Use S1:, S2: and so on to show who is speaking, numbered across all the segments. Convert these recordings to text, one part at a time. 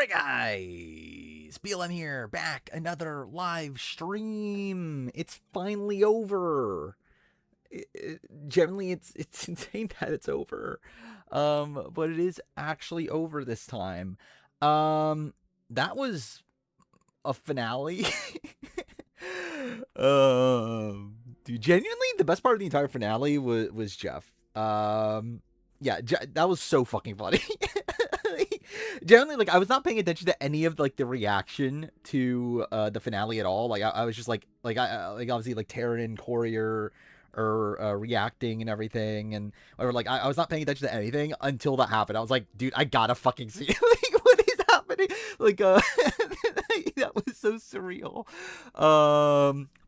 S1: Alright guys, BLM here, back, another live stream. It's finally over. Generally it's insane that it's over. But it is actually over this time. That was a finale. Dude, genuinely the best part of the entire finale was Jeff. Yeah, that was so fucking funny. Generally, like, I was not paying attention to any of like the reaction to the finale at all. Like, I was just like like obviously like Taryn and Corey are reacting and everything, and or like I was not paying attention to anything until that happened. I was like, dude, I gotta fucking see like what is happening. Like, that was so surreal.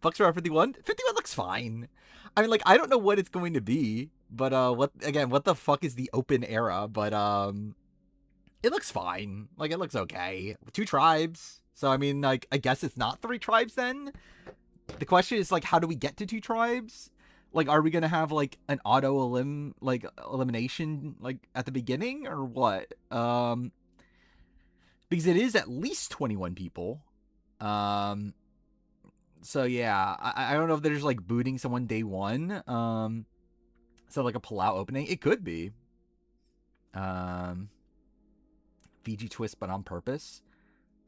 S1: Bucks are 51. 51 looks fine. I mean, like, I don't know what it's going to be, but what the fuck is the open era? But it looks fine. Like, it looks okay. 2 tribes. So I mean, like, I guess it's not 3 tribes then. The question is, like, how do we get to 2 tribes? Like, are we gonna have like an elimination like at the beginning or what? Because it is at least 21 people. So yeah, I don't know if they're just like booting someone day 1. So like a Palau opening, it could be. Fiji twist, but on purpose.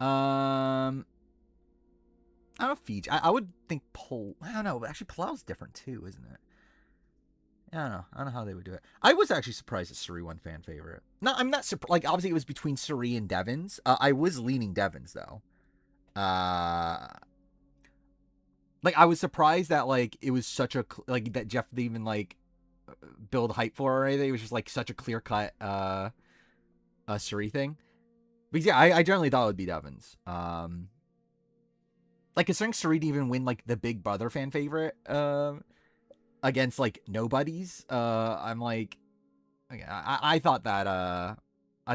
S1: I don't know, Fiji. I would think I don't know. Actually, Palau's different too, isn't it? I don't know. I don't know how they would do it. I was actually surprised that Suri won fan favorite. No, I'm not surprised. Like, obviously, it was between Suri and Devins. I was leaning Devins, though. Like, I was surprised that, like, it was such a, like, that Jeff didn't even, like, build hype for or anything. It was just, like, such a clear-cut, Suri thing. Because, yeah, I generally thought it would be Devins. Like, considering Suri didn't even win, like, the Big Brother fan favorite, against like nobodies, I'm like, I thought that I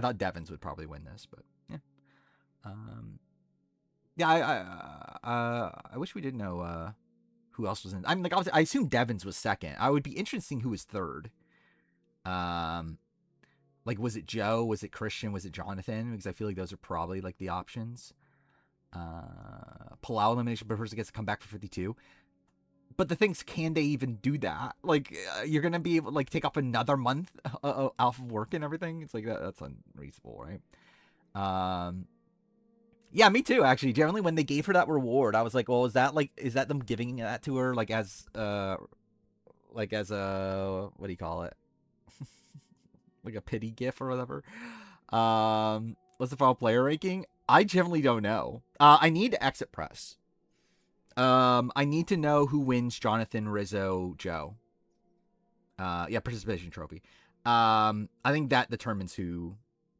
S1: thought Devins would probably win this, but yeah, I wish we did know who else was in. I mean, like, obviously, I assume Devins was second. I would be interested in who was third. Like, was it Joe? Was it Christian? Was it Jonathan? Because I feel like those are probably like the options. Palau elimination, but person gets to come back for 52. But the thing's, can they even do that? Like, you're gonna be able to, like, take off another month off of work and everything? It's like, that's unreasonable, right? Yeah, me too, actually. Generally, when they gave her that reward, I was like, well, is that them giving that to her, like, as a, what do you call it? Like a pity gift or whatever? What's the final player ranking? I generally don't know. I need exit press. I need to know who wins Jonathan, Rizzo, Joe. Yeah, participation trophy. I think that determines who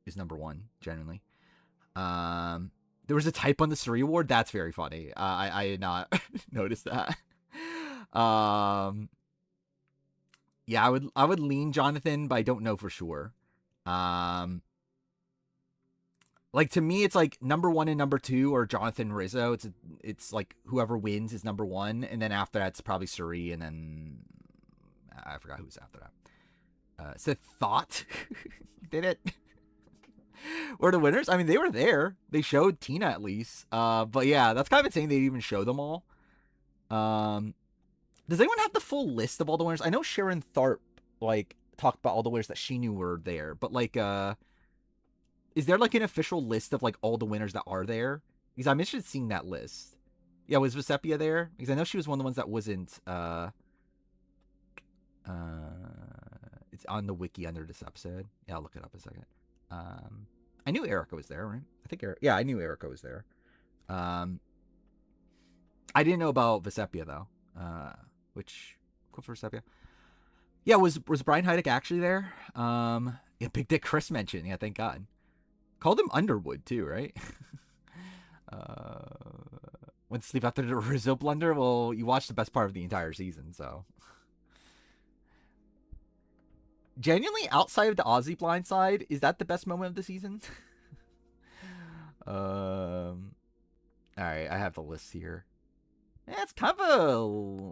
S1: is number 1, generally. There was a type on the Suri award. That's very funny. I did not notice that. Yeah, I would lean Jonathan, but I don't know for sure. Like, to me, it's like number 1 and number 2 or Jonathan, Rizzo. It's like whoever wins is number 1, and then after that it's probably Suri, and then I forgot who's after that. So Thought did it. Were the winners? I mean, they were there. They showed Tina at least. But yeah, that's kind of insane they didn't even show them all. Does anyone have the full list of all the winners? I know Sharon Tharp like talked about all the winners that she knew were there, but like is there like an official list of like all the winners that are there? Because I'm interested in seeing that list. Yeah, was Vesepia there? Because I know she was one of the ones that wasn't it's on the wiki under this episode. Yeah, I'll look it up in a second. I knew Erica was there, right? I think yeah, I knew Erica was there. I didn't know about Vesepia though. Which cool for Vesepia. Yeah, was Brian Heidick actually there? Yeah, Big Dick Chris mentioned. Yeah, thank God. Called him Underwood too, right? Went to sleep after the Rizzo blunder. Well, you watched the best part of the entire season, so. Genuinely, outside of the Aussie blindside, is that the best moment of the season? All right, I have the list here. Yeah, it's kind of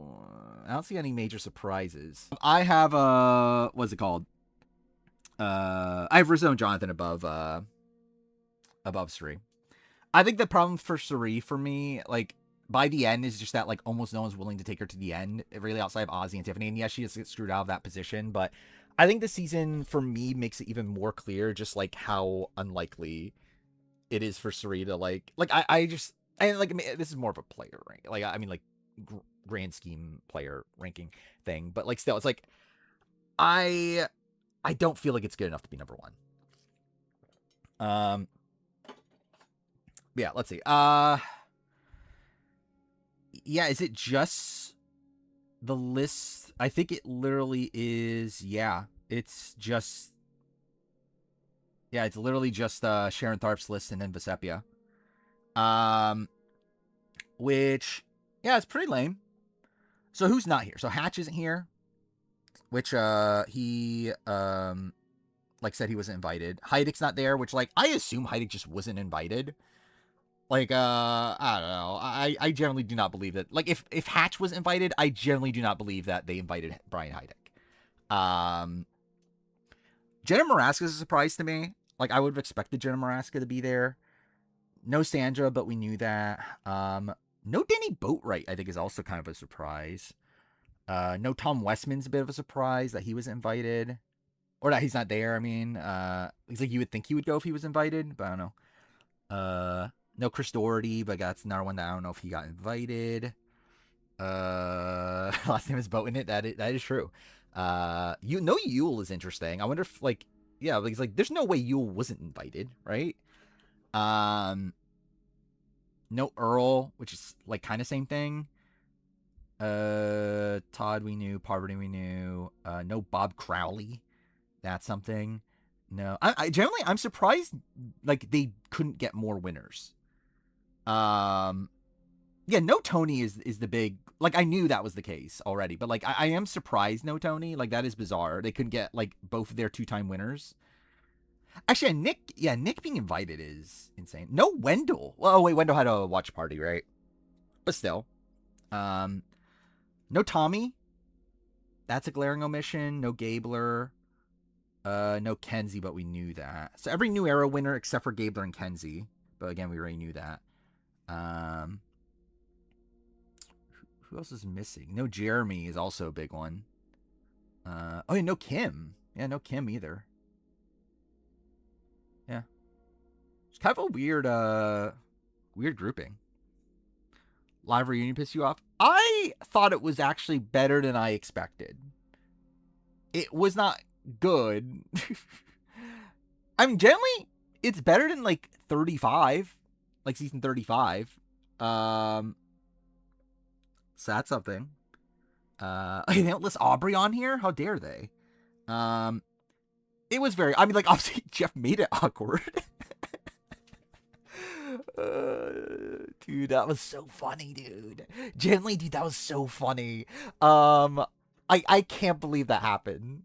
S1: I don't see any major surprises. I have what's it called? I have Rizzo and Jonathan above above Suri. I think the problem for Suri for me, like, by the end is just that, like, almost no one's willing to take her to the end, really outside of Ozzy and Tiffany. And yes, she gets screwed out of that position, but I think the season, for me, makes it even more clear just, like, how unlikely it is for Suri to, like, I just, and, like, I mean, this is more of a player rank. Like, I mean, like, grand scheme player ranking thing, but, like, still, it's like, I don't feel like it's good enough to be number one. Yeah, let's see. Yeah, is it just the list? I think it literally is. Yeah, it's just. Yeah, it's literally just Sharon Tharp's list and then Vecepia. Which, yeah, it's pretty lame. So who's not here? So Hatch isn't here, which he like said he wasn't invited. Heidek's not there, which, like, I assume Heidek just wasn't invited. Like, I don't know. I generally do not believe that. Like, if Hatch was invited, I generally do not believe that they invited Brian Heidek. Jenna Maraska is a surprise to me. Like, I would have expected Jenna Maraska to be there. No Sandra, but we knew that. No Danny Boatwright, I think, is also kind of a surprise. No Tom Westman's a bit of a surprise that he was invited. Or that he's not there, I mean. It's like you would think he would go if he was invited, but I don't know. No Chris Doherty, but that's another one that I don't know if he got invited. Last name is Boatwright. That is true. Yule is interesting. I wonder if, like, yeah, like there's no way Yule wasn't invited, right? No Earl, which is like kind of same thing. Todd we knew, Parvati we knew. No Bob Crowley. That's something. No, I generally I'm surprised like they couldn't get more winners. Yeah, no Tony is the big, like, I knew that was the case already, but like I am surprised no Tony, like that is bizarre. They couldn't get like both of their 2-time winners. Actually, Nick being invited is insane. No Wendell. Well, oh wait, Wendell had a watch party, right? But still, no Tommy. That's a glaring omission. No Gabler. No Kenzie, but we knew that. So every New Era winner except for Gabler and Kenzie. But again, we already knew that. Who else is missing? No Jeremy is also a big one. Oh yeah, no Kim. Yeah, no Kim either. Yeah. It's kind of a weird grouping. Live reunion piss you off? I thought it was actually better than I expected. It was not good. I mean, generally, it's better than like 35, like season 35. So that's something. They don't list Aubrey on here. How dare they? It was very. I mean, like, obviously Jeff made it awkward. Dude, that was so funny, dude. Generally, dude, that was so funny. I can't believe that happened.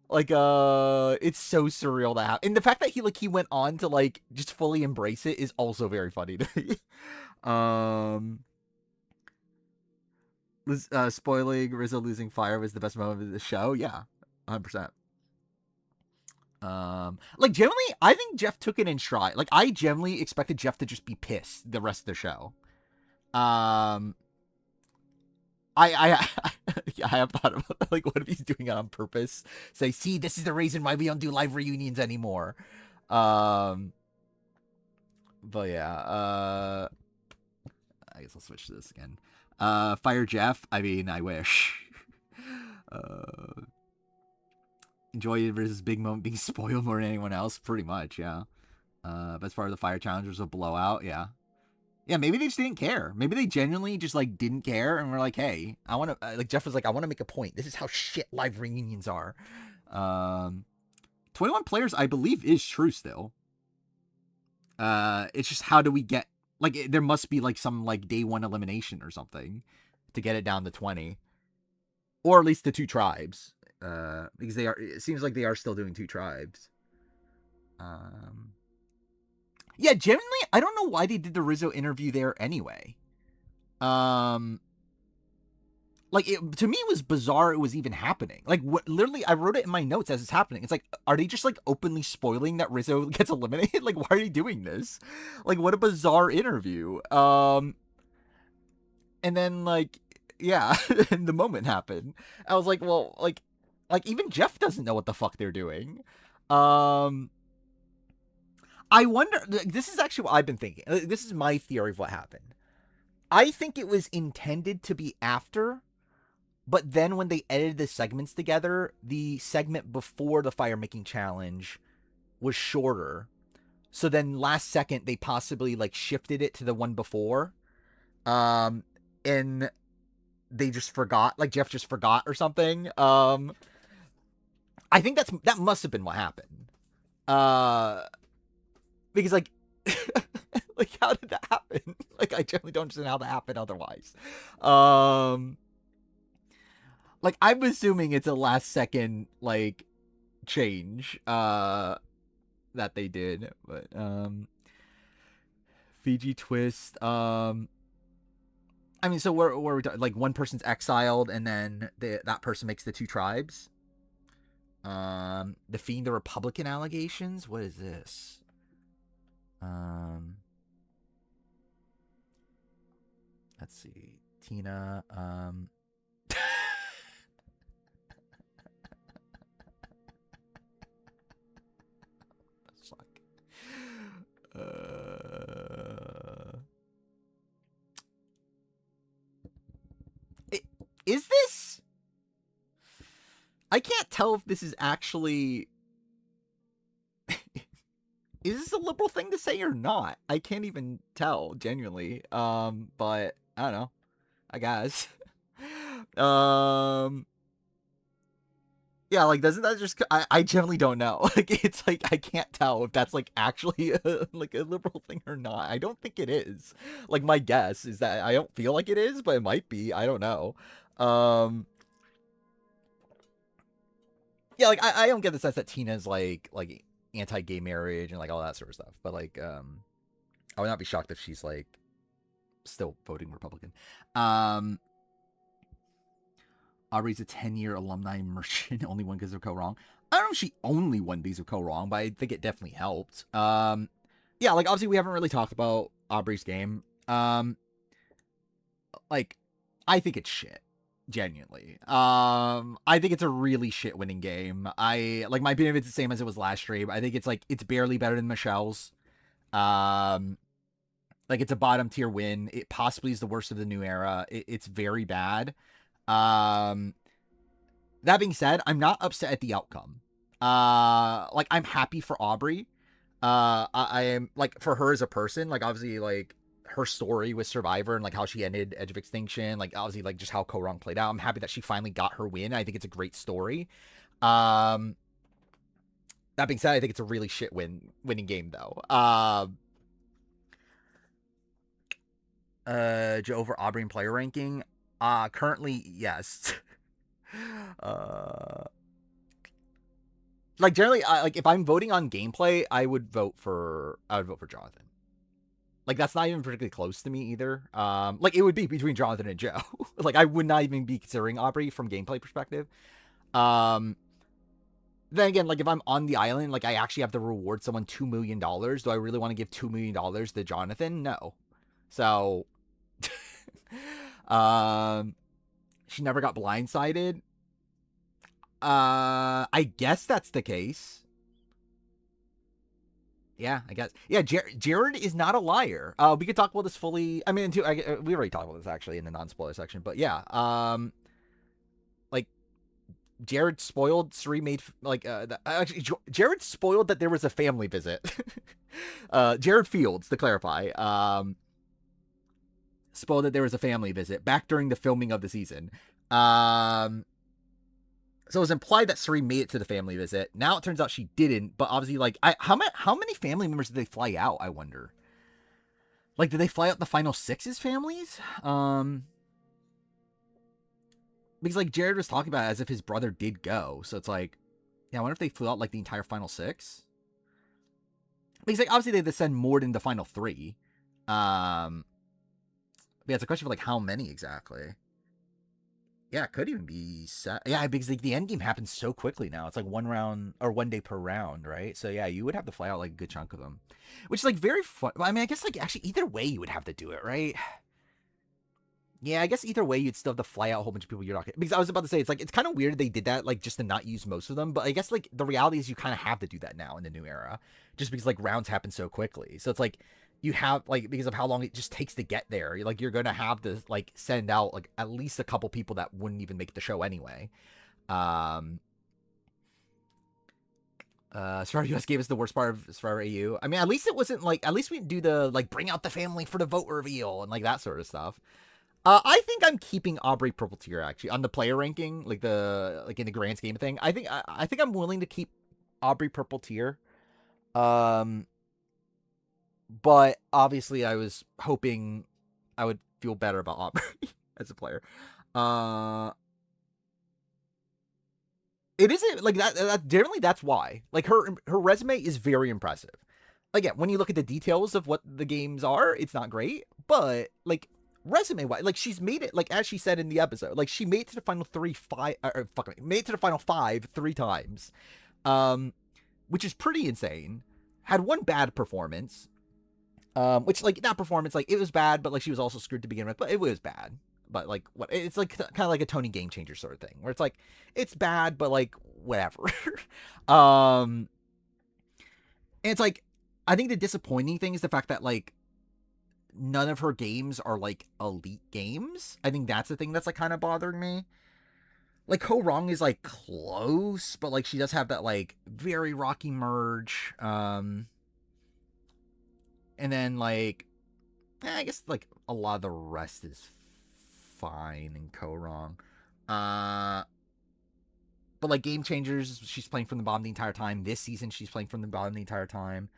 S1: Like, it's so surreal that happened. And the fact that he went on to, like, just fully embrace it is also very funny to me. Spoiling Rizzo losing Fire was the best moment of the show. Yeah, 100%. Like, generally, I think Jeff took it in stride. Like, I generally expected Jeff to just be pissed the rest of the show. I have thought about, like, what if he's doing it on purpose? Say, see, this is the reason why we don't do live reunions anymore. But yeah, I guess I'll switch to this again. Fire Jeff. I mean, I wish. Enjoy versus Big Moment being spoiled more than anyone else. Pretty much, yeah. Best part of the Fire Challenge was a blowout, yeah. Yeah, maybe they just didn't care. Maybe they genuinely just, like, didn't care and were like, hey, I want to, like, Jeff was like, I want to make a point. This is how shit live reunions are. 21 players, I believe, is true still. It's just how do we get, like, there must be, like, some, like, day one elimination or something to get it down to 20. Or at least the 2 tribes. Because it seems like they are still doing 2 tribes. Yeah, generally, I don't know why they did the Rizzo interview there anyway. I like to me it was bizarre it was even happening. Like what, literally I wrote it in my notes as it's happening. It's like, are they just like openly spoiling that Rizzo gets eliminated? Like why are you doing this? Like what a bizarre interview. And then like yeah, and the moment happened. I was like, well, like even Jeff doesn't know what the fuck they're doing. Um I wonder, this is actually what I've been thinking. This is my theory of what happened. I think it was intended to be after, but then when they edited the segments together, the segment before the fire making challenge was shorter. So then last second they possibly like shifted it to the one before. And they just forgot, like Jeff just forgot or something. I think that must have been what happened. Because like like how did that happen? Like I generally don't understand how that happened otherwise. Like I'm assuming it's a last second like change that they did, but Fiji twist. I mean, so where we like one person's exiled and then that person makes the two tribes. Defeating the Republican allegations. What is this? Let's see. Tina. Fuck. Is this? I can't tell if this is actually. Is this a liberal thing to say or not? I can't even tell, genuinely. But I don't know. I guess. Yeah, like doesn't that just? I generally don't know. Like it's like I can't tell if that's like actually like a liberal thing or not. I don't think it is. Like my guess is that I don't feel like it is, but it might be. I don't know. Yeah, like I don't get the sense that Tina's like anti-gay marriage and like all that sort of stuff. But like I would not be shocked if she's like still voting Republican. Aubrey's a 10-year alumni merchant. Only one because of Co wrong. I don't know if she only won because of Co wrong, but I think it definitely helped. Yeah, like obviously we haven't really talked about Aubrey's game. Like I think it's shit. Genuinely. I think it's a really shit winning game. I like my opinion of it's the same as it was last stream. I think it's like it's barely better than Michelle's. Like it's a bottom tier win. It possibly is the worst of the new era. It's very bad. That being said, I'm not upset at the outcome. Like I'm happy for Aubrey. I am like for her as a person. Like obviously, like her story with Survivor and like how she ended Edge of Extinction. Like obviously, like just how Korong played out. I'm happy that she finally got her win. I think it's a great story. That being said, I think it's a really shit winning game though. Joe over Aubrey in player ranking. Currently, yes. uh, like generally, like if I'm voting on gameplay, I would vote for Jonathan. Like that's not even particularly close to me either. Like it would be between Jonathan and Joe. Like I would not even be considering Aubrey from gameplay perspective. Then again, like if I'm on the island, like I actually have to reward someone $2 million. Do I really want to give $2 million to Jonathan? No. So, she never got blindsided. I guess that's the case. Yeah, I guess. Yeah, Jared is not a liar. We could talk about this fully. I mean, we already talked about this actually in the non-spoiler section, but yeah, like Jared spoiled Suri made like actually Jared spoiled that there was a family visit. Jared Fields, to clarify, spoiled that there was a family visit back during the filming of the season. So it was implied that Suri made it to the family visit. Now it turns out she didn't. But obviously, like, how many family members did they fly out? I wonder. Like, did they fly out the final six's families? Because like Jared was talking about it as if his brother did go. So it's like, yeah, I wonder if they flew out like the entire final six. Because like obviously they send more than the final three. Yeah, it's a question of like how many exactly. Yeah, it could even be set. Yeah, because like the end game happens so quickly now. It's like 1 round or 1 day per round, right? So yeah, you would have to fly out like a good chunk of them, which is like very fun. I mean, I guess like actually either way you would have to do it, right? Yeah, I guess either way you'd still have to fly out a whole bunch of people you're not gonna, because I was about to say it's kind of weird they did that like just to not use most of them, but I guess like the reality is you kind of have to do that now in the new era, just because like rounds happen so quickly. So it's like you have like because of how long it just takes to get there, like you're gonna have to like send out like at least a couple people that wouldn't even make the show anyway. Um, Survivor US gave us the worst part of Survivor AU. I mean, at least it wasn't like at least we do the like bring out the family for the vote reveal and like that sort of stuff. I think I'm keeping Aubrey purple tier actually on the player ranking, like the like in the grand scheme thing. I think I'm willing to keep Aubrey purple tier. Um, but obviously I was hoping I would feel better about Aubrey as a player. Uh, it isn't like that. Generally, that's why. Like her resume is very impressive. Again, when you look at the details of what the games are, it's not great. But like resume wise, like she's made it. Like as she said in the episode, like she made it to the final three, five, or fuck me, made it to the final five 3 times, um, which is pretty insane. Had one bad performance, which like not performance, like it was bad, but like she was also screwed to begin with, but it was bad. But like what it's like kind of like a Tony Game Changer sort of thing, where it's like it's bad, but like whatever. um, and it's like I think the disappointing thing is the fact that like none of her games are like elite games. I think that's the thing that's like kind of bothering me. Like Ho Wrong is like close, but like she does have that like very rocky merge. And then like I guess like a lot of the rest is fine in Ko Wrong. Uh but like Game Changers, she's playing from the bottom the entire time. This season she's playing from the bottom the entire time.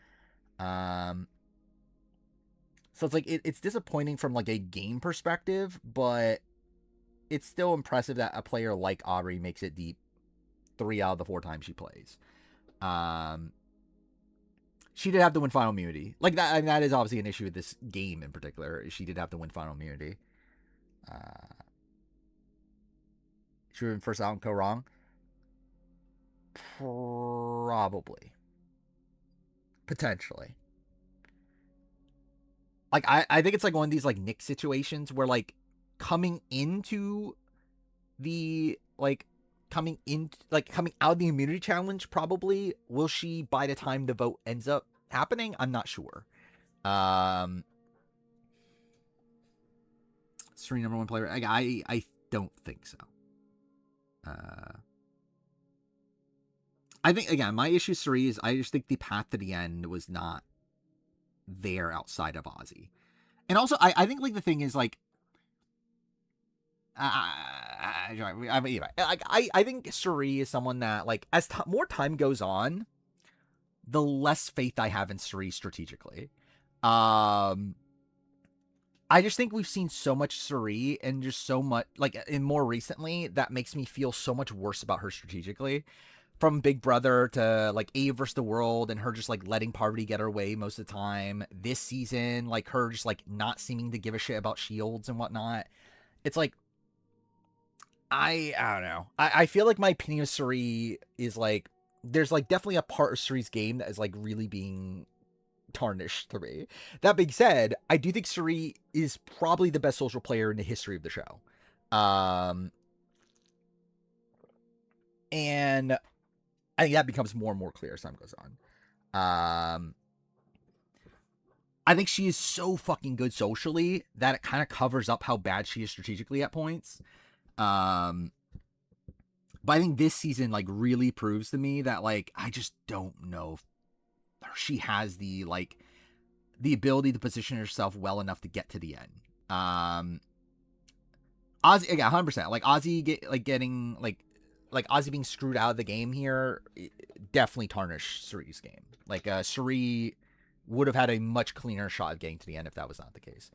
S1: Um so it's like it's disappointing from like a game perspective, but it's still impressive that a player like Aubrey makes it deep 3 out of the 4 times she plays. Um she did have to win final immunity. Like that, I mean, that is obviously an issue with this game in particular. She did have to win final immunity. Uh, she would have been first out and Ko Wrong. Probably. Potentially. Like I think it's like one of these like Nick situations where like coming into the like coming out of the immunity challenge probably will she by the time the vote ends up happening, I'm not sure. Um Serena number 1 player. I don't think so. I think again my issue with Suri is I just think the path to the end was not there outside of Ozzy. And also I think like the thing is like I think Suri is someone that like as more time goes on, the less faith I have in Suri strategically. I just think we've seen so much Suri and just so much like in more recently that makes me feel so much worse about her strategically. From Big Brother to like A versus the World and her just like letting Parvati get her way most of the time. This season, like her just like not seeming to give a shit about shields and whatnot. It's like I don't know. I feel like my opinion of Suri is like there's like definitely a part of Suri's game that is like really being tarnished to me. That being said, I do think Suri is probably the best social player in the history of the show. Um and I think that becomes more and more clear as time goes on. I think she is so fucking good socially that it kind of covers up how bad she is strategically at points. Um, but I think this season like really proves to me that like I just don't know if she has the like the ability to position herself well enough to get to the end. Ozzy again, 100%. Like Ozzy getting like Ozzy being screwed out of the game here definitely tarnished Suri's game. Like Suri would have had a much cleaner shot of getting to the end if that was not the case.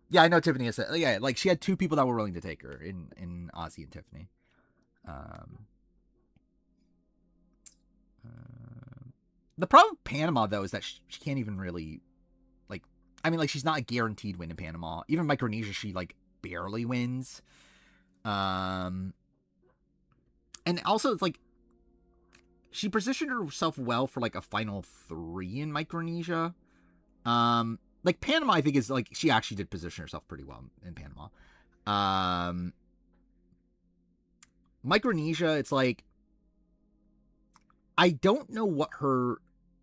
S1: Yeah, I know Tiffany has said, yeah, like she had 2 people that were willing to take her in Ozzy and Tiffany. Um, the problem with Panama though is that she can't even really like. I mean, like she's not a guaranteed win in Panama. Even Micronesia, she like barely wins. Um, and also it's like she positioned herself well for like a final 3 in Micronesia. Like Panama, I think is like she actually did position herself pretty well in Panama. Um, Micronesia, it's like I don't know what her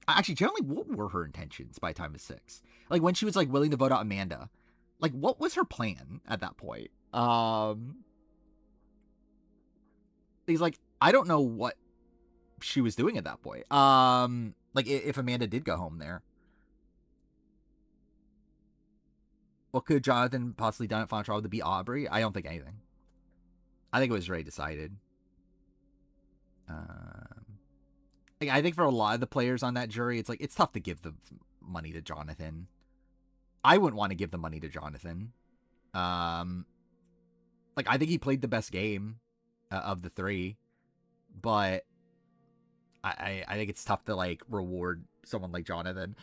S1: actually generally what were her intentions by time of 6. Like when she was like willing to vote out Amanda, like what was her plan at that point? He's like I don't know what she was doing at that point. Like if Amanda did go home there, what could Jonathan possibly done at Final Trial to beat Aubrey? I don't think anything. I think it was already decided. I think for a lot of the players on that jury, it's like it's tough to give the money to Jonathan. I wouldn't want to give the money to Jonathan. Like I think he played the best game of the 3, but I think it's tough to like reward someone like Jonathan.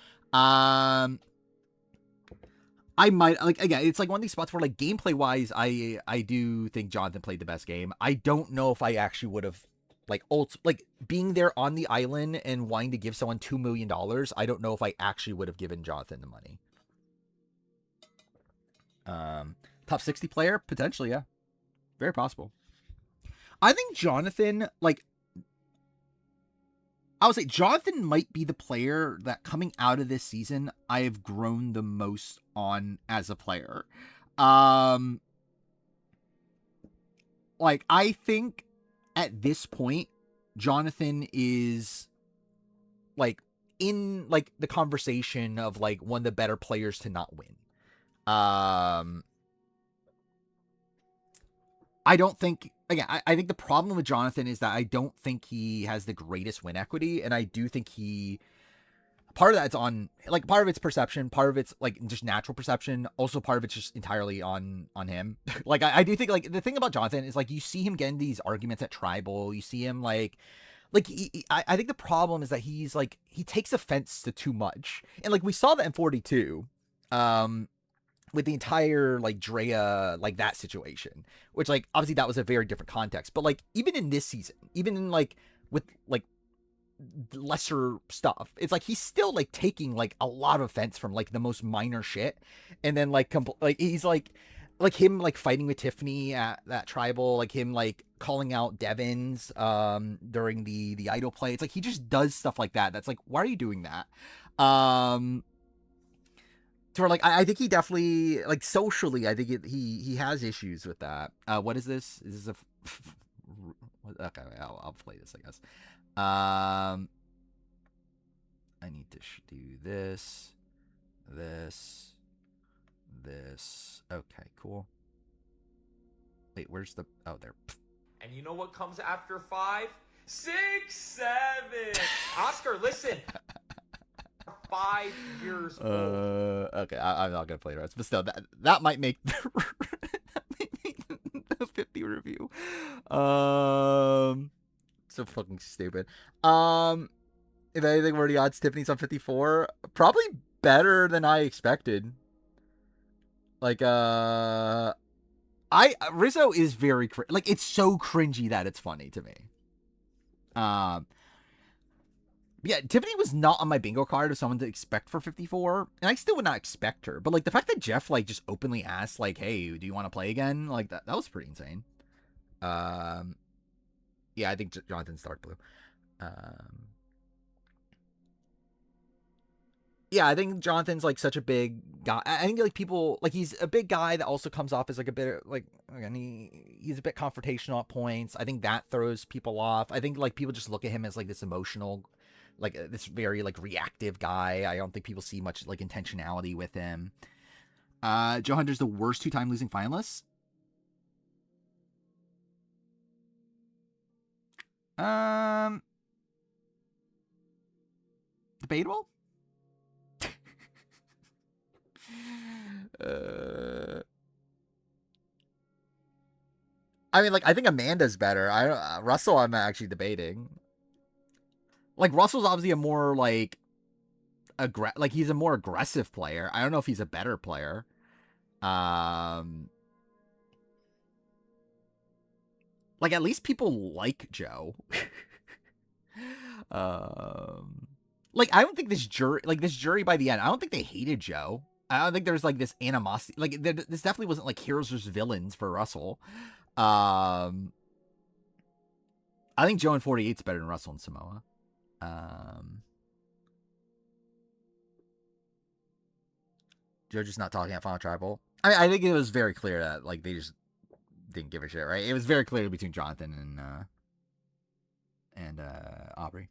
S1: I might like again. It's like one of these spots where like gameplay wise, I do think Jonathan played the best game. I don't know if I actually would have like like being there on the island and wanting to give someone $2 million. I don't know if I actually would have given Jonathan the money. Top 60 player potentially, yeah, very possible. I think Jonathan like. I would say Jonathan might be the player that coming out of this season I have grown the most on as a player. Like I think at this point Jonathan is like in like the conversation of like one of the better players to not win. I don't think again. I think the problem with Jonathan is that I don't think he has the greatest win equity, and I do think he part of that's on like part of it's perception, part of it's like just natural perception, also part of it's just entirely on him. Like I do think like the thing about Jonathan is like you see him getting these arguments at tribal, you see him like I think the problem is that he's like he takes offense to too much, and like we saw that in 42. With the entire like Drea like that situation, which like obviously that was a very different context, but like even in this season, even in like with like lesser stuff, it's like he's still like taking like a lot of offense from like the most minor shit, and then like like he's like him like fighting with Tiffany at that tribal, like him like calling out Devins during the idol play. It's like he just does stuff like that. That's like why are you doing that? To where like I think he definitely like socially I think he has issues with that. What is this? Is this a okay? I'll play this I guess. I need to do this. Okay, cool. Wait, where's the? Oh, there.
S2: And you know what comes after 5? 6, 7. Oscar, listen. 5 years old.
S1: Okay, I'm not gonna play the rest, but still, that might make the 50 review. So fucking stupid. If anything, were the odds Tiffany's on 54? Probably better than I expected. Like, Rizzo is very like it's so cringy that it's funny to me. Yeah, Tiffany was not on my bingo card of someone to expect for 54, and I still would not expect her. But like the fact that Jeff like just openly asked like, "Hey, do you want to play again?" Like that was pretty insane. Yeah, I think Jonathan's dark blue. Yeah, I think Jonathan's like such a big guy. I think like people like he's a big guy that also comes off as like a bit like again he's a bit confrontational at points. I think that throws people off. I think like people just look at him as like this emotional, like this very like reactive guy. I don't think people see much like intentionality with him. Joe Hunter's the worst 2-time losing finalist. Debatable. I mean, like, I think Amanda's better. Russell, I'm actually debating. Like, Russell's obviously a more like like he's a more aggressive player. I don't know if he's a better player. Like, at least people like Joe. um, like, I don't think this jury by the end, I don't think they hated Joe. I don't think there's like this animosity. Like, this definitely wasn't like heroes versus villains for Russell. I think Joe in 48 is better than Russell and Samoa. Joe just not talking at Final Tribal. I think it was very clear that like they just didn't give a shit, right? It was very clear between Jonathan and Aubrey.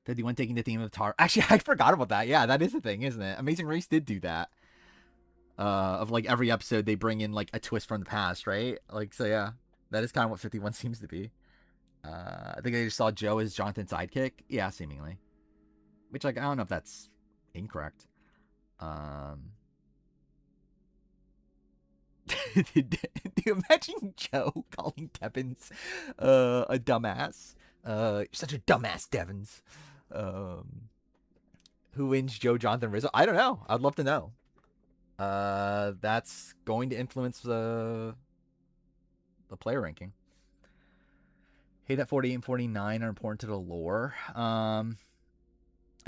S1: 51 taking the theme of Tar. Actually, I forgot about that. Yeah, that is a thing, isn't it? Amazing Race did do that. Of like every episode they bring in like a twist from the past, right? Like, so yeah, that is kind of what 51 seems to be. I think I just saw Joe as Jonathan's sidekick. Yeah, seemingly. Which, like, I don't know if that's incorrect. Do you imagine Joe calling Devins a dumbass? You're such a dumbass, Devins. Who wins, Joe, Jonathan, Rizzo? I don't know. I'd love to know. That's going to influence the player ranking. Hey, that 48 and 49 are important to the lore. I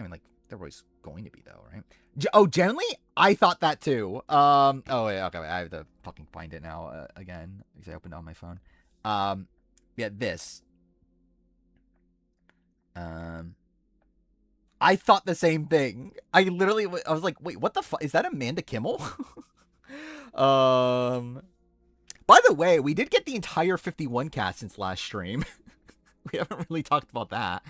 S1: mean, like, they're always going to be, though, right? Generally, I thought that, too. Oh, yeah, okay, I have to fucking find it now, again, because I opened it on my phone. Yeah, this. I thought the same thing. I was like, wait, what the fuck? Is that Amanda Kimmel? By the way, we did get the entire 51 cast since last stream. We haven't really talked about that.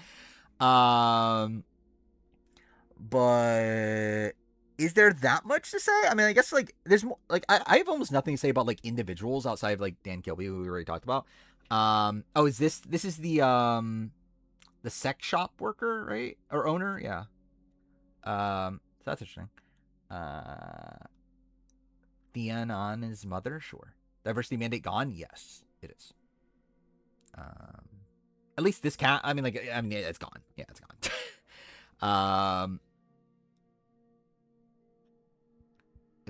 S1: But is there that much to say? I mean, I guess like there's more, like I have almost nothing to say about like individuals outside of like Dan Kilby, who we already talked about. Oh, is this is the sex shop worker, right? Or owner? Yeah. So that's interesting. Theon on his mother? Sure. Diversity mandate gone? Yes, it is. At least this cat, I mean, it's gone. Yeah, it's gone.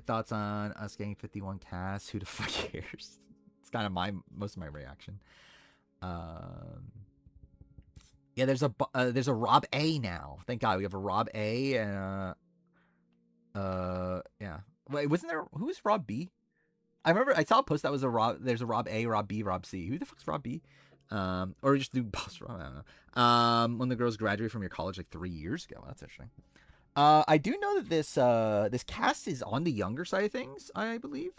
S1: Thoughts on us getting 51 casts? Who the fuck cares? It's kind of most of my reaction. Yeah, there's a Rob A now. Thank God we have a Rob A and yeah. Wait, wasn't there? Who was Rob B? I remember I saw a post that was a Rob. There's a Rob A, Rob B, Rob C. Who the fuck's Rob B? Or just do boss Rob. I don't know. When the girls graduated from your college like 3 years ago. That's interesting. I do know that this cast is on the younger side of things, I believe.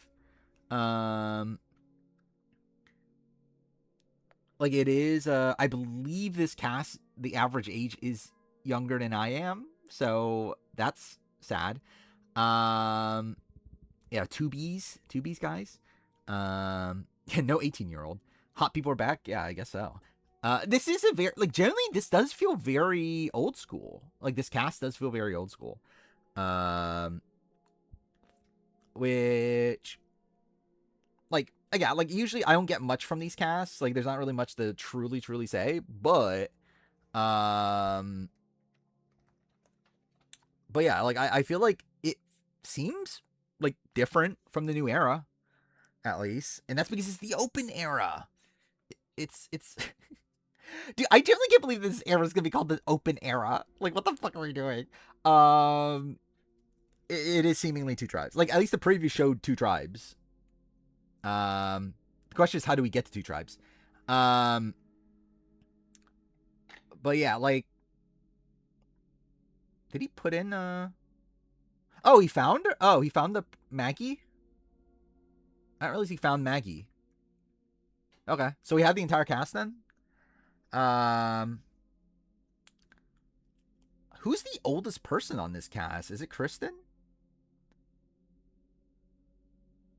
S1: Like it is, I believe this cast, the average age is younger than I am, so that's sad. Yeah, two Bs guys. Yeah, no 18-year-old. Hot people are back. Yeah, I guess so. This is a very, like, generally this does feel very old school. Like this cast does feel very old school. Which, like, again, like usually I don't get much from these casts. Like there's not really much to truly say, but yeah, like I feel like it seems like different from the new era, at least, and that's because it's the open era. It's dude, I generally can't believe this era is gonna be called the open era. Like, what the fuck are we doing? It is seemingly two tribes. Like, at least the preview showed two tribes. The question is, how do we get to two tribes? But yeah, like, did he put in oh, he found her? Oh, he found the Maggie? I didn't realize he found Maggie. Okay, so we have the entire cast then? Who's the oldest person on this cast? Is it Kristen?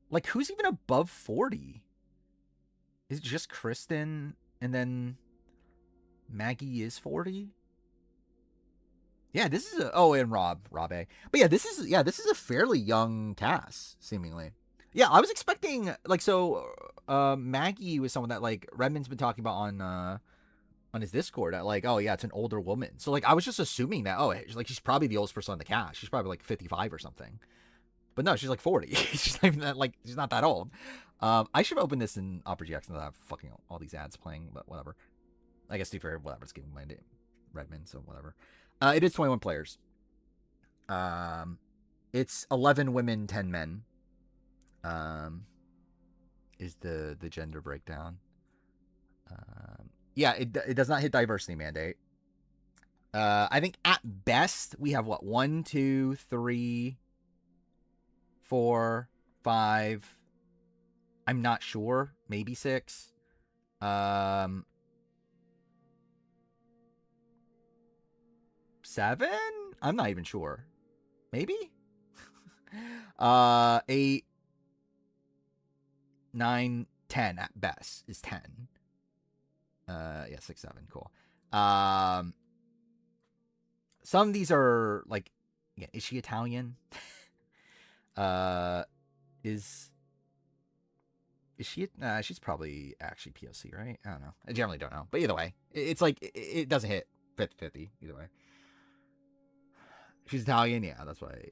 S1: Like, who's even above 40? Is it just Kristen and then Maggie is 40? Yeah, this is and Rob A. But yeah, this is a fairly young cast, seemingly. Yeah, I was expecting, like, so Maggie was someone that, like, Redmond's been talking about on his Discord at, like, oh yeah, it's an older woman. So, like, I was just assuming that, like, she's probably the oldest person on the cast. She's probably like 55 or something. But no, she's like 40. She's not even that, like, she's not that old. I should open this in Opera GX and I have fucking all these ads playing, but whatever. I guess to be fair, whatever. It's giving my name Redmond, so whatever. It is 21 players. It's 11 women, 10 men. Is the gender breakdown. Yeah, it does not hit diversity mandate. I think at best we have what 1, 2, 3, 4, 5. I'm not sure. Maybe 6. 7? I'm not even sure. Maybe? 8, 9, 10 at best is 10. Yeah, 6, 7. Cool. Some of these are like, yeah, is she Italian? Is she? She's probably actually POC, right? I don't know. I generally don't know, but either way, it's like it doesn't hit 50-50 either way. She's Italian, yeah. That's why.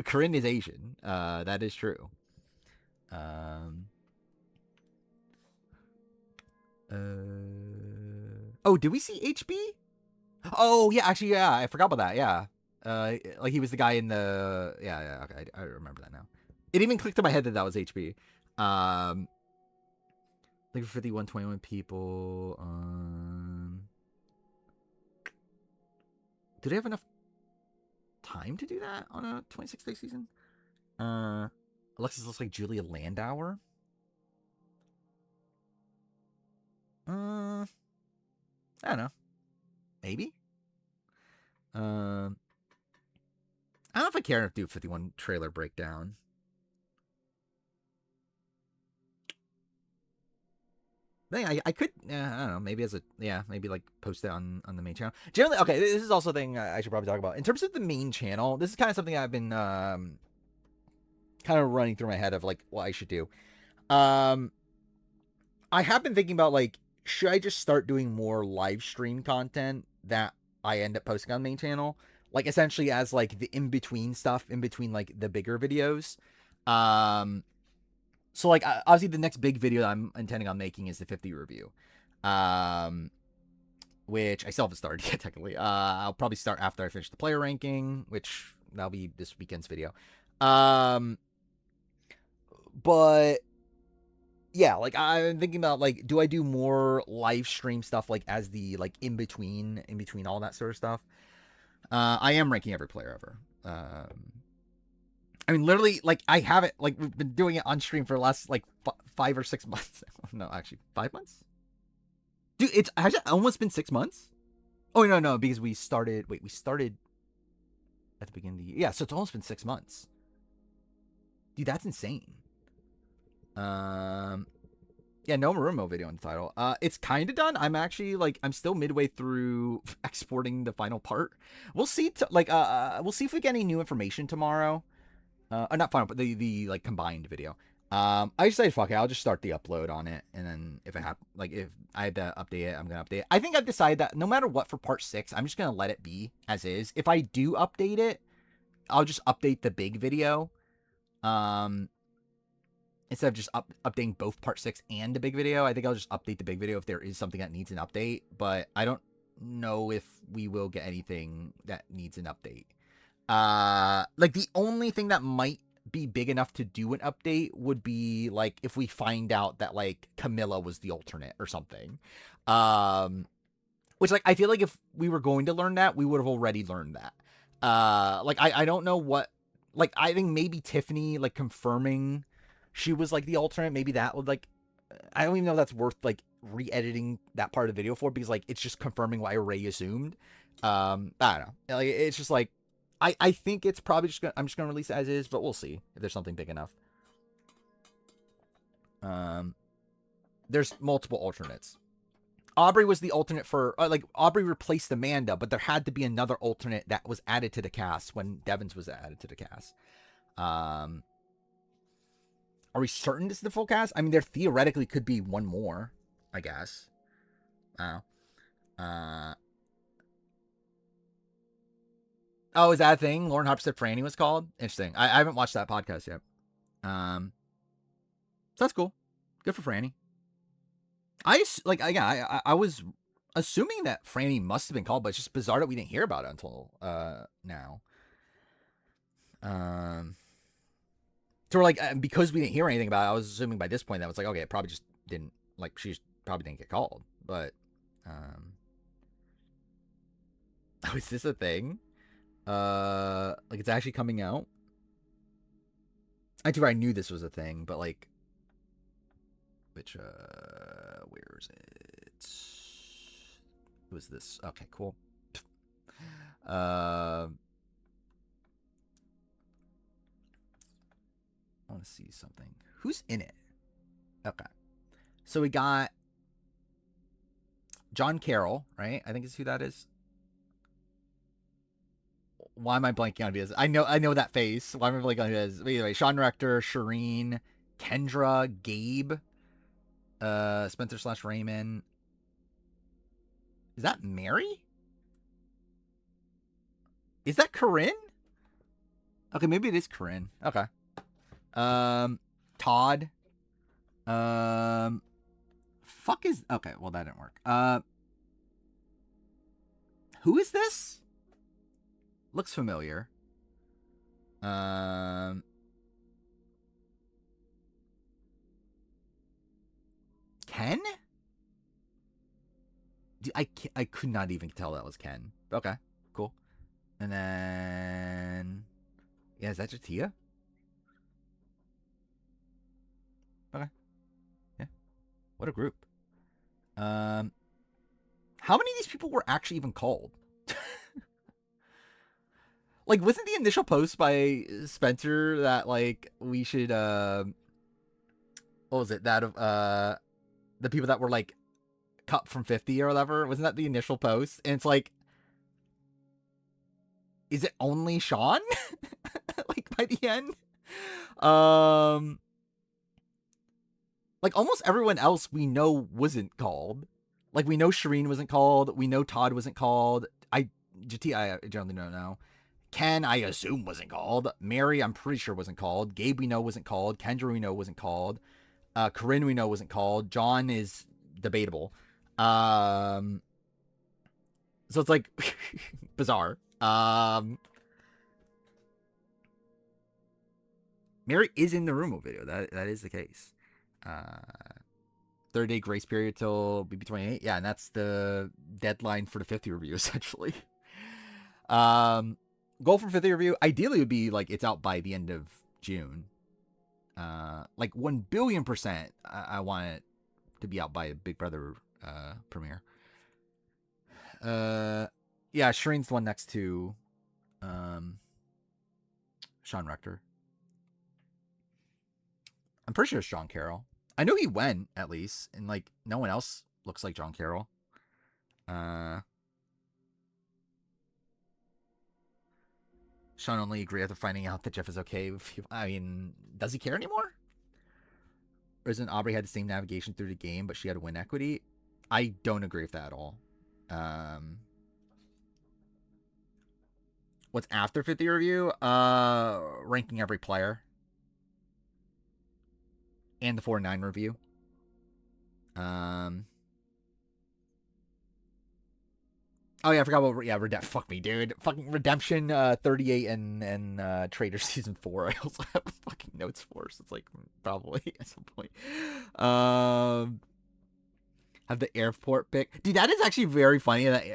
S1: Corinne is Asian. That is true. Oh, did we see HB? Oh yeah, actually yeah, I forgot about that. Yeah, like he was the guy in the yeah. Okay, I remember that now. It even clicked in my head that was HB. Like for 51, people. Do they have enough time to do that on a 26-day season? Alexis looks like Julia Landauer. I don't know. Maybe. I don't know if I care enough to do 51 trailer breakdown. I could, I don't know, maybe maybe like post it on the main channel. Generally, okay, this is also a thing I should probably talk about. In terms of the main channel, this is kind of something I've been kind of running through my head of like what I should do. I have been thinking about like, should I just start doing more live stream content that I end up posting on the main channel? Like essentially as like the in-between stuff, in between like the bigger videos. So like obviously the next big video that I'm intending on making is the 50 review. Which I still haven't started yet technically. I'll probably start after I finish the player ranking, which that'll be this weekend's video. But yeah, like I'm thinking about like, do I do more live stream stuff like as the like in between all that sort of stuff? I am ranking every player ever. I mean, literally, like I haven't like we've been doing it on stream for the last like 5 or 6 months. No, actually 5 months. Dude, it's actually almost been 6 months. Oh no, because we started. Wait, we started at the beginning of the year. Yeah, so it's almost been 6 months. Dude, that's insane. Yeah, no Marumo video in the title. It's kind of done. I'm actually like I'm still midway through exporting the final part. We'll see. We'll see if we get any new information tomorrow. Not final, but the like combined video. I decided fuck it. I'll just start the upload on it, and then if I have if I have to update it, I'm gonna update it. I think I've decided that no matter what for part 6, I'm just gonna let it be as is. If I do update it, I'll just update the big video. Instead of just updating both part 6 and the big video, I think I'll just update the big video if there is something that needs an update. But I don't know if we will get anything that needs an update. Like the only thing that might be big enough to do an update would be like if we find out that like Camilla was the alternate or something. Which like I feel like if we were going to learn that, we would have already learned that. Like I don't know what, like I think maybe Tiffany like confirming she was like the alternate, maybe that would like, I don't even know if that's worth like re-editing that part of the video for, because like it's just confirming what I already assumed. I don't know. Like it's just like I think it's probably just I'm just gonna release it as is, but we'll see if there's something big enough. There's multiple alternates. Aubrey was the alternate for like Aubrey replaced Amanda, but there had to be another alternate that was added to the cast when Devins was added to the cast. Are we certain this is the full cast? I mean, there theoretically could be one more, I guess. Oh, is that a thing? Lauren Harper said Franny was called? Interesting. I haven't watched that podcast yet. So that's cool. Good for Franny. I was assuming that Franny must have been called, but it's just bizarre that we didn't hear about it until now. So we're like, because we didn't hear anything about it, I was assuming by this point that was like, okay, it probably just didn't, like, she probably didn't get called. But, oh, is this a thing? Like, it's actually coming out? I knew this was a thing, but, like, which, where is it? Who is this? Okay, cool. I want to see something. Who's in it? Okay. So we got John Carroll, right? I think is who that is. Why am I blanking on his? I know that face. Why am I blanking on his? Anyway, Sean Rector, Shireen, Kendra, Gabe, Spencer / Raymond. Is that Mary? Is that Corinne? Okay, maybe it is Corinne. Okay. Todd. Fuck is okay. Well, that didn't work. Who is this? Looks familiar. Ken? I could not even tell that was Ken. Okay, cool. And then, yeah, is that Jatia? Okay, yeah. What a group. How many of these people were actually even called? Like, wasn't the initial post by Spencer that, like, we should, what was it? That of, the people that were, like, cut from 50 or whatever? Wasn't that the initial post? And it's like, is it only Sean? Like, by the end? Like, almost everyone else we know wasn't called. Like, we know Shireen wasn't called. We know Todd wasn't called. JT, I generally don't know. Ken, I assume, wasn't called. Mary, I'm pretty sure wasn't called. Gabe, we know wasn't called. Kendra, we know wasn't called. Corinne, we know wasn't called. John is debatable. So it's like bizarre. Mary is in the Rumo video. That is the case. 30-day grace period till BB28. Yeah, and that's the deadline for the 50 review, essentially. Goal for 50 review ideally would be like it's out by the end of June. Like 1 billion%, I want it to be out by a Big Brother premiere. Yeah, Shireen's the one next to Sean Rector. I'm pretty sure it's John Carroll. I know he went, at least, and like no one else looks like John Carroll. Sean only agreed after finding out that Jeff is okay. I mean, does he care anymore? Or isn't Aubrey had the same navigation through the game, but she had win equity? I don't agree with that at all. What's after 50 review? Ranking every player. And the 4-9 review. Oh yeah, I forgot about fuck me, dude. Fucking Redemption 38 and Trader Season 4. I also have fucking notes for, so it's like probably at some point. Have the airport pick. Dude, that is actually very funny. That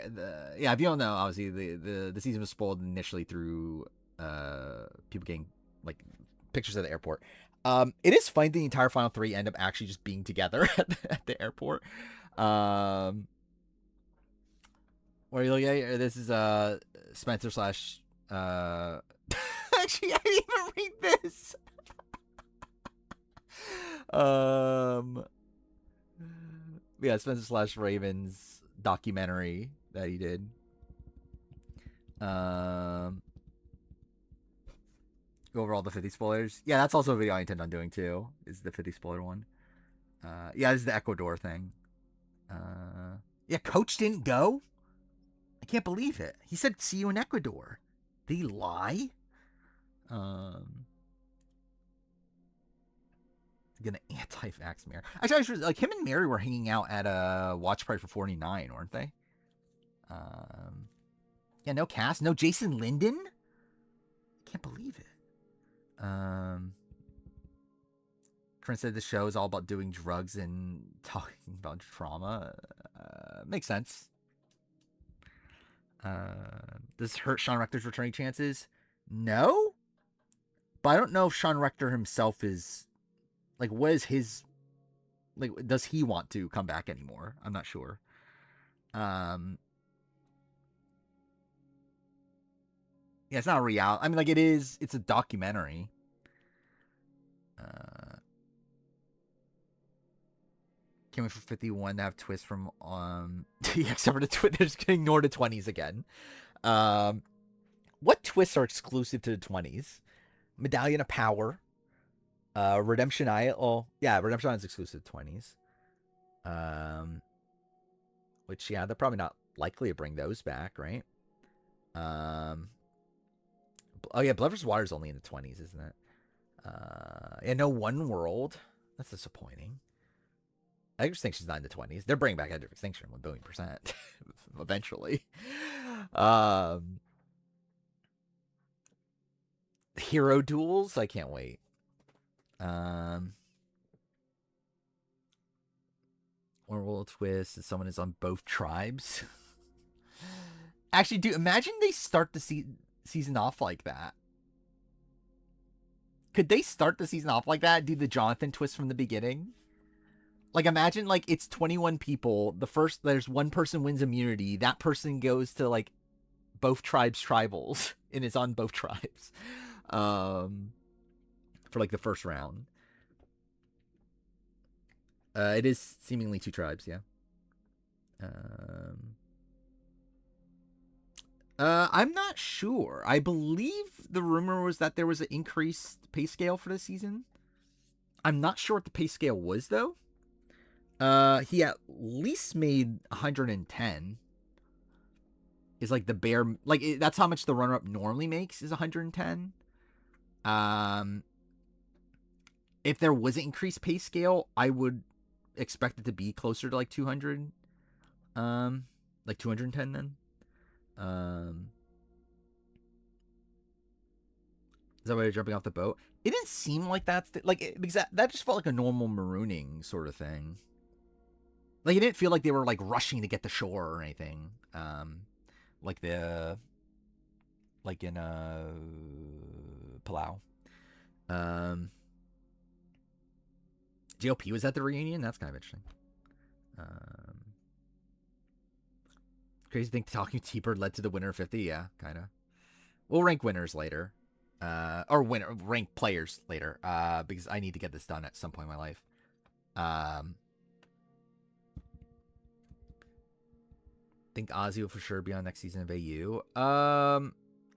S1: yeah, if you don't know, obviously the season was spoiled initially through people getting like pictures of the airport. It is funny the entire final 3 end up actually just being together at the airport. What are you looking at? This is Spencer / actually, I didn't even read this. Yeah, Spencer / Ravens documentary that he did. Go over all the 50 spoilers. Yeah, that's also a video I intend on doing too. Is the 50 spoiler one? Yeah, this is the Ecuador thing. Yeah, Coach didn't go. I can't believe it. He said, "See you in Ecuador." Did he lie? Um, gonna anti-vax Mary. Actually, like him and Mary were hanging out at a watch party for 49, weren't they? Yeah, no cast, no Jason Linden. Can't believe it. Corinne said the show is all about doing drugs and talking about trauma. Makes sense. Does this hurt Sean Rector's returning chances? No. But I don't know if Sean Rector himself is like, what is his like? Does he want to come back anymore? I'm not sure. Yeah, it's not a reality. I mean, like it is. It's a documentary. Can't wait for 51 to have twists from yeah, except for the they're just getting ignored the 20s again. What twists are exclusive to the 20s? Medallion of Power. Redemption Isle. Oh, yeah, Redemption Isle is exclusive to 20s. Which, yeah, they're probably not likely to bring those back, right? Oh, yeah, Blood vs. Water is only in the 20s, isn't it? Yeah, no One World. That's disappointing. Edge of Extinction is not in the 20s. They're bringing back Edge of Extinction 1 billion percent eventually. Hero Duels, I can't wait. One World Twist, someone is on both tribes. Actually, dude, imagine they start the season off like that. Could they start the season off like that? Do the Jonathan twist from the beginning? Like, imagine, like, it's 21 people. There's one person wins immunity. That person goes to, like, both tribes' tribals and is on both tribes. For, like, the first round. It is seemingly 2 tribes, yeah. I'm not sure. I believe the rumor was that there was an increased pay scale for this season. I'm not sure what the pay scale was, though. He at least made 110. Is like the bare, like that's how much the runner-up normally makes, is 110. If there was an increased pay scale, I would expect it to be closer to like 200. Like 210 then. Is that why you're jumping off the boat? It didn't seem like that's because that just felt like a normal marooning sort of thing. Like it didn't feel like they were like rushing to get to shore or anything. Like in Palau. JLP was at the reunion. That's kind of interesting. Crazy thing, talking T-Bird led to the winner of 50. Yeah, kind of. We'll rank winners later. Or rank players later. Because I need to get this done at some point in my life. Think Ozzy will for sure be on next season of AU. I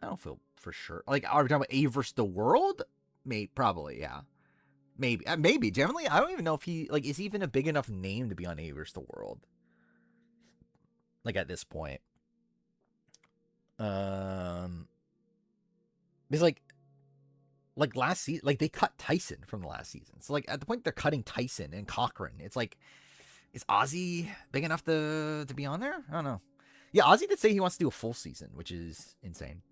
S1: don't feel for sure. Like, are we talking about A versus the World? Probably, yeah. Maybe. Generally, I don't even know if he, like, is he even a big enough name to be on A versus the World? Like, at this point. Because, like last season, like, they cut Tyson from the last season. So, like, at the point they're cutting Tyson and Cochran, it's like, is Ozzy big enough to be on there? I don't know. Yeah, Ozzy did say he wants to do a full season, which is insane.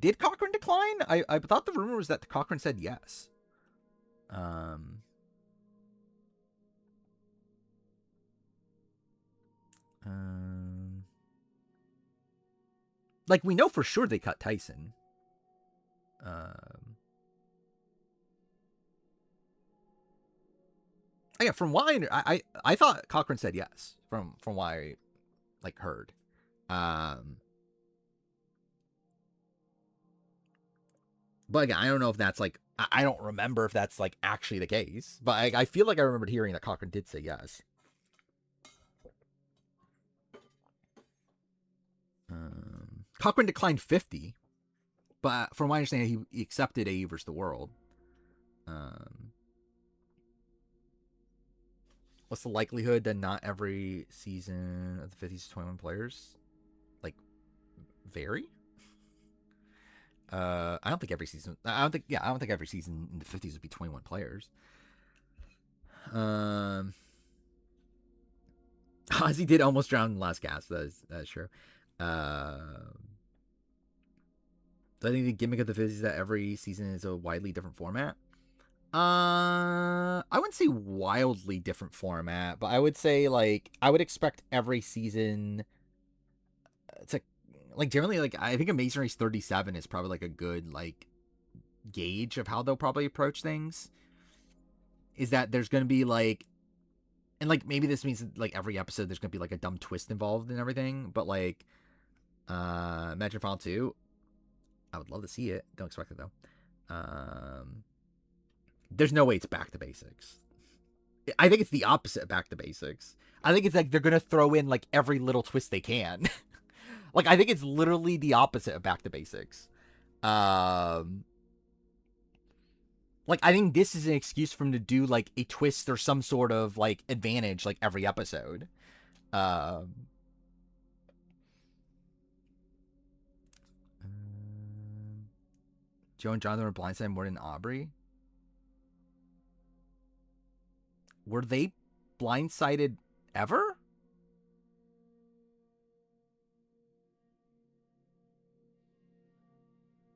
S1: Did Cochran decline? I thought the rumor was that Cochran said yes. Like, we know for sure they cut Tyson. Yeah, from what I thought Cochran said yes. From what I like heard. But again, I don't know if that's like, I don't remember if that's like actually the case. But I feel like I remembered hearing that Cochran did say yes. Cochran declined 50, but from my understanding, he accepted AE versus the World. What's the likelihood that not every season of the 50s is 21 players? Like, vary? I don't think every season. I don't think every season in the 50s would be 21 players. Ozzy did almost drown in the last gasp. That's true. I think the gimmick of the 50s is that every season is a widely different format. I wouldn't say wildly different format, but I would say like I would expect every season to like generally like I think Amazing Race 37 is probably like a good like gauge of how they'll probably approach things. Is that there's gonna be like, and like maybe this means like every episode there's gonna be like a dumb twist involved and everything, but like Imagine Final 2, I would love to see it. Don't expect it though. There's no way it's back to basics. I think it's the opposite of back to basics. I think it's like they're gonna throw in like every little twist they can. Like I think it's literally the opposite of back to basics. Like I think this is an excuse for them to do like a twist or some sort of like advantage like every episode. Joe and Jonathan were blindsided more than Aubrey. Were they blindsided ever?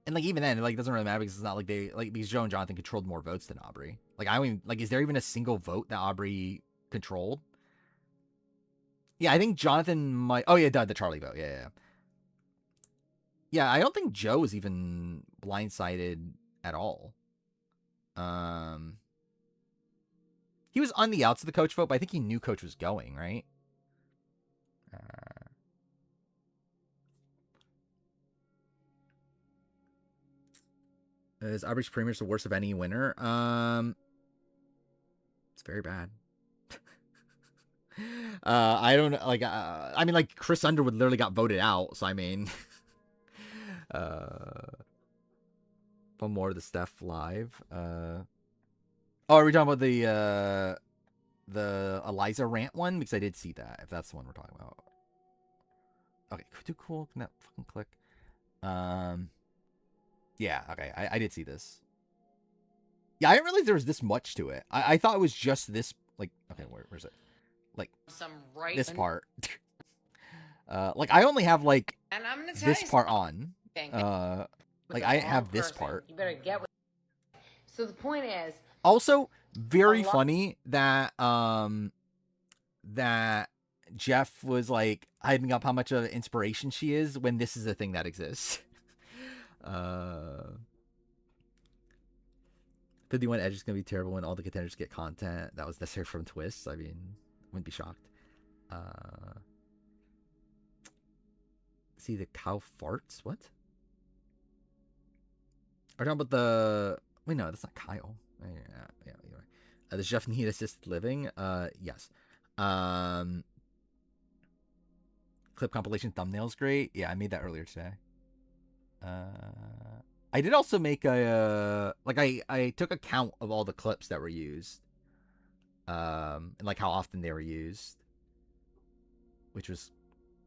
S1: And like even then, like it doesn't really matter because it's not like they like because Joe and Jonathan controlled more votes than Aubrey. Like I don't even like is there even a single vote that Aubrey controlled? Yeah, I think Jonathan might. Oh yeah, the Charlie vote. Yeah. Yeah, I don't think Joe was even blindsided at all. He was on the outs of the coach vote, but I think he knew coach was going, right? Is Aubrey's Premier's the worst of any winner? It's very bad. I don't like. I mean, like Chris Underwood literally got voted out, so I mean, one more of the Steph live. Oh, are we talking about the Eliza rant one? Because I did see that. If that's the one we're talking about. Okay, too cool. Can that fucking click? Yeah. Okay, I did see this. Yeah, I didn't realize there was this much to it. I thought it was just this. Like, okay, where's it? Like
S3: some right
S1: this part. Like I only have like
S3: and I'm gonna tell
S1: this
S3: you
S1: part on. Like I have this
S3: person.
S1: part.
S3: You better get with. So the point is.
S1: Also, very funny that that Jeff was like hyping up how much of an inspiration she is when this is a thing that exists. 51 Edge is gonna be terrible when all the contenders get content that was necessary from twists. I mean, wouldn't be shocked. See the cow farts? What? Are you talking about the? Wait, no, that's not Kyle. Yeah. Does Jeff need assisted living? Yes. Clip compilation thumbnails great. Yeah, I made that earlier today. I did also make a like I took a count of all the clips that were used, and like how often they were used, which was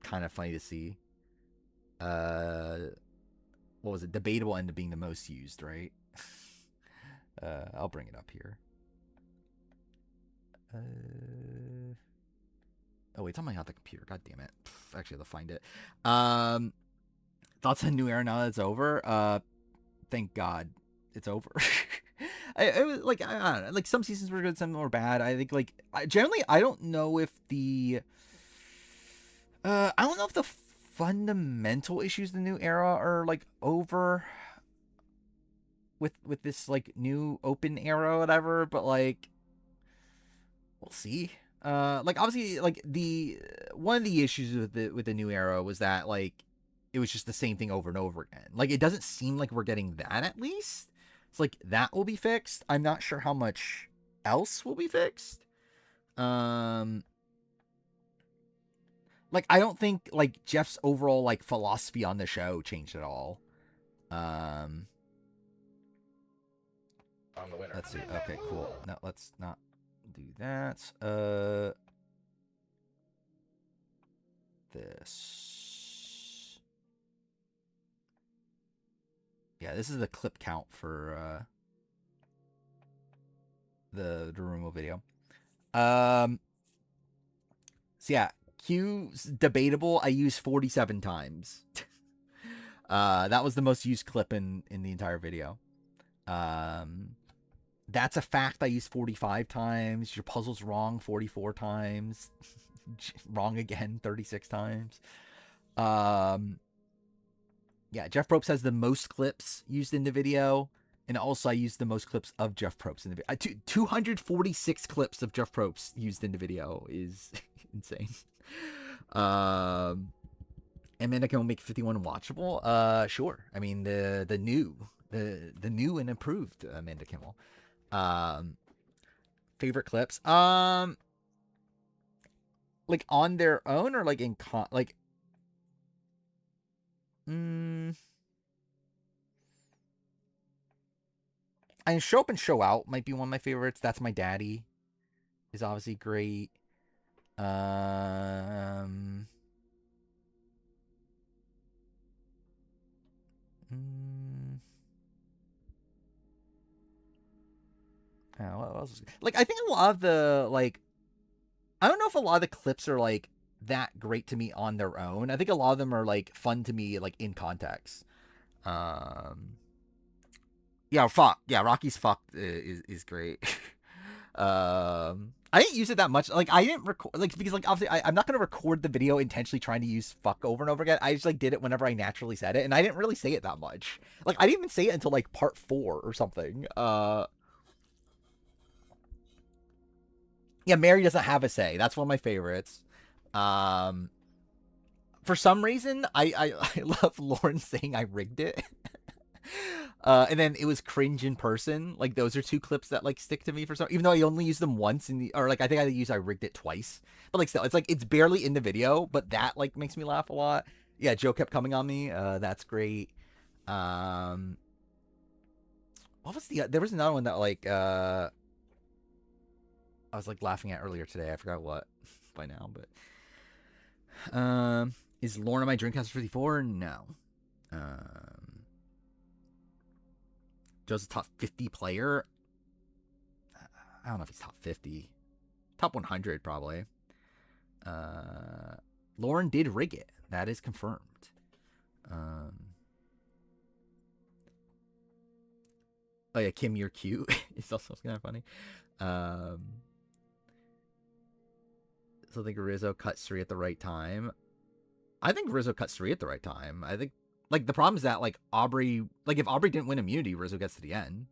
S1: kind of funny to see. What was it? Debatable ended up being the most used, right? I'll bring it up here. Oh wait, it's on my other computer. God damn it! Actually, I have to find it. Thoughts on New Era now that it's over? Thank God it's over. It was like I don't know, like some seasons were good, some were bad. I think like generally I don't know if the fundamental issues of the New Era are like over with this like new open era or whatever, but like we'll see. Like obviously like the one of the issues with the New Era was that like it was just the same thing over and over again. Like it doesn't seem like we're getting that at least. It's like that will be fixed. I'm not sure how much else will be fixed. Like I don't think like Jeff's overall like philosophy on the show changed at all.
S4: On the winner.
S1: Let's see. Okay, cool. No, let's not. do that. This. Yeah, this is the clip count for the Darumo video. So yeah, Q's debatable. I used 47 times. That was the most used clip in the entire video. That's a fact. I used 45 times. Your puzzle's wrong 44 times. Wrong again 36 times. Yeah, Jeff Probst has the most clips used in the video. And also, I used the most clips of Jeff Probst in the video. 246 clips of Jeff Probst used in the video is insane. Amanda can make 51 watchable. Sure. I mean the new and improved Amanda Kimmel. Favorite clips. Like on their own or like in like. I mean, Show Up and Show Out might be one of my favorites. That's My Daddy is obviously great. What else? Like, I think a lot of the, like, I don't know if a lot of the clips are, like, that great to me on their own. I think a lot of them are, like, fun to me, like, in context. Yeah, fuck. Yeah, Rocky's fuck is great. I didn't use it that much. Like, I didn't record, like, because, like, obviously, I'm not going to record the video intentionally trying to use fuck over and over again. I just, like, did it whenever I naturally said it, and I didn't really say it that much. Like, I didn't even say it until, like, part 4 or something. Yeah, Mary doesn't have a say. That's one of my favorites. For some reason, I love Lauren saying I rigged it. And then it was cringe in person. Like, those are two clips that, like, stick to me for some, even though I only used them once or like, I think I rigged it twice, but like, still, it's like, it's barely in the video, but that, like, makes me laugh a lot. Yeah, Joe kept coming on me. That's great. What was there was another one that, like, I was, like, laughing at earlier today. I forgot what by now, but, is Lorna my Dreamcast 54? No. Joe's a top 50 player. I don't know if he's top 50. Top 100, probably. Lauren did rig it. That is confirmed. Oh, yeah, Kim, you're cute. It's also kind of funny. So I think Rizzo cut Sri at the right time. I think Rizzo cut Sri at the right time. I think, like, the problem is that, like, Aubrey, like, if Aubrey didn't win immunity, Rizzo gets to the end.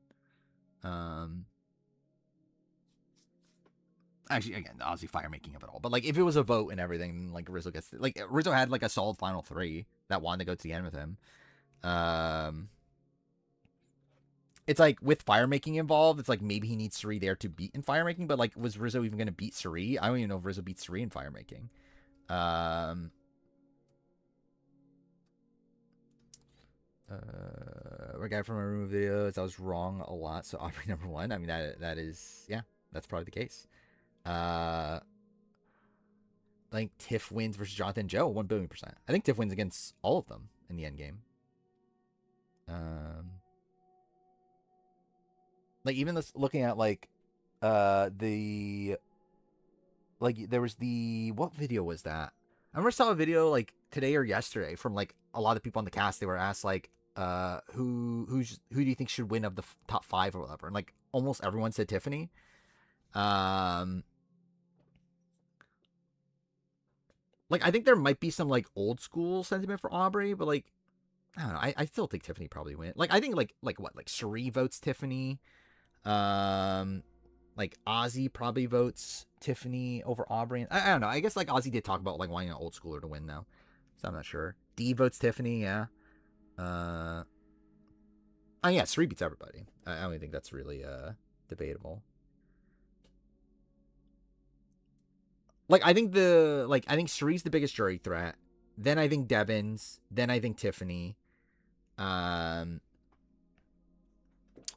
S1: Actually, again, obviously fire making of it all, but, like, if it was a vote and everything, like, Rizzo gets to, like, Rizzo had, like, a solid final 3 that wanted to go to the end with him. It's like, with fire making involved, it's like maybe he needs Suri there to beat in fire making, but, like, was Rizzo even going to beat Suri? I don't even know if Rizzo beats Suri in fire making. A guy from my room videos, I was wrong a lot, so Aubrey number 1. I mean, that is, yeah, that's probably the case. I think Tiff wins versus Jonathan Joe 1,000,000,000%. I think Tiff wins against all of them in the end game. Like, even this, looking at, like, the, like, there was the, what video was that? I remember saw a video, like, today or yesterday from, like, a lot of people on the cast. They were asked, like, who do you think should win of the top 5 or whatever? And, like, almost everyone said Tiffany. Like, I think there might be some, like, old school sentiment for Aubrey, but, like, I don't know. I still think Tiffany probably win. Like, I think, like what? Like, Sheree votes Tiffany. Like, Ozzy probably votes Tiffany over Aubrey. I don't know. I guess, like, Ozzy did talk about, like, wanting an old schooler to win now. So I'm not sure. D votes Tiffany, yeah. Oh, yeah, Sheree beats everybody. I don't even think that's really, debatable. Like, I think Sheree's the biggest jury threat. Then I think Devins. Then I think Tiffany. And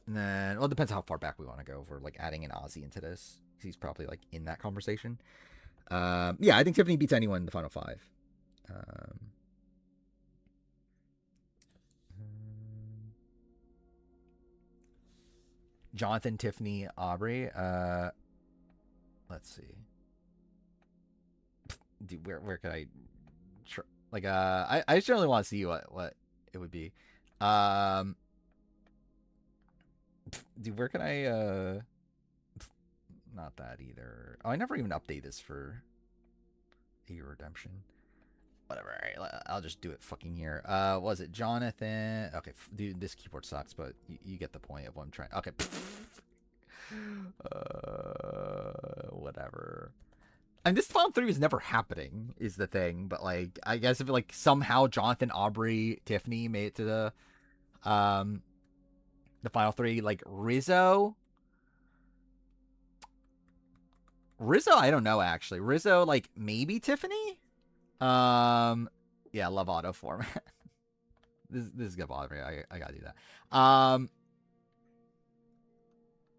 S1: then, well, it depends how far back we want to go for, like, adding an Ozzy into this. He's probably like in that conversation. Yeah, I think Tiffany beats anyone in the final 5. Jonathan, Tiffany, Aubrey. Let's see. Dude, where could I? I just generally want to see what it would be. Dude, where can I? Not that either. Oh, I never even update this for A Redemption. Whatever. All right, I'll just do it fucking here. Was it Jonathan? Okay, dude, this keyboard sucks, but you get the point of what I'm trying. Okay. Whatever. And this final 3 is never happening, is the thing. But like, I guess if like somehow Jonathan, Aubrey, Tiffany made it to the final 3, like Rizzo, I don't know actually. Rizzo, like maybe Tiffany. Yeah, love auto format. this is gonna bother me. I gotta do that.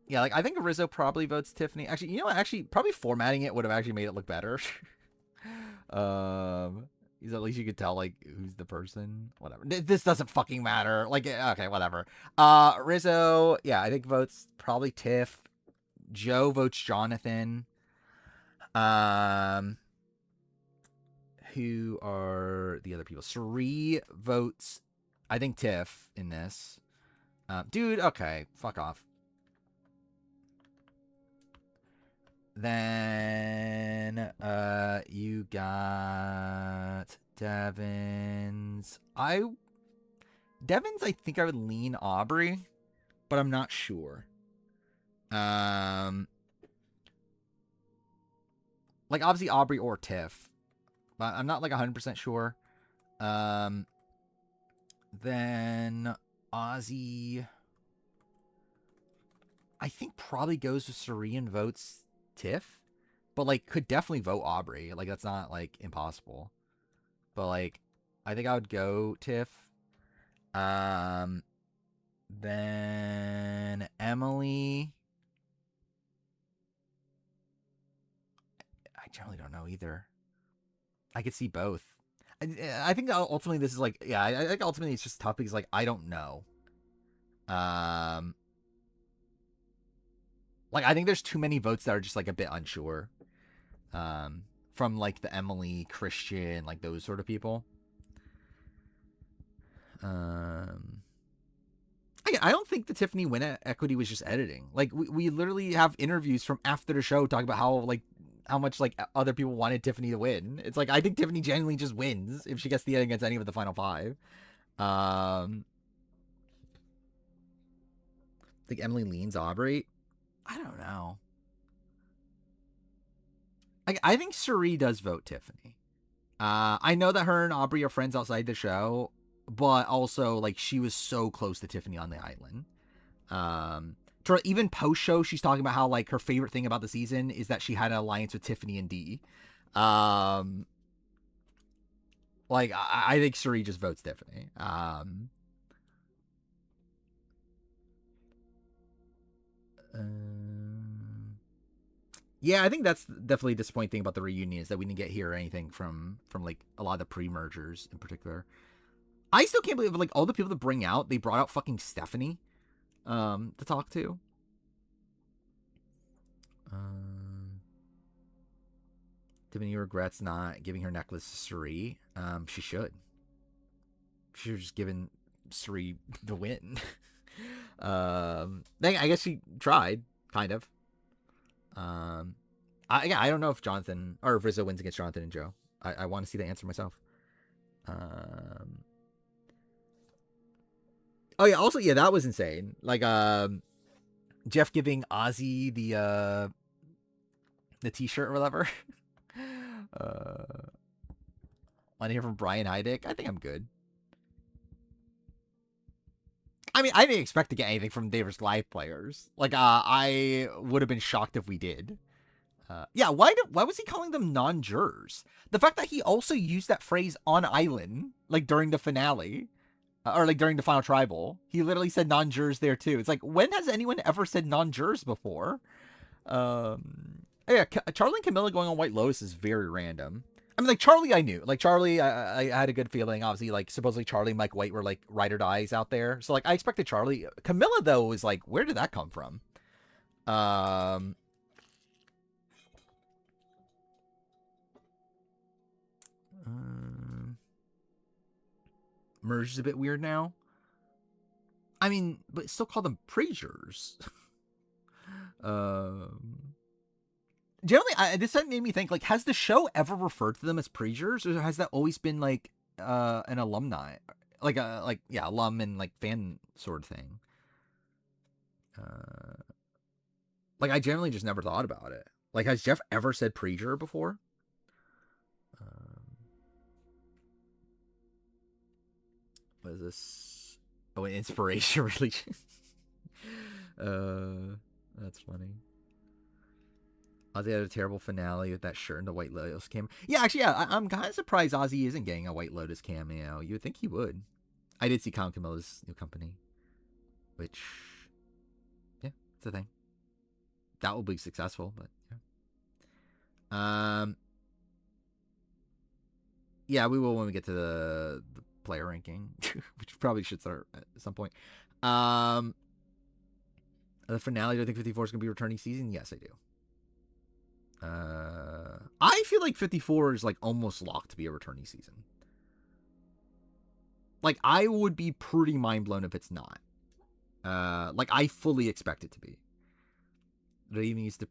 S1: Yeah, like I think Rizzo probably votes Tiffany. Actually, you know what? Actually, probably formatting it would have actually made it look better. Because at least you could tell like who's the person. Whatever. This doesn't fucking matter. Like, okay, whatever. Rizzo, yeah, I think votes probably Tiff. Joe votes Jonathan. Who are the other people? Suri votes, I think, Tiff in this. Dude, okay, fuck off. Then you got Devins. Devins, I think I would lean Aubrey, but I'm not sure. Like obviously Aubrey or Tiff, but I'm not like 100% sure. Then Ozzy, I think probably goes with Serene votes Tiff, but like could definitely vote Aubrey. Like that's not like impossible. But like I think I would go Tiff. Then Emily. I generally don't know either. I could see both. I think ultimately this is like, yeah, I think ultimately it's just tough because like I don't know. Like I think there's too many votes that are just like a bit unsure. From like the Emily, Christian, like those sort of people. I don't think the Tiffany win equity was just editing. Like we literally have interviews from after the show talking about how much like other people wanted Tiffany to win. It's like I think Tiffany genuinely just wins if she gets the edit against any of the final 5. I think Emily leans Aubrey. I don't know. I think Suri does vote Tiffany. I know that her and Aubrey are friends outside the show, but also like she was so close to Tiffany on the island. Even post show, she's talking about how like her favorite thing about the season is that she had an alliance with Tiffany and Dee. Like I think Suri just votes Tiffany. Yeah, I think that's definitely a disappointing thing about the reunion is that we didn't get hear anything from like a lot of the pre-mergers in particular. I still can't believe like all the people to bring out, they brought out fucking Stephanie to talk to. Tiffany regrets not giving her necklace to Suri. She should. She was just giving Suri the win. I guess she tried, kind of. I don't know if Jonathan or if Rizzo wins against Jonathan and Joe. I want to see the answer myself. Oh yeah, also yeah, that was insane. Like Jeff giving Ozzy the t-shirt or whatever. Want to hear from Brian Heidick? I think I'm good. I mean, I didn't expect to get anything from Davis Live players. Like, I would have been shocked if we did. Yeah, why was he calling them non-jurors? The fact that he also used that phrase on Island, like during the finale, or like during the final tribal, he literally said non-jurors there too. It's like, when has anyone ever said non-jurors before? Yeah, Charlie and Camilla going on White Lotus is very random. I mean, like, Charlie I knew. Like, Charlie, I had a good feeling. Obviously, like, supposedly Charlie and Mike White were, like, ride or dies out there. So, like, I expected Charlie. Camilla, though, was like, where did that come from? Merge is a bit weird now. I mean, but still call them Praesiers. Generally, this made me think, like, has the show ever referred to them as Praesiers, or has that always been, like, an alumni? Like, alum and, like, fan sort of thing. Like, I generally just never thought about it. Like, has Jeff ever said Praesier before? What is this? Oh, an inspiration religion. That's funny. Ozzy had a terrible finale with that shirt and the White Lotus cameo. Yeah, actually, yeah, I'm kind of surprised Ozzy isn't getting a White Lotus cameo. You would think he would. I did see Count Camilla's new company, which, yeah, it's a thing. That will be successful, but yeah. Yeah, we will when we get to the player ranking, which probably should start at some point. The finale, do I think 54 is going to be returning season? Yes, I do. I feel like 54 is like almost locked to be a returning season. Like, I would be pretty mind blown if it's not. Like, I fully expect it to be. Do they even use the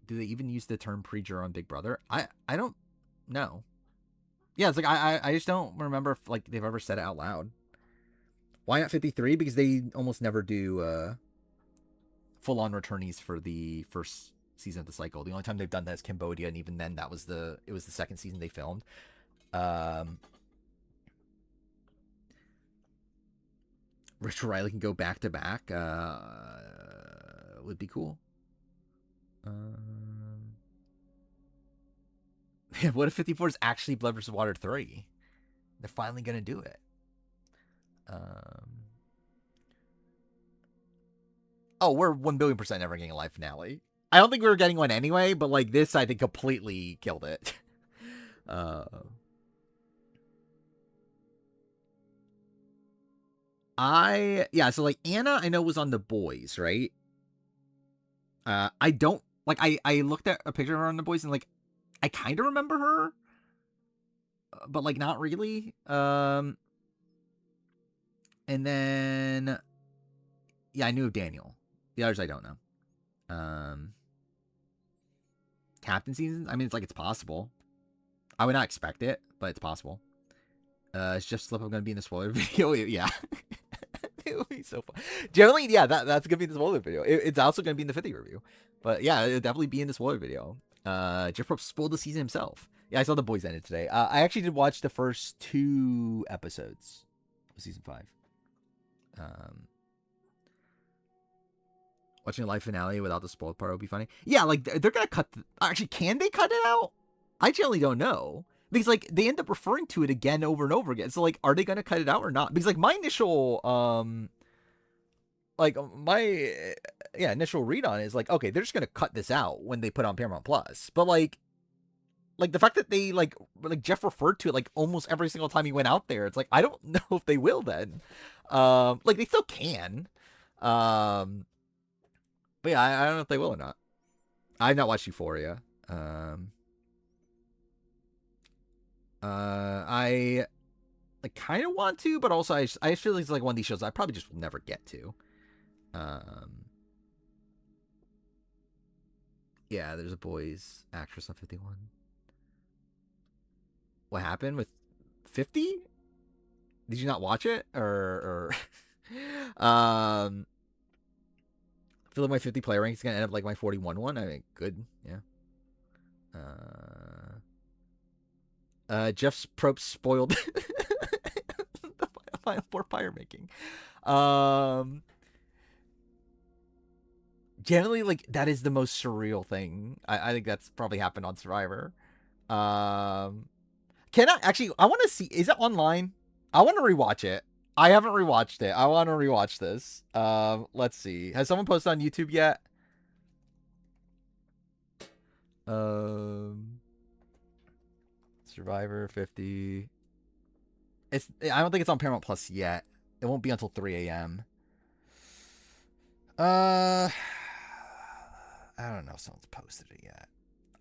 S1: do they even use the term Praesier on Big Brother? I don't know. Yeah, it's like I just don't remember if, like, they've ever said it out loud. Why not 53? Because they almost never do full on returnees for the first season of the cycle. The only time they've done that is Cambodia, and even then it was the second season they filmed. Rich Riley can go back to back. Would be cool. What if 54 is actually Blood vs. Water 3? They're finally gonna do it. Oh, we're 1,000,000,000% never getting a live finale. I don't think we were getting one anyway, but, like, this, I think, completely killed it. So, like, Anna, I know, was on The Boys, right? I don't, like, I looked at a picture of her on The Boys, and, like, I kind of remember her, but, like, not really. And then, yeah, I knew of Daniel. The others I don't know. Captain season? I mean, it's like, it's possible. I would not expect it, but it's possible. It's just Slip. I'm going to be in the spoiler video. Yeah. It would be so fun. Generally, yeah, that's going to be in the spoiler video. It's also going to be in the 50 review. But yeah, it'll definitely be in the spoiler video. Jeff Probst spoiled the season himself. Yeah, I saw The Boys ended today. I actually did watch the first 2 episodes of season 5. Watching a live finale without the spoiled part would be funny. Yeah, like, they're gonna cut. Actually, can they cut it out? I generally don't know, because, like, they end up referring to it again over and over again. So, like, are they gonna cut it out or not? Because, like, my initial initial read on it is like, okay, they're just gonna cut this out when they put on Paramount Plus. But, like the fact that they like Jeff referred to it, like, almost every single time he went out there, it's like, I don't know if they will then. Like, they still can. But yeah, I don't know if they will or not. I've not watched Euphoria. I, like, kind of want to, but also I feel like it's like one of these shows I probably just will never get to. Yeah, there's a Boys actress on 51. What happened with 50? Did you not watch it? Or I feel like my 50 player rank is gonna end up like my 41 one. I mean, good, yeah. Jeff Probst spoiled the Final Four fire making. Generally, like, that is the most surreal thing. I think that's probably happened on Survivor. Can I actually? I want to see. Is it online? I want to rewatch it. I haven't rewatched it. I want to rewatch this. Let's see. Has someone posted on YouTube yet? Survivor 50. I don't think it's on Paramount Plus yet. It won't be until 3 a.m. I don't know if someone's posted it yet.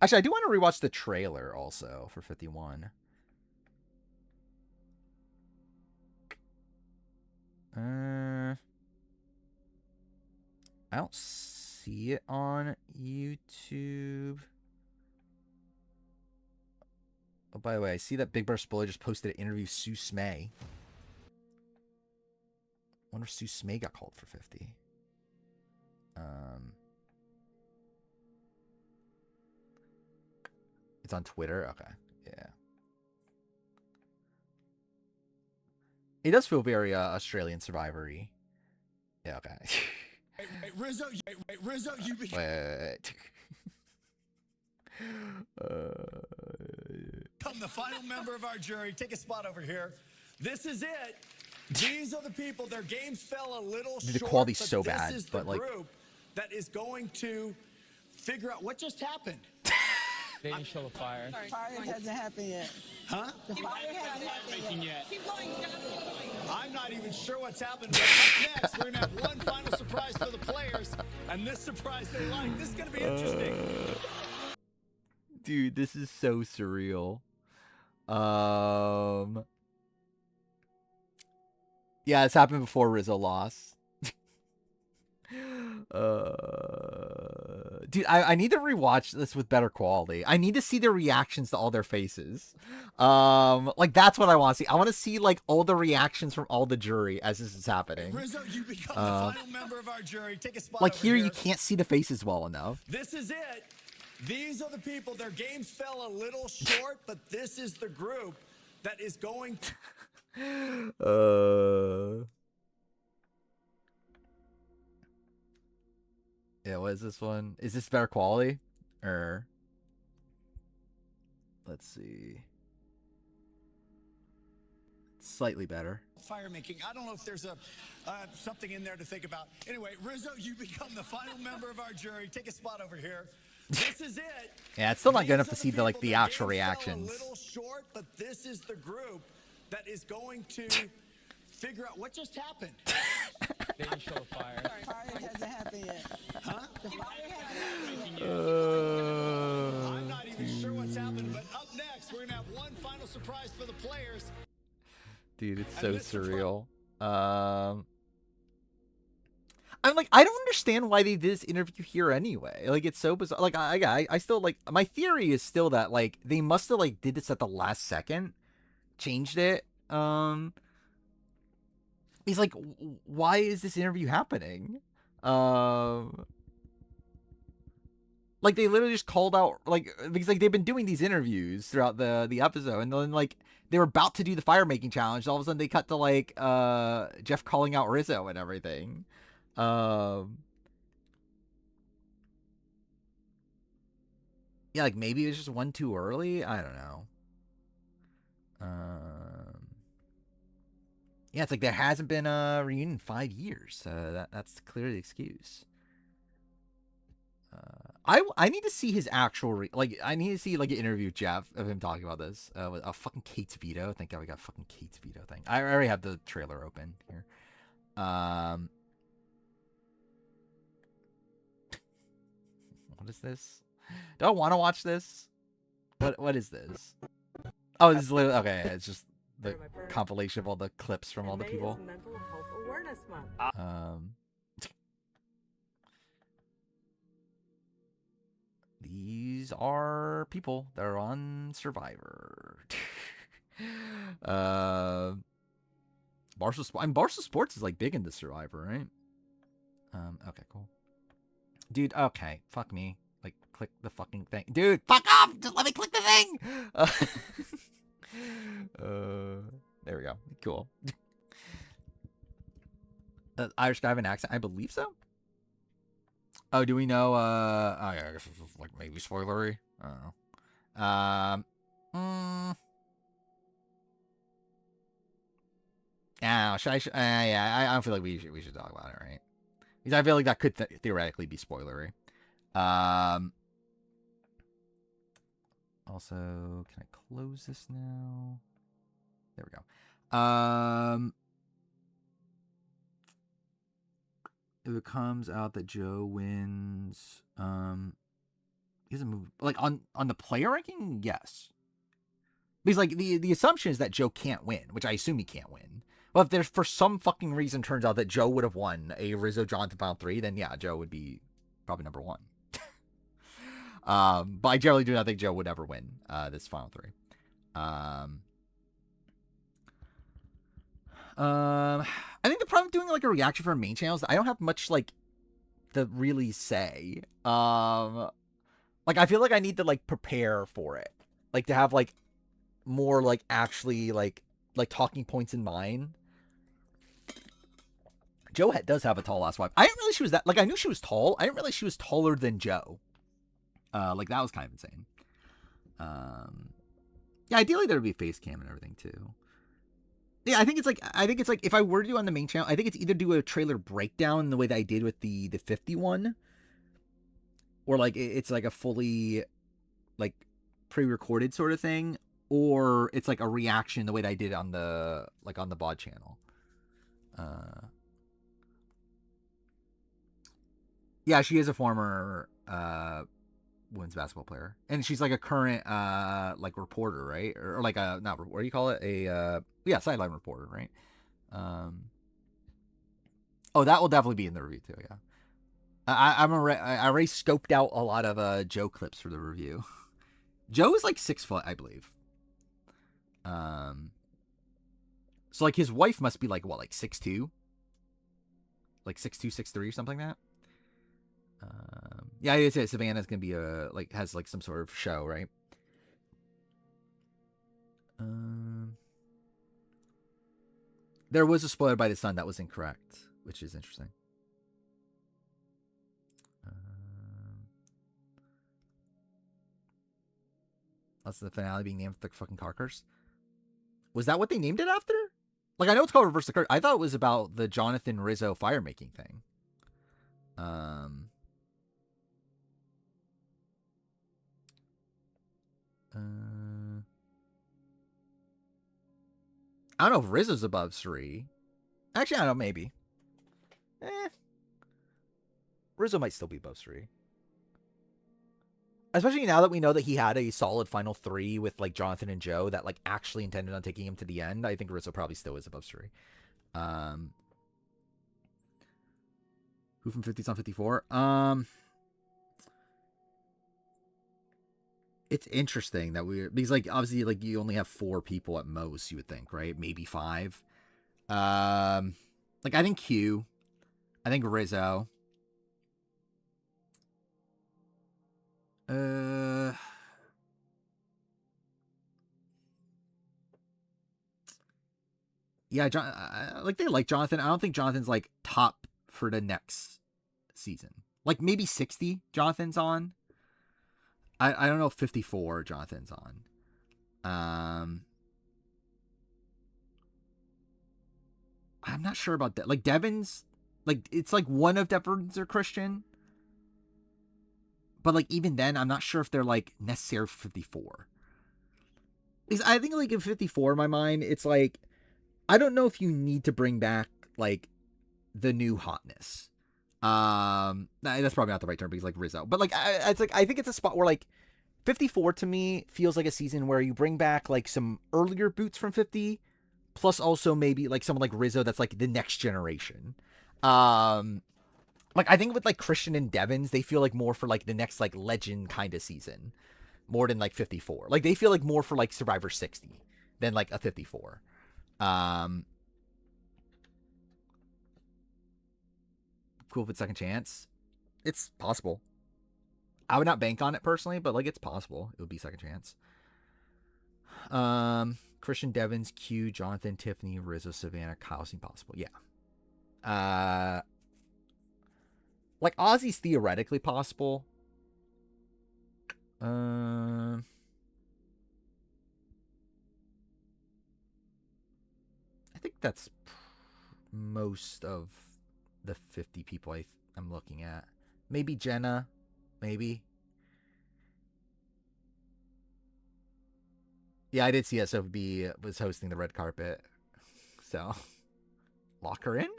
S1: Actually, I do want to rewatch the trailer also for 51. I don't see it on YouTube. Oh, by the way, I see that Big Bear Spoiler just posted an interview with Sue Smay. Wonder if Sue Smay got called for 50. It's on Twitter? Okay. Yeah. It does feel very Australian Survivor-y. Yeah, okay.
S4: Rizzo, you become
S1: Wait.
S4: the final member of our jury. Take a spot over here. This is it. These are the people. Their games fell a little
S1: Dude, the
S4: short,
S1: quality's
S4: but
S1: so
S4: this
S1: bad,
S4: is the
S1: but, like-
S4: group that is going to figure out what just happened.
S5: They didn't show the fire.
S6: Fire hasn't happened yet.
S4: Huh?
S6: The fire hasn't happened yet.
S4: I'm not even sure what's happened. But up next, we're going to have one final surprise for the players. And this surprise they like. This is going to be interesting.
S1: Dude, this is so surreal. Yeah, it's happened before Rizzo lost. Dude, I need to rewatch this with better quality. I need to see the reactions to all their faces. Like that's what I want to see. I want to see like all the reactions from all the jury as this is happening.
S4: Rizzo, you become the final member of our jury. Take a spot
S1: Like
S4: over
S1: here, you can't see the faces well enough.
S4: This is it. These are the people. Their games fell a little short, but this is the group that is going to...
S1: Yeah, what is this one? Is this better quality? Or let's see. Slightly better.
S4: Fire making. I don't know if there's a something in there to think about. Anyway, Rizzo, you become the final member of our jury. Take a spot over here. This is it.
S1: Yeah, it's still not good enough
S4: These
S1: to
S4: are
S1: see the like
S4: people.
S1: the
S4: Their
S1: actual
S4: games fell
S1: reactions.
S4: A little short, but this is the group that is going to figure out what just happened.
S5: They didn't show the fire.
S6: Fire hasn't happened yet.
S4: Huh?
S6: The fire hasn't happened yet.
S4: I'm not even sure what's happened, but up next, we're going to have one final surprise for the players.
S1: Dude, it's
S4: And
S1: so
S4: this surprise-
S1: surreal. I'm like, I don't understand why they did this interview here anyway. Like, it's so bizarre. Like, I still like my theory is still that like they must have like did this at the last second, changed it. He's like, why is this interview happening? Like they literally just called out like because like they've been doing these interviews throughout the episode, and then like they were about to do the fire making challenge. All of a sudden they cut to like Jeff calling out Rizzo and everything. Yeah, like maybe it was just one too early. I don't know. Yeah, it's like there hasn't been a reunion in 5 years. That's clearly the excuse. I need to see his actual I need to see like an interview with Jeff of him talking about this. With a fucking Kate's veto. Thank God we got a fucking Kate's veto thing. I already have the trailer open here. What is this? Do I want to watch this? What is this? Oh, this is literally okay. It's just the compilation of all the clips from all the people.
S7: Mental Health Awareness Month.
S1: These are people that are on Survivor. Barstool Sports is like big into Survivor, right? Okay, cool. Dude, okay, fuck me. Like, click the fucking thing. Dude, fuck off! Just let me click the thing! There we go. Cool. Irish guy have an accent? I believe so. Oh, do we know, oh, yeah, I guess it's like maybe spoilery. I don't know. Yeah, I don't feel like we should talk about it, right? Because I feel like that could theoretically be spoilery. Also, can I close this now? There we go. If it comes out that Joe wins, he doesn't move like on the player ranking, yes. Because like the assumption is that Joe can't win, which I assume he can't win. Well, if there's for some fucking reason turns out that Joe would have won a Rizzo Jonathan Final 3, then yeah, Joe would be probably number 1. But I generally do not think Joe would ever win this Final 3. I think the problem with doing like a reaction for main channels, I don't have much like to really say. Like I feel like I need to like prepare for it, like to have like more like actually like talking points in mind. Joe does have a tall ass wife. I didn't realize she was that. Like I knew she was tall. I didn't realize she was taller than Joe. Like that was kind of insane. Yeah, ideally there would be a face cam and everything too. Yeah, I think it's like if I were to do on the main channel, I think it's either do a trailer breakdown the way that I did with the 51, or like it's like a fully like pre-recorded sort of thing, or it's like a reaction the way that I did on the BOD channel. Yeah, she is a former women's basketball player, and she's like a current like reporter, right? Or like a not what do you call it? A sideline reporter, right? Oh, that will definitely be in the review too. Yeah, I already scoped out a lot of Joe clips for the review. Joe is like 6 foot, I believe. So like his wife must be like what, like 6'2", like 6'2", 6'3", or something like that. Yeah, it's Savannah's gonna be has like some sort of show, right? There was a spoiler by the Sun that was incorrect, which is interesting. That's the finale being named after the fucking car curse. Was that what they named it after? Like I know it's called Reverse the Curse. I thought it was about the Jonathan Rizzo fire making thing. I don't know if Rizzo's above 3. Actually, I don't know, maybe. Rizzo might still be above 3. Especially now that we know that he had a solid final 3 with like Jonathan and Joe that like actually intended on taking him to the end. I think Rizzo probably still is above 3. Who from 50's on 54? It's interesting that because like obviously like you only have 4 people at most, you would think, right? Maybe 5. Like I think Q, I think Rizzo. Yeah, they like Jonathan. I don't think Jonathan's like top for the next season. Like maybe 60 Jonathan's on. I don't know if 54 Jonathan's on. I'm not sure about that. Like Devin's, like it's like one of Devin's or Christian. But like even then, I'm not sure if they're like necessary for 54. Because I think like in 54, in my mind, it's like I don't know if you need to bring back like the new hotness. That's probably not the right term because like Rizzo, but like it's like I think it's a spot where like 54 to me feels like a season where you bring back like some earlier boots from 50, plus also maybe like someone like Rizzo that's like the next generation. Like I think with like Christian and Devins, they feel like more for like the next like legend kind of season, more than like 54. Like they feel like more for like Survivor 60 than like a 54. Cool with second chance. It's possible. I would not bank on it personally, but like it's possible. It would be second chance. Christian, Devins, Q, Jonathan, Tiffany, Rizzo, Savannah, Kyle seem possible. Yeah. Like Ozzy's theoretically possible. I think that's most of the 50 people I'm looking at. Maybe Jenna. Maybe. Yeah, I did see SOB was hosting the red carpet. So, lock her in.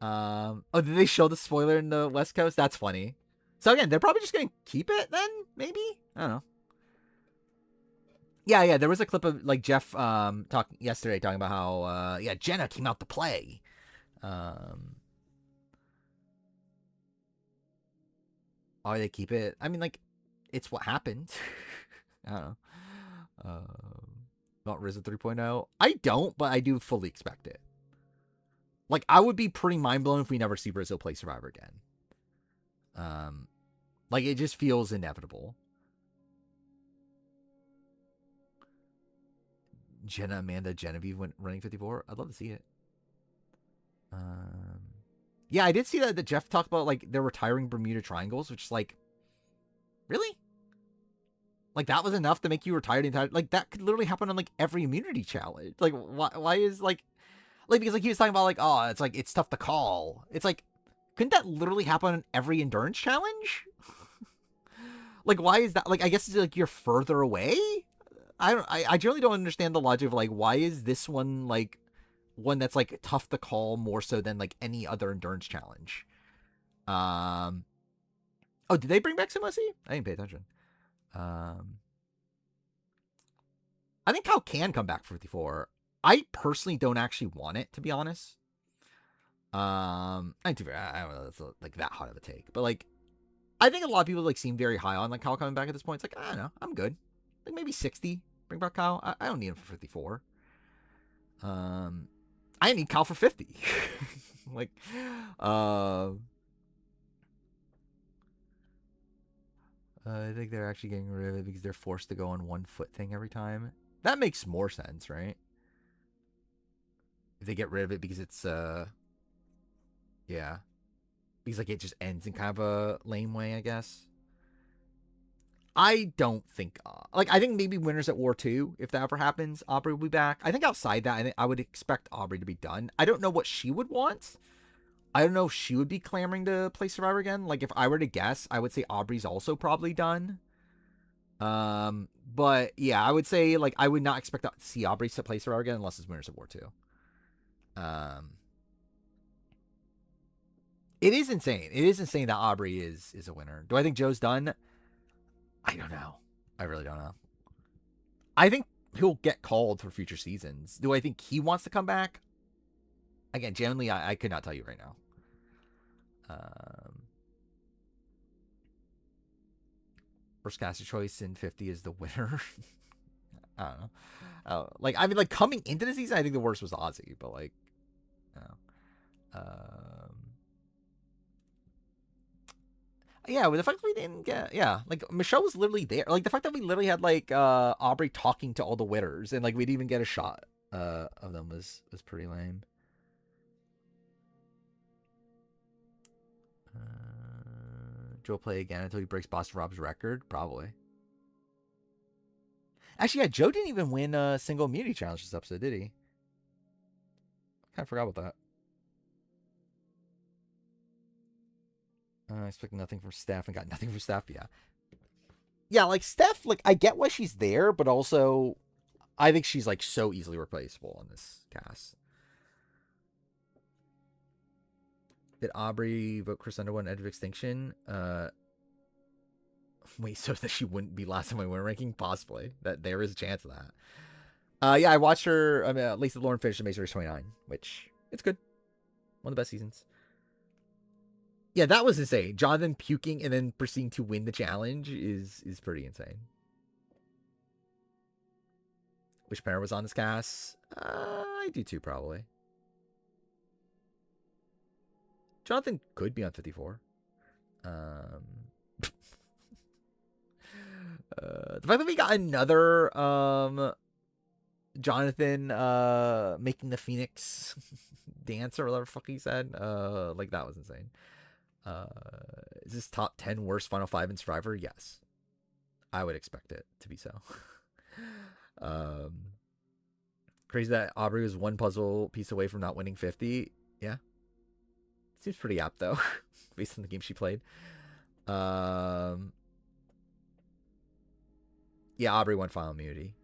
S1: Oh, did they show the spoiler in the West Coast? That's funny. So again, they're probably just gonna keep it then, maybe? I don't know. Yeah, there was a clip of like Jeff talking yesterday talking about how Jenna came out to play. Why they keep it? I mean, like, it's what happened. I don't know. About Rizzo 3.0. I don't, but I do fully expect it. Like, I would be pretty mind blown if we never see Rizzo play Survivor again. Like, it just feels inevitable. Jenna, Amanda, Genevieve went running 54. I'd love to see it. Yeah, I did see that Jeff talked about, like, they're retiring Bermuda Triangles, which is like, really? Like, that was enough to make you retire the entire... Like, that could literally happen on, like, every immunity challenge. Like, why is, like... Like, because, like, he was talking about, like, oh, it's, like, it's tough to call. It's, like, couldn't that literally happen on every endurance challenge? Like, why is that? Like, I guess it's, like, you're further away? I generally don't understand the logic of, like, why is this one, like, one that's, like, tough to call more so than, like, any other endurance challenge? Oh, did they bring back Sumosi? I didn't pay attention. I think Kyle can come back for 54. I personally don't actually want it, to be honest. I don't know, that's like that hot of a take, but like, I think a lot of people like seem very high on like Kyle coming back at this point. It's like, I don't know, I'm good. Like maybe 60. Bring back Kyle. I don't need him for 54. I need Kyle for 50. Like, I think they're actually getting rid of it because they're forced to go on 1 foot thing every time. That makes more sense, right? If they get rid of it because it's, yeah. Because, like, it just ends in kind of a lame way, I guess. I don't think, like, I think maybe Winners at War 2, if that ever happens, Aubrey will be back. I think outside that, I would expect Aubrey to be done. I don't know what she would want. I don't know if she would be clamoring to play Survivor again. Like, if I were to guess, I would say Aubrey's also probably done. But, yeah, I would say, like, I would not expect to see Aubrey to play Survivor again unless it's Winners at War 2. It is insane. It is insane that Aubrey is a winner. Do I think Joe's done? I don't know. I really don't know. I think he'll get called for future seasons. Do I think he wants to come back? Again, genuinely, I could not tell you right now. Worst caster choice in 50 is the winner. I don't know. Like, I mean, like, coming into the season, I think the worst was Ozzy, but, like, no. Yeah, with the fact that we didn't get, yeah, like, Michelle was literally there. Like, the fact that we literally had, like, Aubrey talking to all the winners, and, like, we didn't even get a shot of them was pretty lame. Joe play again until he breaks Boston Rob's record? Probably. Actually, yeah, Joe didn't even win a single immunity challenge this episode, did he? Kind of forgot about that. I expect nothing from Steph and got nothing from Steph, yeah. Yeah, like, Steph, like, I get why she's there, but also, I think she's, like, so easily replaceable in this cast. Did Aubrey vote Chris Underwood on Edge of Extinction? Wait, so that she wouldn't be last in my winner ranking? Possibly. That there is a chance of that. Yeah, I watched her. I mean, at least the Lauren finished Amazing Race 29, which it's good. One of the best seasons. Yeah, that was insane. Jonathan puking and then proceeding to win the challenge is pretty insane. Wish Parent was on this cast. I do too, probably. Jonathan could be on 54. The fact that we got another Jonathan making the Phoenix dance or whatever the fuck he said, like, that was insane. Is this top 10 worst Final 5 in Survivor? Yes. I would expect it to be so. Crazy that Aubrey was one puzzle piece away from not winning 50. Yeah. Seems pretty apt, though, based on the game she played. Yeah, Aubrey won final immunity.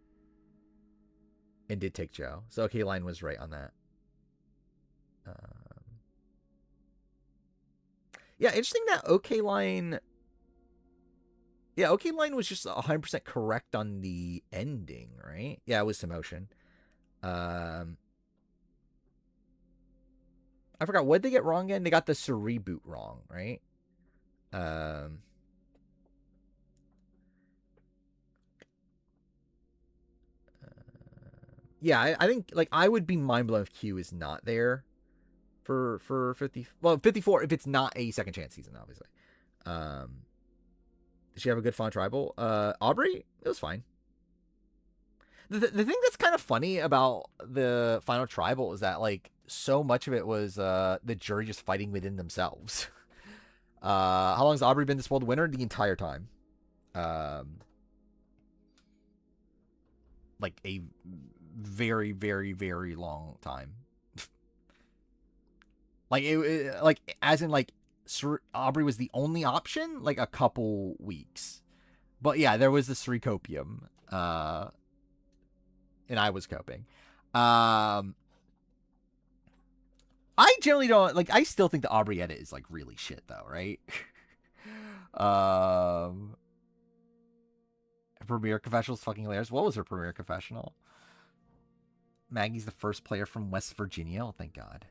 S1: and did take Joe. So OK Line was right on that. Yeah, interesting that OK Line. Yeah, OK Line was just 100% correct on the ending, right? Yeah, it was Samotion. I forgot, what did they get wrong again? They got the reboot wrong, right? Yeah, I think like I would be mind blown if Q is not there for 54 if it's not a second chance season, obviously. Did she have a good Fauna Tribal? Aubrey, it was fine. The thing that's kind of funny about the final tribal is that like so much of it was the jury just fighting within themselves. How long has Aubrey been the spoiled winner? The entire time. Like a very, very, very long time. Like like as in like Aubrey was the only option like a couple weeks. But yeah, there was the Copium. And I was coping. I generally don't like. I still think the Aubrey edit is like really shit, though, right? Her premiere confessional is fucking hilarious. What was her premiere confessional? Maggie's the first player from West Virginia. Oh, thank God.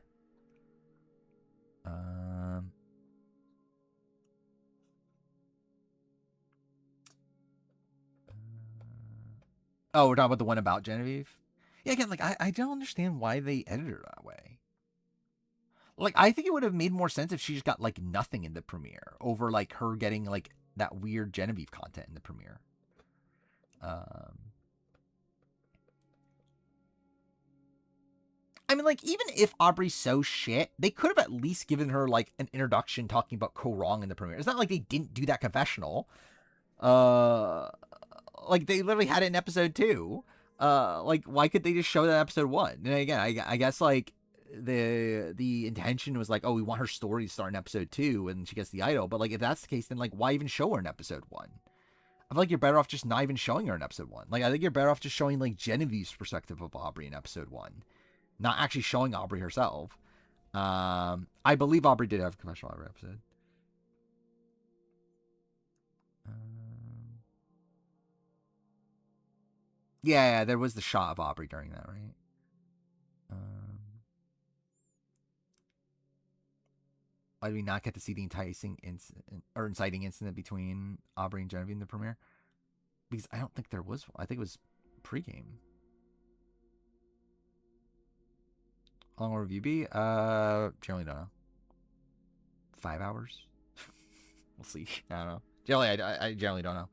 S1: Oh, we're talking about the one about Genevieve? Yeah, again, like, I don't understand why they edited her that way. Like, I think it would have made more sense if she just got, like, nothing in the premiere over, like, her getting, like, that weird Genevieve content in the premiere. I mean, like, even if Aubrey's so shit, they could have at least given her, like, an introduction talking about Ko Wrong in the premiere. It's not like they didn't do that confessional. Like, they literally had it in episode 2. Like, why could they just show that in episode 1? And again, I guess, like, the intention was like, oh, we want her story to start in episode 2 and she gets the idol. But, like, if that's the case, then, like, why even show her in episode 1? I feel like you're better off just not even showing her in episode 1. Like, I think you're better off just showing, like, Genevieve's perspective of Aubrey in episode 1. Not actually showing Aubrey herself. I believe Aubrey did have a confessional every episode. Yeah, there was the shot of Aubrey during that, right? Why did we not get to see the inciting incident between Aubrey and Genevieve in the premiere? Because I don't think there was one. I think it was pregame. How long will review be? Generally don't know. 5 hours? We'll see. I don't know. Generally, I generally don't know.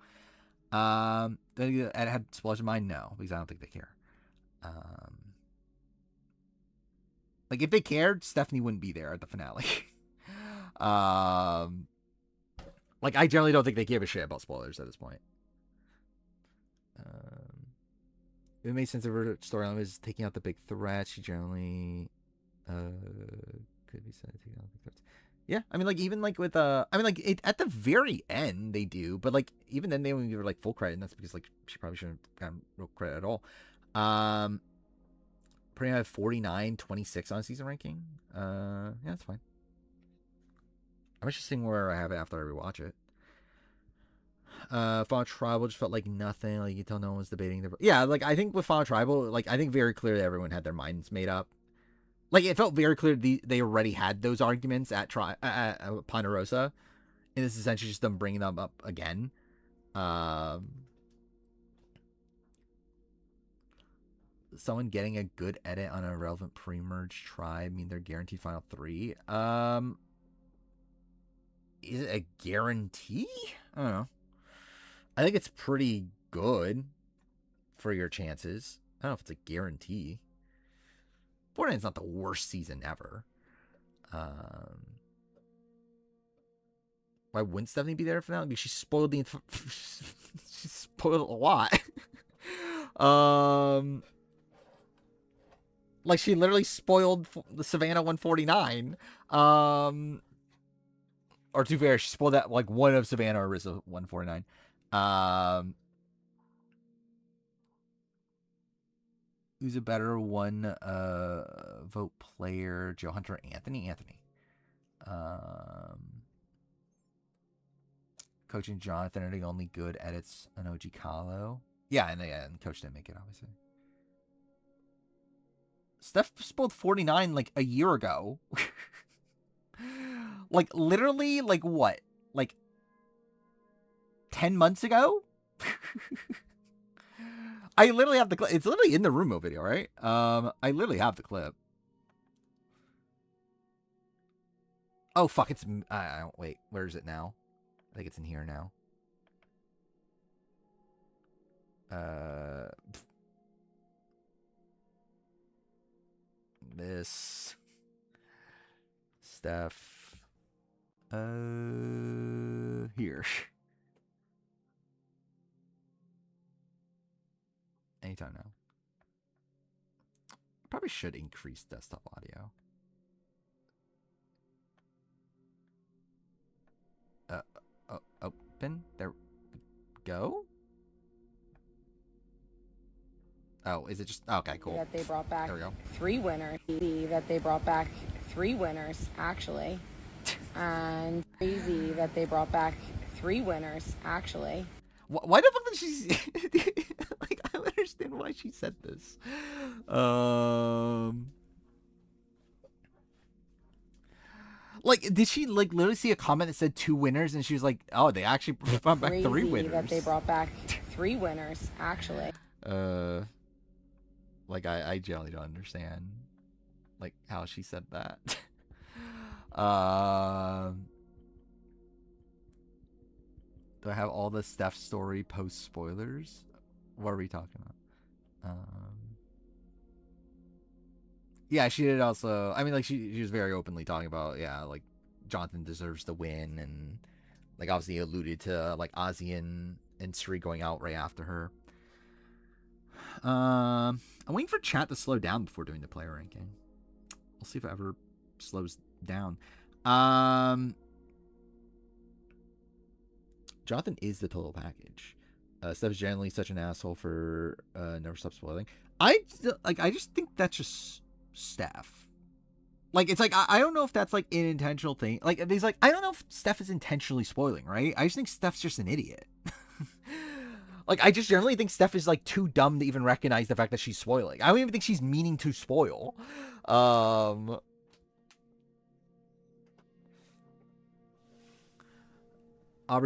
S1: Did it have spoilers in mind? No, because I don't think they care. Like, if they cared, Stephanie wouldn't be there at the finale. Like, I generally don't think they give a shit about spoilers at this point. It made sense of her storyline was taking out the big threat. She generally could be said to take out the big threats. Yeah, I mean, like, even, like, with, I mean, like, at the very end, they do, but, like, even then, they only give her, like, full credit, and that's because, like, she probably shouldn't have gotten real credit at all. Pretty much 49-26 on season ranking. Yeah, that's fine. I'm just seeing where I have it after I rewatch it. Fauna Tribal just felt like nothing. Like, you tell no one was debating. Yeah, like, I think with Fauna Tribal, like, I think very clearly everyone had their minds made up. Like, it felt very clear they already had those arguments at Ponderosa. And this is essentially just them bringing them up again. Someone getting a good edit on a relevant pre-merge tribe mean they're guaranteed final 3. Is it a guarantee? I don't know. I think it's pretty good for your chances. I don't know if it's a guarantee. Fortnite's not the worst season ever. Why wouldn't Stephanie be there for that? Because she spoiled she spoiled a lot. Like, she literally spoiled the Savannah 149. Or to be fair, she spoiled that, like, one of Savannah or Orisa 149. Who's a better one vote player? Joe Hunter or Anthony? Anthony. Coaching Jonathan are the only good edits on OG Kahlo. Yeah, and Coach didn't make it, obviously. Steph spoiled 49 like a year ago. Like literally, like what? Like 10 months ago? I literally have the clip. It's literally in the Rumo video, right? I literally have the clip. Oh fuck! It's I don't wait. Where is it now? I think it's in here now. This Steph. Here. Anytime now. Probably should increase desktop audio. Open. There we go. Oh, is it just okay? Cool.
S3: That they brought back
S1: There we go.
S3: 3 winners. That they brought back 3 winners, actually. And crazy that they brought back 3 winners, actually.
S1: Why the fuck did she? Like, I don't understand why she said this. Like, did she like literally see a comment that said 2 winners, and she was like, "Oh, they actually brought back 3
S3: Crazy
S1: winners."
S3: that they brought back 3 winners, actually.
S1: Like I generally don't understand, like how she said that. Do I have all the Steph story post spoilers? What are we talking about? Yeah, she did also. I mean, like she was very openly talking about, yeah, like Jonathan deserves the win, and like obviously alluded to like Ozzy and Sri going out right after her. I'm waiting for chat to slow down before doing the player ranking. We'll see if it ever slows down. Jonathan is the total package. Steph's generally such an asshole for never stop spoiling. I just think that's just Steph. Like, it's like I don't know if that's like an intentional thing. Like, there's like I don't know if Steph is intentionally spoiling, right? I just think Steph's just an idiot. Like, I just generally think Steph is like too dumb to even recognize the fact that she's spoiling. I don't even think she's meaning to spoil. Aubrey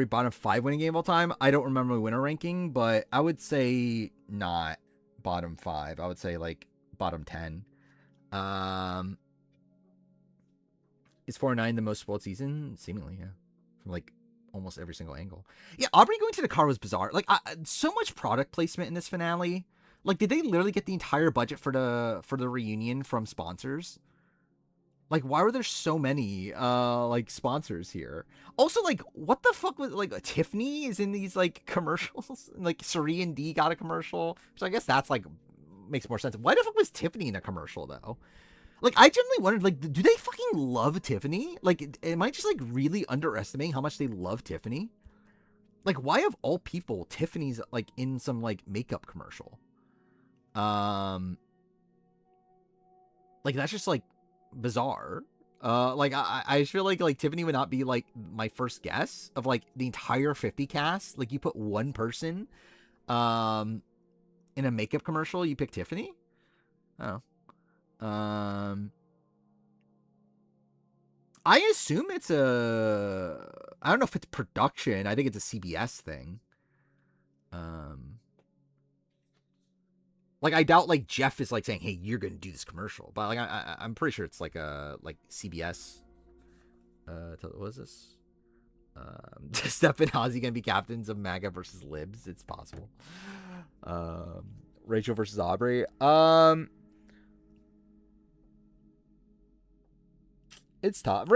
S1: bottom 5 winning game of all time. I don't remember the winner ranking, but I would say not bottom 5. I would say like bottom 10. Is 4-9 the most spoiled season? Seemingly, yeah. From like almost every single angle. Yeah, Aubrey going to the car was bizarre. Like, so much product placement in this finale. Like, did they literally get the entire budget for the reunion from sponsors? Like, why were there so many like sponsors here? Also, like, what the fuck was like Tiffany is in these like commercials? Like, Suri and D got a commercial, so I guess that's like makes more sense. Why the fuck was Tiffany in a commercial though? Like, I genuinely wondered, like, do they fucking love Tiffany? Like, am I just like really underestimating how much they love Tiffany? Like, why of all people Tiffany's like in some like makeup commercial? Like, that's just like bizarre. Like I just feel like Tiffany would not be like my first guess of like the entire 50 cast. Like, you put one person in a makeup commercial, you pick Tiffany? Oh. I assume it's I don't know if it's production. I think it's a CBS thing. Like, I doubt like Jeff is like saying, "Hey, you're gonna do this commercial," but like I'm pretty sure it's like a like CBS. What is this? Steph and Ozzy gonna be captains of MAGA versus Libs? It's possible. Rachel versus Aubrey. It's tough.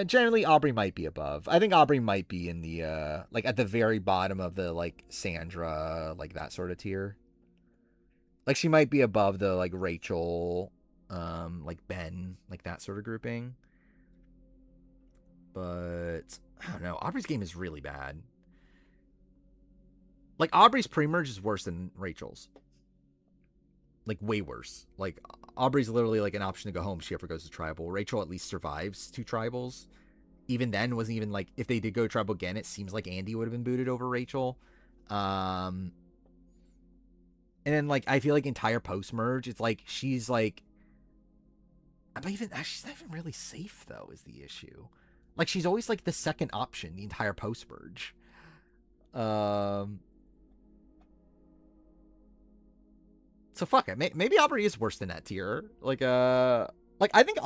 S1: Generally, Aubrey might be above. I think Aubrey might be in the like at the very bottom of the like Sandra, like that sort of tier. Like, she might be above the like Rachel, like Ben, like that sort of grouping. But I don't know. Aubrey's game is really bad. Like, Aubrey's pre-merge is worse than Rachel's. like way worse. Like Aubrey's literally like an option to go home. She ever goes to tribal. Rachel at least survives 2 tribals. Even then, wasn't even like if they did go tribal again, it seems like Andy would have been booted over Rachel. And then like I feel like entire post merge, it's like she's like, but even she's not even really safe though. Is the issue? Like she's always like the second option the entire post merge. So fuck it. Maybe Aubrey is worse than that tier. Like I think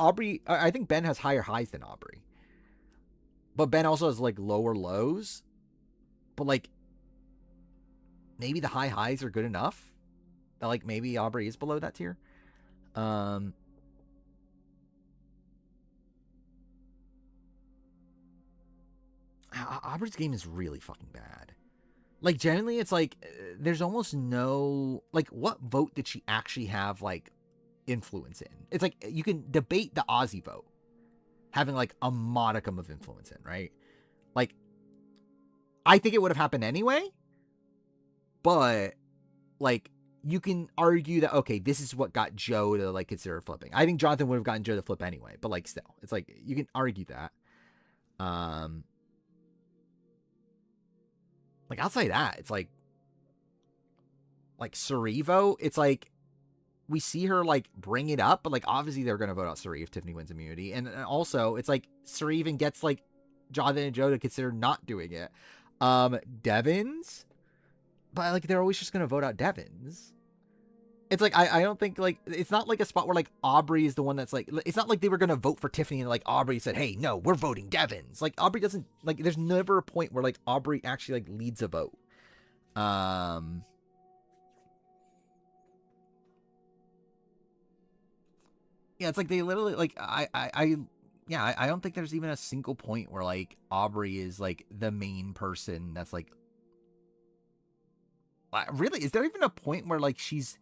S1: I think Ben has higher highs than Aubrey. But Ben also has like lower lows. But like maybe the high highs are good enough that like maybe Aubrey is below that tier. Aubrey's game is really fucking bad. Like generally it's like there's almost no like what vote did she actually have like influence in? It's like you can debate the Aussie vote having like a modicum of influence in, right? Like I think it would have happened anyway, but like you can argue that okay, this is what got Joe to like consider flipping. I think Jonathan would have gotten Joe to flip anyway, but like still, it's like you can argue that. Like outside of that, it's like Sarivo, it's like we see her like bring it up, but like obviously they're gonna vote out Sari if Tiffany wins immunity, and also it's like Sari even gets like Jonathan and Joe to consider not doing it. Devins, but like they're always just gonna vote out Devins. It's like I don't think like it's not like a spot where like Aubrey is the one that's like it's not like they were gonna vote for Tiffany and like Aubrey said, hey, no, we're voting Devins. Like Aubrey doesn't like there's never a point where like Aubrey actually like leads a vote. Yeah, it's like they literally like I don't think there's even a single point where like Aubrey is like the main person that's like really, is there even a point where like she's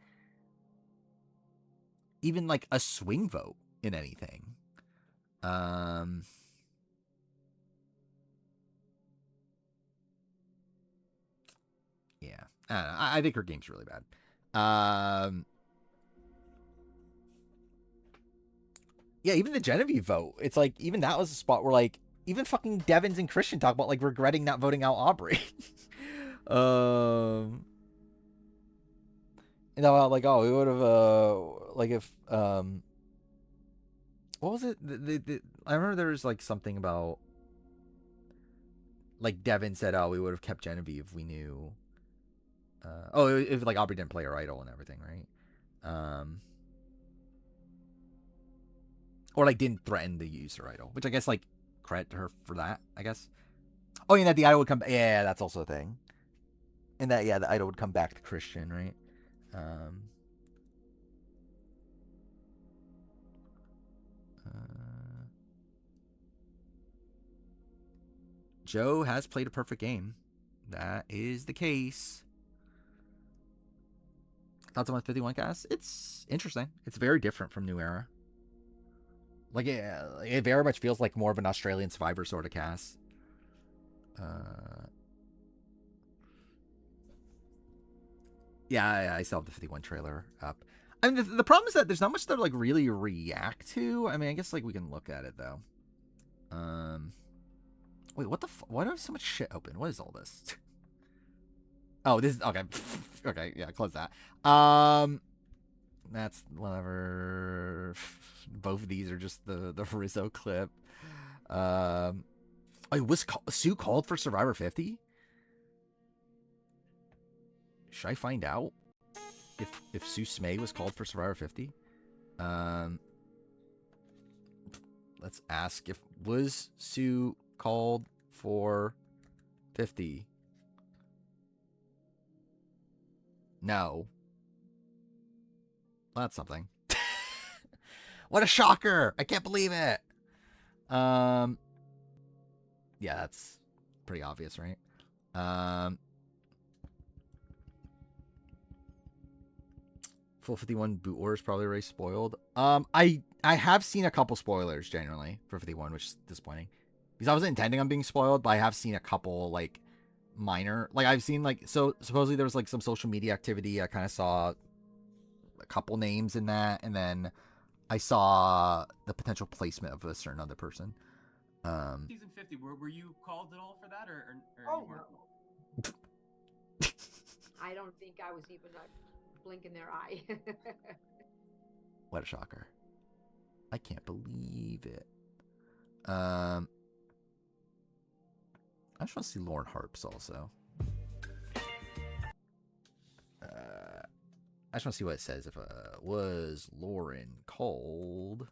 S1: even like a swing vote in anything? Yeah, I think her game's really bad. Yeah, even the Genevieve vote, it's like even that was a spot where like even fucking Devins and Christian talk about like regretting not voting out Aubrey. You know, like, oh, we would have, like, if, what was it? I remember there was, like, something about, like, Devin said, oh, we would have kept Genevieve if we knew, if, like, Aubrey didn't play her idol and everything, right? Or, like, didn't threaten to use her idol, which I guess, like, credit to her for that, I guess. Oh, and that the idol would come, yeah, that's also a thing. And that, yeah, the idol would come back to Christian, right? Joe has played a perfect game. That is the case. Thoughts on 51 cast? It's interesting. It's very different from New Era. Like, it very much feels like more of an Australian Survivor sort of cast. Yeah, I still have the 51 trailer up. I mean, the problem is that there's not much to like really react to. I mean, I guess like we can look at it though. Wait, what the? Why do I have so much shit open? What is all this? Oh, this is okay. Okay, yeah, close that. That's whatever. Both of these are just the Rizzo clip. Oh, was Sue called for Survivor 50? Should I find out if Sue Smay was called for Survivor 50? Let's ask if was Sue called for 50? No. Well, that's something. What a shocker! I can't believe it. Yeah, that's pretty obvious, right? Full 51 boot orders probably already spoiled. I have seen a couple spoilers generally for 51, which is disappointing because I wasn't intending on being spoiled, but I have seen a couple like minor, like I've seen like, so supposedly there was like some social media activity I kind of saw a couple names in that, and then I saw the potential placement of a certain other person.
S8: Season 50, were you called at all for that, or
S7: Oh,
S8: you weren't?
S7: no. I don't think I was even blinking their eye.
S1: What a shocker. I can't believe it. I just want to see Lauren Harps also. I just want to see what it says. If was Lauren called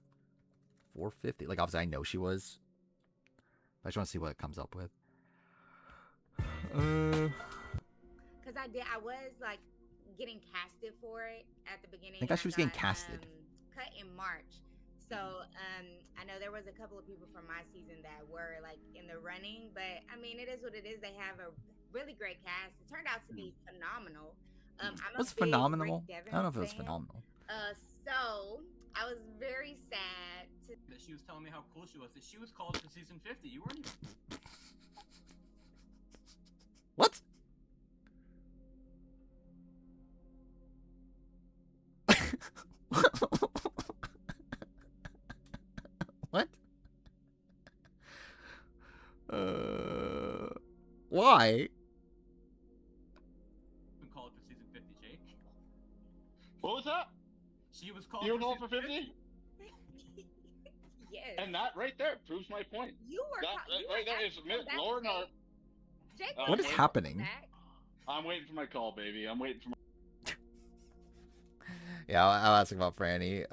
S1: 450? Like, obviously I know she was. I just want to see what it comes up with.
S9: Because I was like getting casted for it at the beginning.
S1: I think she was getting casted.
S9: Cut in March. So I know there was a couple of people from my season that were like in the running, but I mean, it is what it is. They have a really great cast. It turned out to be phenomenal. I'm
S1: Was
S9: a big
S1: phenomenal?
S9: Rick
S1: I don't know if it was
S9: Devens fan.
S1: phenomenal.
S9: So I was very sad to.
S8: That she was telling me how cool she was. That she was called for season 50. You weren't even.
S1: What? What? Why?
S8: Been called for season 50, Jake.
S10: What was that?
S8: She was called.
S10: You were
S8: for
S10: called for
S8: season
S10: 50?
S9: Yes.
S10: And that right there proves my point.
S9: You were.
S10: That
S9: you
S10: right
S9: were
S10: there is
S9: asking back
S10: Lauren
S9: to
S10: Hart.
S9: Jake
S10: What
S9: was
S10: is
S9: asking
S1: happening?
S9: back.
S10: I'm waiting for my call, baby. I'm waiting for my...
S1: Yeah, I'll ask about Franny.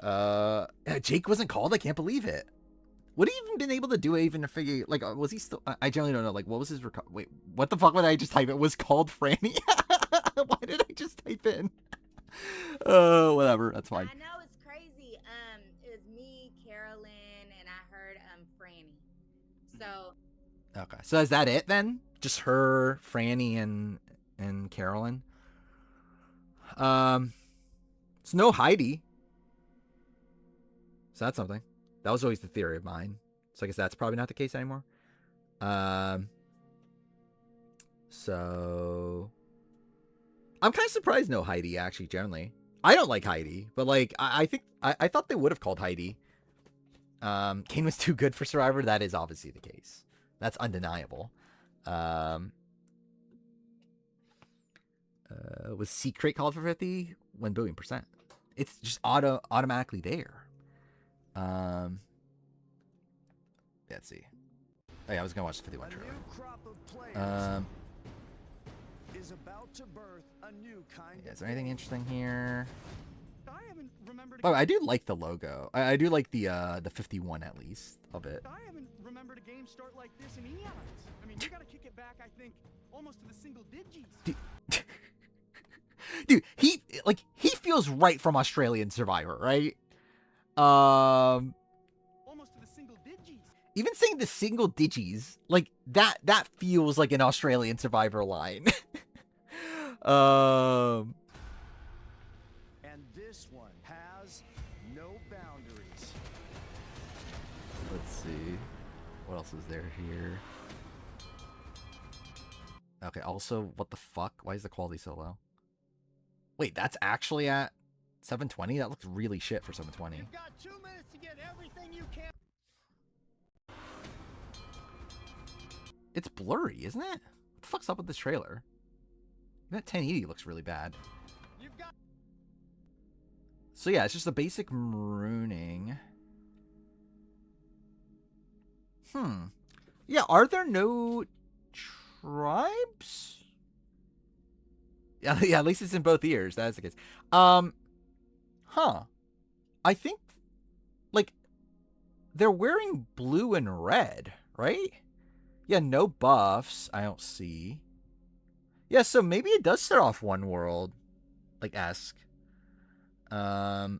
S1: Jake wasn't called. I can't believe it. Would he even been able to do it? Even to figure like was he still? I generally don't know. Like, what was his wait? What the fuck would I just type? It was called Franny. Why did I just type in? Whatever. That's fine.
S9: I know it's crazy. It was me, Carolyn, and I heard Franny. So
S1: Okay, so is that it then? Just her, Franny, and Carolyn. It's no Heidi. So that's something. That was always the theory of mine. So I guess that's probably not the case anymore. So I'm kind of surprised no Heidi, actually, generally. I don't like Heidi, but like I think I thought they would have called Heidi. Kane was too good for Survivor. That is obviously the case. That's undeniable. Was Secret called for 50 when booing %? It's just automatically there. Let's see. Oh yeah, I was gonna watch the 51 trailer.
S4: Is about to birth a new kind
S1: Yeah, is there anything interesting here?
S4: I haven't remembered.
S1: Oh, I do like the logo. I do like the 51 at least of it.
S4: I haven't remembered a game start like this in eons. I mean, you gotta kick it back. I think almost to the single digits.
S1: Dude, he feels right from Australian Survivor, right?
S4: Almost to the single digits.
S1: Even saying the single digis, like that feels like an Australian Survivor line.
S4: And this one has no boundaries.
S1: Let's see. What else is there here? Okay, also, what the fuck? Why is the quality so low? Wait, that's actually at 720? That looks really shit for 720.
S4: You've got 2 minutes to get everything you can.
S1: It's blurry, isn't it? What the fuck's up with this trailer? That 1080 looks really bad.
S4: You've got
S1: So yeah, it's just a basic marooning. Yeah, are there no tribes? Yeah, at least it's in both ears. That's the case. I think, like, they're wearing blue and red, right? Yeah, no buffs. I don't see. Yeah, so maybe it does start off one world, like esque. Or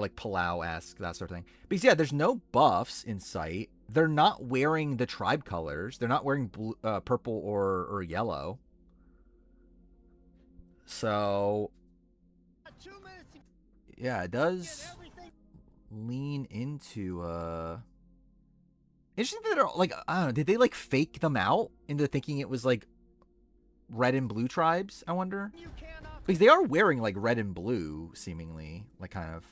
S1: like Palau-esque, that sort of thing. Because yeah, there's no buffs in sight. They're not wearing the tribe colors. They're not wearing blue, purple or yellow. So yeah, it does lean into interesting that they're like, I don't know, did they like fake them out into thinking it was like red and blue tribes, I wonder? Because they are wearing like red and blue, seemingly, like kind of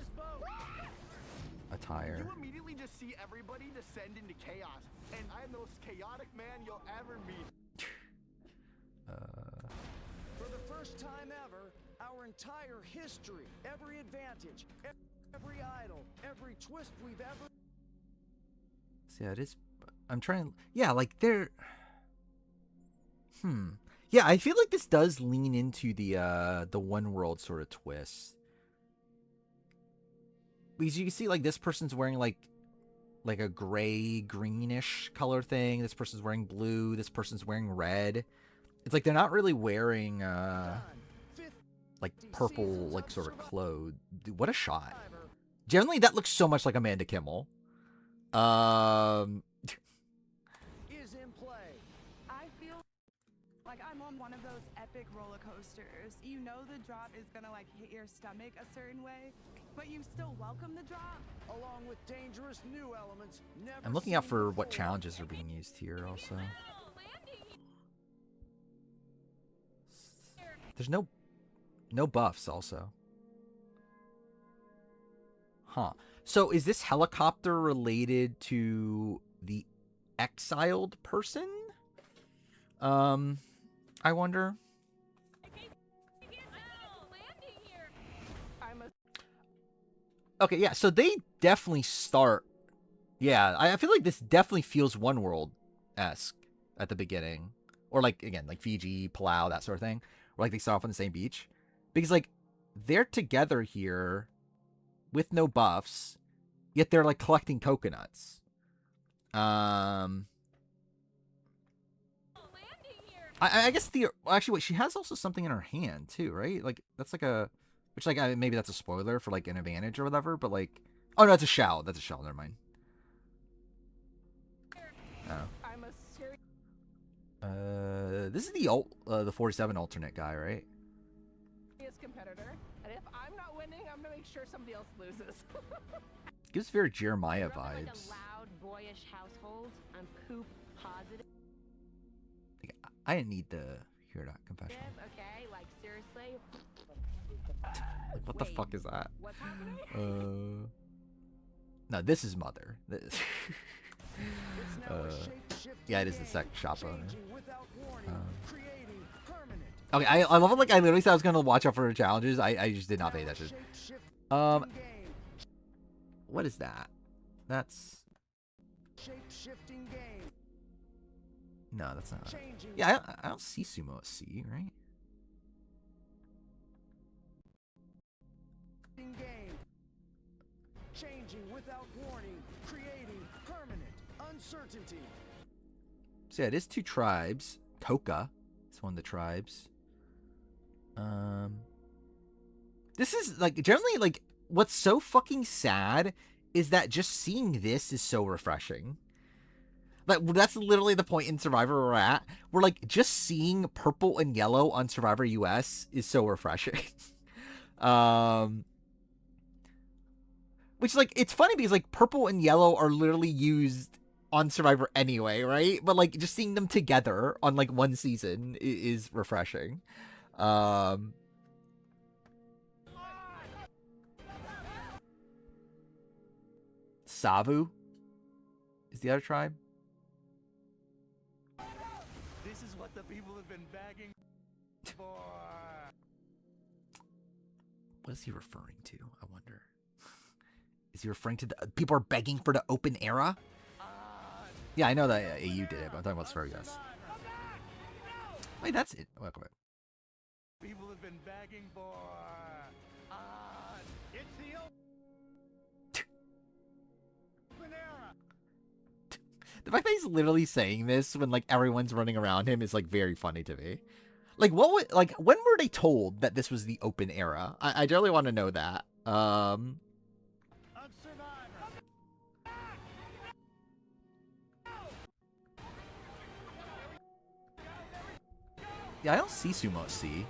S1: attire.
S4: You immediately just see everybody descend into chaos, and I'm the most chaotic man you'll ever meet. For the first time ever, our entire history, every advantage, every idol, every twist we've ever...
S1: So yeah, it is. I'm trying. Yeah, like they're. Yeah, I feel like this does lean into the one world sort of twist. Because you can see like this person's wearing like a gray greenish color thing. This person's wearing blue. This person's wearing red. It's like they're not really wearing like purple like sort of clothes. Dude, what a shot. Generally that looks so much like Amanda Kimmel.
S4: is in play.
S11: I feel like I'm on one of those epic roller coasters. You know the drop is gonna like hit your stomach a certain way, but you still welcome the drop.
S4: Along with dangerous new elements.
S1: I'm looking out for what challenges are being used here also. There's no buffs also. Huh. So is this helicopter related to the exiled person? I wonder. Okay, yeah, so they definitely start. Yeah, I feel like this definitely feels One World-esque at the beginning. Or like, again, like Fiji, Palau, that sort of thing. Or like they start off on the same beach. Because like, they're together here with no buffs, yet they're like collecting coconuts. I guess actually wait, she has also something in her hand too, right? Like that's like a, which like maybe that's a spoiler for like an advantage or whatever, but like, oh no, it's a shell. That's a shell. Never mind. This is the 47 alternate guy, right?
S11: Competitor, and if I'm not winning, I'm gonna make sure somebody else loses.
S1: Gives very Jeremiah vibes.
S11: Like a loud, boyish household. I'm poop positive.
S1: I didn't need to hear that confession.
S11: Okay, like seriously.
S1: Like, what the fuck is that?
S11: What's happening?
S1: No, this is Mother. This. Yeah, it is the sex shop owner. Okay, I love it. Like I literally said I was gonna watch out for the challenges. I just did not pay attention. What is that? That's. No, that's not. Yeah, I don't see Sumo at C, right?
S4: Changing without warning, creating permanent uncertainty.
S1: So yeah, it is two tribes. Toka is one of the tribes. This is like generally like what's so fucking sad is that just seeing this is so refreshing. Like that's literally the point in Survivor we're at. We're like just seeing purple and yellow on Survivor US is so refreshing. Which like it's funny because like purple and yellow are literally used on Survivor anyway, right? But like just seeing them together on like one season is refreshing. Savu is the other tribe.
S4: This is what the people have been begging for.
S1: What is he referring to? I wonder. Is he referring to the people are begging for the open era? Yeah, I know that AU did it, but I'm talking about Svergas. Wait, that's it. Oh, wait.
S4: People have been begging for. It's the open era.
S1: The fact that he's literally saying this when like everyone's running around him is like very funny to me. Like what would like when were they told that this was the open era? I generally want to know that. Yeah, I don't see Sumo C.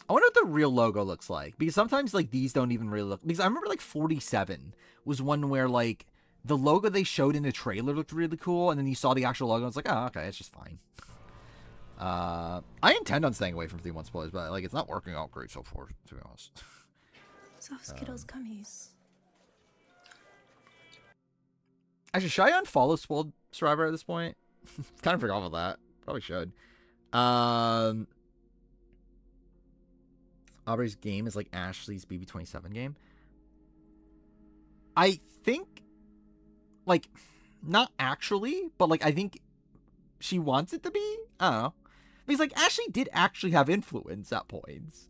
S1: I wonder what the real logo looks like. Because sometimes, like, these don't even really look... Because I remember, like, 47 was one where, like, the logo they showed in the trailer looked really cool, and then you saw the actual logo, and it's like, oh, okay, it's just fine. I intend on staying away from 3-1 spoilers, but like it's not working out great so far, to be honest.
S12: Soft Skittles gummies.
S1: Actually, should I unfollow Spoiled Survivor at this point? Kind of forgot about that. Probably should. Aubrey's game is like Ashley's BB27 game. I think, like, not actually, but like I think she wants it to be. I don't know. Because like Ashley did actually have influence at points.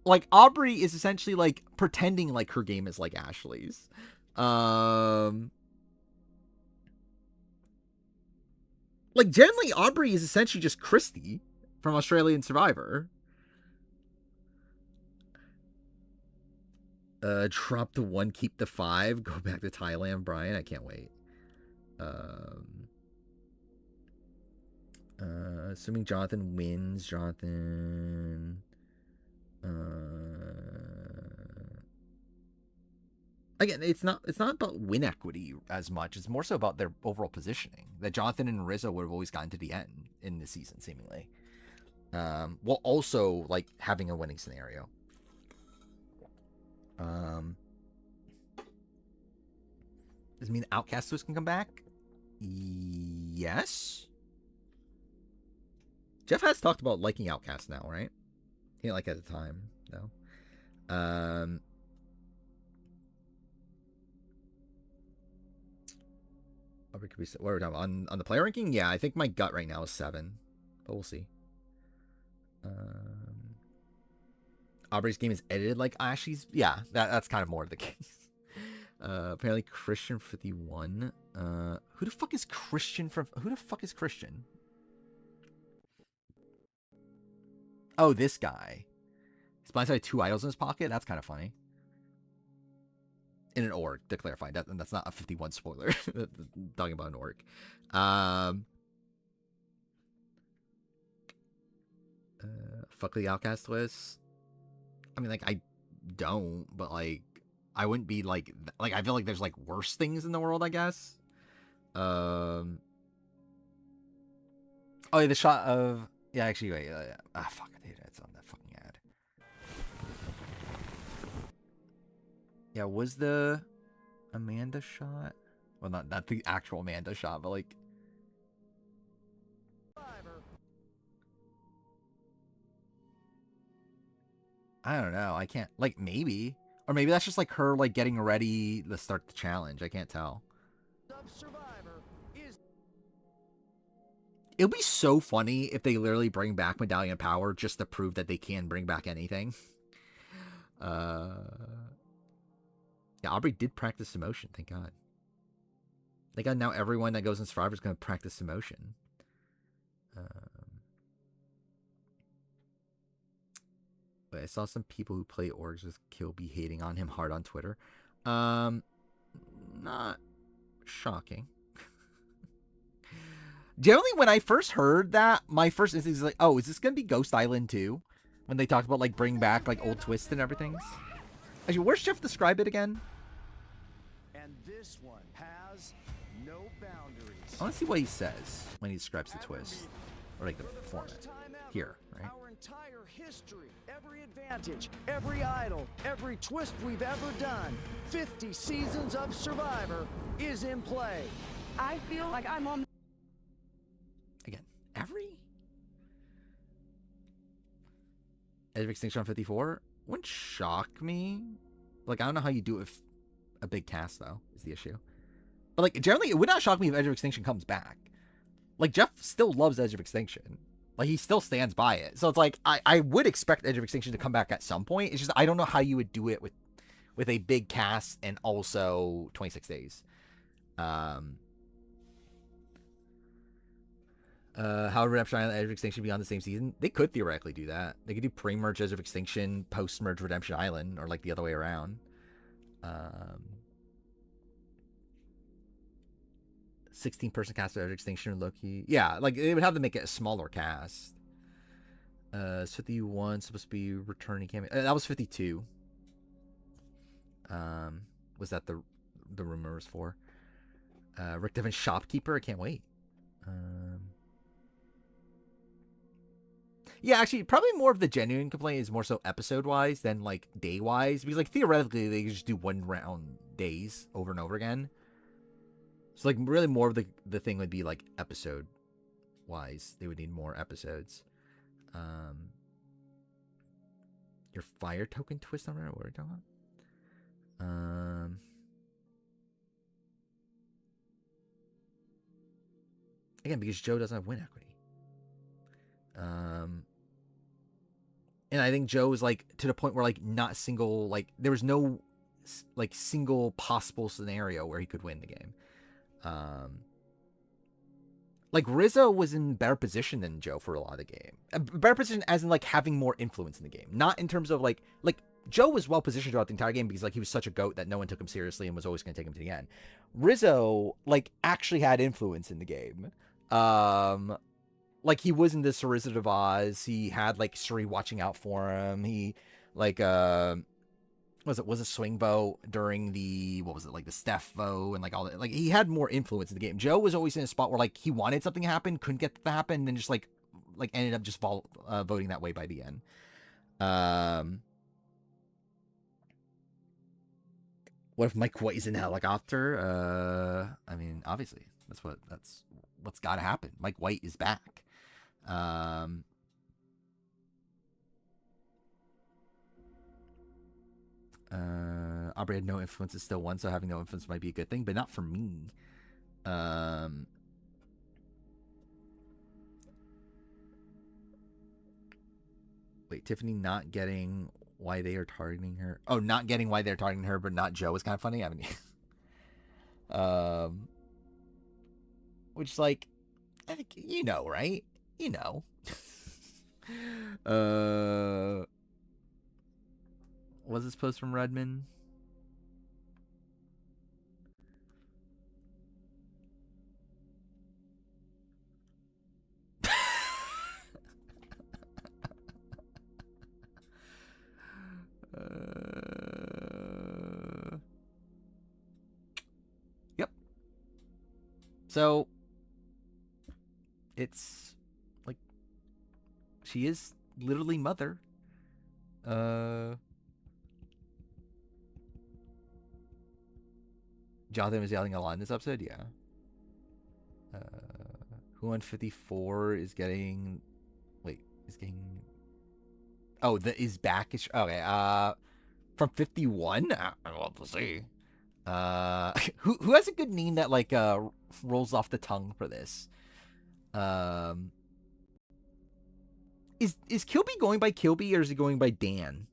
S1: Like Aubrey is essentially like pretending like her game is like Ashley's. Like generally Aubrey is essentially just Christy from Australian Survivor. Drop the 1, keep the 5, go back to Thailand, Brian. I can't wait. Assuming Jonathan wins, Jonathan. Again, it's not about win equity as much. It's more so about their overall positioning. That Jonathan and Rizzo would have always gotten to the end in the season, seemingly. While also like having a winning scenario. Does it mean Outcast Twist can come back? Yes. Jeff has talked about liking Outcast now, right? He didn't like it at the time, though. What are we talking about? On the player ranking? Yeah, I think my gut right now is 7. But we'll see. Aubrey's game is edited like Ashley's. Yeah, that's kind of more of the case. Apparently Christian 51. Who the fuck is Christian from... Who the fuck is Christian? Oh, this guy. He's blindsided 2 idols in his pocket? That's kind of funny. In an org, to clarify. That's not a 51 spoiler. Talking about an org. Fuck the Outcast Twist. I mean, like, I don't, but, like, I wouldn't be, like, I feel like there's, like, worse things in the world, I guess. Oh, yeah, the shot of... Yeah, actually, wait. Fuck, I hate it. It's on that fucking ad. Yeah, was the Amanda shot? Well, not the actual Amanda shot, but, like... I don't know. I can't... Like, maybe. Or maybe that's just, like, her, like, getting ready to start the challenge. I can't tell. It'll be so funny if they literally bring back Medallion Power just to prove that they can bring back anything. Yeah, Aubrey did practice emotion, thank God. Thank God now everyone that goes in Survivor is going to practice emotion. But I saw some people who play orgs with Kilby hating on him hard on Twitter. Not shocking. Generally, when I first heard that, my first instinct is like, oh, is this going to be Ghost Island 2? When they talked about, like, bring back, like, old twists and everything. Actually, where's Jeff describe it again?
S4: And this one has no boundaries.
S1: I want to see what he says when he describes the twist. Or, like, the format. Here, right?
S4: Our entire history, every advantage, every idol, every twist we've ever done, 50 seasons of Survivor is in play.
S11: I feel like I'm on...
S1: Again, every? Edge of Extinction on 54? Wouldn't shock me. Like, I don't know how you do it with a big cast, though, is the issue. But, like, generally, it would not shock me if Edge of Extinction comes back. Like, Jeff still loves Edge of Extinction. Like, he still stands by it. So it's like, I would expect Edge of Extinction to come back at some point. It's just, I don't know how you would do it with a big cast and also 26 days. How Redemption Island and Edge of Extinction be on the same season? They could theoretically do that. They could do pre-merge Edge of Extinction, post-merge Redemption Island, or like the other way around. 16-person cast of Edge of Extinction, Loki. Yeah, like they would have to make it a smaller cast. 51 supposed to be returning cameo. That was 52. Was that the rumors for? Rick Devin Shopkeeper. I can't wait. Yeah, actually, probably more of the genuine complaint is more so episode-wise than, like, day-wise. Because, like, theoretically, they could just do one round days over and over again. So, like, really more of the thing would be, like, episode-wise. They would need more episodes. Your fire token twist on what are you talking about? Again, because Joe doesn't have win equity. And I think Joe is like to the point where like not single, like there was no like single possible scenario where he could win the game. Like Rizzo was in better position than Joe for a lot of the game. Better position as in like having more influence in the game, not in terms of like Joe was well positioned throughout the entire game because like he was such a GOAT that no one took him seriously and was always going to take him to the end. Rizzo like actually had influence in the game. Like he was in this Wizard of Oz. He had like Suri watching out for him. He like was it swing vote during the like the Steph vote and like all that. Like he had more influence in the game. Joe was always in a spot where like he wanted something to happen, couldn't get it to happen, and then just like ended up just voting that way by the end. What if Mike White is in a helicopter? I mean, obviously that's what's got to happen. Mike White is back. Aubrey had no influence is still won, so having no influence might be a good thing, but not for me. Wait, Tiffany not getting why they are targeting her. Oh, not getting why they're targeting her, but not Joe is kind of funny. I mean, which like, I think you know, right? You know. Was this post from Redmond? Yep. So it's like she is literally mother. Jonathan was yelling a lot in this episode, yeah. Who on 54 is getting... Wait, is getting... Oh, is back. Okay, from 51? I'd love to see. Who has a good name that, like, rolls off the tongue for this? Is Kilby going by Kilby, or is he going by Dan?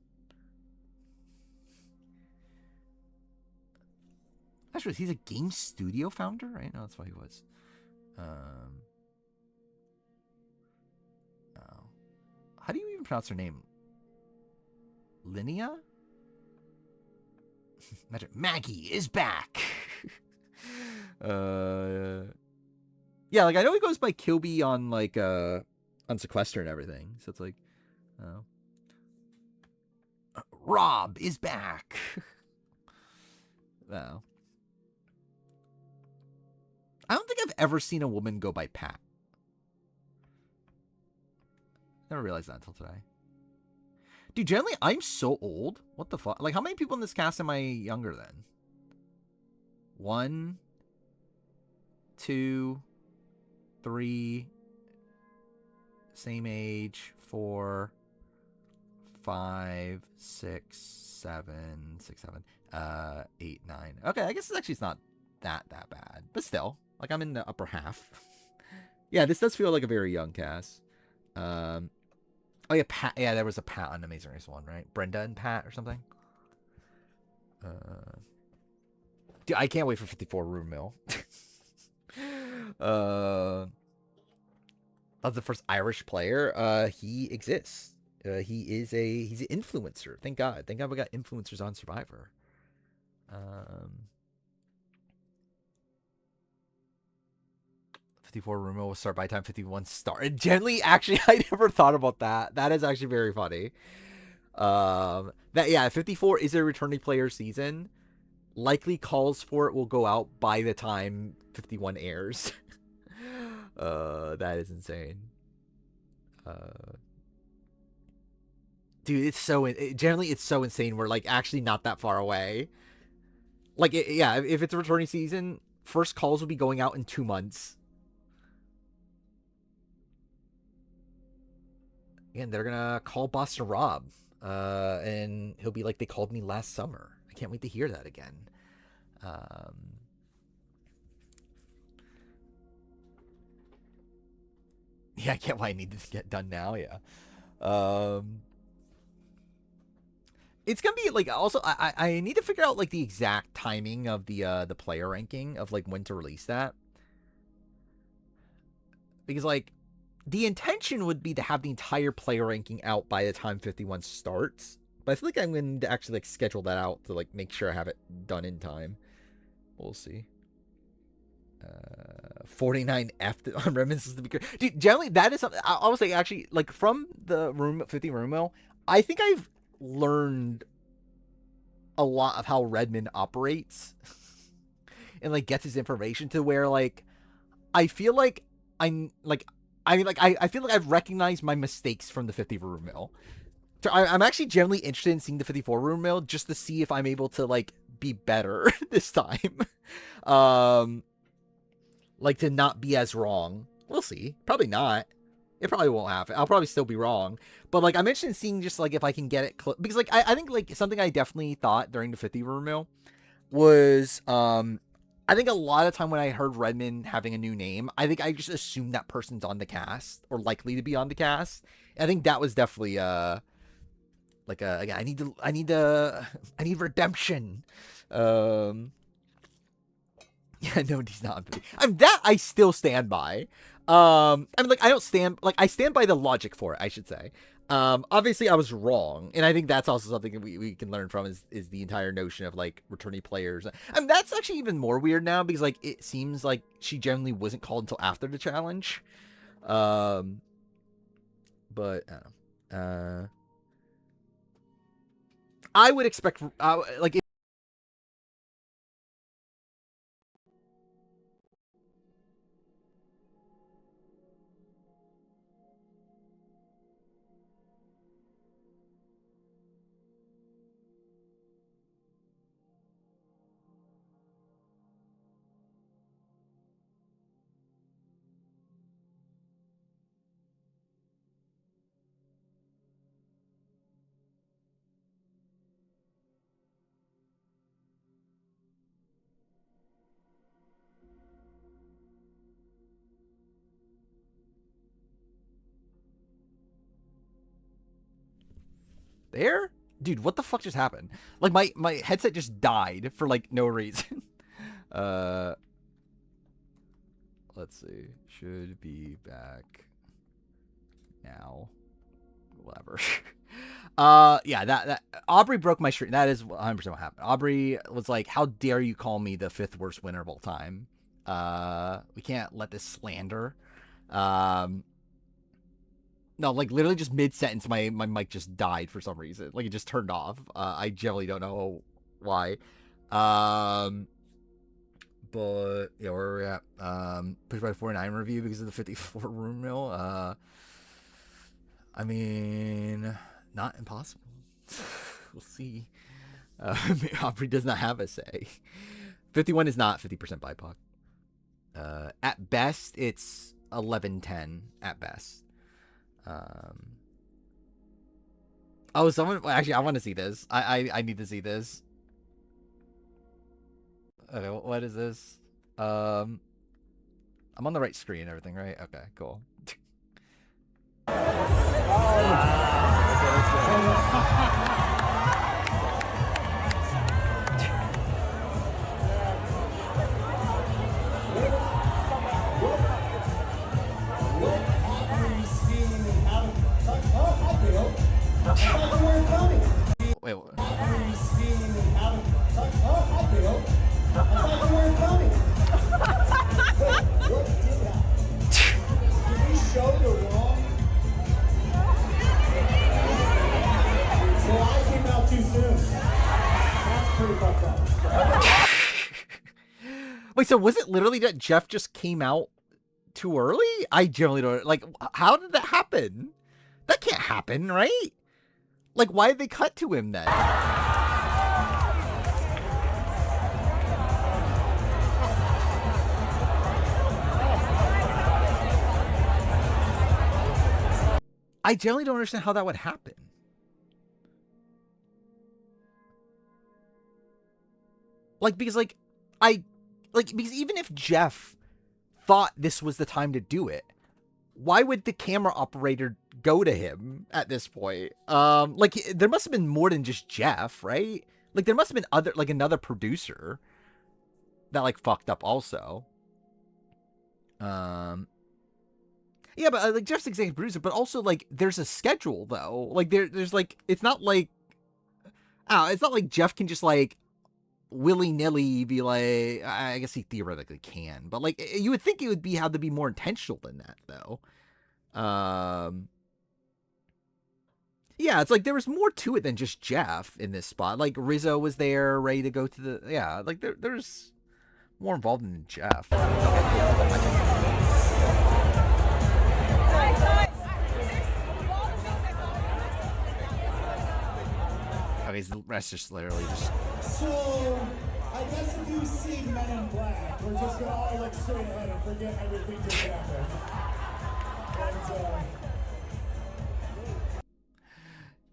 S1: Actually, he's a game studio founder, right? No, that's what he was. Oh. How do you even pronounce her name? Linnea? Maggie is back. Yeah, like I know he goes by Kilby on like on Sequester and everything. So it's like, oh. Rob is back. Wow. I don't think I've ever seen a woman go by Pat. Never realized that until today. Dude, generally, I'm so old. What the fuck? Like, how many people in this cast am I younger than? 1, 2, 3, same age, 4, 5, 6, 7, 8, 9. Okay, I guess it's not that bad. But still, like, I'm in the upper half. Yeah, this does feel like a very young cast. Oh yeah, Pat. Yeah, there was a Pat on Amazing Race 1, right? Brenda and Pat or something. Dude, I can't wait for 54 Room Mill. That's the first Irish player. He exists. He's an influencer. Thank God. Thank God we got influencers on Survivor. 54 Rumo will start by the time 51 started. Generally, actually, I never thought about that. That is actually very funny. 54 is a returning player season. Likely calls for it will go out by the time 51 airs. That is insane. Dude, it's so generally it's so insane. We're like actually not that far away. Like, yeah, if it's a returning season, first calls will be going out in 2 months. Again, they're gonna call Boston Rob, and he'll be like, "They called me last summer." I can't wait to hear that again. Yeah, I can't wait. I need this to get done now. Yeah. It's gonna be like also I need to figure out like the exact timing of the player ranking of like when to release that, because like the intention would be to have the entire player ranking out by the time 51 starts, but I feel like I'm going to actually like schedule that out to like make sure I have it done in time. We'll see. 49F on Reminiscence to be good. Dude, generally that is something I was like actually like from the 50 room mill. I think I've learned a lot of how Redmond operates and like gets his information to where like I feel like I feel like I've recognized my mistakes from the 50 room mill. So I'm actually generally interested in seeing the 54 room mill just to see if I'm able to like be better this time. Like to not be as wrong. We'll see. Probably not. It probably won't happen. I'll probably still be wrong. But like I'm interested in seeing just like if I can get it because like I think like something I definitely thought during the 50 room mill was I think a lot of time when I heard Redmond having a new name, I think I just assumed that person's on the cast or likely to be on the cast. And I think that was definitely like again, I need redemption. Yeah, no, he's not. I mean, that I still stand by. I mean, like I stand by the logic for it, I should say. Obviously I was wrong, and I think that's also something we can learn from is the entire notion of like returning players. I mean, that's actually even more weird now because like it seems like she generally wasn't called until after the challenge. But I don't know. I would expect like there? Dude, what the fuck just happened? Like my headset just died for like no reason. Let's see. Should be back now. Whatever. Yeah, that Aubrey broke my streak. That is 100% what happened. Aubrey was like, "How dare you call me the 5th worst winner of all time? We can't let this slander." No, like literally just mid-sentence, my mic just died for some reason. Like it just turned off. I generally don't know why. But yeah, where we're at. Push by 49 review because of the 54 room mill. I mean, not impossible. We'll see. Aubrey does not have a say. 51 is not 50% BIPOC. At best, it's 11-10 at best. Oh, someone actually, I want to see this. I need to see this. Okay, what is this? I'm on the right screen and everything, right? Okay, cool. Wait, what? Wait, so was it literally that Jeff just came out too early? I generally don't like. How did that happen? That can't happen, right? Like, why did they cut to him then? I generally don't understand how that would happen. Like, because because even if Jeff thought this was the time to do it, why would the camera operator go to him at this point? Like, there must have been more than just Jeff, right? Like, there must have been another producer that, like, fucked up also. Yeah, but like Jeff's executive producer, but also like there's a schedule though. Like there's like it's not like Jeff can just like willy-nilly be like, I guess he theoretically can, but like you would think it would have to be more intentional than that though. Yeah, it's like there was more to it than just Jeff in this spot. Like Rizzo was there ready to go to the like there's more involved than Jeff. Okay, the rest is literally just.
S13: So, I guess if you've seen Men in Black, we're just gonna all look straight ahead and forget everything just happened.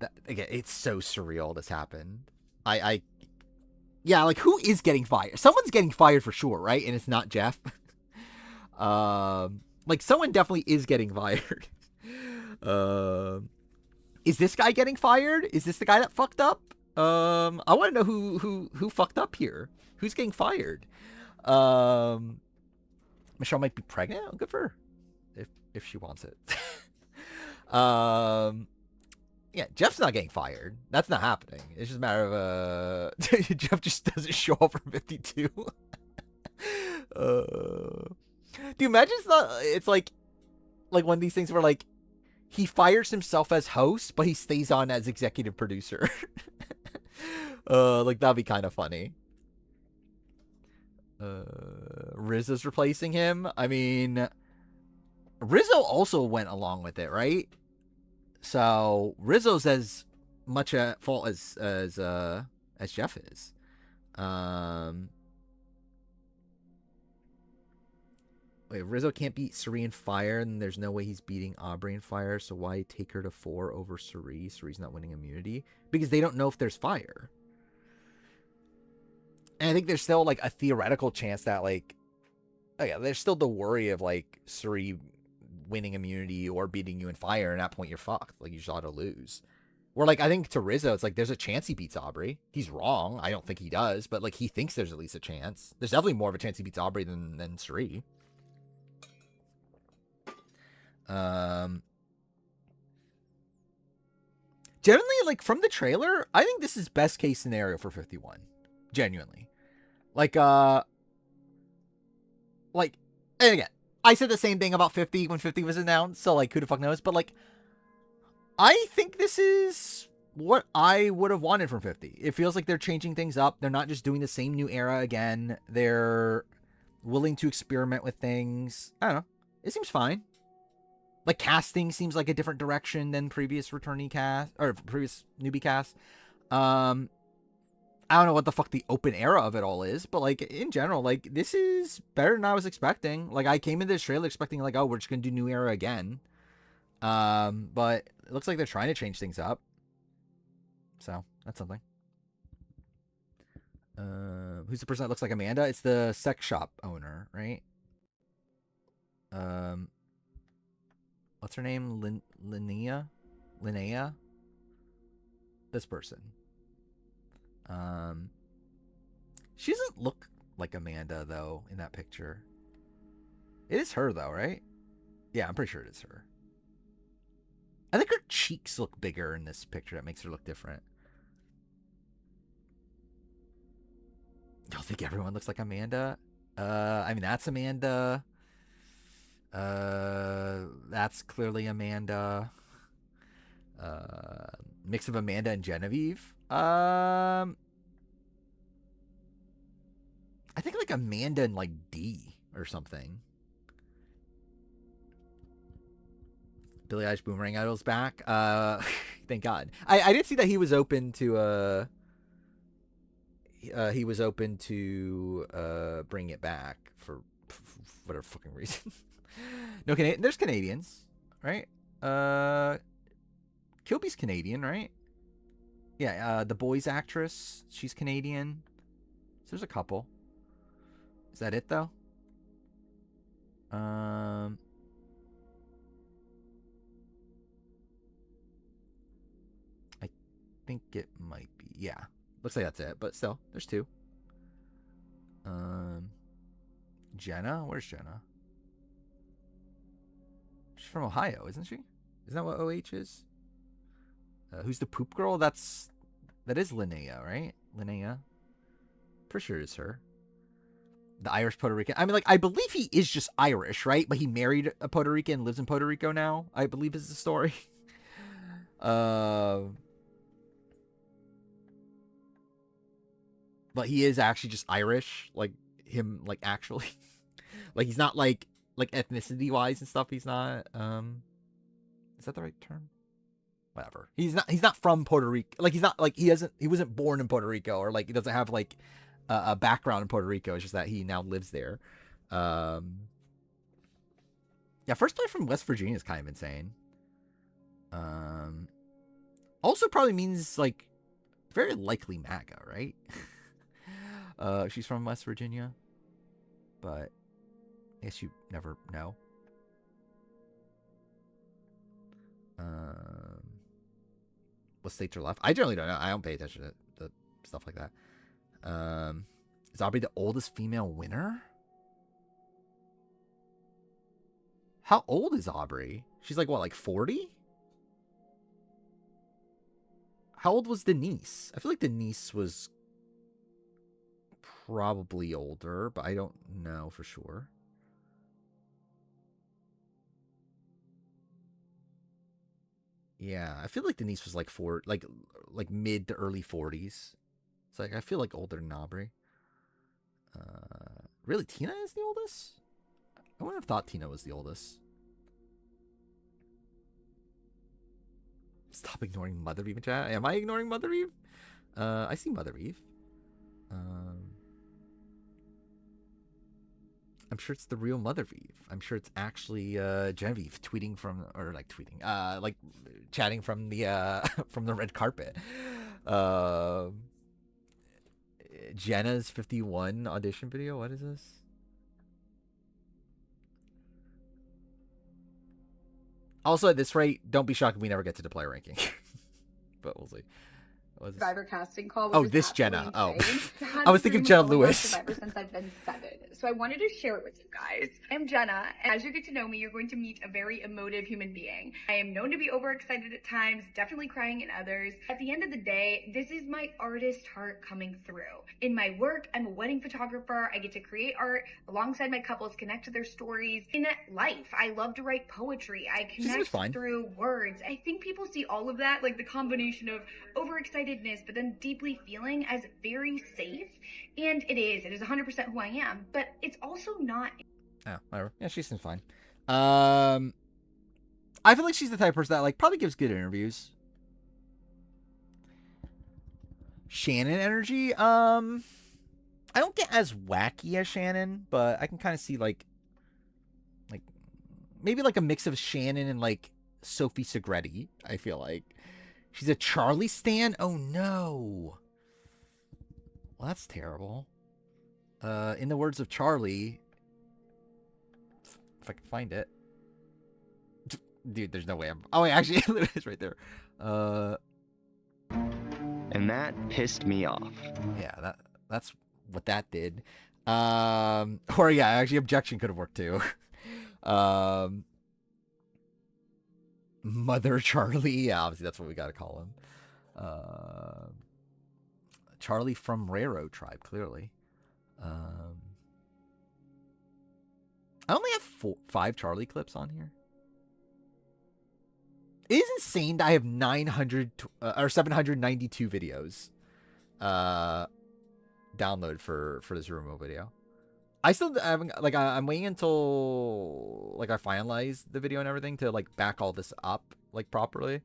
S13: And,
S1: again, it's so surreal this happened. Yeah, like who is getting fired? Someone's getting fired for sure, right? And it's not Jeff. Like someone definitely is getting fired. Is this guy getting fired? Is this the guy that fucked up? I want to know who fucked up here. Who's getting fired? Michelle might be pregnant. Oh, good for her. If she wants it. Yeah, Jeff's not getting fired. That's not happening. It's just a matter of Jeff just doesn't show up for 52. Do you imagine it's like one of these things where like he fires himself as host, but he stays on as executive producer. Like that'd be kind of funny. Rizzo's replacing him. I mean, Rizzo also went along with it, right? So Rizzo's as much at fault as Jeff is. Wait, Rizzo can't beat Cirie in fire, and there's no way he's beating Aubrey in fire, so why take her to 4 over Cirie? Cirie's not winning immunity. Because they don't know if there's fire. And I think there's still, like, a theoretical chance that, like... Oh, yeah, there's still the worry of, like, Cirie winning immunity or beating you in fire, and at that point you're fucked. Like, you just ought to lose. Where, like, I think to Rizzo, it's like, there's a chance he beats Aubrey. He's wrong. I don't think he does, but, like, he thinks there's at least a chance. There's definitely more of a chance he beats Aubrey than Cirie. Generally, like, from the trailer, I think this is best case scenario for 51. Genuinely. Like, and again, I said the same thing about 50 when 50 was announced, so, like, who the fuck knows? But, like, I think this is what I would have wanted from 50. It feels like they're changing things up. They're not just doing the same new era again. They're willing to experiment with things. I don't know. It seems fine. Like, casting seems like a different direction than previous returnee cast, or previous newbie cast. I don't know what the fuck the open era of it all is, but, like, in general, like, this is better than I was expecting. Like, I came into this trailer expecting, like, oh, we're just gonna do new era again. But it looks like they're trying to change things up. So, that's something. Who's the person that looks like Amanda? It's the sex shop owner, right? What's her name? Linnea? This person. She doesn't look like Amanda, though, in that picture. It is her, though, right? Yeah, I'm pretty sure it is her. I think her cheeks look bigger in this picture. That makes her look different. Y'all think everyone looks like Amanda? I mean, that's Amanda. That's clearly Amanda. Mix of Amanda and Genevieve. I think like Amanda and like D or something. Billie Eilish Boomerang Idol's back. Thank God. I did see that he was open to bring it back for whatever fucking reason. No, there's Canadians, right? Kilby's Canadian, right? Yeah, the Boys actress, she's Canadian. So there's a couple. Is that it though? I think it might be. Yeah. Looks like that's it, but still, there's two. Jenna? Where's Jenna? She's from Ohio, isn't she? Isn't that what OH is? Who's the poop girl? That is Linnea, right? Linnea. Pretty sure it's her. The Irish Puerto Rican. I mean, like, I believe he is just Irish, right? But he married a Puerto Rican and lives in Puerto Rico now, I believe is the story. But he is actually just Irish, like him, like actually. Like he's not like ethnicity wise and stuff. He's not. Is that the right term? Whatever. He's not from Puerto Rico. Like he's not like he wasn't born in Puerto Rico, or like he doesn't have like a background in Puerto Rico. It's just that he now lives there. Yeah, first player from West Virginia is kind of insane. Also probably means like very likely MAGA, right? She's from West Virginia, but I guess you never know. What states are left? I generally don't know. I don't pay attention to stuff like that. Is Aubrey the oldest female winner? How old is Aubrey? She's like, what, like 40? How old was Denise? I feel like Denise was probably older, but I don't know for sure. Yeah, I feel like Denise was like like mid to early 40s. It's like I feel like older than Aubrey. Really, Tina is the oldest? I wouldn't have thought Tina was the oldest. Stop ignoring Mother Eve in chat. Am I ignoring Mother Eve? I see Mother Eve. I'm sure it's the real Mother Eve. I'm sure it's actually Genevieve tweeting from, or like tweeting, like chatting from the from the red carpet. Jenna's 51 audition video. What is this? Also, at this rate, don't be shocked if we never get to the player ranking. But we'll see.
S14: Survivor casting call.
S1: Oh, this Jenna. Oh, I was thinking Jenna Lewis.
S14: Survivor since I've been 7, so I wanted to share it with you guys. I'm Jenna, and as you get to know me, you're going to meet a very emotive human being. I am known to be overexcited at times, definitely crying in others. At the end of the day, this is my artist heart coming through. In my work, I'm a wedding photographer. I get to create art alongside my couples, connect to their stories. In life, I love to write poetry. I connect through words. I think people see all of that, like the combination of overexcitedness, but then deeply feeling, as very safe. And it is 100% who I am, but it's also not.
S1: Oh, whatever. Yeah, she seems fine. I feel like she's the type of person that like probably gives good interviews. Shannon energy. I don't get as wacky as Shannon, but I can kind of see like maybe like a mix of Shannon and like Sophie Segretti. I feel like she's a Charlie stan. Oh no. Well, that's terrible. In the words of Charlie, if I can find it. Dude, there's no way I'm... Oh, wait, actually, it is right there.
S15: And that pissed me off.
S1: Yeah, that's what that did. Or, yeah, actually, objection could have worked, too. Mother Charlie. Yeah, obviously, that's what we got to call him. Charlie from Railroad Tribe, clearly. I only have 5 Charlie clips on here. It is insane that I have 900 or 792 videos download for this Rumo video. I still haven't, like, I'm waiting until like I finalize the video and everything to like back all this up like properly.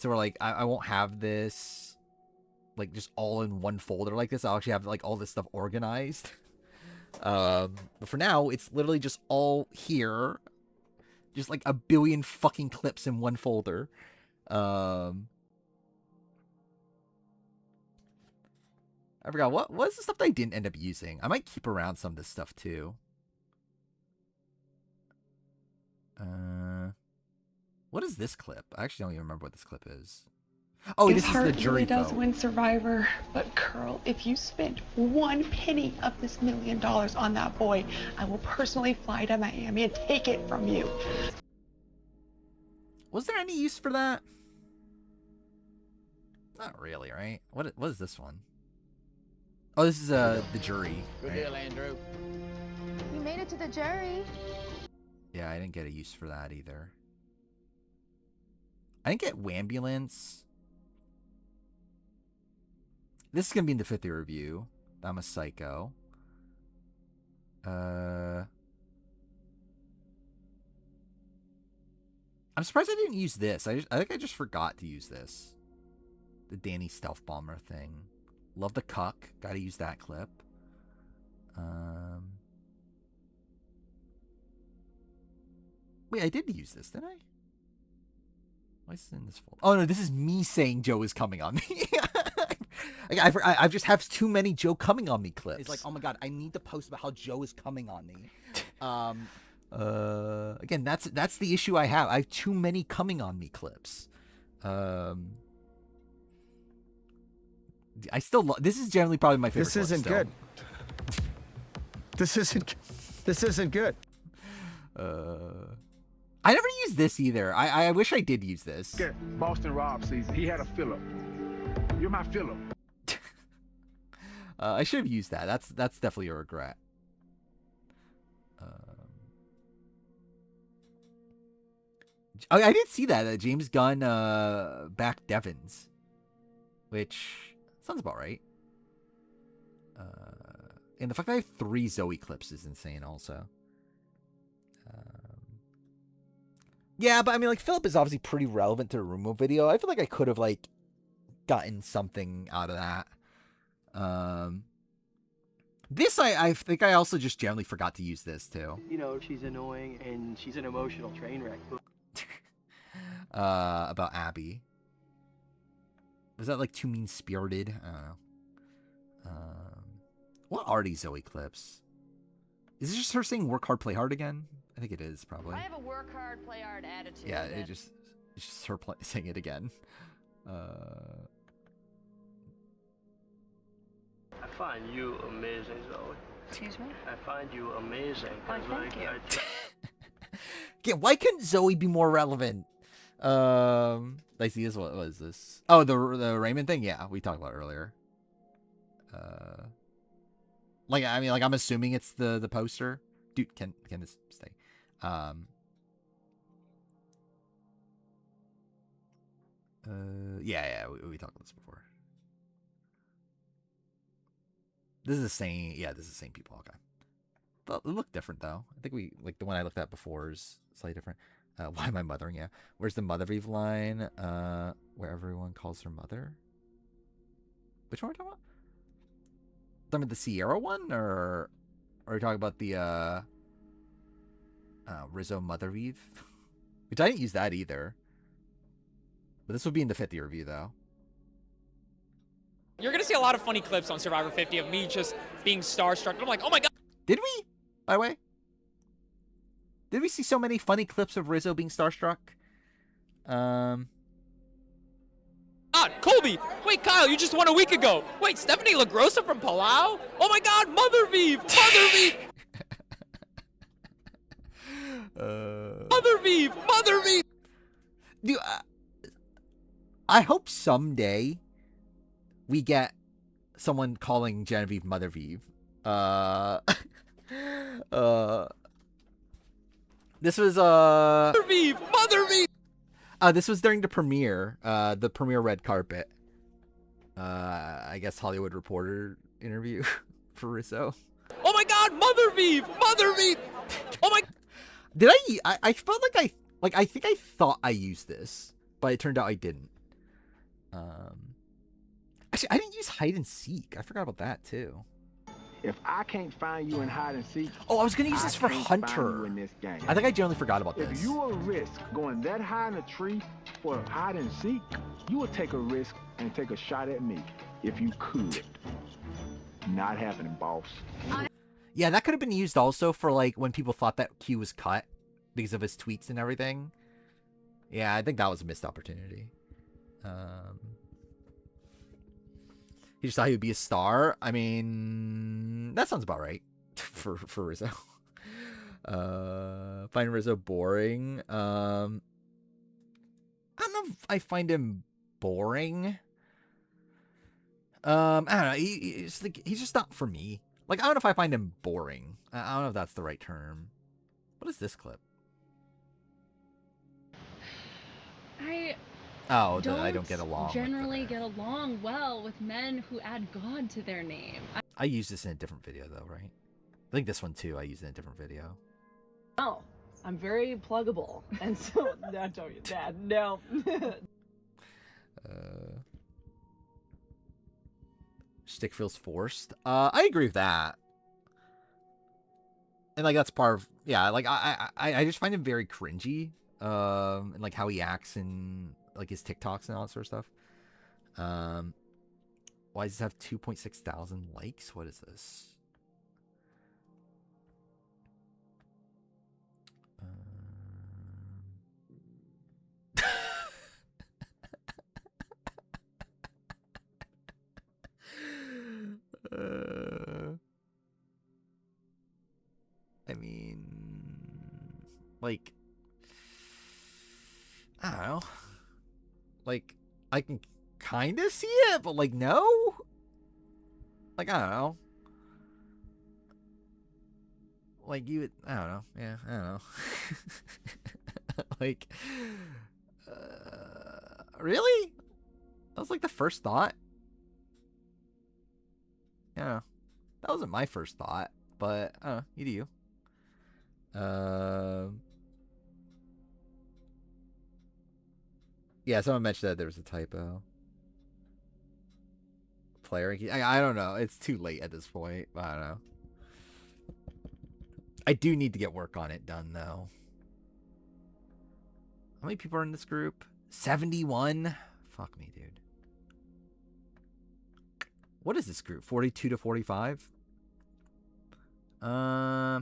S1: So we're like, I won't have this like just all in one folder like this. I'll actually have like all this stuff organized. But for now, it's literally just all here. Just like a billion fucking clips in one folder. I forgot what's the stuff that I didn't end up using. I might keep around some of this stuff too. What is this clip? I actually don't even remember what this clip is. Oh, this is the jury
S16: really does
S1: vote.
S16: win Survivor, but girl, if you spend 1 penny of this $1 million on that boy, I will personally fly to Miami and take it from you.
S1: Was there any use for that? Not really, right? What is this one? Oh, this is the jury.
S17: Good
S1: Right?
S17: deal, Andrew.
S18: You made it to the jury.
S1: Yeah, I didn't get a use for that either. I didn't get Wambulance. This is gonna be in the 50 review. I'm a psycho. I'm surprised I didn't use this. I think I just forgot to use this. The Danny Stealth Bomber thing. Love the cuck. Gotta use that clip. Wait, I did use this, didn't I? Why is it in this folder? Oh no, this is me saying Joe is coming on me. I just have too many Joe coming on me clips.
S19: It's like, oh my god, I need to post about how Joe is coming on me.
S1: Again, that's the issue I have. I have too many coming on me clips. I still this is generally probably my favorite.
S20: This isn't good. This isn't good.
S1: I never used this either. I wish I did use this.
S21: Boston Rob season. He had a Phillip. You're my Phillip.
S1: I should have used that. That's definitely a regret. I did see that James Gunn backed Devins, which sounds about right. And the fact that I have 3 Zoe clips is insane also. Yeah, but I mean, like, Philip is obviously pretty relevant to the Rumo video. I feel like I could have, like, gotten something out of that. This, I think I also just generally forgot to use this, too.
S22: You know, she's annoying and she's an emotional train wreck.
S1: About Abby. Was that, like, too mean-spirited? I don't know. What are these Zoe clips? Is it just her saying work hard, play hard again? I think it is, probably.
S18: I have a work hard, play hard attitude.
S1: Yeah, it's just her saying it again.
S22: I find you amazing, Zoe.
S18: Excuse me?
S22: I find you amazing.
S18: Why, thank you.
S1: Yeah, why couldn't Zoe be more relevant? I see this. What was this? Oh, the Raymond thing. Yeah, we talked about it earlier. Like, I mean, like, I'm assuming it's the poster. Dude, can this stay? Yeah, we talked about this before. This is the same. Yeah, this is the same people. Okay. But it looked different though. I think we like the one I looked at before is slightly different. Why am I mothering? Yeah. Where's the Mother Eve line? Where everyone calls her mother. Which one are we talking about? Talking about the Sierra one, or are we talking about the Rizzo Mother Eve? Which I didn't use that either. But this will be in the 50 review though.
S5: You're gonna see a lot of funny clips on Survivor 50 of me just being starstruck. I'm like, oh my god.
S1: Did we? By the way? Did we see so many funny clips of Rizzo being starstruck?
S5: God, Colby! Wait, Kyle, you just won a week ago. Wait, Stephanie LaGrossa from Palau? Oh my god, Mother Vive! Mother Vive! Mother Vive! Mother Vive!
S1: Dude, I hope someday we get someone calling Genevieve Mother Vive. This was
S5: Mother Vive! Mother Vive!
S1: This was during the premiere red carpet. I guess Hollywood Reporter interview for Rizzo.
S5: Oh my god, Mother Vive! Mother Vive! Oh my.
S1: Did I felt like I think I thought I used this, but it turned out I didn't. Actually, I didn't use hide and seek. I forgot about that too.
S21: If I can't find you in hide and seek,
S1: Oh, I was gonna use this for
S21: can't find
S1: Hunter.
S21: you in this game.
S1: I think I generally forgot about
S21: If
S1: this.
S21: you will risk going that high in a tree for hide and seek, you will take a risk and take a shot at me. If you could. Not happening, boss.
S1: Yeah, that could have been used also for like when people thought that Q was cut because of his tweets and everything. Yeah, I think that was a missed opportunity. He just thought he would be a star. I mean, that sounds about right for Rizzo. Find Rizzo boring. I don't know if I find him boring. I don't know. He's just not for me. Like, I don't know if I find him boring. I don't know if that's the right term. What is this clip?
S2: I
S1: Oh, I don't get along.
S2: generally get along well with men who add God to their name.
S1: I use this in a different video, though, right? I think this one, too, I use in a different video.
S17: Oh, I'm very pluggable. And so, no, don't you, Dad, no.
S1: Stick feels forced. I agree with that. And, like, that's part of... Yeah, like, I just find him very cringy. And, like, how he acts in, like, his TikToks and all that sort of stuff. Why does this have 2.6 thousand likes? What is this? I mean, like, I don't know. Like, I can kind of see it, but like, no. Like, I don't know. Like, you would, I don't know. Yeah, I don't know. Like, really? That was like the first thought. Yeah, that wasn't my first thought, but I don't know, you do you. Yeah, someone mentioned that there was a typo. Player ranking. I don't know. It's too late at this point. I don't know. I do need to get work on it done, though. How many people are in this group? 71? Fuck me, dude. What is this group? 42 to 45? I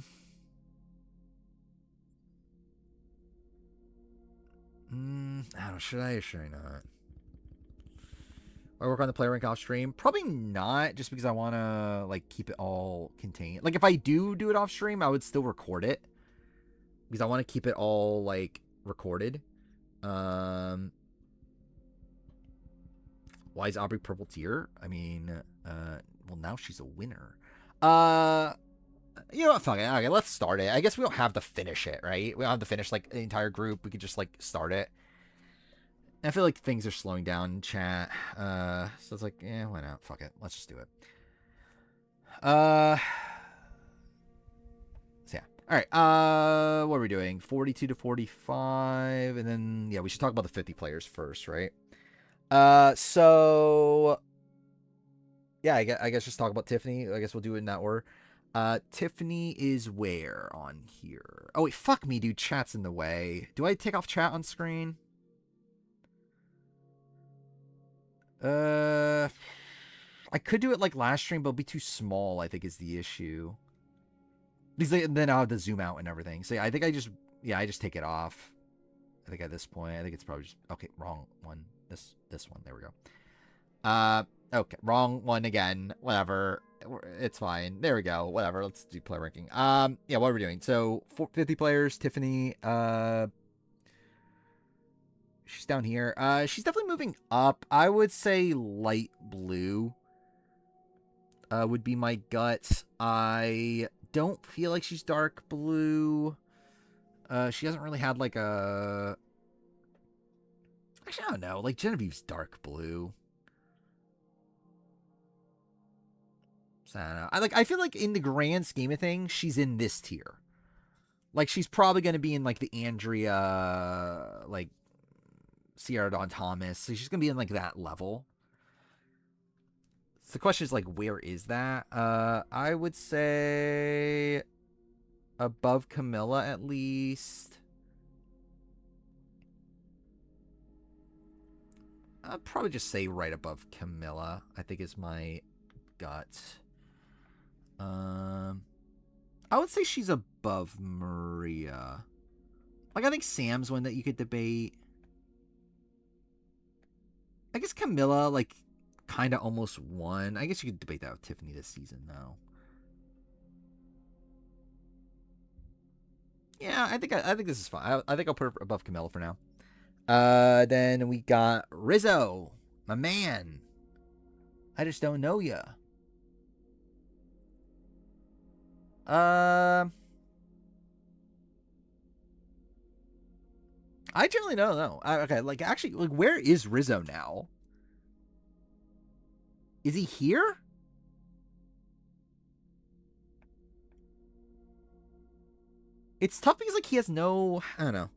S1: don't know. Should I or should I not? I work on the player rank off stream? Probably not, just because I want to, like, keep it all contained. Like, if I do it off stream, I would still record it. Because I want to keep it all, like, recorded. Why is Aubrey purple tier? I mean, well, now she's a winner. You know what? Fuck it. Okay, let's start it. I guess we don't have to finish it, right? We don't have to finish, like, the entire group. We could just, like, start it. And I feel like things are slowing down in chat. So it's like, yeah, why not? Fuck it. Let's just do it. So yeah. All right. What are we doing? 42 to 45. And then, yeah, we should talk about the 50 players first, right? So yeah, I guess just talk about Tiffany. I guess we'll do it in that order. Tiffany is where on here? Oh, wait, fuck me, dude. Chat's in the way. Do I take off chat on screen? I could do it like last stream, but it'll be too small, I think, is the issue. Because then I'll have to zoom out and everything. So yeah, I think I just take it off. I think at this point, I think it's probably just, okay, wrong one. This one, there we go. Okay, wrong one again. Whatever. It's fine. There we go. Whatever. Let's do player ranking. Yeah, what are we doing? So 50 players, Tiffany, she's down here. She's definitely moving up. I would say light blue would be my gut. I don't feel like she's dark blue. She hasn't really had like a... Actually, I don't know. Like, Genevieve's dark blue. So, I don't know. I feel like in the grand scheme of things, she's in this tier. Like, she's probably going to be in, like, the Andrea, like, Sierra Dawn Thomas. So she's gonna be in like that level. So the question is like, where is that? I would say above Camilla at least. I'd probably just say right above Camilla, I think is my gut. I would say she's above Maria. Like, I think Sam's one that you could debate. I guess Camilla, like, kind of almost won. I guess you could debate that with Tiffany this season, though. Yeah, I think this is fine. I think I'll put her above Camilla for now. Then we got Rizzo, my man. I just don't know ya. I generally don't know. Okay, like actually, like where is Rizzo now? Is he here? It's tough because like he has no, I don't know.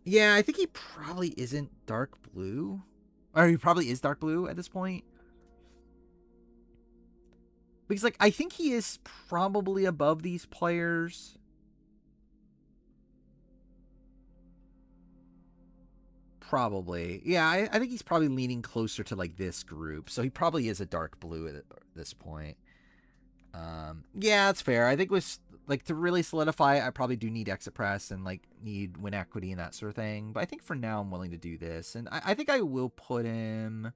S1: Yeah, I think he probably isn't dark blue. Or he probably is dark blue at this point. Because, like, I think he is probably above these players. Probably. Yeah, I think he's probably leaning closer to, like, this group. So he probably is a dark blue at this point. Yeah, that's fair. I think with, like, to really solidify it, I probably do need exit press and, like, need win equity and that sort of thing. But I think for now I'm willing to do this. And I think I will put him...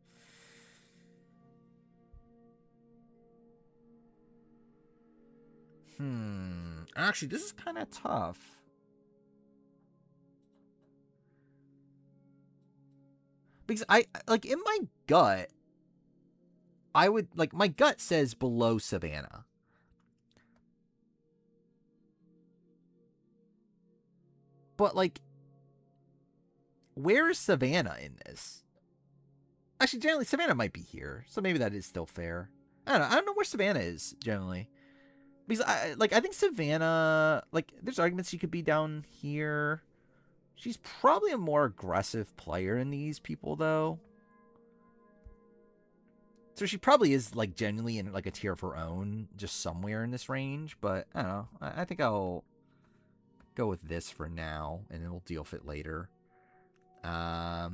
S1: Actually, this is kind of tough. Because like, in my gut, I would, like, my gut says below Savannah. But, like, where is Savannah in this? Actually, generally, Savannah might be here. So maybe that is still fair. I don't know where Savannah is, generally. Because, I think Savannah, like, there's arguments she could be down here. She's probably a more aggressive player than these people, though. So she probably is, like, genuinely in, like, a tier of her own, just somewhere in this range. But, I don't know. I think I'll go with this for now, and then we'll deal with it later. So,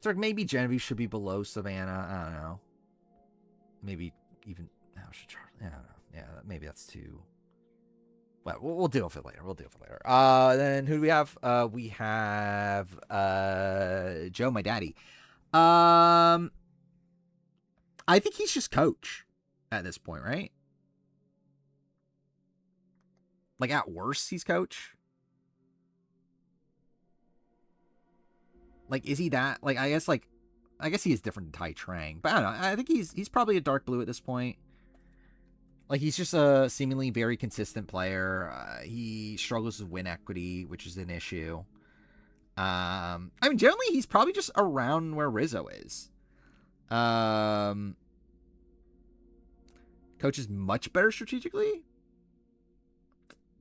S1: like, maybe Genevieve should be below Savannah. I don't know. Maybe even... How should Charlie... I don't know. Yeah, maybe that's too... Well, we'll deal with it later. Then who do we have? We have Joe, my daddy. I think he's just coach at this point, right? Like, at worst, he's coach. Like, is he that? Like, I guess he is different than Tai Trang. But I don't know. I think he's probably a dark blue at this point. Like, he's just a seemingly very consistent player. He struggles with win equity, which is an issue. I mean, generally, he's probably just around where Rizzo is. Coach is much better strategically?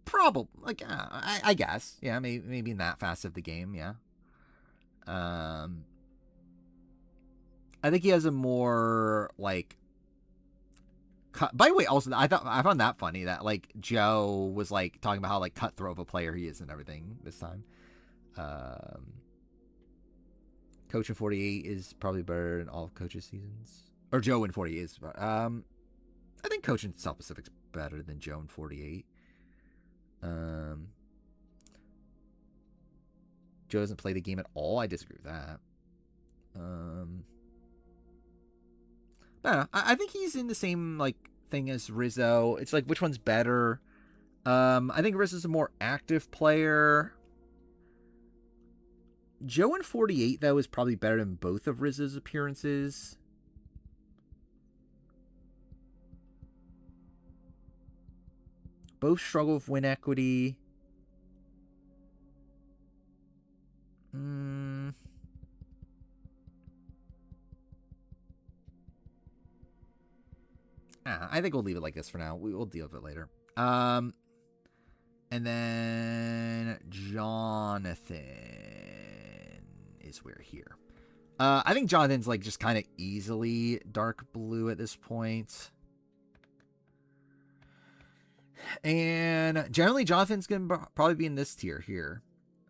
S1: Probably. Like, I guess. Yeah, maybe in that facet of the game, yeah. I think he has a more, like... By the way, also, I found that funny that, like, Joe was, like, talking about how, like, cutthroat of a player he is and everything this time. Coach in 48 is probably better than all of Coach's seasons. Or Joe in 48 is. I think Coach in South Pacific's better than Joe in 48. Joe doesn't play the game at all. I disagree with that. I think he's in the same, like, thing as Rizzo. It's like, which one's better? I think Rizzo's a more active player. Joe in 48, though, is probably better than both of Rizzo's appearances. Both struggle with win equity. I think we'll leave it like this for now. We'll deal with it later. And And then Jonathan is where here. I think Jonathan's like just kind of easily dark blue at this point. And generally Jonathan's going to probably be in this tier here.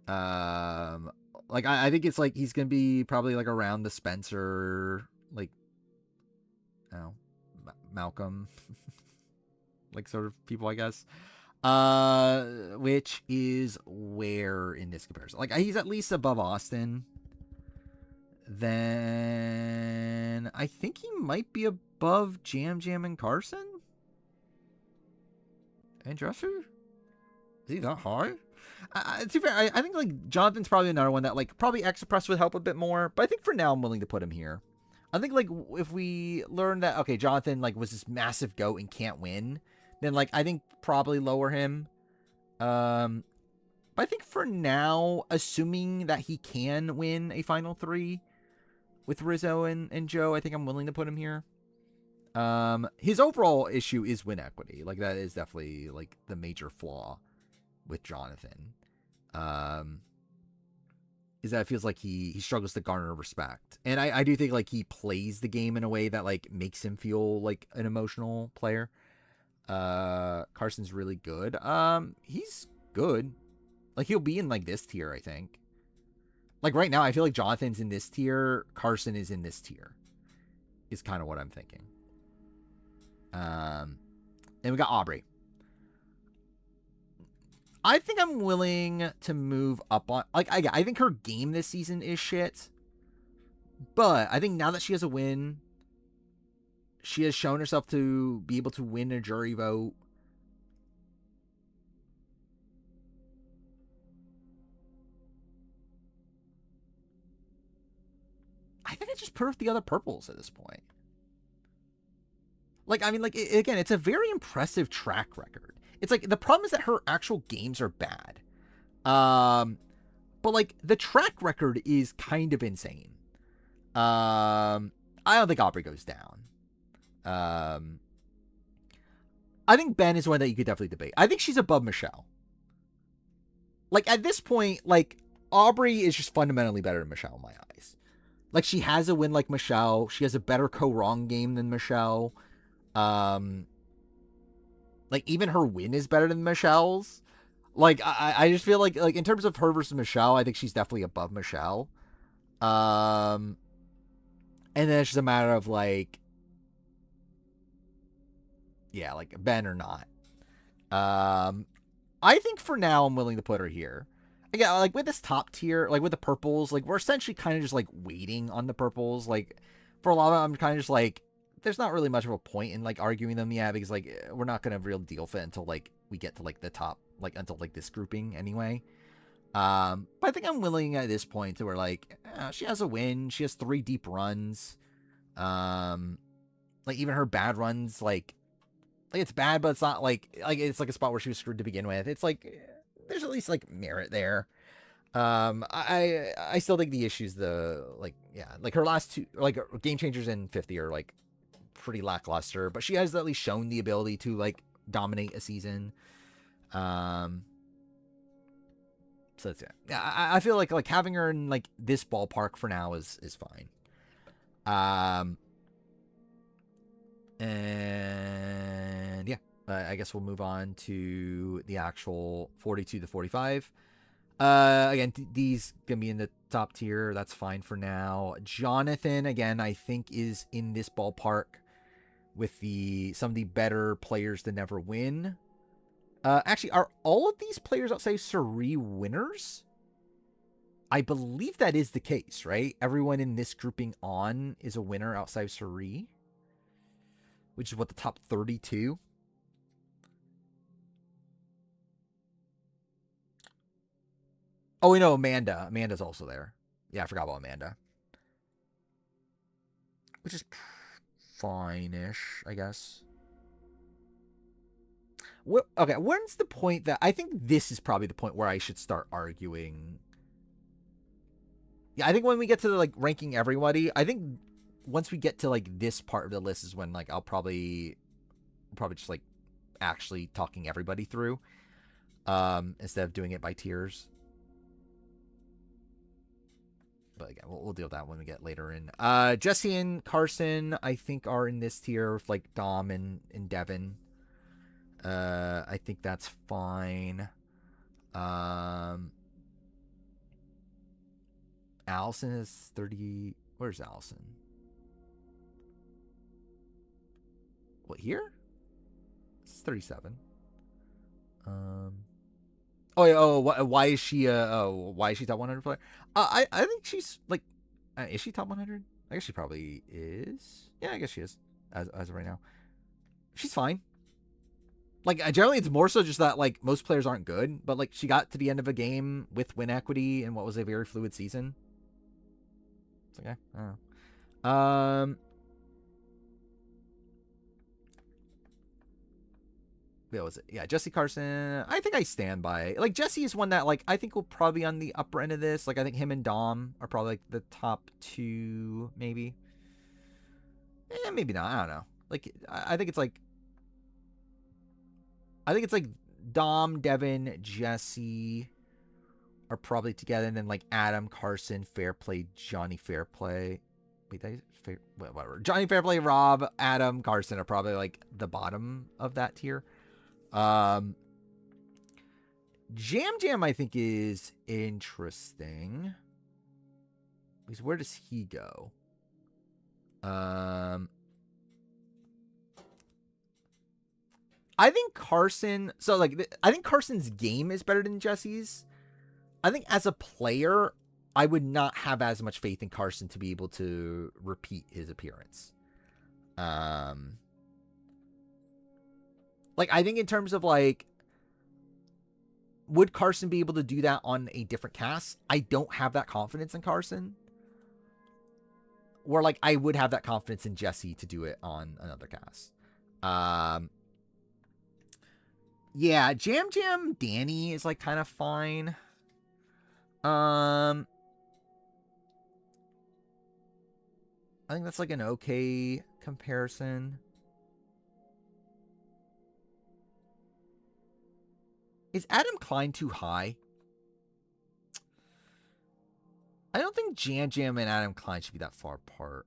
S1: Like I think it's like he's going to be probably like around the Spencer, like, Malcolm, like sort of people, I guess. Which is where in this comparison? Like he's at least above Austin. Then I think he might be above Jam Jam and Carson. And Dresser? Is he that high? To be fair, I think like Jonathan's probably another one that like probably Express would help a bit more, but I think for now I'm willing to put him here. I think like if we learn that okay, Jonathan like was this massive GOAT and can't win, then like I think probably lower him. But I think for now, assuming that he can win a Final 3 with Rizzo and Joe, I think I'm willing to put him here. His overall issue is win equity. Like that is definitely like the major flaw with Jonathan. Is that it feels like he struggles to garner respect. And I do think like he plays the game in a way that like makes him feel like an emotional player. Carson's really good. He's good. Like he'll be in like this tier, I think. Like right now, I feel like Jonathan's in this tier. Carson is in this tier. Is kind of what I'm thinking. And we got Aubrey. I think I'm willing to move up on... Like, I think her game this season is shit. But I think now that she has a win, she has shown herself to be able to win a jury vote. I think I just put the other purples at this point. Like, I mean, like, again, it's a very impressive track record. It's like, the problem is that her actual games are bad. But, like, the track record is kind of insane. I don't think Aubrey goes down. I think Ben is one that you could definitely debate. I think she's above Michelle. Like, at this point, like, Aubrey is just fundamentally better than Michelle in my eyes. Like, she has a win like Michelle. She has a better co-wrong game than Michelle. Like, even her win is better than Michelle's. Like, I just feel like in terms of her versus Michelle, I think she's definitely above Michelle. And then it's just a matter of, like, yeah, like, Ben or not. I think for now I'm willing to put her here. Again, like, with this top tier, like, with the purples, like, we're essentially kind of just, like, waiting on the purples. Like, for a lot of them, I'm kind of just, like, there's not really much of a point in, like, arguing them yet, because, like, we're not going to real deal fit until, like, we get to, like, the top, like, until, like, this grouping anyway. But I think I'm willing at this point to where, like, she has a win. She has 3 deep runs. Like, even her bad runs, like, it's bad, but it's not, like, it's, like, a spot where she was screwed to begin with. It's, like, there's at least, like, merit there. I still think the issues, like, yeah, like, her last 2, like, Game Changers and 50 are, like, pretty lackluster, but she has at least shown the ability to, like, dominate a season. So that's it. Yeah, I feel like having her in, like, this ballpark for now is fine. And yeah, I guess we'll move on to the actual 42 to 45. Again, these gonna be in the top tier. That's fine for now. Jonathan, again, I think is in this ballpark with some of the better players to never win. Actually, are all of these players outside Suri winners? I believe that is the case, right? Everyone in this grouping on is a winner outside Suri, which is what, the top 32? Oh, we know Amanda. Amanda's also there. Yeah, I forgot about Amanda. Which is fine-ish, I guess. Okay, when's the point that... I think this is probably the point where I should start arguing. Yeah, I think when we get to, like, ranking everybody, I think once we get to, like, this part of the list is when, like, I'll probably just, like, actually talking everybody through. instead of doing it by tiers. But again, we'll deal with that when we get later in. Jesse and Carson, I think, are in this tier with like Dom and Devin. I think that's fine. Allison is 30. Where's Allison? What, here? It's 37. Oh yeah. Oh, why is she? Why is she top 100 player? I think she's like, is she top 100? I guess she probably is. Yeah, I guess she is as of right now. She's fine. Like, generally, it's more so just that like most players aren't good, but like she got to the end of a game with win equity in what was a very fluid season. It's okay. I don't know. What was it? Yeah, Jesse Carson. I think I stand by. Like, Jesse is one that, like, I think will probably be on the upper end of this. Like, I think him and Dom are probably, like, the top 2, maybe. Maybe not. I don't know. Like, I think it's, like... I think it's, like, Dom, Devin, Jesse are probably together. And then, like, Adam, Carson, Fairplay, Johnny Fairplay. Wait, whatever. Johnny Fairplay, Rob, Adam, Carson are probably, like, the bottom of that tier. Jam Jam, I think, is interesting. Because where does he go? I think Carson... So, like, I think Carson's game is better than Jesse's. I think as a player, I would not have as much faith in Carson to be able to repeat his appearance. Like, I think in terms of, like, would Carson be able to do that on a different cast? I don't have that confidence in Carson. Or, like, I would have that confidence in Jesse to do it on another cast. Yeah, Jam Jam Danny is, like, kind of fine. I think that's, like, an okay comparison. Is Adam Klein too high? I don't think Jam Jam and Adam Klein should be that far apart.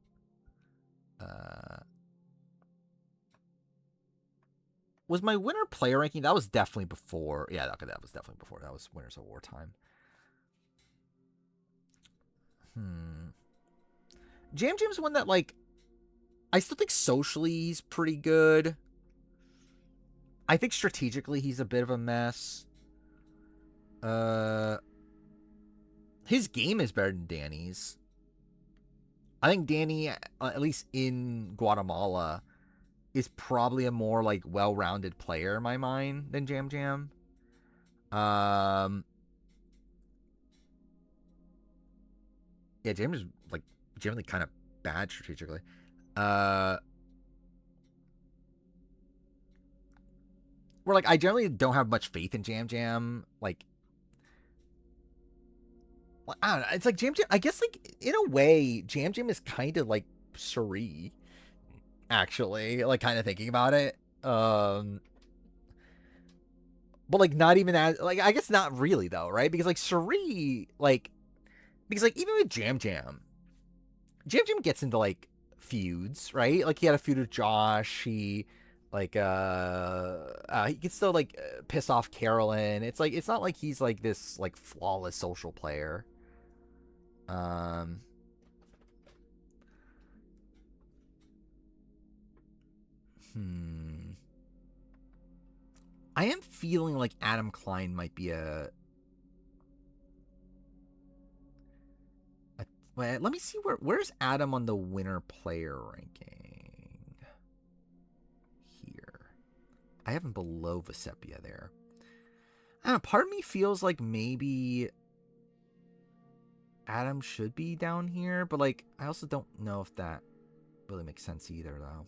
S1: Was my winner player ranking? That was definitely before. Yeah, okay, that was definitely before. That was Winners of Wartime. Jam Jam's one that, like, I still think socially he's pretty good. I think strategically he's a bit of a mess. His game is better than Danny's. I think Danny, at least in Guatemala, is probably a more, like, well-rounded player in my mind than Jam Jam. Yeah, Jam is, like, generally kind of bad strategically. Where, like, I generally don't have much faith in Jam Jam. Like, I don't know. It's like Jam Jam, I guess, like, in a way, Jam Jam is kind of like Cherie, actually. Like, kind of thinking about it. But, like, not even as, like, I guess not really, though, right? Because, like, Cherie, like, because, like, even with Jam Jam gets into, like, feuds, right? Like, he had a feud with Josh. He can still, like, piss off Carolyn. It's like, it's not like he's, like, this, like, flawless social player. I am feeling like Adam Klein might be well, let me see where's Adam on the winner player ranking. Here. I have him below Vesepia there. I don't know, part of me feels like maybe Adam should be down here, but, like, I also don't know if that really makes sense either, though.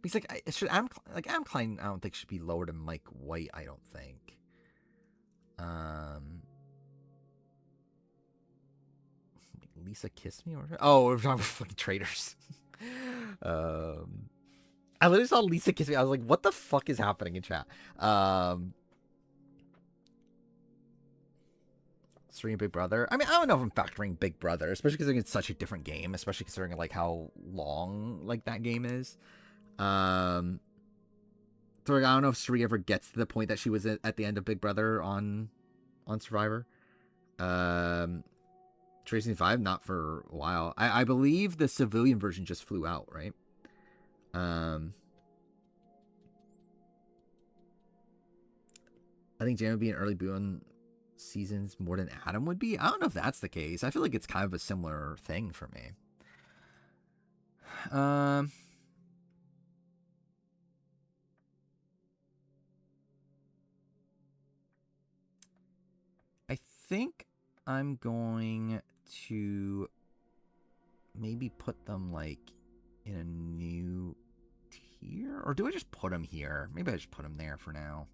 S1: Because, like, Adam Klein, I don't think should be lower than Mike White. I don't think. Lisa kissed me? Oh, we're talking about fucking traitors. I literally saw Lisa kiss me. I was like, what the fuck is happening in chat? Stream Big Brother. I mean, I don't know if I'm factoring Big Brother, especially considering it's such a different game, especially considering like how long like that game is. So like, I don't know if Sri ever gets to the point that she was at the end of Big Brother on Survivor. Tracy 5, not for a while. I believe the civilian version just flew out, right? I think Jam would be an early boot on seasons more than Adam would be. I don't know if that's the case. I feel like it's kind of a similar thing for me. I think I'm going to maybe put them like in a new tier, or do I just put them here? Maybe I just put them there for now.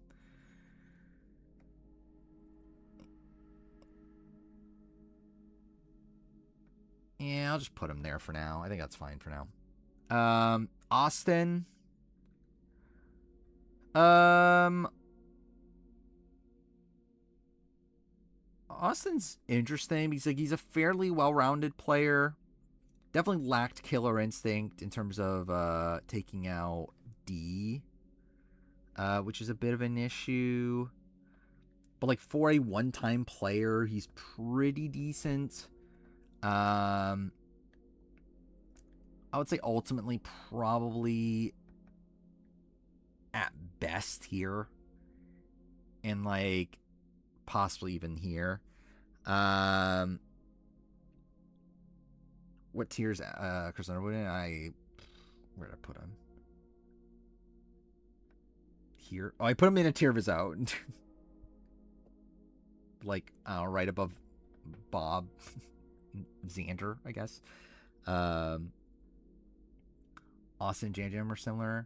S1: Yeah, I'll just put them there for now. I think that's fine for now. Austin. Austin's interesting because like he's a fairly well-rounded player. Definitely lacked killer instinct in terms of taking out D, which is a bit of an issue. But like for a one-time player, he's pretty decent. I would say ultimately probably at best here, and like possibly even here. What tiers Chris Underwood in? Where did I put him? Here. Oh, I put him in a tier of his own. Like right above Bob Xander, I guess. Austin and Jam are similar.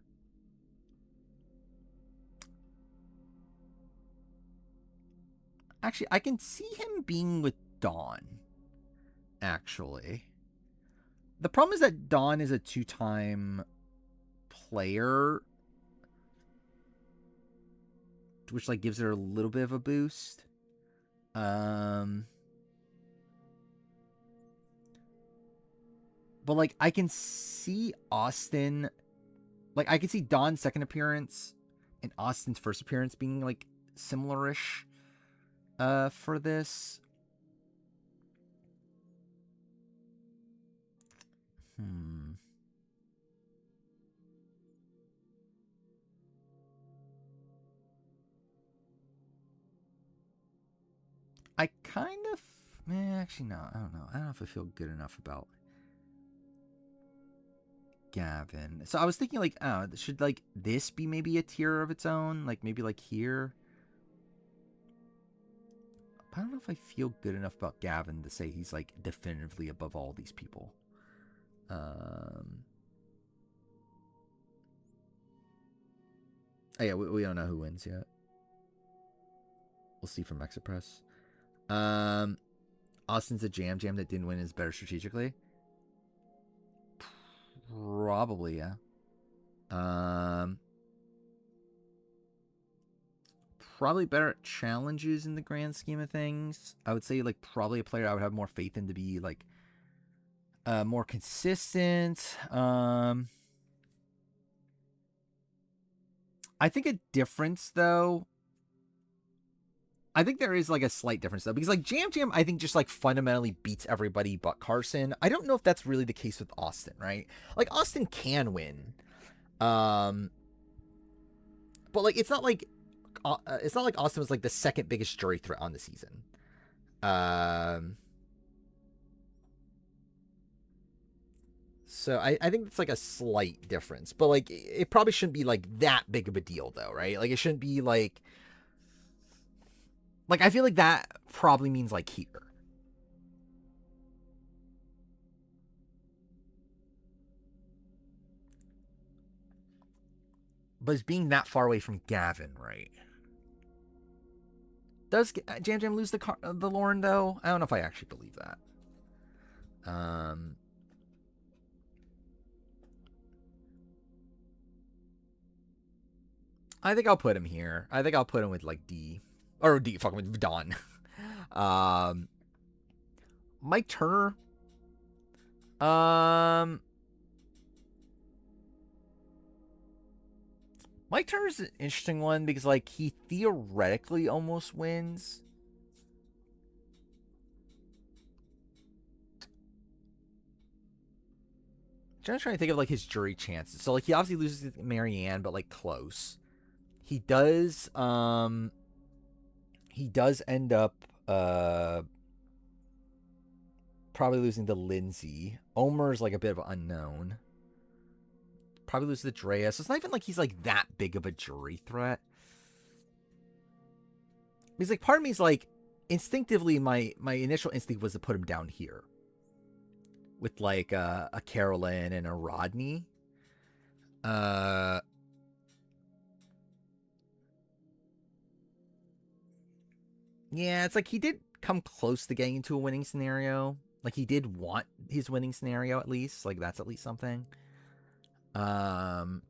S1: Actually, I can see him being with Dawn. Actually. The problem is that Dawn is a 2-time player, which like gives her a little bit of a boost. But like I can see Austin, like I can see Dawn's second appearance and Austin's first appearance being like similar-ish for this. I kind of... actually, no. I don't know. I don't know if I feel good enough about Gavin. So I was thinking, like, oh, should, like, this be maybe a tier of its own? Like, maybe, like, here? But I don't know if I feel good enough about Gavin to say he's, like, definitively above all these people. Oh, yeah, we don't know who wins yet. We'll see from Exapress. Austin's a Jam that didn't win is better strategically. Probably, yeah. Probably better at challenges in the grand scheme of things. I would say, like, probably a player I would have more faith in to be, like, more consistent. I think a difference, though. I think there is, like, a slight difference, though. Because, like, Jam, I think, just, like, fundamentally beats everybody but Carson. I don't know if that's really the case with Austin, right? Like, Austin can win. But, like, it's not like Austin was, like, the second biggest jury threat on the season. So I think it's, like, a slight difference. But, like, it probably shouldn't be, like, that big of a deal, though, right? Like, it shouldn't be, like... Like, I feel like that probably means, like, here. But it's being that far away from Gavin, right? Does Jam lose the Lauren, though? I don't know if I actually believe that. I think I'll put him here. I think I'll put him with like D. Or D, fucking with Don. Mike Turner. Mike Turner's an interesting one because like he theoretically almost wins. I'm trying to think of like his jury chances. So like he obviously loses to Marianne, but like close. He does end up probably losing to Lindsay. Omer's like a bit of an unknown. Probably loses to Drea. So it's not even like he's like that big of a jury threat. Because like part of me is like instinctively my initial instinct was to put him down here. With like a Carolyn and a Rodney. Yeah, it's like he did come close to getting into a winning scenario. Like he did want his winning scenario at least. Like that's at least something. Mike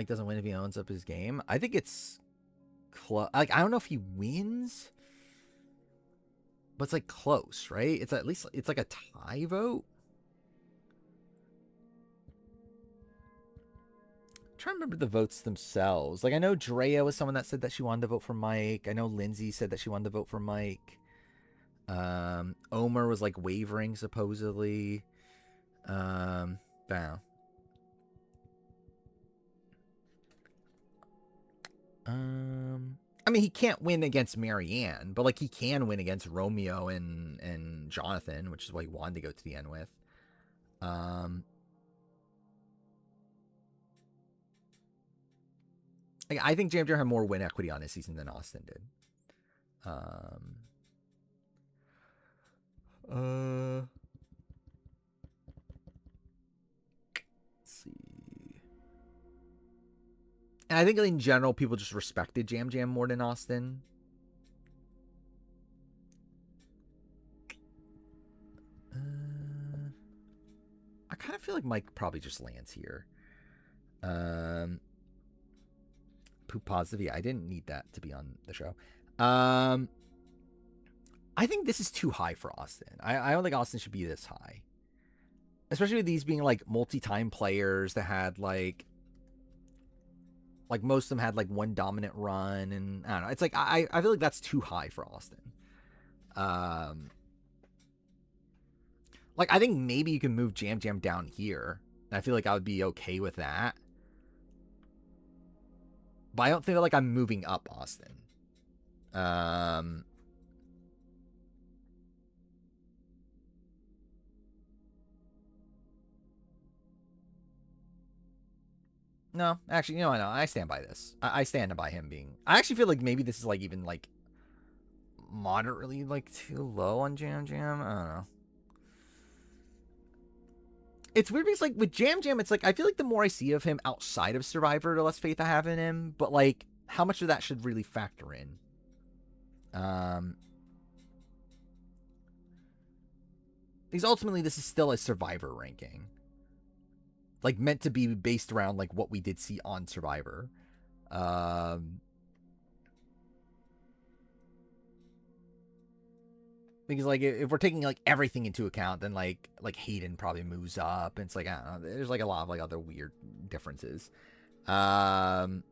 S1: doesn't win if he owns up his game. I think it's close. Like I don't know if he wins, but it's like close, right? It's at least it's like a tie vote. Trying to remember the votes themselves. Like I know Drea was someone that said that she wanted to vote for Mike. I know Lindsay said that she wanted to vote for Mike. Omer was like wavering supposedly. Bow. I mean, he can't win against Marianne, but like he can win against Romeo and Jonathan, which is why he wanted to go to the end with. I think Jam Jam had more win equity on his season than Austin did. Let's see. And I think in general, people just respected Jam Jam more than Austin. I kind of feel like Mike probably just lands here. Poop positive. Yeah, I didn't need that to be on the show. I think this is too high for Austin. I don't think Austin should be this high. Especially with these being like multi-time players that had like most of them had like one dominant run, and I don't know. It's like I feel like that's too high for Austin. Like I think maybe you can move Jam Jam down here. And I feel like I would be okay with that. But I don't feel like I'm moving up Austin. No, actually, you know, I stand by this. I stand by him being... I actually feel like maybe this is like even like moderately like too low on Jam Jam. I don't know. It's weird because, like, with Jam Jam, it's like, I feel like the more I see of him outside of Survivor, the less faith I have in him. But, like, how much of that should really factor in? Because ultimately, this is still a Survivor ranking. Like, meant to be based around, like, what we did see on Survivor. Because, like, if we're taking, like, everything into account, then, like Hayden probably moves up. And it's like, I don't know. There's, like, a lot of, like, other weird differences. It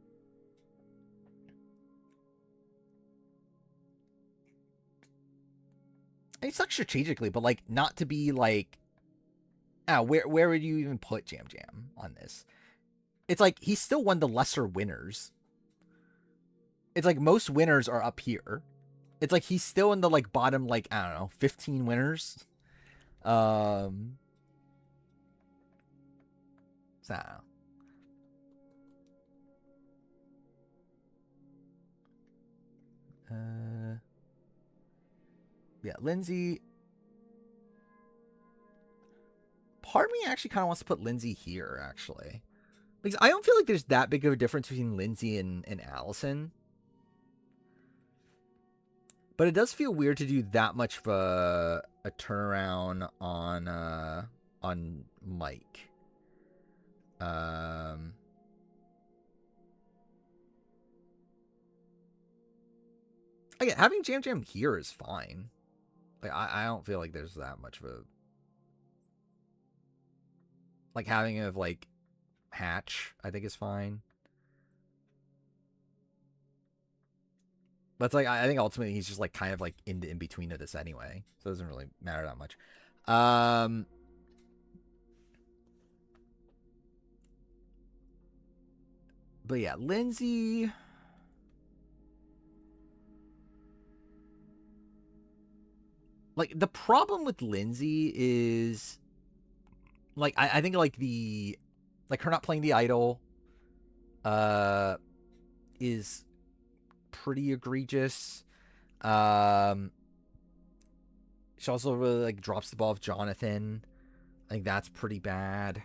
S1: sucks strategically, but, like, not to be, like... where would you even put Jam Jam on this? It's like, he's still one of the lesser winners. It's like, most winners are up here. It's like he's still in the like bottom, like, I don't know, 15 winners. So I don't know. Yeah, Lindsay. Part of me actually kind of wants to put Lindsay here, actually. Because I don't feel like there's that big of a difference between Lindsay and Allison. But it does feel weird to do that much of a turnaround on Mike. Again, having Jam Jam here is fine. Like I don't feel like there's that much of a like having it of like Hatch, I think is fine. But it's like I think ultimately he's just like kind of like in between of this anyway. So it doesn't really matter that much. But yeah, Lindsay. Like the problem with Lindsay is like I think like her not playing the idol is pretty egregious. She also really like drops the ball with Jonathan. I think that's pretty bad.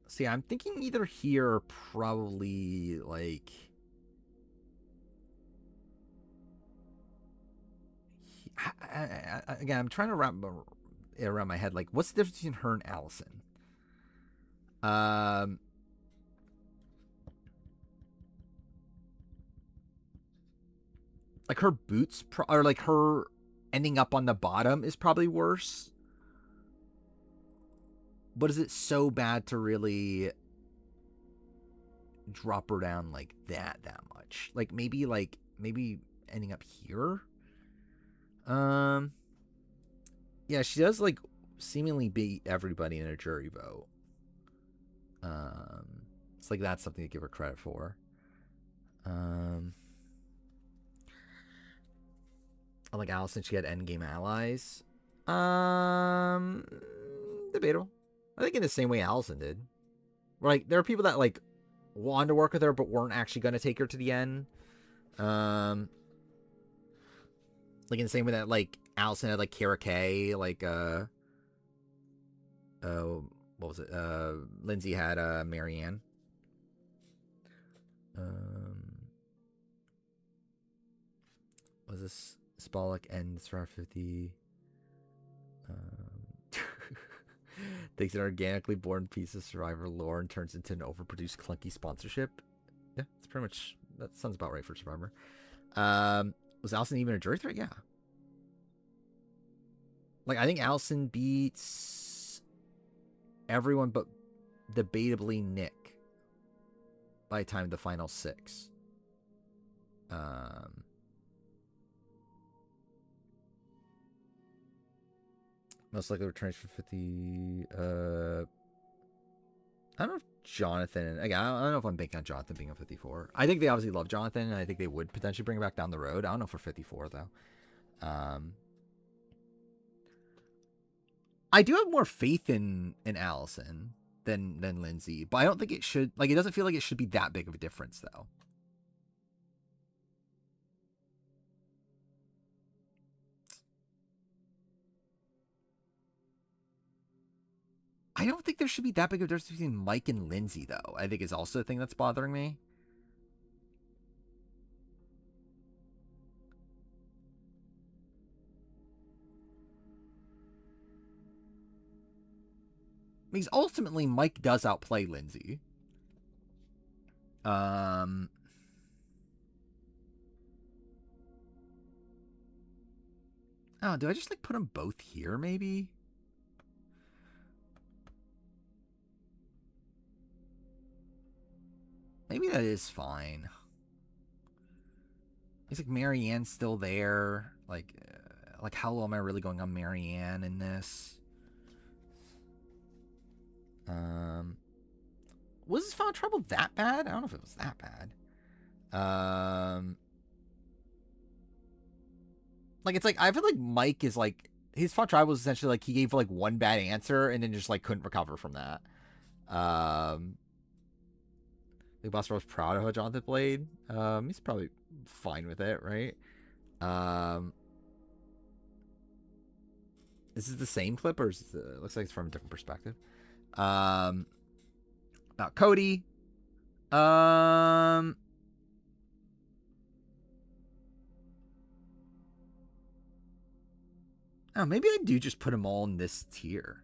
S1: See, I'm thinking either here or probably like again, I'm trying to wrap it around my head. Like, what's the difference between her and Allison? Like her boots, or like her ending up on the bottom is probably worse. But is it so bad to really drop her down like that much? Like maybe ending up here? Yeah, she does like seemingly beat everybody in a jury vote. It's like that's something to give her credit for. Like Allison, she had endgame allies. Debatable. I think in the same way Allison did. Like, there are people that, like, wanted to work with her, but weren't actually going to take her to the end. Like, in the same way that, like, Allison had, like, Kara Kay, like, what was it? Lindsay had, Marianne. Was this Spalek and Survivor 50? Takes an organically born piece of Survivor lore and turns into an overproduced clunky sponsorship. Yeah, it's pretty much, that sounds about right for Survivor. Was Allison even a jury threat? Yeah. Like, I think Allison beats everyone but debatably Nick by the time of the final 6. Most likely returns for 50. I don't know if Jonathan. Again, I don't know if I'm banking on Jonathan being a 54. I think they obviously love Jonathan, and I think they would potentially bring him back down the road. I don't know for 54 though. I do have more faith in Allison than Lindsay, but I don't think it should. Like, it doesn't feel like it should be that big of a difference though. I don't think there should be that big of a difference between Mike and Lindsay, though. I think is also a thing that's bothering me. Because ultimately, Mike does outplay Lindsay. Oh, do I just like put them both here, maybe? Maybe that is fine. It's like Marianne's still there. Like how low am I really going on Marianne in this? Was this Final Trouble that bad? I don't know if it was that bad. Like, it's like, I feel like Mike is like, his Final Trouble was essentially like he gave like one bad answer and then just like couldn't recover from that. Big Boss was proud of how Jonathan played. He's probably fine with it, right? This is the same clip, or is it looks like it's from a different perspective. about Cody. Oh, maybe I do just put them all in this tier.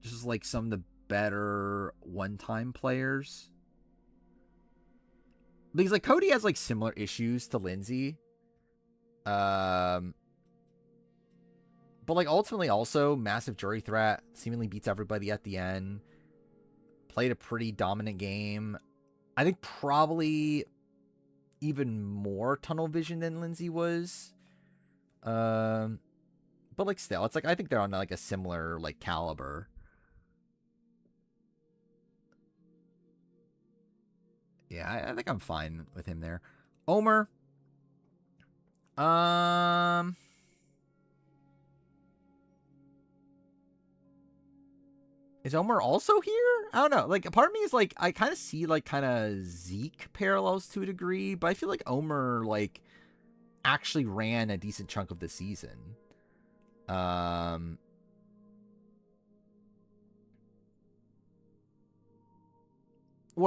S1: Just like some of the better one-time players. Because like Cody has like similar issues to Lindsay. But like ultimately also massive jury threat, seemingly beats everybody at the end. Played a pretty dominant game. I think probably even more tunnel vision than Lindsay was. But like still, it's like I think they're on like a similar like caliber. Yeah, I think I'm fine with him there. Omer. Is Omer also here? I don't know. Like, a part of me is like, I kind of see like kind of Zeke parallels to a degree, but I feel like Omer like actually ran a decent chunk of the season. Or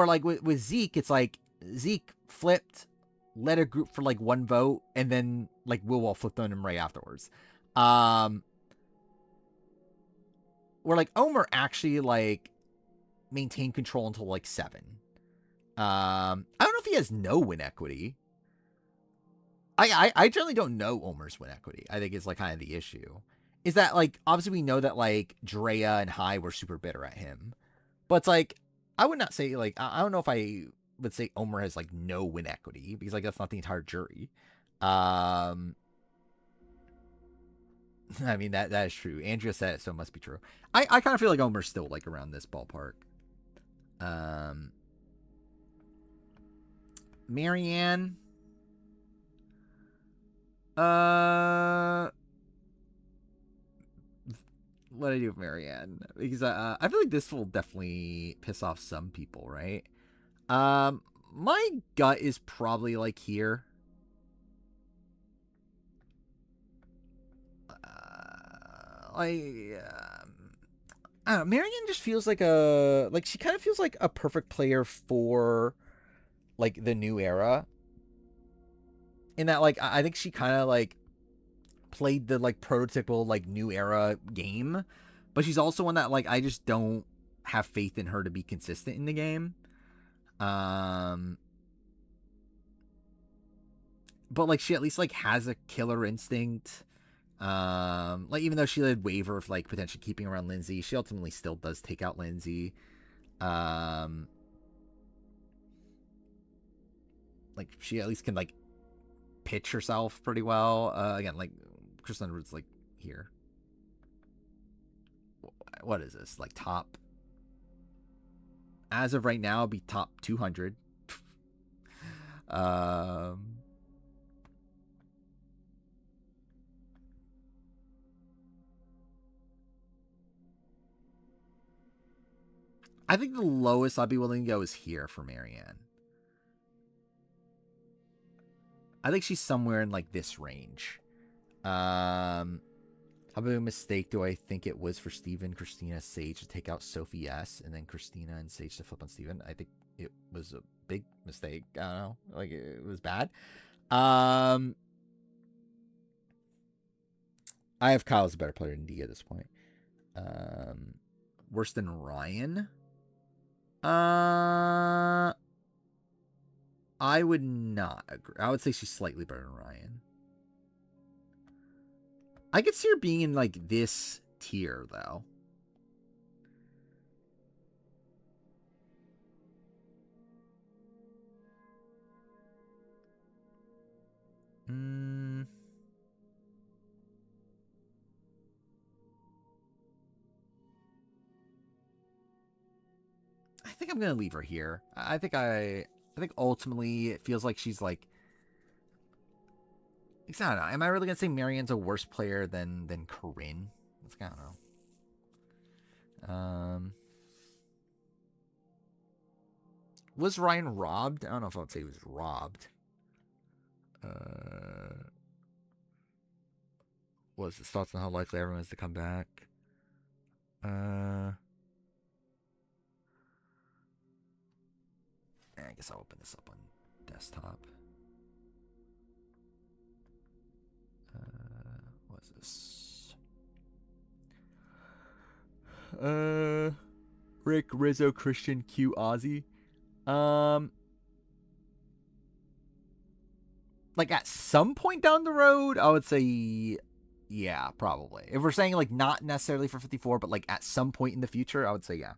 S1: like with Zeke, it's like Zeke flipped, led a group for like one vote, and then like Will flipped on him right afterwards. Where like Omer actually like maintained control until like 7. I don't know if he has no win equity. I generally don't know Omer's win equity. I think is like kind of the issue. Is that like obviously we know that like Drea and Hai were super bitter at him. But it's like I would not say like I don't know if I would say Omer has like no win equity because like that's not the entire jury. I mean that is true. Andrea said it, so it must be true. I kind of feel like Omer's still like around this ballpark. Marianne. What do I do with Marianne? Because I feel like this will definitely piss off some people, right? My gut is probably like here. I don't know, Marianne just feels like she kind of feels like a perfect player for like the new era. In that like I think she kind of like played the like prototypical like new era game, but she's also one that like I just don't have faith in her to be consistent in the game. But like she at least like has a killer instinct. Like even though she did waver of like potentially keeping around Lindsay, she ultimately still does take out Lindsay. Like she at least can like pitch herself pretty well. Again, like Chris Underwood's like here. What is this? Like top as of right now, it'd be top 200. I think the lowest I'd be willing to go is here for Marianne. I think she's somewhere in like this range. How big a mistake do I think it was for Steven, Christina, Sage to take out Sophie S and then Christina and Sage to flip on Steven? I think it was a big mistake. I don't know. Like it was bad. I have Kyle as a better player than D at this point. Worse than Ryan? I would not agree. I would say she's slightly better than Ryan. I could see her being in like this tier though. I think I'm gonna leave her here. I think ultimately it feels like she's like, I don't know. Am I really gonna say Marianne's a worse player than Corinne? I don't know. Was Ryan robbed? I don't know if I would say he was robbed. What was his thoughts on how likely everyone is to come back? I guess I'll open this up on desktop. What is this? Rick, Rizzo, Christian, Q, Ozzy. Like at some point down the road, I would say, yeah, probably. If we're saying like not necessarily for 54, but like at some point in the future, I would say yeah.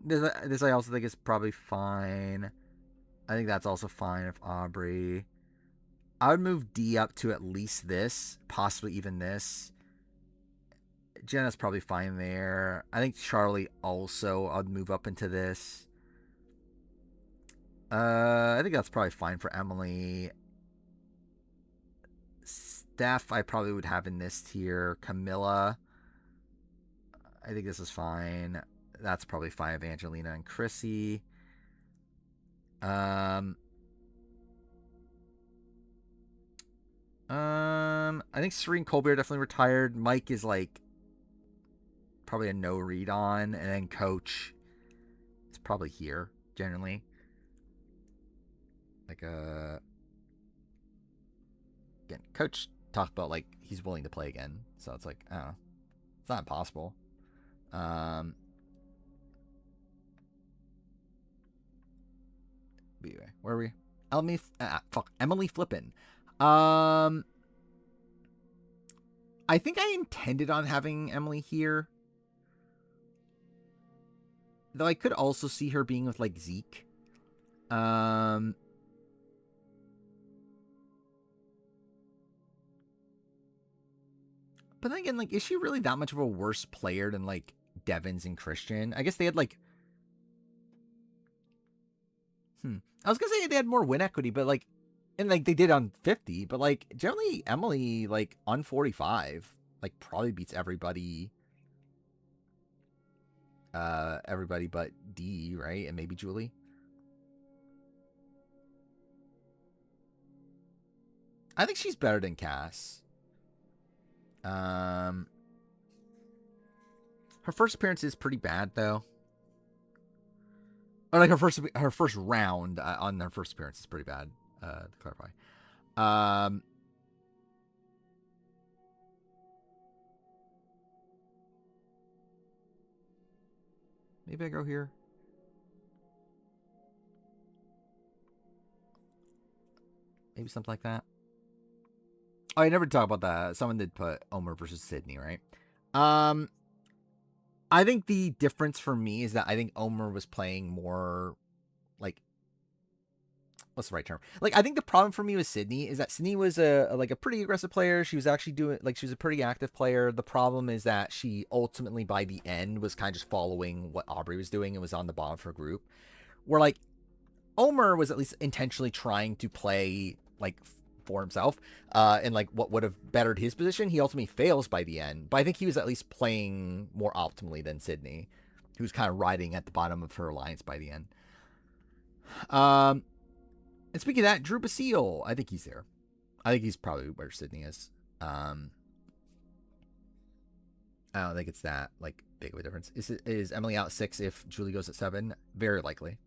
S1: This I also think is probably fine. I think that's also fine if Aubrey. I would move D up to at least this, possibly even this. Jenna's probably fine there. I think Charlie also I'd move up into this. I think that's probably fine for Emily. Steph, I probably would have in this tier. Camilla, I think this is fine. That's probably fine. Evangelina and Chrissy. I think Serene Colby are definitely retired. Mike is like probably a no read on, and then Coach is probably here generally. Like again, Coach talked about like he's willing to play again, so it's like it's not impossible. But anyway, where are we? Emily Flippin. I think I intended on having Emily here, though I could also see her being with like Zeke. But then again, like, is she really that much of a worse player than, like, Devins and Christian? I guess they had, like... I was gonna say they had more win equity, but, like... And, like, they did on 50, but, like, generally, Emily, like, on 45, like, probably beats everybody... everybody but D, right? And maybe Julie. I think she's better than Cass. Her first appearance is pretty bad though. Or like her first round on her first appearance is pretty bad. To clarify. Maybe I go here. Maybe something like that. Oh, I never talked about that. Someone did put Omer versus Sydney, right? I think the difference for me is that I think Omer was playing more like, what's the right term? Like, I think the problem for me with Sydney is that Sydney was a pretty aggressive player. She was actually doing, like, she was a pretty active player. The problem is that she ultimately by the end was kind of just following what Aubrey was doing and was on the bottom of her group. Where like Omer was at least intentionally trying to play like for himself, and like what would have bettered his position. He ultimately fails by the end, but I think he was at least playing more optimally than Sydney, who was kind of riding at the bottom of her alliance by the end. And speaking of that, Drew Basile, I think he's there. I think he's probably where Sydney is. I don't think it's that like big of a difference. Is Emily out 6 if Julie goes at 7? Very likely.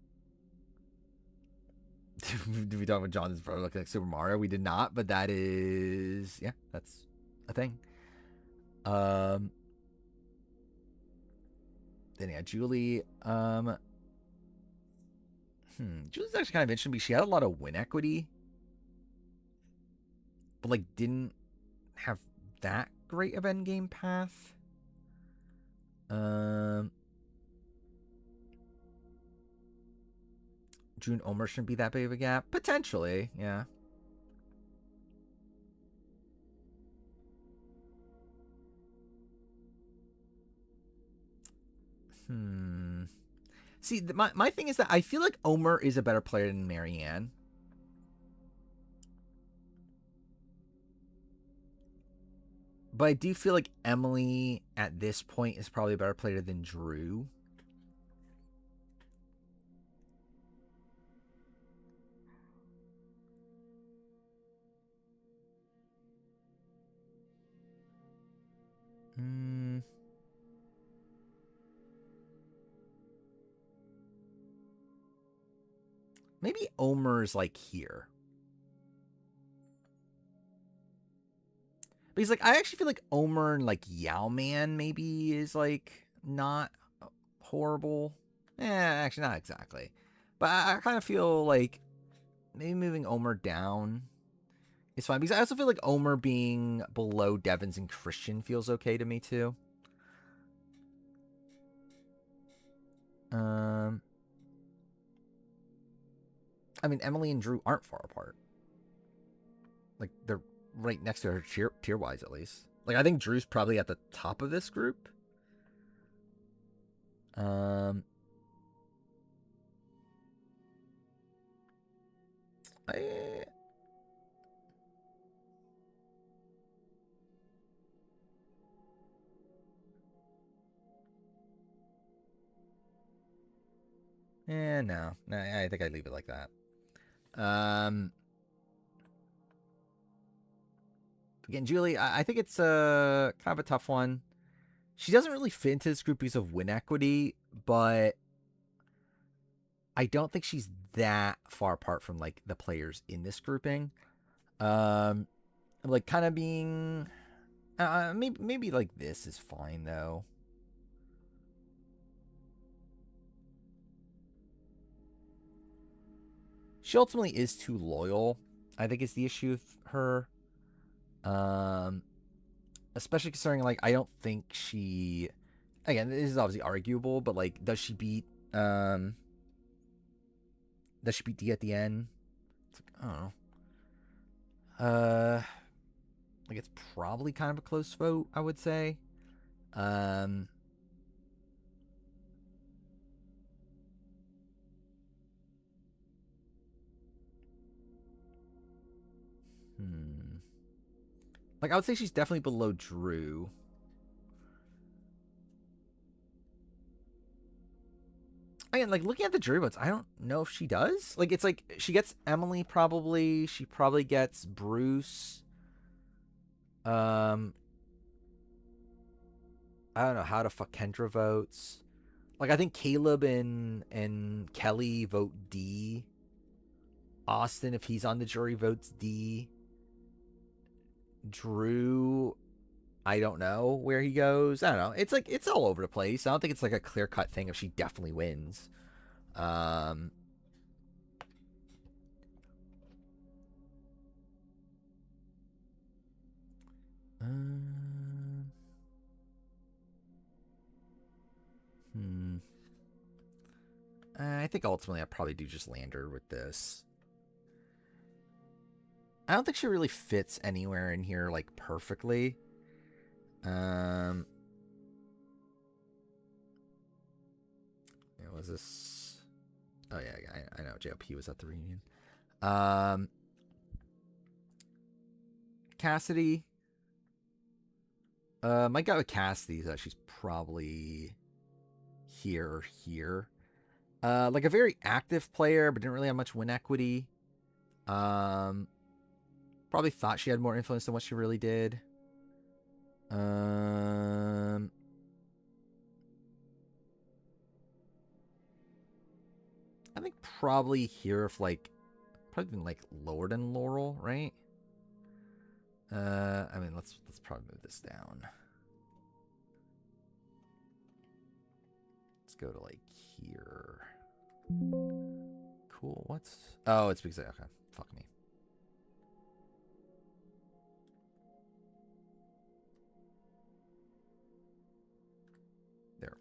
S1: Did we talk about Jonathan's brother looking like Super Mario? We did not, but that is, yeah, that's a thing. Then yeah, Julie. Julie's actually kind of interesting because she had a lot of win equity, but like didn't have that great of endgame path. June Omer shouldn't be that big of a gap. Potentially, yeah. See, my thing is that I feel like Omer is a better player than Marianne. But I do feel like Emily at this point is probably a better player than Drew. maybe Omer's like here. But he's like, I actually feel like Omer and like Yao-Man maybe is like not horrible. Actually not exactly. But I kind of feel like maybe moving Omer down is fine. Because I also feel like Omer being below Devins and Christian feels okay to me too. I mean, Emily and Drew aren't far apart. Like, they're right next to her tier-wise, at least. Like, I think Drew's probably at the top of this group. No, I think I'd leave it like that. Again, Julie, I think it's kind of a tough one. She doesn't really fit into this group because of win equity, but I don't think she's that far apart from like the players in this grouping. Like kind of being, maybe like this is fine though. She ultimately is too loyal, I think is the issue with her. Especially considering, like, I don't think she... Again, this is obviously arguable, but, like, does she beat D at the end? It's like, I don't know. Like, it's probably kind of a close vote, I would say. Like, I would say she's definitely below Drew. Again, like, looking at the jury votes, I don't know if she does. Like, it's like, she gets Emily probably. She probably gets Bruce. I don't know how to fuck Kendra votes. Like, I think Caleb and Kelly vote D. Austin, if he's on the jury, votes D. Drew, I don't know where he goes. I don't know. It's like, it's all over the place. I don't think it's like a clear-cut thing if she definitely wins. I think ultimately I'd probably do just land her with this. I don't think she really fits anywhere in here, like, perfectly. Was this... Oh, yeah, I know. JLP was at the reunion. Cassidy. My guy with Cassidy is that she's probably here or here. Like a very active player, but didn't really have much win equity. Probably thought she had more influence than what she really did. I think probably here if like probably been like lower than Laurel, right? I mean let's probably move this down. Let's go to like here. Cool. What's oh, it's because okay. Fuck me. There.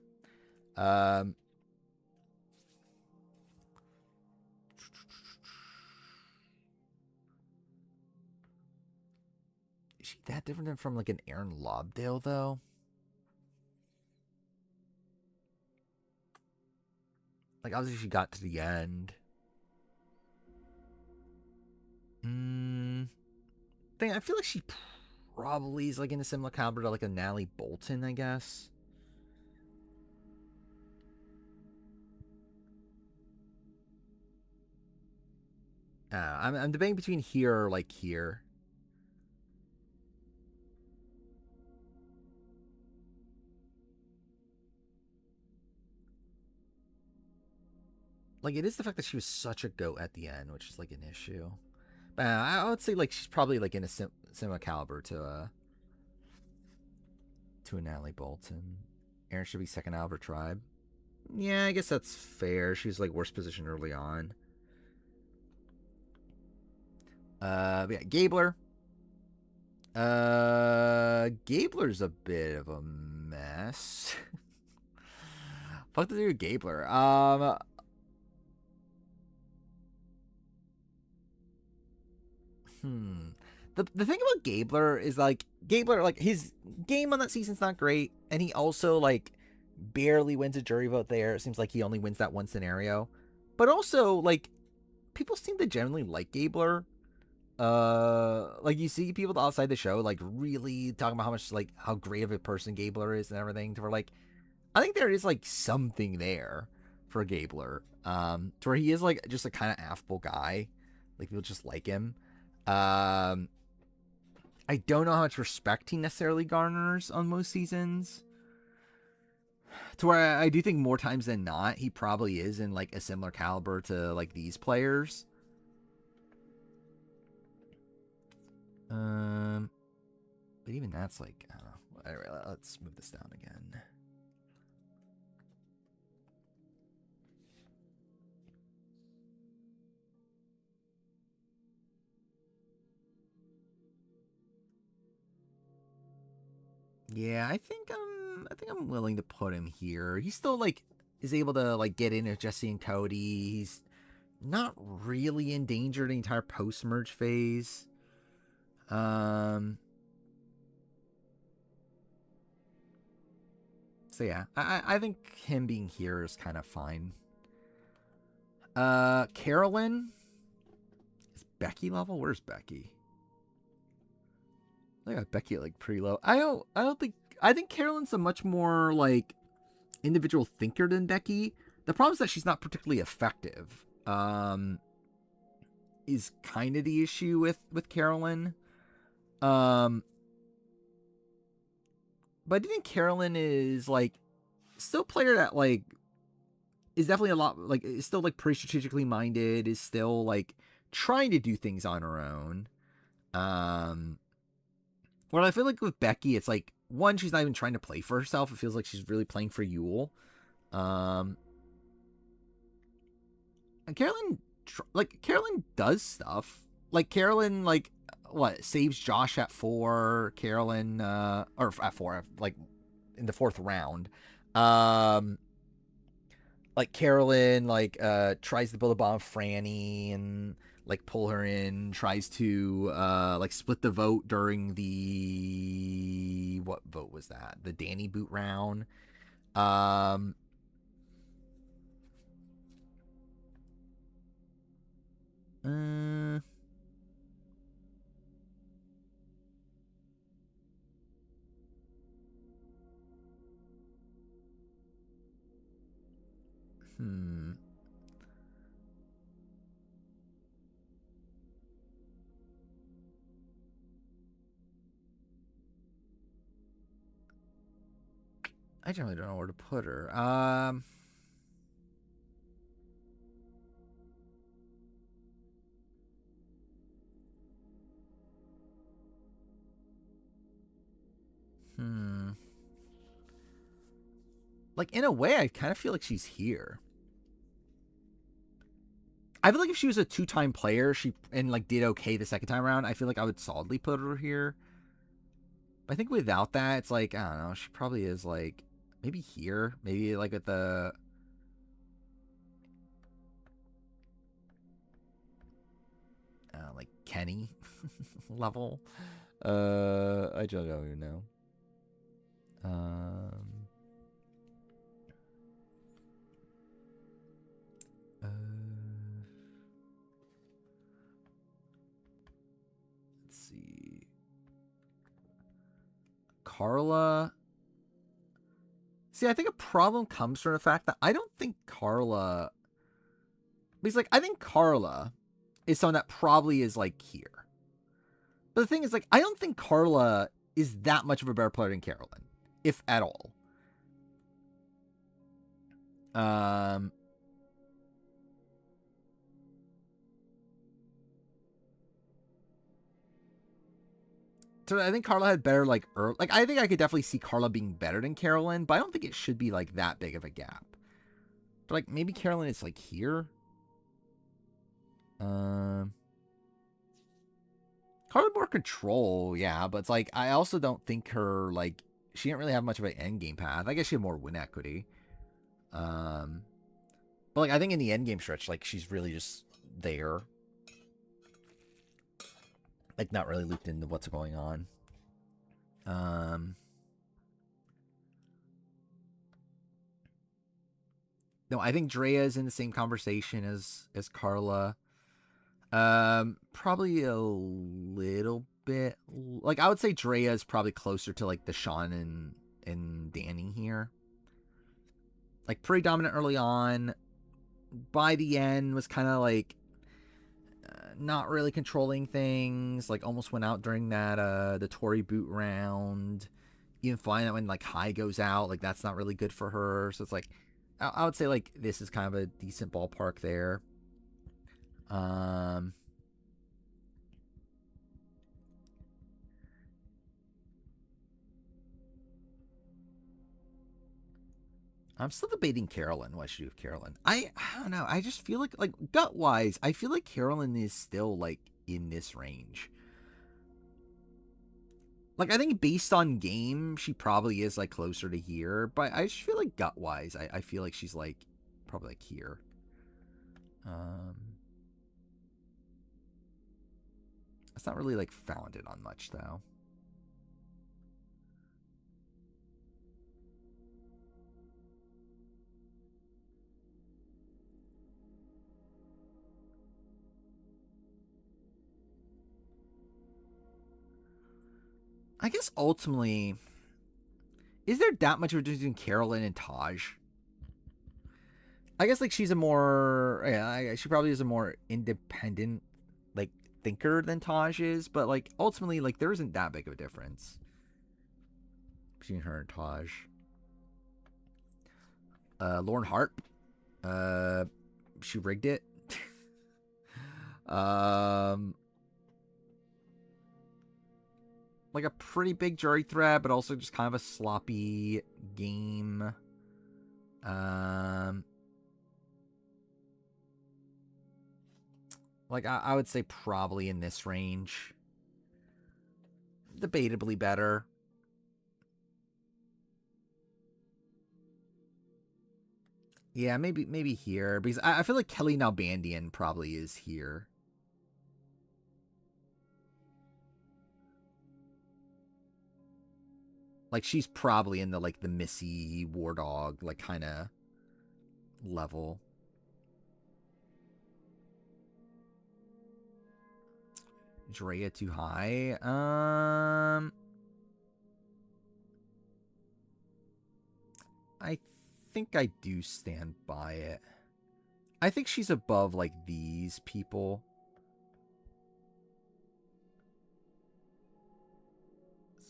S1: Is she that different than from like an Aaron Lobdale though? Like obviously she got to the end. I feel like she probably is like in a similar caliber to like a Natalie Bolton, I guess. I'm debating between here or like here. like, it is the fact that she was such a goat at the end, which is like an issue. But I would say like she's probably like in a similar caliber to a Natalie Bolton. Aaron should be second out of her tribe. Yeah, I guess that's fair. She was like worst position early on. But yeah, Gabler. Gabler's a bit of a mess. Fuck to do with Gabler. The thing about Gabler is like Gabler, like his game on that season's not great, and he also like barely wins a jury vote there. It seems like he only wins that one scenario. But also, like, people seem to generally like Gabler. Like you see people outside the show like really talking about how much like how great of a person Gabler is and everything. To where like I think there is like something there for Gabler. To where he is like just a kind of affable guy. Like people just like him. I don't know how much respect he necessarily garners on most seasons. To where I do think more times than not, he probably is in like a similar caliber to like these players. But even that's like, I don't know. Anyway, let's move this down again. Yeah, I think I'm willing to put him here. He still like is able to like get in with Jesse and Cody. He's not really in danger the entire post-merge phase. So yeah, I think him being here is kind of fine. Carolyn is Becky level. Where's Becky? I got Becky like pretty low. I think Carolyn's a much more like individual thinker than Becky. The problem is that she's not particularly effective. Is kind of the issue with Carolyn. But I think Carolyn is like still a player that like is definitely a lot like is still like pretty strategically minded, is still like trying to do things on her own. Well, I feel like with Becky, it's like one, she's not even trying to play for herself. It feels like she's really playing for Yul. And Carolyn does stuff. Like Carolyn, like what saves Josh at 4. Carolyn, or at 4, like in the 4th round. Like Carolyn, like tries to build a bomb of Franny and like pull her in. Tries to like split the vote during the what vote was that? The Danny boot round. I generally don't know where to put her. Like, in a way, I kind of feel like she's here. I feel like if she was a 2-time player, and like did okay the second time around, I feel like I would solidly put her here. But I think without that, it's like, I don't know, she probably is like, maybe here, maybe like at the... like Kenny level. I don't even know. Let's see. Carla. See, I think a problem comes from the fact that I don't think Carla... Because, like, I think Carla is someone that probably is, like, here. But the thing is, like, I don't think Carla is that much of a better player than Carolyn, if at all. So I think Carla had better like I think I could definitely see Carla being better than Carolyn, but I don't think it should be like that big of a gap. But like maybe Carolyn is like here. Carla more control, yeah, but it's like I also don't think her like she didn't really have much of an end game path. I guess she had more win equity. But like I think in the end game stretch, like she's really just there. Like not really looped into what's going on. No, I think Drea is in the same conversation as Carla. Probably a little bit. Like I would say Drea is probably closer to like the Sean and Danny here. Like pretty dominant early on. By the end was kind of like not really controlling things. Like almost went out during that the Tory boot round. Even find that when like High goes out, like that's not really good for her. So it's like I would say like this is kind of a decent ballpark there. I'm still debating Carolyn. What I should do with Carolyn? I don't know. I just feel like gut wise, I feel like Carolyn is still like in this range. Like I think based on game, she probably is like closer to here, but I just feel like gut wise, I feel like she's like probably like here. It's not really like founded on much though. I guess ultimately, is there that much of a difference between Carolyn and Taj? I guess like she's a more, yeah, she probably is a more independent like thinker than Taj is, but like ultimately like there isn't that big of a difference between her and Taj. Lauren Hart, she rigged it. Like a pretty big jury threat, but also just kind of a sloppy game. Like I would say probably in this range. Debatably better. Yeah, maybe here. Because I feel like Kelly Nalbandian probably is here. Like she's probably in the like the Missy War Dog like kind of level. Drea too high. I think I do stand by it. I think she's above like these people.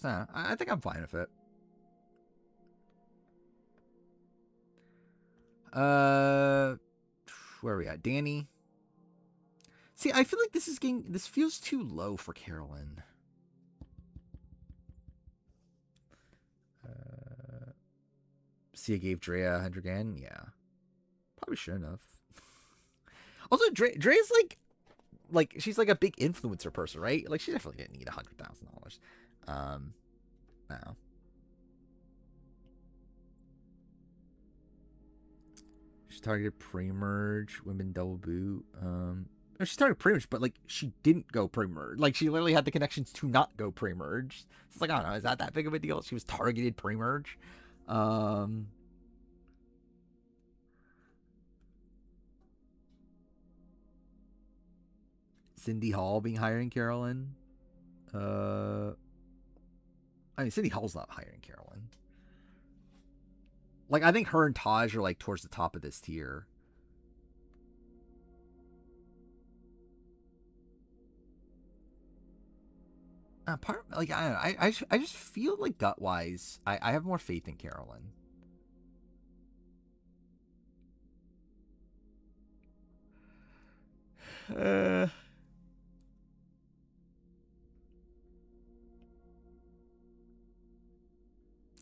S1: So I think I'm fine with it. Where are we at? Danny. See, I feel like this feels too low for Carolyn. Sia gave Drea 100 again. Yeah, probably shouldn't have. Also, Drea's like she's like a big influencer person, right? Like she definitely didn't need $100,000. No. She targeted pre-merge, women double boot. No, she targeted pre-merge, but like she didn't go pre-merge. Like she literally had the connections to not go pre-merge. It's like I don't know, is that big of a deal? She was targeted pre-merge. Cindy Hall being hiring Carolyn. I mean, Cindy Hall's not hiring Carolyn. Like, I think her and Taj are, like, towards the top of this tier. Part like, I don't know. I just feel like gut-wise, I have more faith in Carolyn.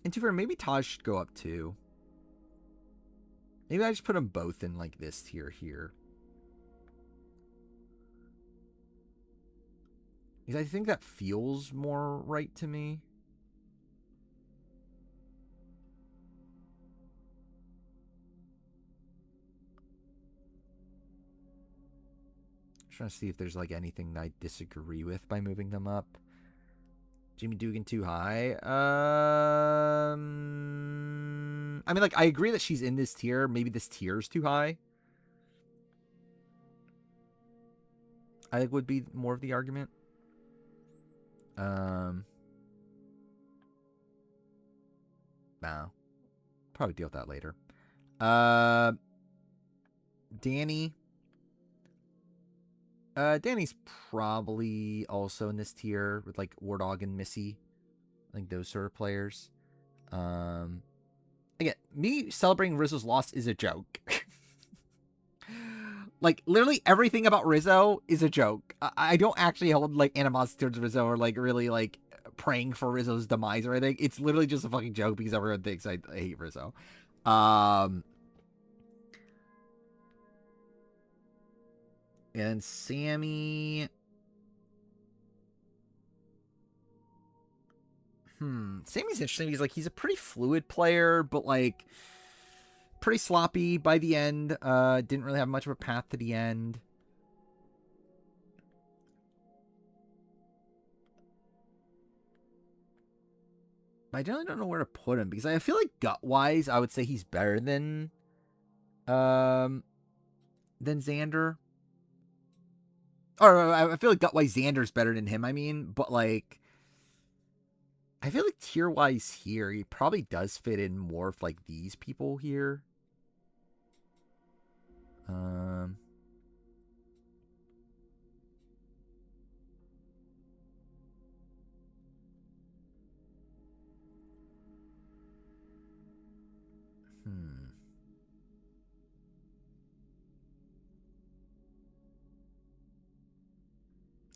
S1: And to be fair, maybe Taj should go up too. Maybe I just put them both in like this tier here. Because I think that feels more right to me. Trying to see if there's like anything that I disagree with by moving them up. Jimmy Dugan too high. I mean, like, I agree that she's in this tier. Maybe this tier is too high. I think would be more of the argument. No. Probably deal with that later. Danny. Danny's probably also in this tier with like Wardog and Missy. I think those sort of players. Again, me celebrating Rizzo's loss is a joke. Like, literally everything about Rizzo is a joke. I don't actually hold like animosity towards Rizzo or like really like praying for Rizzo's demise or anything. It's literally just a fucking joke because everyone thinks I hate Rizzo. And Sammy. Sammy's interesting because like he's a pretty fluid player, but like pretty sloppy by the end. Didn't really have much of a path to the end. I generally don't know where to put him because I feel like gut-wise, I would say he's better than Xander. Or I feel like gut-wise Xander's better than him, I mean. But, like, I feel like tier-wise here, he probably does fit in more with, like, these people here.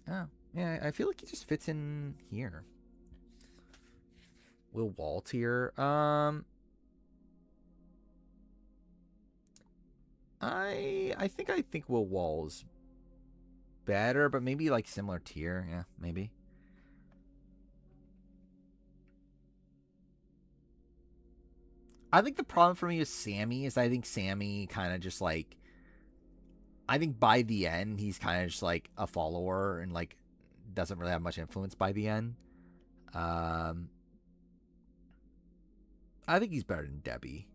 S1: Oh, yeah, I feel like he just fits in here. Will Walt here. I think Will Wall's better, but maybe like similar tier. Yeah, maybe. I think the problem for me with Sammy is I think Sammy kind of just like, I think by the end, he's kind of just like a follower and like doesn't really have much influence by the end. I think he's better than Debbie.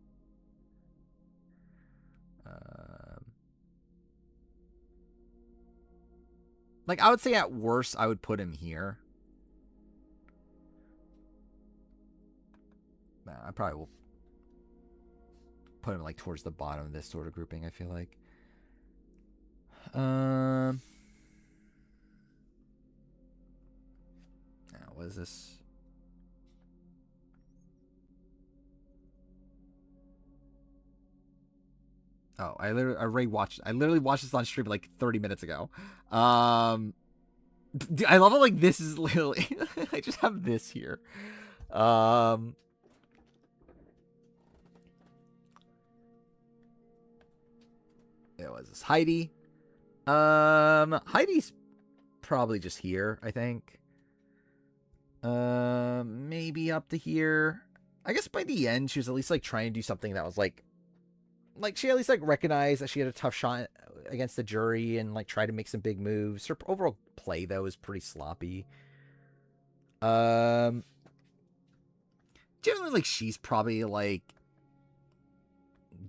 S1: Like, I would say at worst, I would put him here. I probably will put him like towards the bottom of this sort of grouping, I feel like. What is this? Oh, I literally watched this on stream like 30 minutes ago. I love it. Like, this is literally I just have this here. It was this Heidi. Heidi's probably just here, I think. Maybe up to here. I guess by the end, she was at least like trying to do something that was like she at least like recognized that she had a tough shot against the jury and like tried to make some big moves. Her overall play though is pretty sloppy. Generally, like she's probably like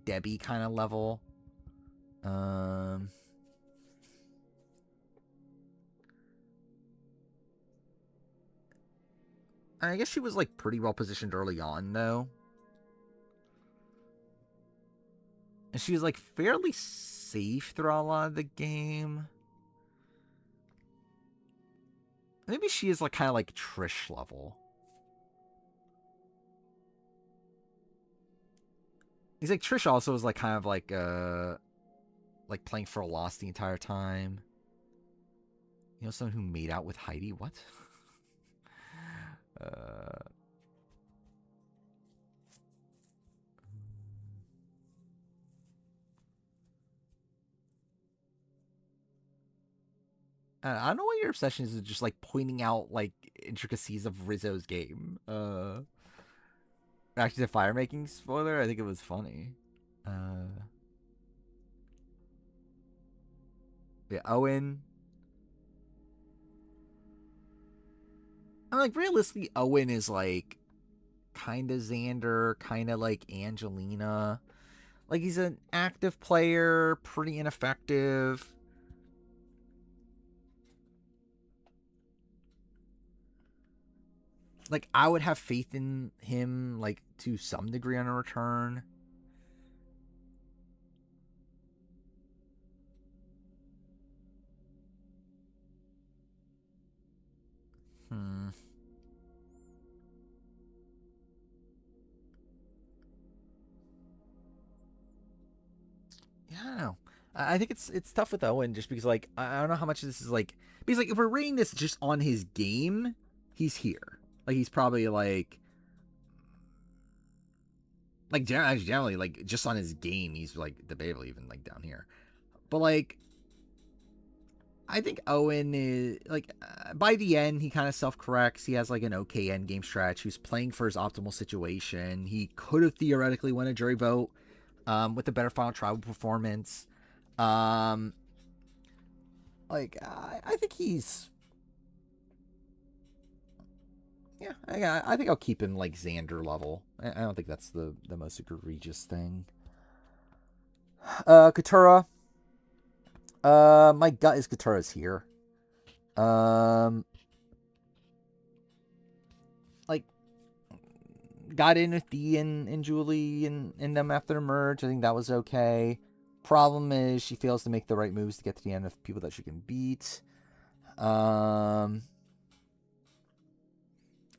S1: Debbie kind of level. I guess she was like pretty well positioned early on though. And she was like fairly safe throughout a lot of the game. Maybe she is like kind of like Trish level. He's like Trish also is like kind of like playing for a loss the entire time. You know, someone who made out with Heidi? What? I don't know what your obsession is with just like pointing out like intricacies of Rizzo's game. Actually, the fire making spoiler, I think it was funny. Yeah, Owen. I'm like, realistically, Owen is like kind of Xander, kind of like Angelina. Like, he's an active player, pretty ineffective. Like, I would have faith in him, like, to some degree on a return. Yeah, I don't know. I think it's tough with Owen just because, like, I don't know how much of this is, like... Because, like, if we're rating this just on his game, he's here. Like, he's probably, like, generally, like, just on his game, he's, like, debatably even, like, down here. But, like, I think Owen is, like, by the end, he kind of self-corrects. He has, like, an okay endgame stretch. He's playing for his optimal situation. He could have theoretically won a jury vote with a better final tribal performance. I think he's... Yeah, I think I'll keep him like Xander level. I don't think that's the most egregious thing. Katura. My gut is Katura's here. Like, got in with Dee and Julie and them after the merge. I think that was okay. Problem is she fails to make the right moves to get to the end of people that she can beat.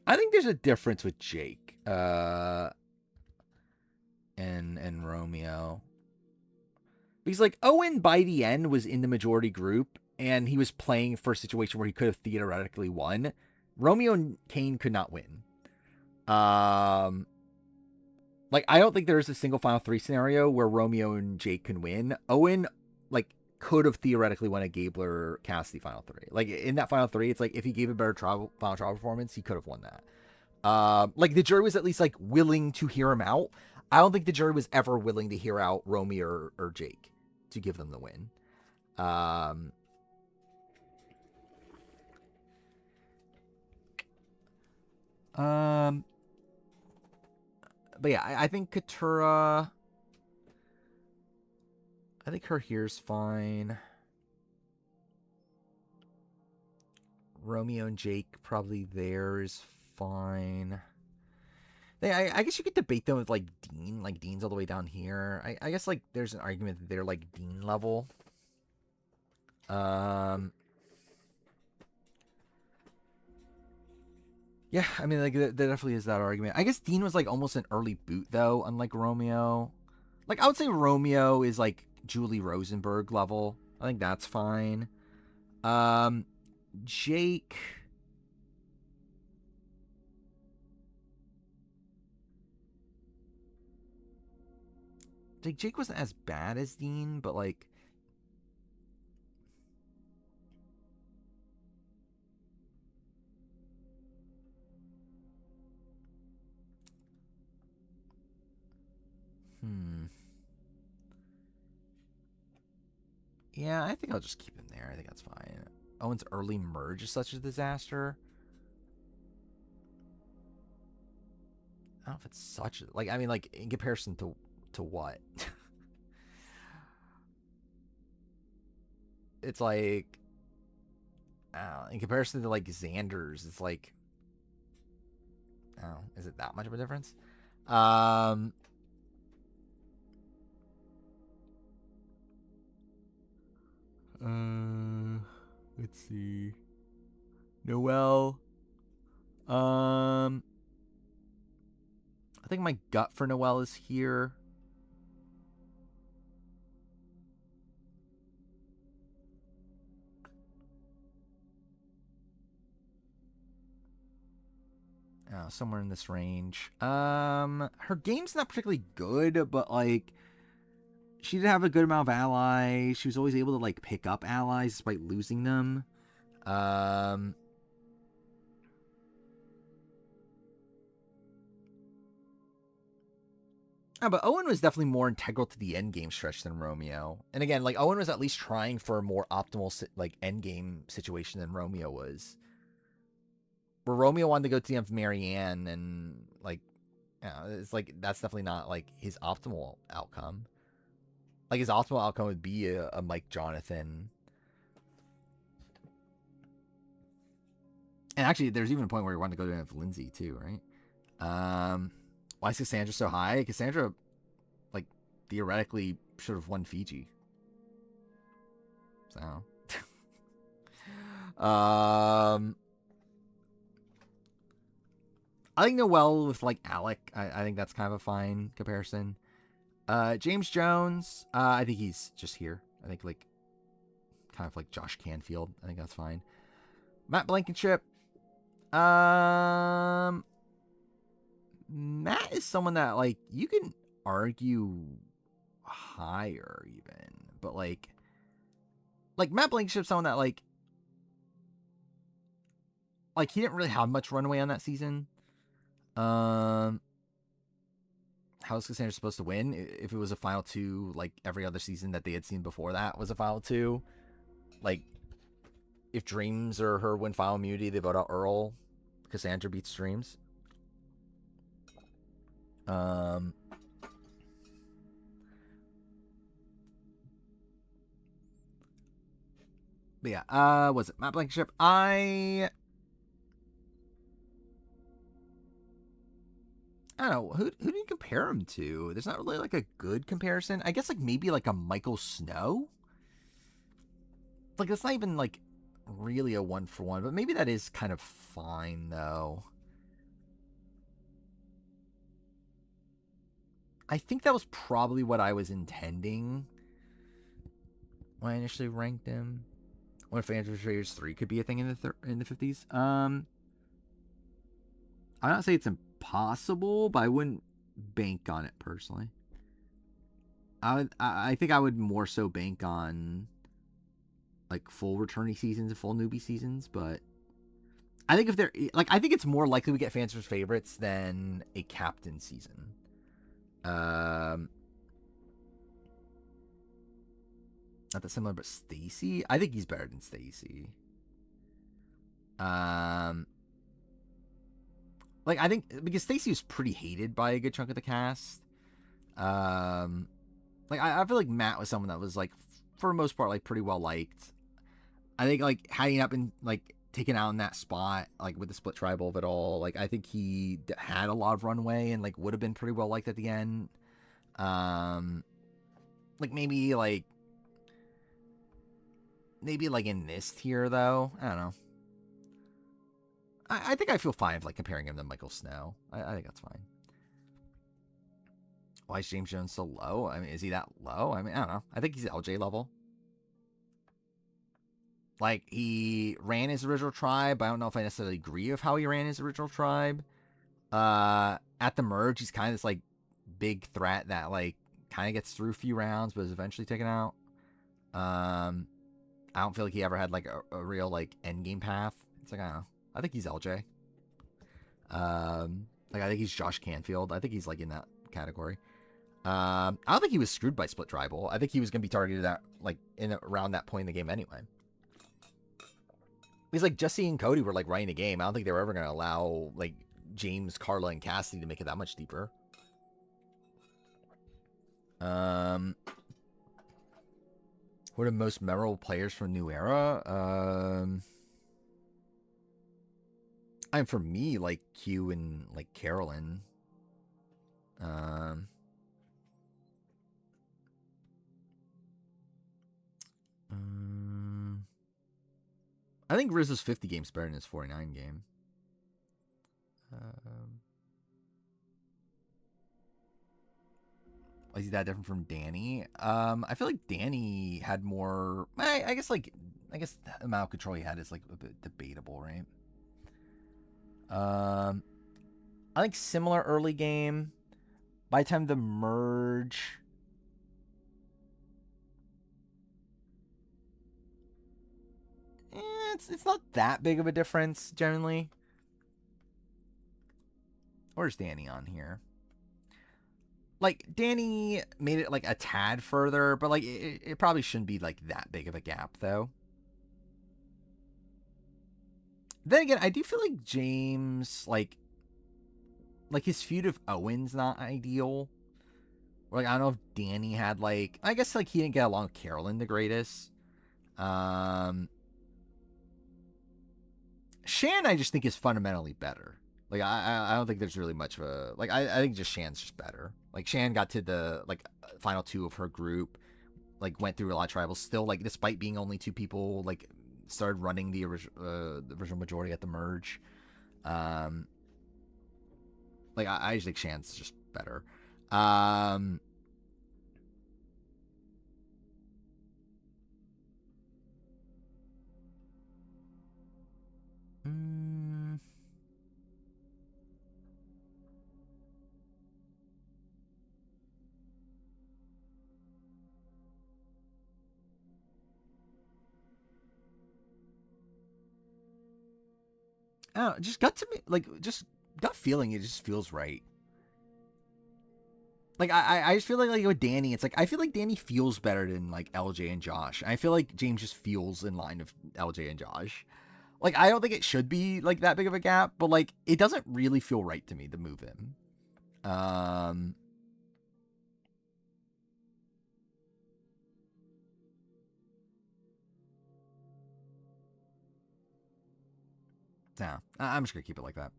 S1: I think there's a difference with Jake and Romeo. Because, like, Owen, by the end, was in the majority group, and he was playing for a situation where he could have theoretically won. Romeo and Kane could not win. Like, I don't think there's a single Final 3 scenario where Romeo and Jake can win. Owen, like, could have theoretically won a Gabler-Cassidy Final 3. Like, in that Final 3, it's like, if he gave a better final trial performance, he could have won that. Like, the jury was at least, like, willing to hear him out. I don't think the jury was ever willing to hear out Romeo or Jake to give them the win. But yeah, I think Katura... I think her here's fine. Romeo and Jake, probably there is fine. I guess you could debate them with, like, Dean. Like, Dean's all the way down here. I guess, like, there's an argument that they're, like, Dean level. Yeah, I mean, like, there definitely is that argument. I guess Dean was, like, almost an early boot, though, unlike Romeo. Like, I would say Romeo is, like, Julie Rosenberg level. I think that's fine. Jake... Like, Jake wasn't as bad as Dean, but, like... Yeah, I think I'll just keep him there. I think that's fine. Owen's early merge is such a disaster. I don't know if it's such a... Like, I mean, like, in comparison to what? It's like... in comparison to, like, Xander's, it's like... Oh, is it that much of a difference? Let's see. Noelle. I think my gut for Noelle is here. Somewhere in this range. Her game's not particularly good, but, like, she did have a good amount of allies. She was always able to, like, pick up allies despite losing them. But Owen was definitely more integral to the end game stretch than Romeo. And again, like Owen was at least trying for a more optimal like end game situation than Romeo was. Where Romeo wanted to go to the end of Marianne, and like, it's like that's definitely not like his optimal outcome. Like his optimal outcome would be a Mike Jonathan. And actually, there's even a point where he wanted to go to the end of Lindsay too, right? Why is Cassandra so high? Cassandra, like, theoretically should have won Fiji. So. I think Noelle with, like, Alec. I think that's kind of a fine comparison. James Jones, I think he's just here. I think, like, kind of like Josh Canfield. I think that's fine. Matt Blankenship. Matt is someone that, like, you can argue higher even, but like Matt Blankenship's someone that like he didn't really have much runway on that season. How is Cassandra supposed to win if it was a final two like every other season that they had seen before that was a final two? Like, if Dreams or her win final immunity, they vote out Earl. Cassandra beats Dreams. But yeah, was it Matt Blankenship? I don't know. Who do you compare him to? There's not really like a good comparison. I guess like maybe like a Michael Snow. Like it's not even like really a 1-for-1, but maybe that is kind of fine though. I think that was probably what I was intending when I initially ranked him. What if Andrew Traders 3 could be a thing in the 50s? I'm not saying it's impossible, but I wouldn't bank on it personally. I think I would more so bank on like full returnee seasons and full newbie seasons, but I think if they're like, I think it's more likely we get fans' favorites than a captain season. Not that similar, but Stacy, I think he's better than Stacy. Like I think because Stacy was pretty hated by a good chunk of the cast. Like I feel like Matt was someone that was like for the most part like pretty well liked. I think like hiding up and like taken out in that spot like with the split tribal of it all, like I think he had a lot of runway and like would have been pretty well liked at the end. Like maybe like in this tier though, I don't know. I think I feel fine of like comparing him to Michael Snow. I think that's fine. Why is James Jones so low? I mean, is he that low? I mean, I don't know. I think he's LJ level. Like, he ran his original tribe, but I don't know if I necessarily agree with how he ran his original tribe. At the merge, he's kind of this, like, big threat that, like, kind of gets through a few rounds, but is eventually taken out. I don't feel like he ever had, like, a real, like, endgame path. It's like, I don't know. I think he's LJ. Like, I think he's Josh Canfield. I think he's, like, in that category. I don't think he was screwed by Split Tribal. I think he was going to be targeted at, like, around that point in the game anyway. Because, like, Jesse and Cody were, like, running the game. I don't think they were ever going to allow, like, James, Carla, and Cassidy to make it that much deeper. Who are the most memorable players from New Era? For me, like, Q and, like, Carolyn. I think Rizzo's 50 game's better than his 49 game. Is he that different from Danny? I feel like Danny had more. I guess the amount of control he had is like a bit debatable, right? I think similar early game. By the time the merge. it's not that big of a difference generally. Where's Danny on here? Like, Danny made it like a tad further, but like it probably shouldn't be like that big of a gap though. Then again, I do feel like James, like his feud of Owen's not ideal. Or like, I don't know if Danny had like, I guess like he didn't get along with Carolyn the greatest. Shan, I just think is fundamentally better. Like, I don't think there's really much of a, like, I think just Shan's just better. Like, Shan got to the, like, final 2 of her group, like, went through a lot of tribals, still, like, despite being only 2 people, like, started running the original majority at the merge. Like, I just think Shan's just better. I don't know, just gut to me, like, just gut feeling, it just feels right. Like, I just feel like with Danny, it's like, I feel like Danny feels better than, like, LJ and Josh. I feel like James just feels in line with LJ and Josh. Like, I don't think it should be, like, that big of a gap, but, like, it doesn't really feel right to me to move him. No, I'm just gonna keep it like that.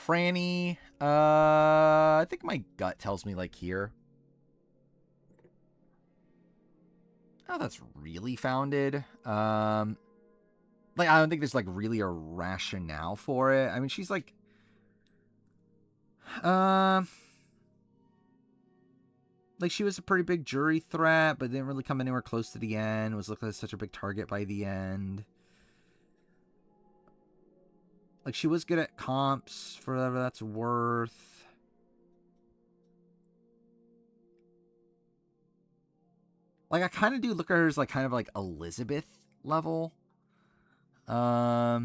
S1: Franny, I think my gut tells me like here. Oh, that's really founded. Like, I don't think there's like really a rationale for it. I mean, she's like, like, she was a pretty big jury threat, but didn't really come anywhere close to the end. Was looked like such a big target by the end. Like, she was good at comps, for whatever that's worth. Like, I kind of do look at her as, like, kind of like Elizabeth level. I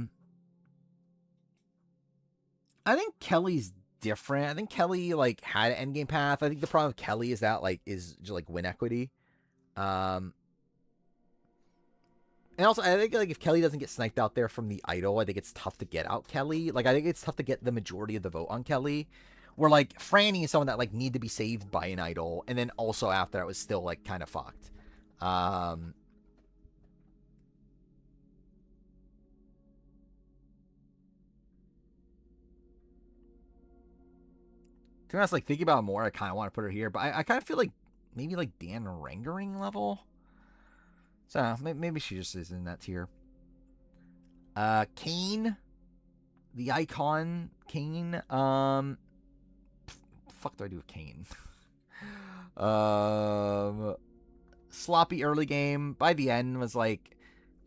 S1: think Kelly's different. I think Kelly, like, had an endgame path. I think the problem with Kelly is that, like, is just, like, win equity. And also, I think, like, if Kelly doesn't get sniped out there from the idol, I think it's tough to get out Kelly. Like, I think it's tough to get the majority of the vote on Kelly. Where, like, Franny is someone that, like, need to be saved by an idol. And then also after that was still, like, kind of fucked. To be honest, like, thinking about it more, I kind of want to put her here. But I kind of feel like maybe, like, Dan Rangering level. So, maybe she just is in that tier. Kane. The icon, Kane. Fuck do I do with Kane? Sloppy early game. By the end was, like,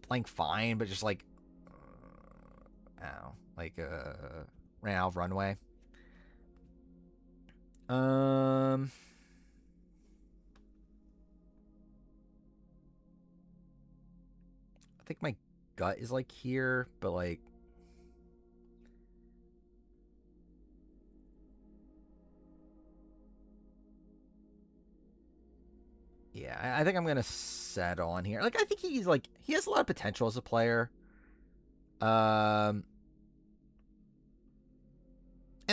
S1: playing fine, but just, like, I don't know, like, ran out of runway. I think my gut is, like, here, but, like, yeah, I think I'm gonna settle on here. Like, I think he's, like, he has a lot of potential as a player. And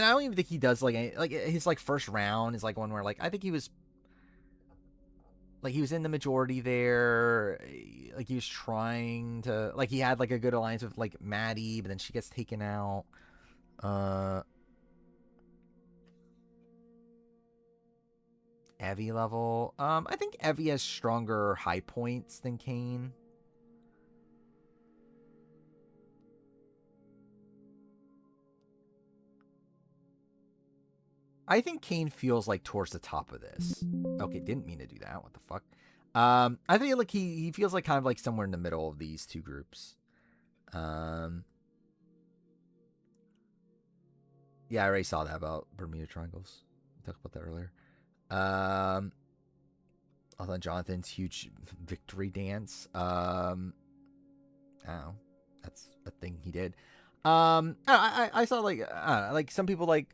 S1: I don't even think he does, like, any, like, his, like, first round is, like, one where, like, I think he was, like, he was in the majority there. Like, he was trying to, like, he had, like, a good alliance with, like, Maddie, but then she gets taken out. Evie level. I think Evie has stronger high points than Kane. I think Kane feels like towards the top of this. Okay, didn't mean to do that. What the fuck? I think like he feels like kind of like somewhere in the middle of these two groups. Yeah, I already saw that about Bermuda Triangles. We talked about that earlier. on Jonathan's huge victory dance. I don't know. That's a thing he did. I saw like I don't know, like some people like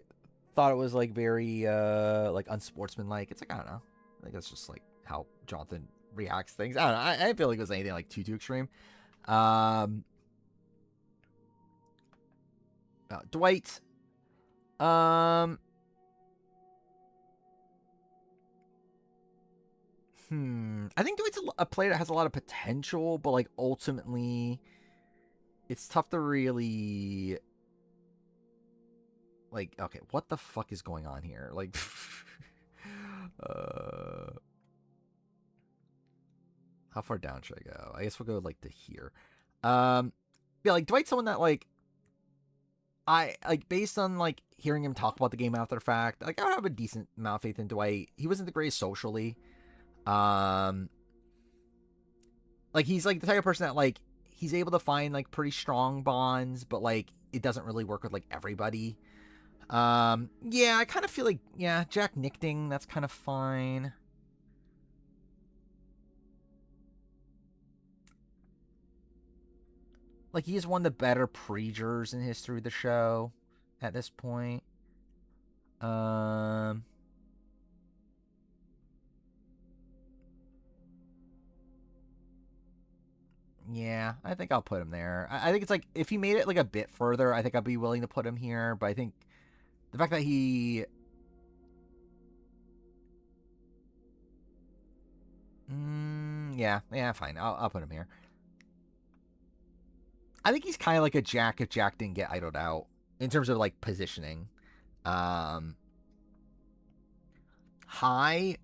S1: thought it was like very like unsportsmanlike. It's like I don't know. I think that's just like how Jonathan reacts to things. I don't know. I didn't feel like it was anything like too extreme. Dwight. I think Dwight's a player that has a lot of potential, but like ultimately, it's tough to really like. Okay, what the fuck is going on here? Like, how far down should I go? I guess we'll go like to here. Yeah, like Dwight's someone that like I like based on like hearing him talk about the game after the fact. Like I would have a decent amount of faith in Dwight. He wasn't the greatest socially. Like he's like the type of person that like he's able to find like pretty strong bonds, but like it doesn't really work with like everybody. Yeah, I kind of feel like Jack Nickting, that's kind of fine. Like he is one of the better preachers in history of the show at this point. Yeah, I think I'll put him there. I think it's like, if he made it like a bit further, I think I'd be willing to put him here. But I think the fact that he... yeah, fine. I'll put him here. I think he's kind of like a Jack if Jack didn't get idled out in terms of like positioning. High,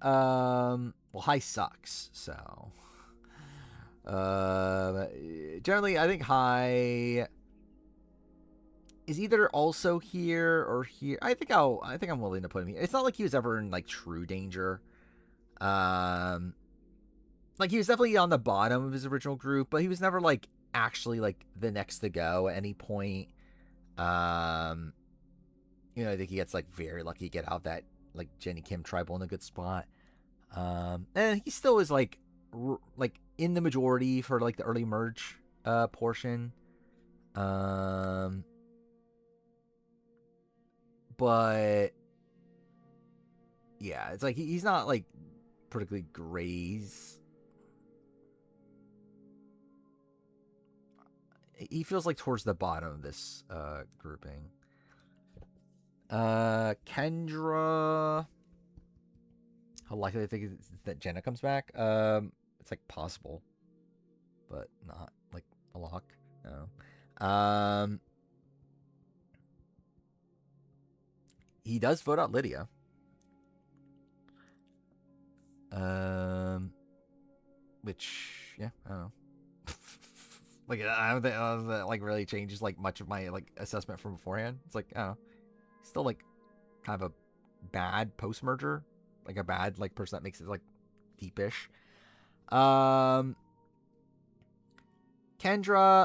S1: well, High sucks, so... generally, I think High is either also here or here. I think I'm willing to put him here. It's not like he was ever in like true danger. Like he was definitely on the bottom of his original group, but he was never like actually like the next to go at any point. I think he gets like very lucky to get out of that like Jenny Kim tribal in a good spot. And he still is like in the majority for like the early merge portion. But yeah, it's like he's not like particularly Gray's. He feels like towards the bottom of this grouping. Kendra. How likely I think that Jenna comes back? It's like possible, but not like a lock. No. He does vote out Lydia. Which I don't know. Like I don't think that like really changes like much of my like assessment from beforehand. It's like I don't know, still like kind of a bad post merger, like a bad like person that makes it like deepish. Kendra,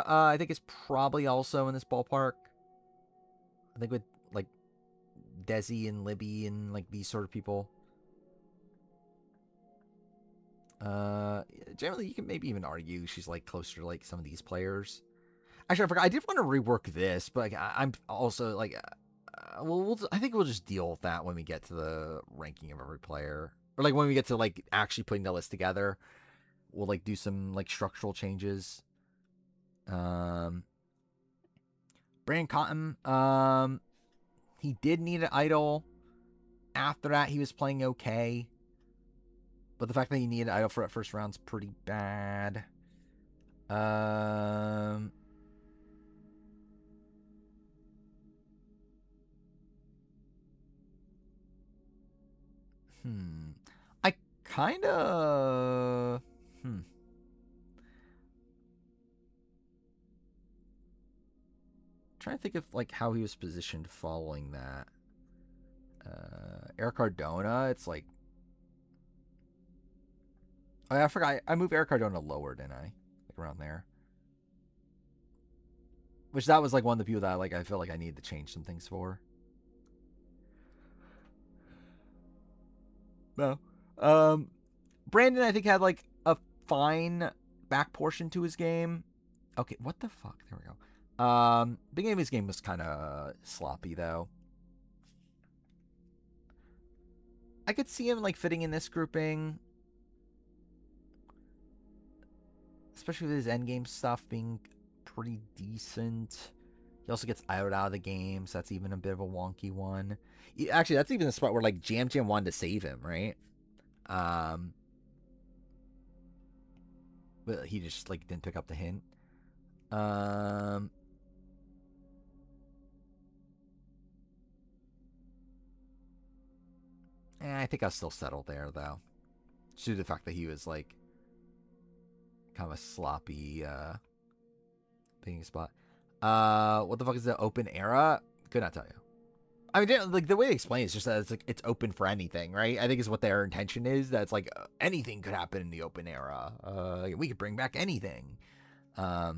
S1: I think is probably also in this ballpark. I think with like Desi and Libby and like these sort of people. Generally you can maybe even argue she's like closer to like some of these players. Actually, I forgot. I did want to rework this, but like, I'm also like, I think we'll just deal with that when we get to the ranking of every player, or like when we get to like actually putting the list together. We'll like do some like structural changes. Brandon Cotton, he did need an idol. After that, he was playing okay. But the fact that he needed an idol for that first round's pretty bad. I kind of... Trying to think of like how he was positioned following that. Eric Cardona, it's like... Oh, yeah, I forgot. I moved Eric Cardona lower, didn't I? Like around there. Which that was like one of the people that I feel like I needed to change some things for. No. Brandon, I think, had like a fine back portion to his game. Okay, what the fuck? There we go. Beginning of his game was kind of sloppy though. I could see him like fitting in this grouping, especially with his endgame stuff being pretty decent. He also gets out of the game, so that's even a bit of a wonky one. Actually, that's even the spot where like Jam Jam wanted to save him, right? But he just like didn't pick up the hint. I think I'll still settle there though, due to the fact that he was like kind of a sloppy picking spot. What the fuck is the open era? Could not tell you. I mean, like the way they explain it is just that it's like it's open for anything, right? I think is what their intention is. That it's like anything could happen in the open era. We could bring back anything. Now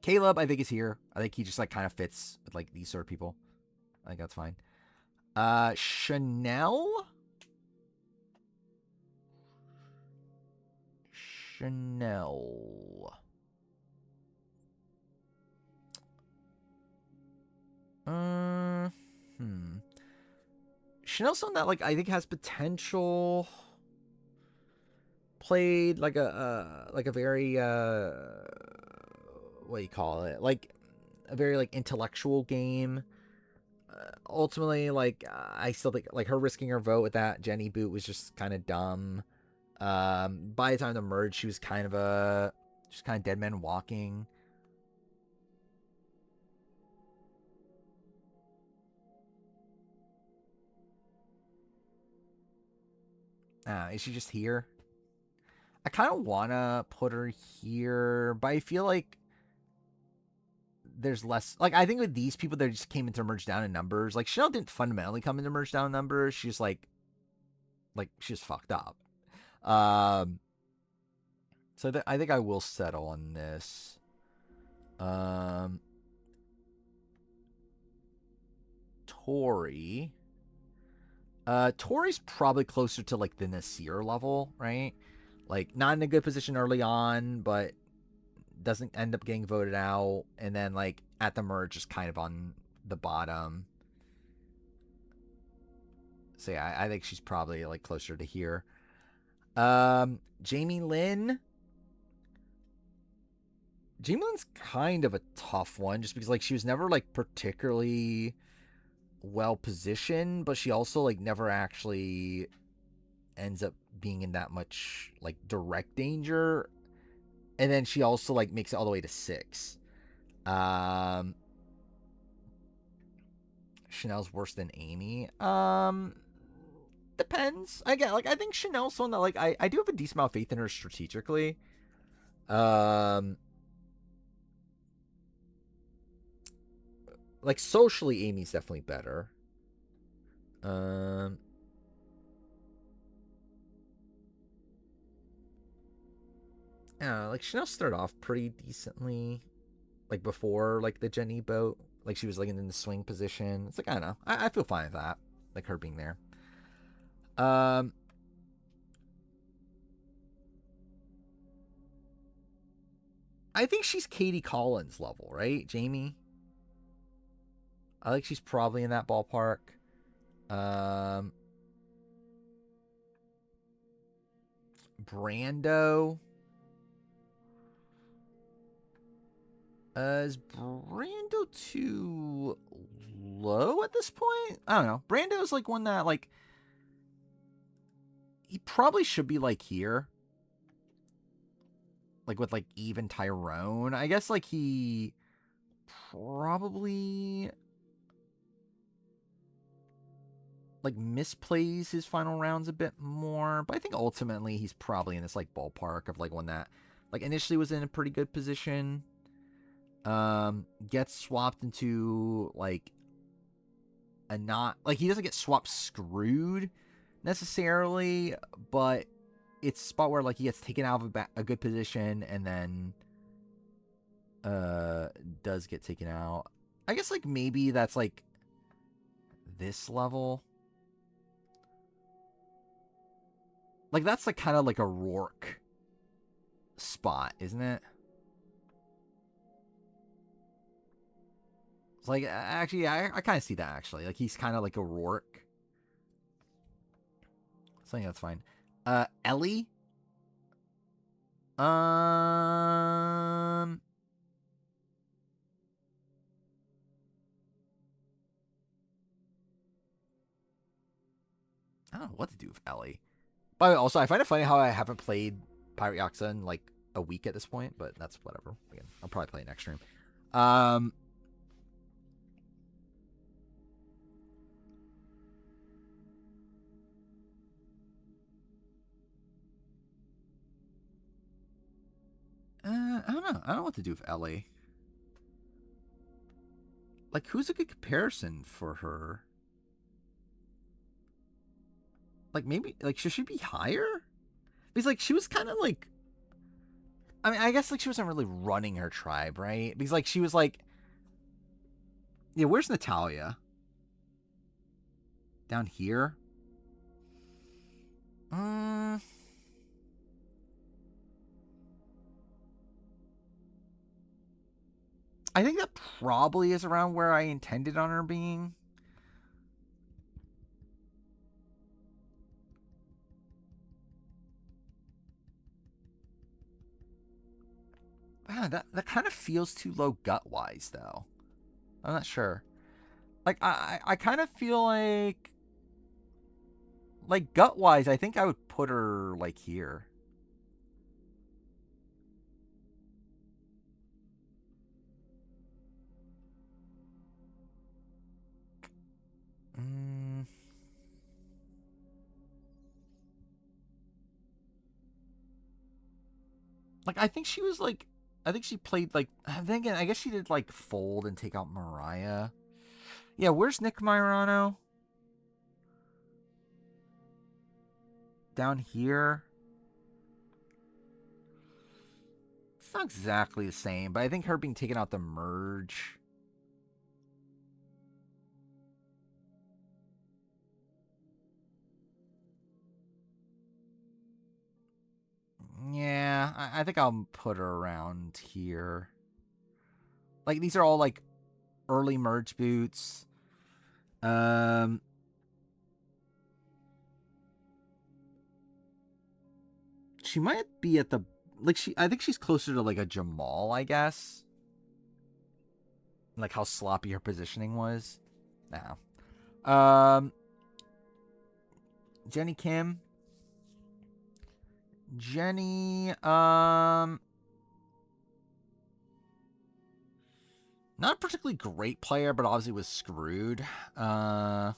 S1: Caleb, I think, is here. I think he just like kind of fits with like these sort of people. I think that's fine. Chanel. Chanel's someone that like I think has potential. Played like a very what do you call it? Like a very like intellectual game. Ultimately, like I still think like her risking her vote with that Jenny boot was just kind of dumb. By the time the merge, she was kind of just kind of dead man walking. Is she just here? I kind of want to put her here, but I feel like there's less... Like, I think with these people, they just came into merge down in numbers. Like, Chanel didn't fundamentally come into merge down in numbers. She's like, she's fucked up. So I think I will settle on this. Tori. Tori's probably closer to like the Nasir level, right? Like not in a good position early on, but doesn't end up getting voted out, and then like at the merge just kind of on the bottom. So yeah, I think she's probably like closer to here. Jamie Lynn. Jamie Lynn's kind of a tough one, just because like she was never like particularly well positioned, but she also like never actually ends up being in that much like direct danger, and then she also like makes it all the way to 6. Chanel's worse than Amy. Depends. I think Chanel's someone that like I do have a decent amount of faith in her strategically. Like socially, Amy's definitely better. Yeah, like Chanel started off pretty decently, like before like the Jenny boat. Like she was like in the swing position. It's like I don't know. I feel fine with that. Like her being there. I think she's Katie Collins level, right, Jamie? I think she's probably in that ballpark. Brando. Is Brando too low at this point? I don't know. Brando's like one that like he probably should be like here. Like with like even Tyrone. I guess like he probably like misplays his final rounds a bit more, but I think ultimately he's probably in this like ballpark of like one that like initially was in a pretty good position, gets swapped into like a not like he doesn't get swapped screwed necessarily, but it's a spot where like he gets taken out of a good position and then does get taken out. I guess like maybe that's like this level. Like, that's like kind of like a Rourke spot, isn't it? It's like, actually, I kind of see that, actually. Like, he's kind of like a Rourke. So I think that's fine. Ellie? I don't know what to do with Ellie. By the way, also, I find it funny how I haven't played Pirate Yakuza in like a week at this point, but that's whatever. Again, I'll probably play next stream. I don't know. I don't know what to do with Ellie. Like, who's a good comparison for her? Like, maybe, like, should she be higher? Because, like, she was kind of, like... I mean, I guess, like, she wasn't really running her tribe, right? Because, like, she was, like... Yeah, where's Natalia? Down here? I think that probably is around where I intended on her being. Man, that kind of feels too low gut-wise, though. I'm not sure. Like, I kind of feel like gut-wise, I think I would put her, like, here. Like, I think she was, like... I think she played, like... Then again, I guess she did, like, fold and take out Mariah. Yeah, where's Nick Myrano? Down here? It's not exactly the same, but I think her being taken out the merge... Yeah, I think I'll put her around here. Like, these are all, like, early merge boots. She might be at the... Like, I think she's closer to, like, a Jamal, I guess. Like, how sloppy her positioning was. Now. Jenny Kim... Jenny, not a particularly great player, but obviously was screwed. Do I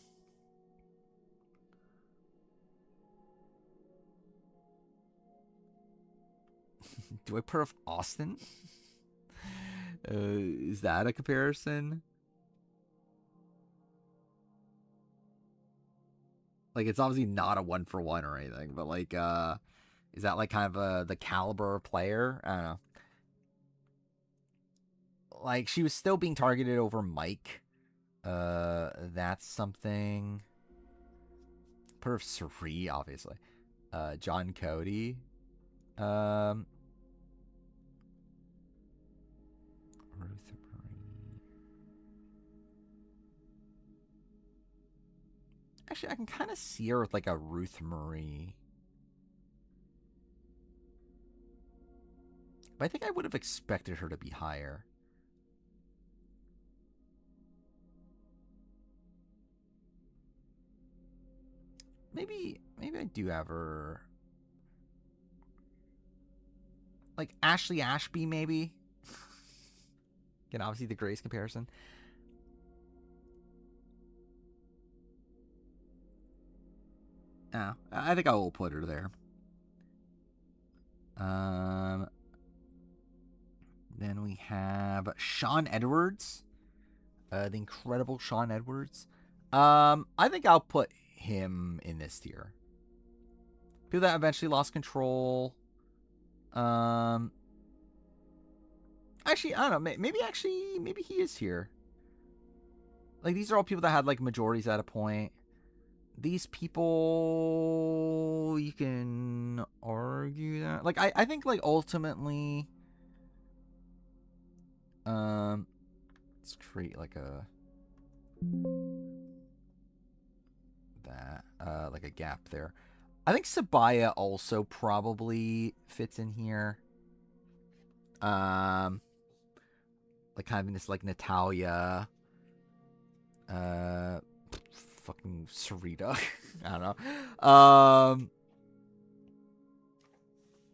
S1: put her with Austin? Is that a comparison? Like, it's obviously not a 1-for-1 or anything, but like, is that like kind of the caliber player? I don't know. Like, she was still being targeted over Mike. That's something. Put her with Suri, obviously. John Cody. Ruth Marie. Actually, I can kind of see her with like a Ruth Marie. But I think I would have expected her to be higher. Maybe I do have her... Like, Ashley Ashby, maybe? Again, obviously the Grace comparison. No, I think I will put her there. Then we have Sean Edwards. The incredible Sean Edwards. I think I'll put him in this tier. People that eventually lost control. Actually, I don't know. Maybe he is here. Like, these are all people that had, like, majorities at a point. these people, you can argue that. Like, I think, like, ultimately, let's create, like, like a gap there. I think Sabaya also probably fits in here. Like, kind of in this, like, Natalia, fucking Sarita. I don't know.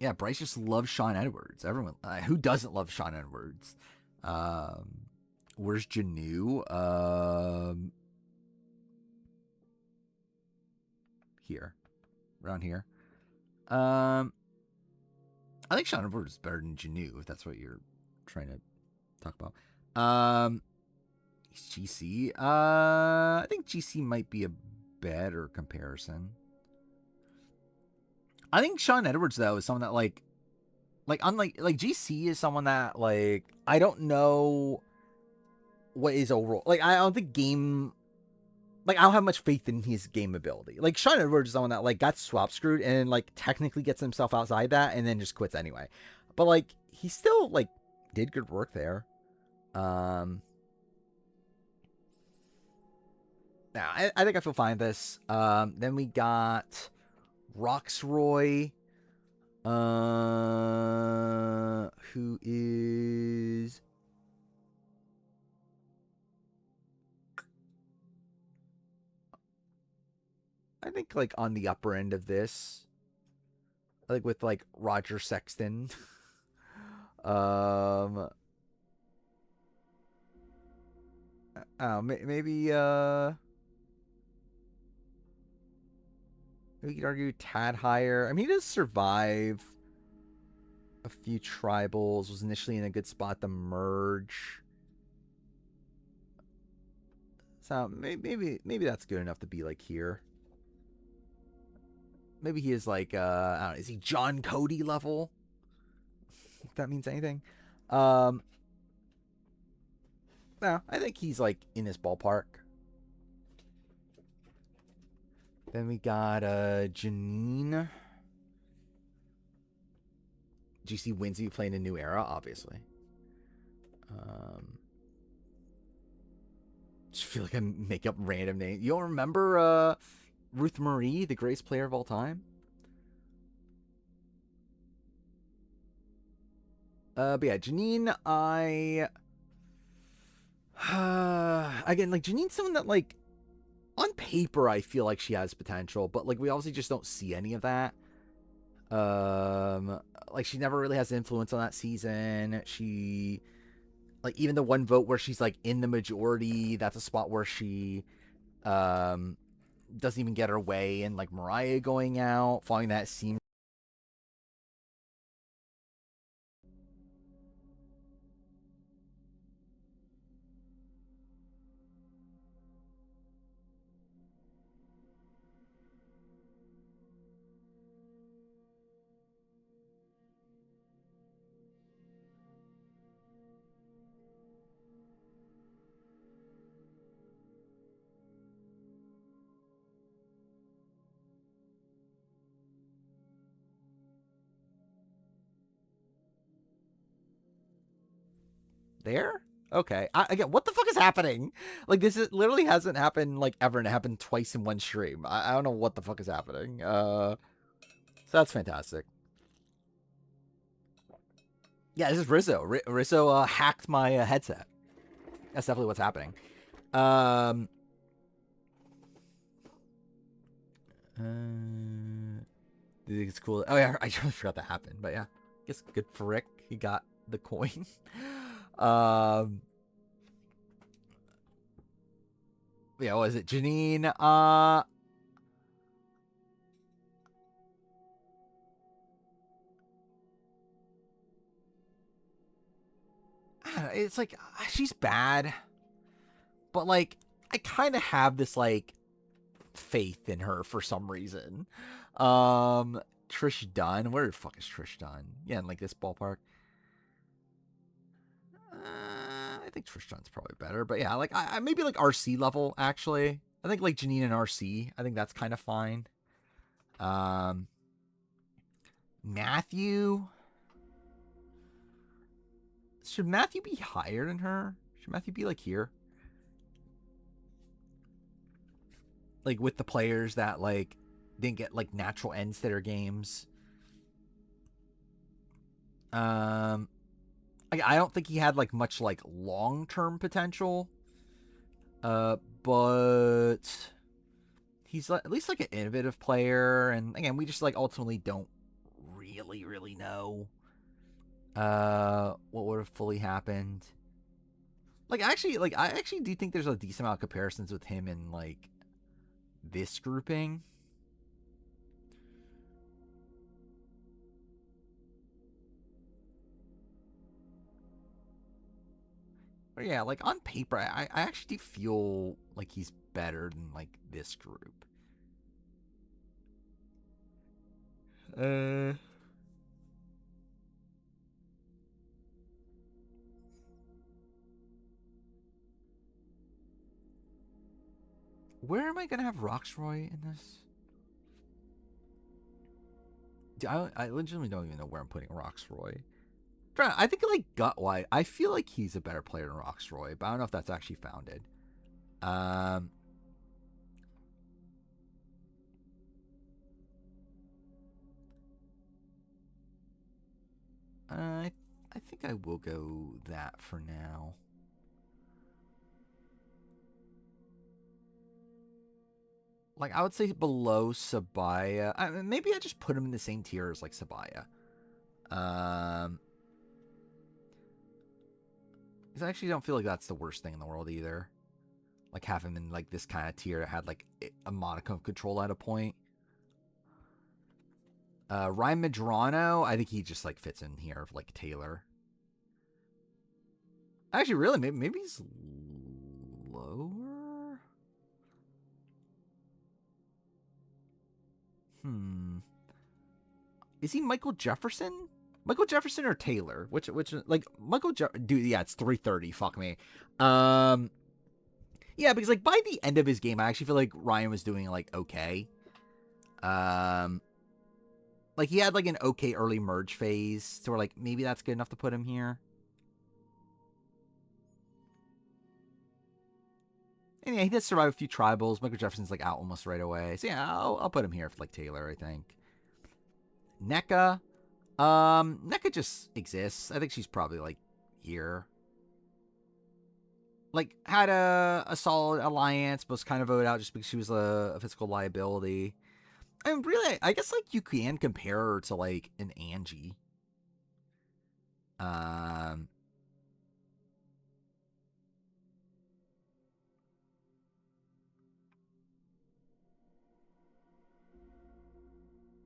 S1: Yeah, Bryce just loves Sean Edwards. Everyone, who doesn't love Sean Edwards? Where's Janu? Here, around here. I think Sean Edwards is better than Janu, if that's what you're trying to talk about. GC. I think GC might be a better comparison. I think Sean Edwards, though, is someone that, like unlike, like, GC is someone that, like, I don't know what is overall. Like, I don't think I don't have much faith in his game ability. Like, Sean Edwards is someone that, like, got swap screwed and, like, technically gets himself outside that and then just quits anyway. But, like, he still, like, did good work there. Now, I think I feel fine with this. Then we got Roxroy, who is... I think, like, on the upper end of this. Like, with, like, Roger Sexton. Maybe, we could argue Tad higher. I mean, he does survive a few tribals. Was initially in a good spot to merge. So maybe that's good enough to be, like, here. Maybe he is, like, I don't know, is he John Cody level? If that means anything. No, I think he's, like, in this ballpark. Then we got Janine. GC wins you playing a new era, obviously. Just feel like I make up random names. You don't remember Ruth Marie, the greatest player of all time? But yeah, Janine, again, like, Janine's someone that, like, on paper, I feel like she has potential, but, like, we obviously just don't see any of that. Like, she never really has influence on that season. She, like, even the one vote where she's, like, in the majority, that's a spot where she, doesn't even get her way, and, like, Mariah going out, following that seems. There? Okay. Again, what the fuck is happening? Like, this literally hasn't happened, like, ever, and it happened twice in one stream. I don't know what the fuck is happening. So that's fantastic. Yeah, this is Rizzo. Rizzo hacked my headset. That's definitely what's happening. I think it's cool. Oh, yeah, I totally forgot that happened. But, yeah. I guess good for Rick. He got the coin. Yeah, what was it? Janine, it's like, she's bad, but, like, I kind of have this, like, faith in her for some reason. Trish Dunn, where the fuck is Trish Dunn? Yeah, in, like, this ballpark. I think Trish Dunn's probably better, but yeah, like, I maybe, like, RC level, actually. I think like Janine and RC, I think that's kind of fine. Matthew. Should Matthew be higher than her? Should Matthew be like here? Like with the players that like didn't get like natural ends to their games. I don't think he had like much like long-term potential. But he's at least like an innovative player, and again, we just like ultimately don't really know what would have fully happened. I actually do think there's a decent amount of comparisons with him in like this grouping. But yeah, like on paper, I actually do feel like he's better than like this group. Where am I gonna have Roxroy in this? I legitimately don't even know where I'm putting Roxroy. I think like gut-wise, I feel like he's a better player than Roxroy, but I don't know if that's actually founded. I think I will go that for now. Like, I would say below Sabaya. Maybe I just put him in the same tier as like Sabaya. Because I actually don't feel like that's the worst thing in the world either. Like, have him in, like, this kind of tier that had, like, a modicum of control at a point. Ryan Medrano, I think he just, like, fits in here, like, Taylor. Actually, really, maybe he's lower? Is he Michael Jefferson? Michael Jefferson or Taylor? Which like dude, yeah, it's 330. Fuck me. Yeah, because like by the end of his game, I actually feel like Ryan was doing like okay. Like he had like an okay early merge phase, so we're like maybe that's good enough to put him here. And yeah, he did survive a few tribals. Michael Jefferson's like out almost right away, so yeah, I'll put him here for like Taylor, I think. NECA. NECA just exists. I think she's probably like here. Like had a solid alliance, but was kind of voted out just because she was a physical liability. I mean, really, I guess like you can compare her to like an Angie.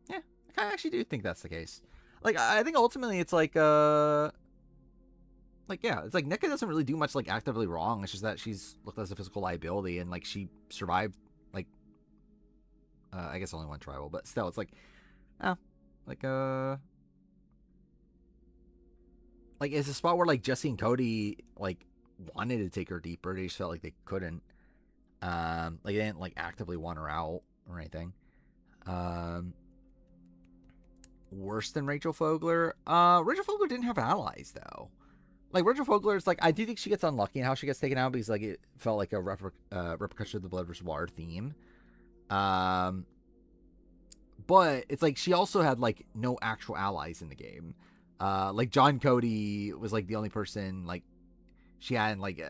S1: Yeah, I actually do think that's the case. Like, I think ultimately it's like, yeah, it's like NECA doesn't really do much, like, actively wrong. It's just that she's looked as a physical liability, and, like, she survived, like, I guess only one tribal, but still, it's like, like, like, it's a spot where, like, Jesse and Cody, like, wanted to take her deeper. They just felt like they couldn't. Like, they didn't, like, actively want her out or anything. Worse than Rachel Fogler. Rachel Fogler didn't have allies though. Like Rachel Fogler is like, I do think she gets unlucky in how she gets taken out because like it felt like a repercussion of the Blood vs. Water theme. But it's like she also had like no actual allies in the game. Like John Cody was like the only person like she had like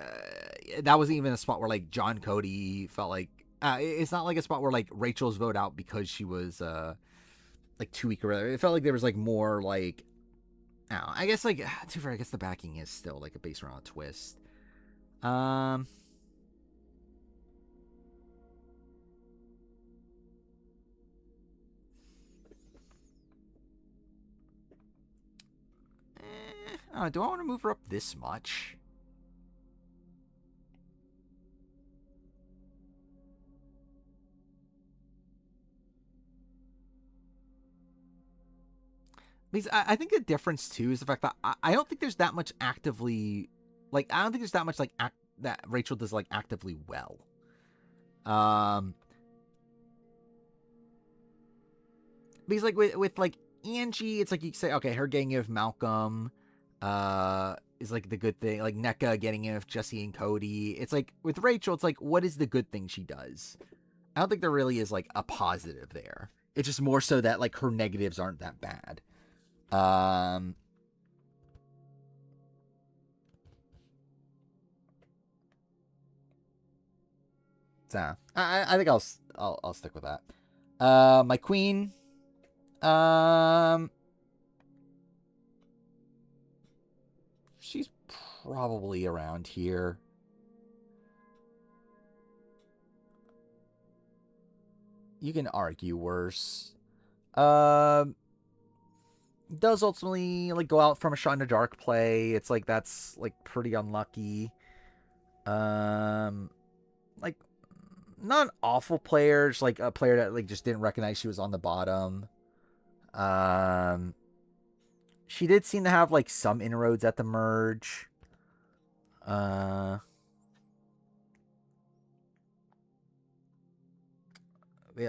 S1: that wasn't even a spot where like John Cody felt like it's not like a spot where like Rachel's vote out because she was like too weak or whatever. It felt like there was like more like I guess like too far. I guess the backing is still like a based around a twist. I don't know, do I want to move her up this much? Because I think the difference too is the fact that I don't think there's that much actively, like I don't think there's that much like that Rachel does like actively well. Because like with like Angie, it's like you say, okay, her getting in with Malcolm is like the good thing. Like NECA getting in with Jesse and Cody. It's like with Rachel, it's like, what is the good thing she does? I don't think there really is like a positive there. It's just more so that like her negatives aren't that bad. So I think I'll stick with that. My queen. She's probably around here. You can argue worse. Does ultimately like go out from a shot in the dark play. It's like that's like pretty unlucky. Like not an awful player, just like a player that like just didn't recognize she was on the bottom. She did seem to have like some inroads at the merge. Yeah,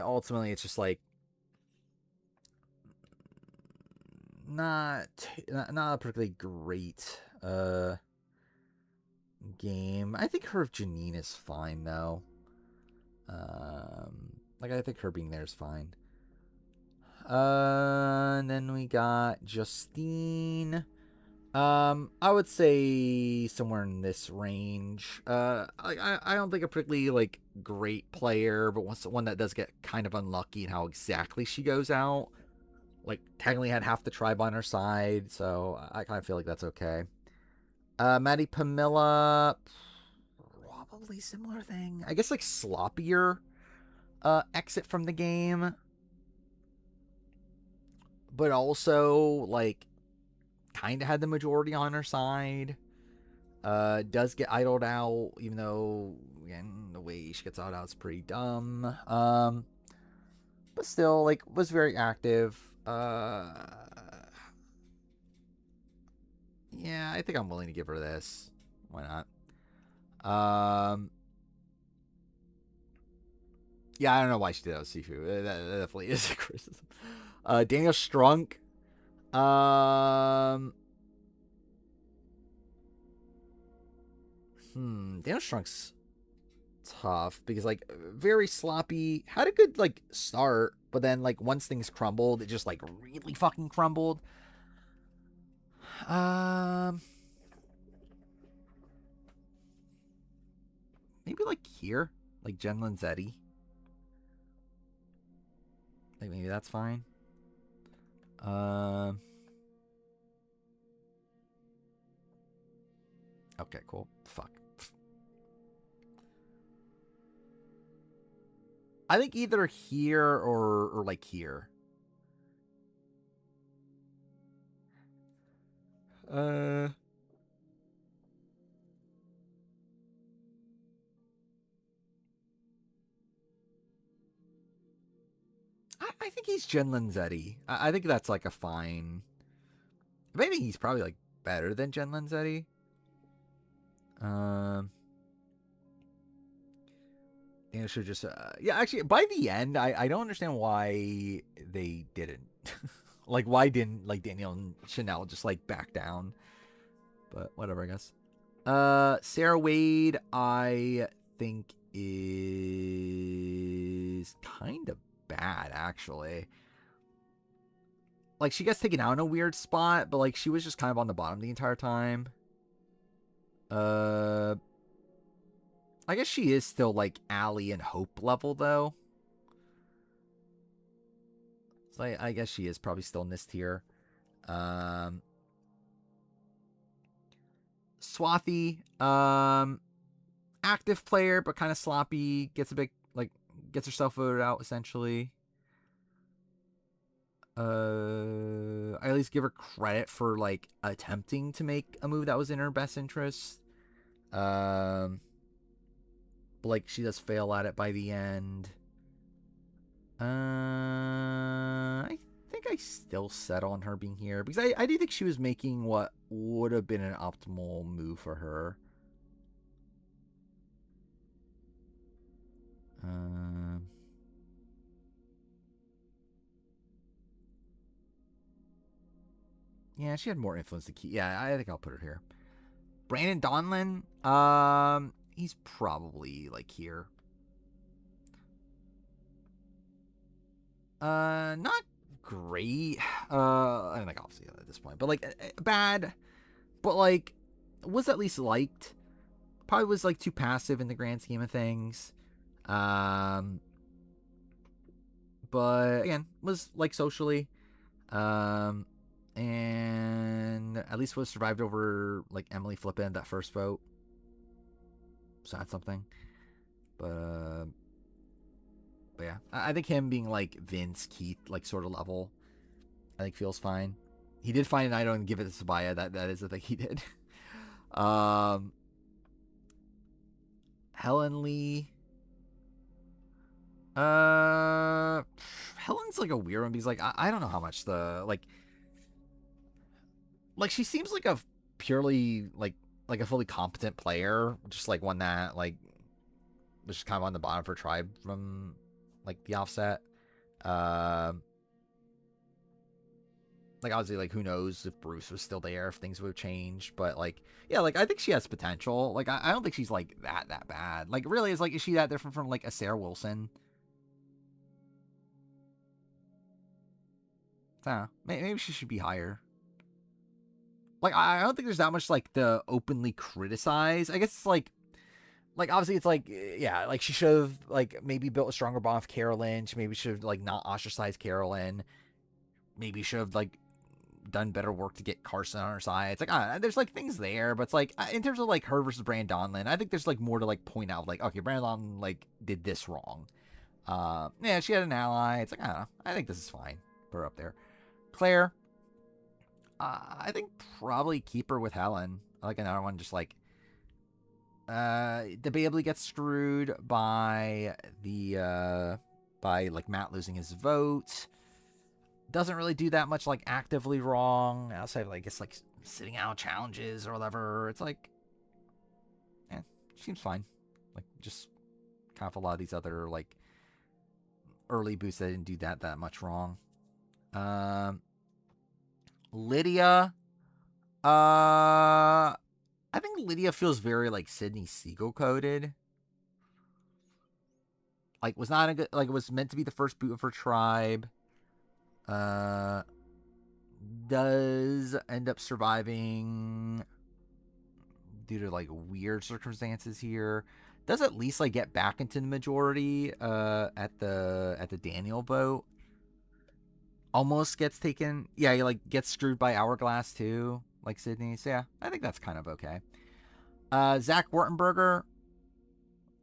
S1: ultimately it's just like not a particularly great game. I think her of Janine is fine though. Like I think her being there is fine. And then we got Justine. I would say somewhere in this range. I don't think a particularly like great player, but one that does get kind of unlucky in how exactly she goes out. Like technically had half the tribe on her side, so I kind of feel like that's okay. Maddie Pamela, probably similar thing. I guess like sloppier exit from the game. But also, like, kind of had the majority on her side. Does get idled out, even though, again, the way she gets idled out is pretty dumb. But still, like, was very active. Yeah, I think I'm willing to give her this. Why not? Yeah, I don't know why she did that with Sifu. That definitely is a criticism. Daniel Strunk. Daniel Strunk's tough because like very sloppy. Had a good like start, but then like once things crumbled, it just like really fucking crumbled. Maybe like here, like Jen Lanzetti. Like maybe that's fine. Okay, cool. Fuck. I think either here or like here. I think he's Jen Lanzetti. I think that's like a fine. Maybe he's probably like better than Jen Lanzetti. You know, should just yeah. Actually, by the end, I don't understand why they didn't. Like, why didn't like Danielle and Chanel just like back down? But whatever, I guess. Sarah Wade, I think is kind of bad actually. Like she gets taken out in a weird spot, but like she was just kind of on the bottom the entire time. I guess she is still like Allie and Hope level though. So I guess she is probably still in this tier. Swathi, active player but kind of sloppy, gets a bit like gets herself voted out essentially. I at least give her credit for like attempting to make a move that was in her best interest. But like she does fail at it by the end. I think I still settle on her being here because I do think she was making what would have been an optimal move for her. Yeah, she had more influence than Keith. Yeah, I think I'll put her here. Brandon Donlin, he's probably like here. Not great. I mean, like obviously at this point, but like bad, but like was at least liked. Probably was like too passive in the grand scheme of things. But again, was like socially. And at least was survived over like Emily flipping that first vote. So that's something. But yeah, I think him being like Vince, Keith, like sort of level, I think feels fine. He did find an idol and give it to Sabaya. That is the thing he did. Helen Lee. Helen's like a weird one because like I don't know how much the like she seems like a purely like a fully competent player, just like one that like was just kind of on the bottom of her tribe from like the offset. Like obviously like who knows if Bruce was still there, if things would have changed, but like yeah, like I think she has potential. Like I don't think she's like that bad. Like really is she that different from like a Sarah Wilson? I don't know. Maybe she should be higher. Like, I don't think there's that much, like, to openly criticize. I guess it's, like, obviously it's, like, yeah, like, she should have, like, maybe built a stronger bond with Carolyn. She maybe should have, like, not ostracized Carolyn. Maybe should have, like, done better work to get Carson on her side. It's, like, I don't know, there's, like, things there. But it's, like, in terms of, like, her versus Brandon Donlin, I think there's, like, more to, like, point out. Like, okay, Brandon Donlin, like, did this wrong. Yeah, she had an ally. It's, like, I don't know. I think this is fine. Put her up there. Claire. I think probably keep her with Helen. I like another one just like debatably gets screwed by the by like Matt losing his vote. Doesn't really do that much like actively wrong outside of like it's like sitting out challenges or whatever. It's like seems fine. Like just kind of a lot of these other like early boosts that didn't do that much wrong. Lydia, I think Lydia feels very like Sydney Siegel coded. Like was not a good, like it was meant to be the first boot of her tribe. Does end up surviving due to like weird circumstances here. Does at least like get back into the majority at the Daniel vote. Almost gets taken. Yeah, he like gets screwed by Hourglass too, like Sydney. So yeah, I think that's kind of okay. Zach Wartenberger.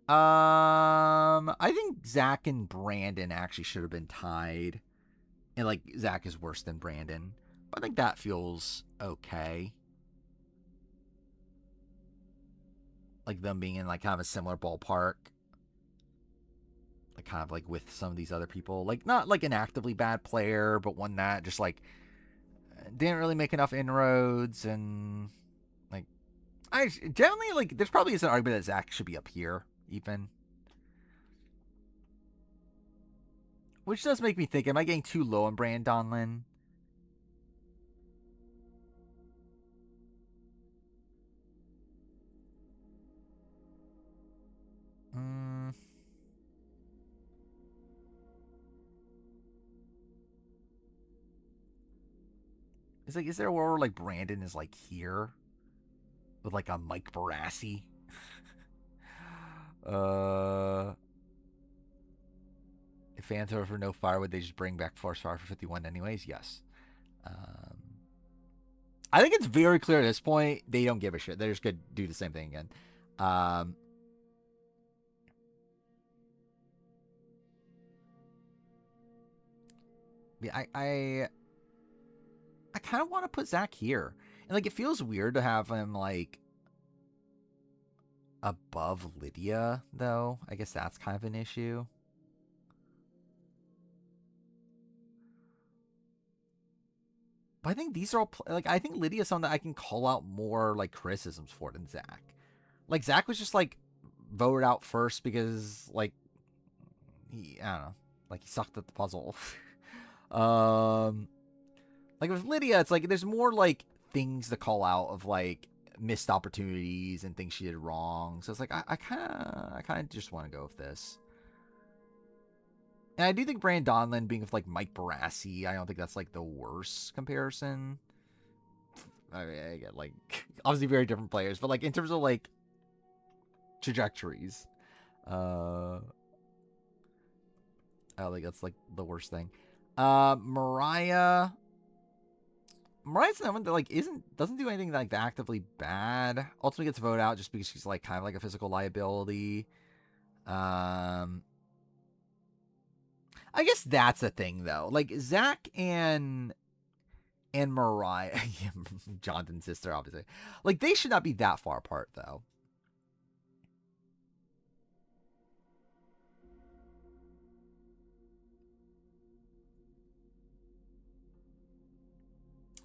S1: I think Zach and Brandon actually should have been tied. And like Zach is worse than Brandon. But I think that feels okay. Like them being in like kind of a similar ballpark. Like kind of like with some of these other people, like not like an actively bad player, but one that just like didn't really make enough inroads. And like I generally like there's probably an argument that Zach should be up here even, which does make me think, am I getting too low on Brandon Donlin? It's like, is there a world where like Brandon is like here with like a Mike Barassi? If fans are for no fire, would they just bring back Force Fire for 51 anyways? Yes. I think it's very clear at this point they don't give a shit. They're just gonna do the same thing again. Yeah, I kind of want to put Zach here. And, like, it feels weird to have him, like, above Lydia, though. I guess that's kind of an issue. But I think these are all, like, I think Lydia's something that I can call out more, like, criticisms for than Zach. Like, Zach was just, like, voted out first because, like, I don't know, like he sucked at the puzzle. Like with Lydia, it's like there's more like things to call out of like missed opportunities and things she did wrong. So it's like I kind of just want to go with this. And I do think Brand Donlin being with like Mike Barassi, I don't think that's like the worst comparison. I mean, I get like obviously very different players, but like in terms of like trajectories, I don't think that's like the worst thing. Mariah's the one that like doesn't do anything like actively bad. Ultimately gets voted out just because she's like kind of like a physical liability. I guess that's a thing though. Like Zach and Mariah, Jonathan's sister, obviously. Like they should not be that far apart though.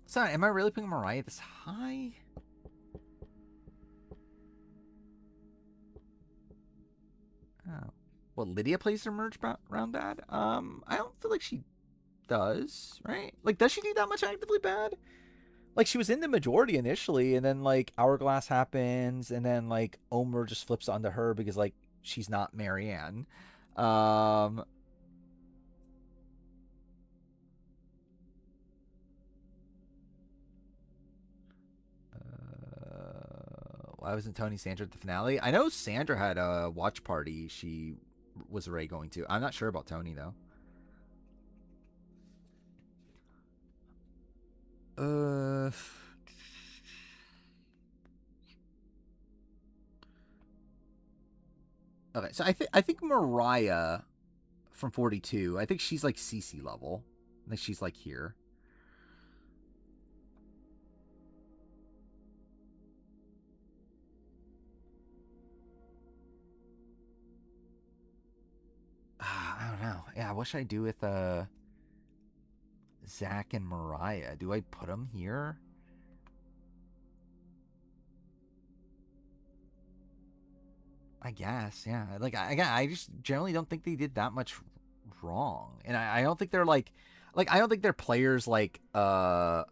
S1: Sorry, am I really putting Mariah this high? Oh. Well, Lydia plays her merge round bad? I don't feel like she does, right? Like, does she do that much actively bad? Like, she was in the majority initially, and then, like, Hourglass happens, and then, like, Omer just flips onto her because, like, she's not Marianne. Why wasn't Tony Sandra at the finale? I know Sandra had a watch party she was already going to. I'm not sure about Tony, though. Okay, so I think Mariah from 42, I think she's like CC level. I think she's like here. I don't know. Yeah, what should I do with Zach and Mariah? Do I put them here? I guess, yeah. Like, I just generally don't think they did that much wrong. And I don't think they're like, I don't think they're players like they're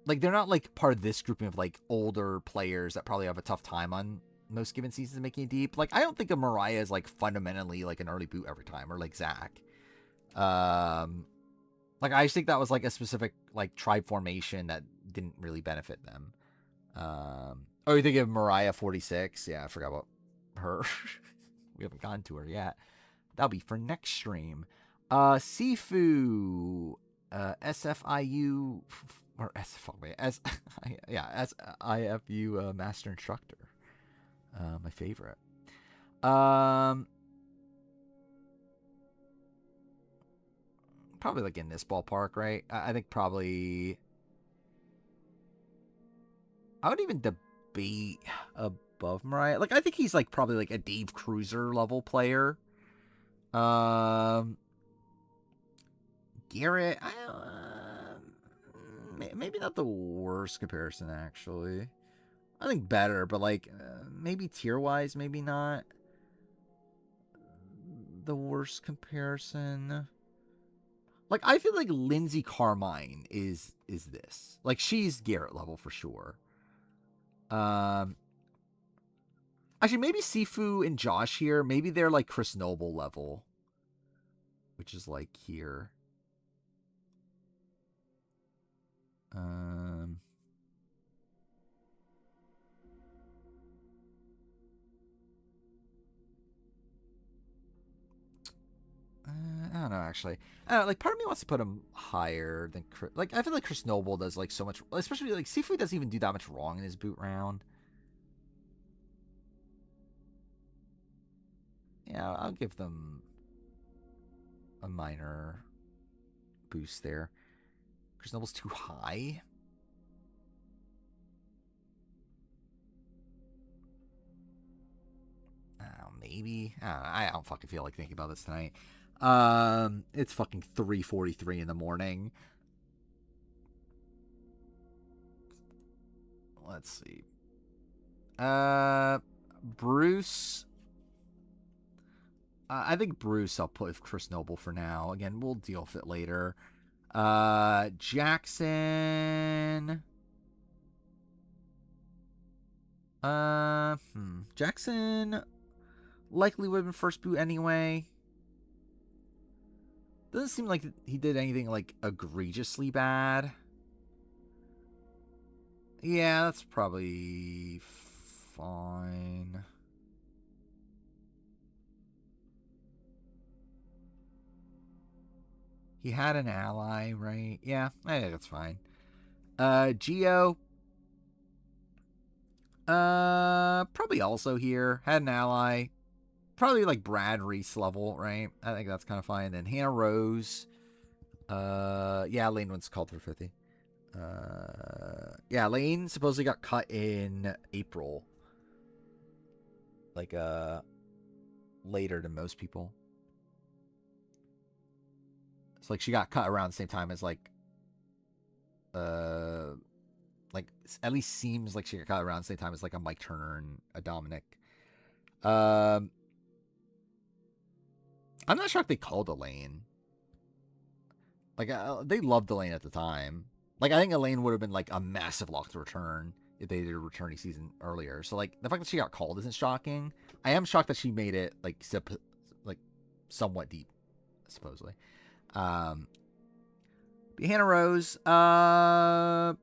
S1: not like part of this grouping of like older players that probably have a tough time on most given seasons making it deep. Like, I don't think of Mariah as like fundamentally like an early boot every time, or like Zach. Like, I just think that was like a specific like tribe formation that didn't really benefit them. Oh, you think of Mariah 46? Yeah, I forgot about her. We haven't gotten to her yet. That'll be for next stream. Sifu, SFIU, or SIFU Master Instructor. My favorite. Probably like in this ballpark, right? I think probably. I would even debate above Mariah. Like, I think he's like probably like a Dave Cruiser level player. Garrett, maybe not the worst comparison actually. I think better, but like maybe tier wise, maybe not the worst comparison. Like, I feel like Lindsay Carmine is this. Like, she's Garrett level for sure. Actually, maybe Sifu and Josh here, maybe they're like Chris Noble level, which is like here. I don't know, actually. I don't know, like, part of me wants to put him higher than Chris. Like, I feel like Chris Noble does like so much, especially like Sifu doesn't even do that much wrong in his boot round. Yeah, I'll give them a minor boost there. Chris Noble's too high. Maybe. I don't fucking feel like thinking about this tonight. It's fucking 3:43 in the morning. Let's see. Bruce. I think Bruce I'll put with Chris Noble for now. Again, we'll deal with it later. Jackson. Jackson likely would have been first boot anyway. Doesn't seem like he did anything like egregiously bad. Yeah, that's probably fine. He had an ally, right? Yeah, I think that's fine. Geo. Probably also here. Had an ally. Probably like Brad Reese level, right? I think that's kind of fine. Then Hannah Rose. Yeah, Lane was called for 50. Yeah, Lane supposedly got cut in April. Like, later than most people. It's like she got cut around the same time as like at least seems like she got cut around the same time as like a Mike Turner and a Dominic. I'm not shocked they called Elaine. Like, they loved Elaine at the time. Like, I think Elaine would have been like a massive lock to return if they did a returning season earlier. So like the fact that she got called isn't shocking. I am shocked that she made it like somewhat deep, supposedly. Hannah Rose. I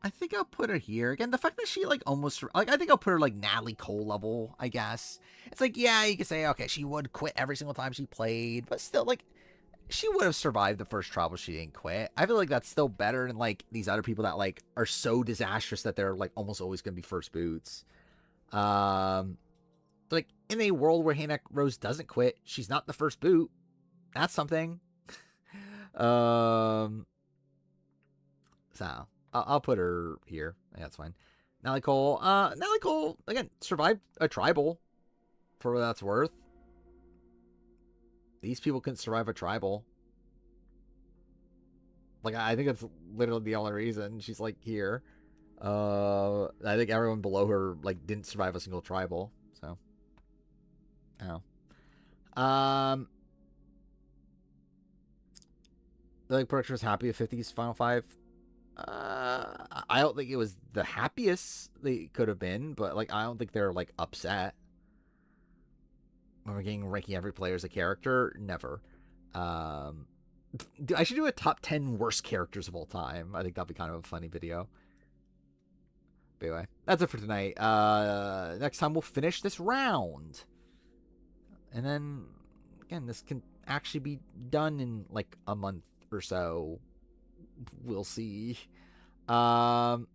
S1: think I'll put her here. Again, the fact that she, like, almost... Like, I think I'll put her, like, Natalie Cole level, I guess. It's like, yeah, you could say, okay, she would quit every single time she played. But still, like, she would have survived the first tribal she didn't quit. I feel like that's still better than, like, these other people that, like, are so disastrous that they're, like, almost always going to be first boots. Like, in a world where Hannah Rose doesn't quit, she's not the first boot. That's something. So... I'll put her here. Yeah, that's fine. Natalie Cole. Natalie Cole, again, survived a tribal for what that's worth. These people couldn't survive a tribal. Like, I think that's literally the only reason she's, like, here. I think everyone below her, like, didn't survive a single tribal. So. Like, production was happy with 50's Final 5. I don't think it was the happiest they could have been, but like I don't think they're like upset when we're ranking every player as a character. Never. I should do a top 10 worst characters of all time. I think that'd be kind of a funny video. But anyway, that's it for tonight. Next time we'll finish this round, and then again, this can actually be done in like a month or so. We'll see. Didn't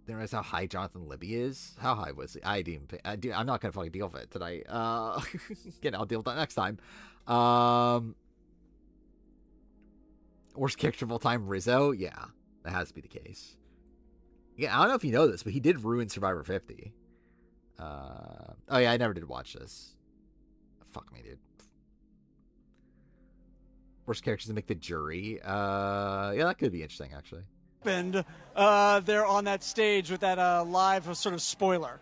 S1: realize how high Jonathan Libby is. How high was he? I'm not gonna fucking deal with it tonight. Again, I'll deal with that next time. Worst character of all time, Rizzo. Yeah, that has to be the case. Yeah, I don't know if you know this, but he did ruin Survivor 50. Oh yeah, I never did watch this. Fuck me, dude. Worst characters to make the jury. Yeah, that could be interesting, actually.
S3: There on that stage with that live sort of spoiler.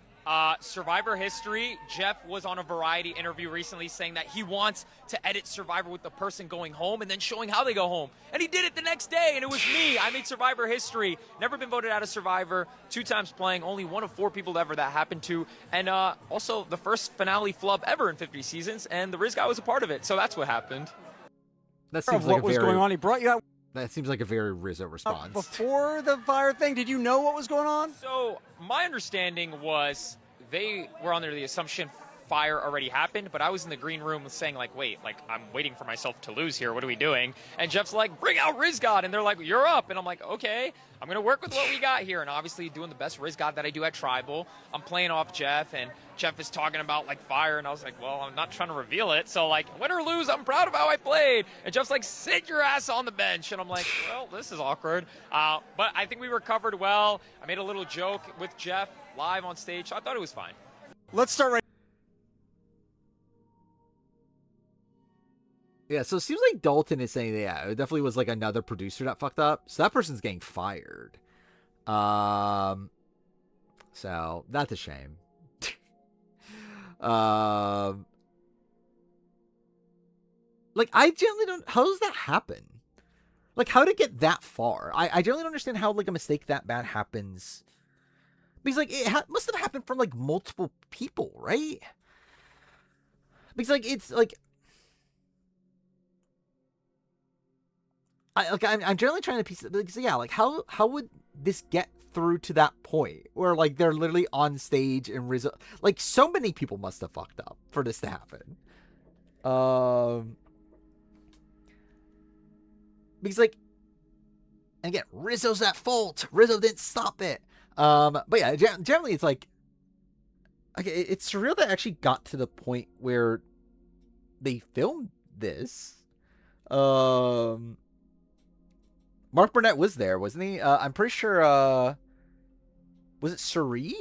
S5: Survivor history. Jeff was on a Variety interview recently saying that he wants to edit Survivor with the person going home and then showing how they go home. And he did it the next day, and it was me. I made Survivor history. Never been voted out of Survivor. 2 times playing. Only one of 4 people ever that happened to. And also the first finale flub ever in 50 seasons, and the Riz guy was a part of it. So that's what happened.
S3: That seems like what was going on. He brought you out.
S1: That seems like a very Rizzo response.
S3: Before the fire thing, did you know what was going on?
S5: So my understanding was they were under the assumption fire already happened, but I was in the green room saying like, wait, like I'm waiting for myself to lose here. What are we doing? And Jeff's like, bring out Riz God. And they're like, you're up. And I'm like, okay, I'm going to work with what we got here. And obviously doing the best Riz God that I do at Tribal. I'm playing off Jeff, and Jeff is talking about like fire. And I was like, well, I'm not trying to reveal it. So like, win or lose, I'm proud of how I played. And Jeff's like, sit your ass on the bench. And I'm like, well, this is awkward. But I think we recovered well. I made a little joke with Jeff live on stage. So I thought it was fine.
S3: Let's start right.
S1: Yeah, so it seems like Dalton is saying that, yeah, it definitely was like another producer that fucked up. So that person's getting fired. So that's a shame. Like, I generally don't. How does that happen? Like, how did it get that far? I generally don't understand how like a mistake that bad happens. Because like it must have happened from like multiple people, right? Because like it's like I'm generally trying to piece it. Because yeah, like how would this get through to that point where like they're literally on stage and like so many people must have fucked up for this to happen. Because like, again, Rizzo's at fault. Rizzo didn't stop it. But yeah, generally it's like, okay, it's surreal that it actually got to the point where they filmed this. Mark Burnett was there, wasn't he? I'm pretty sure, was it Suri?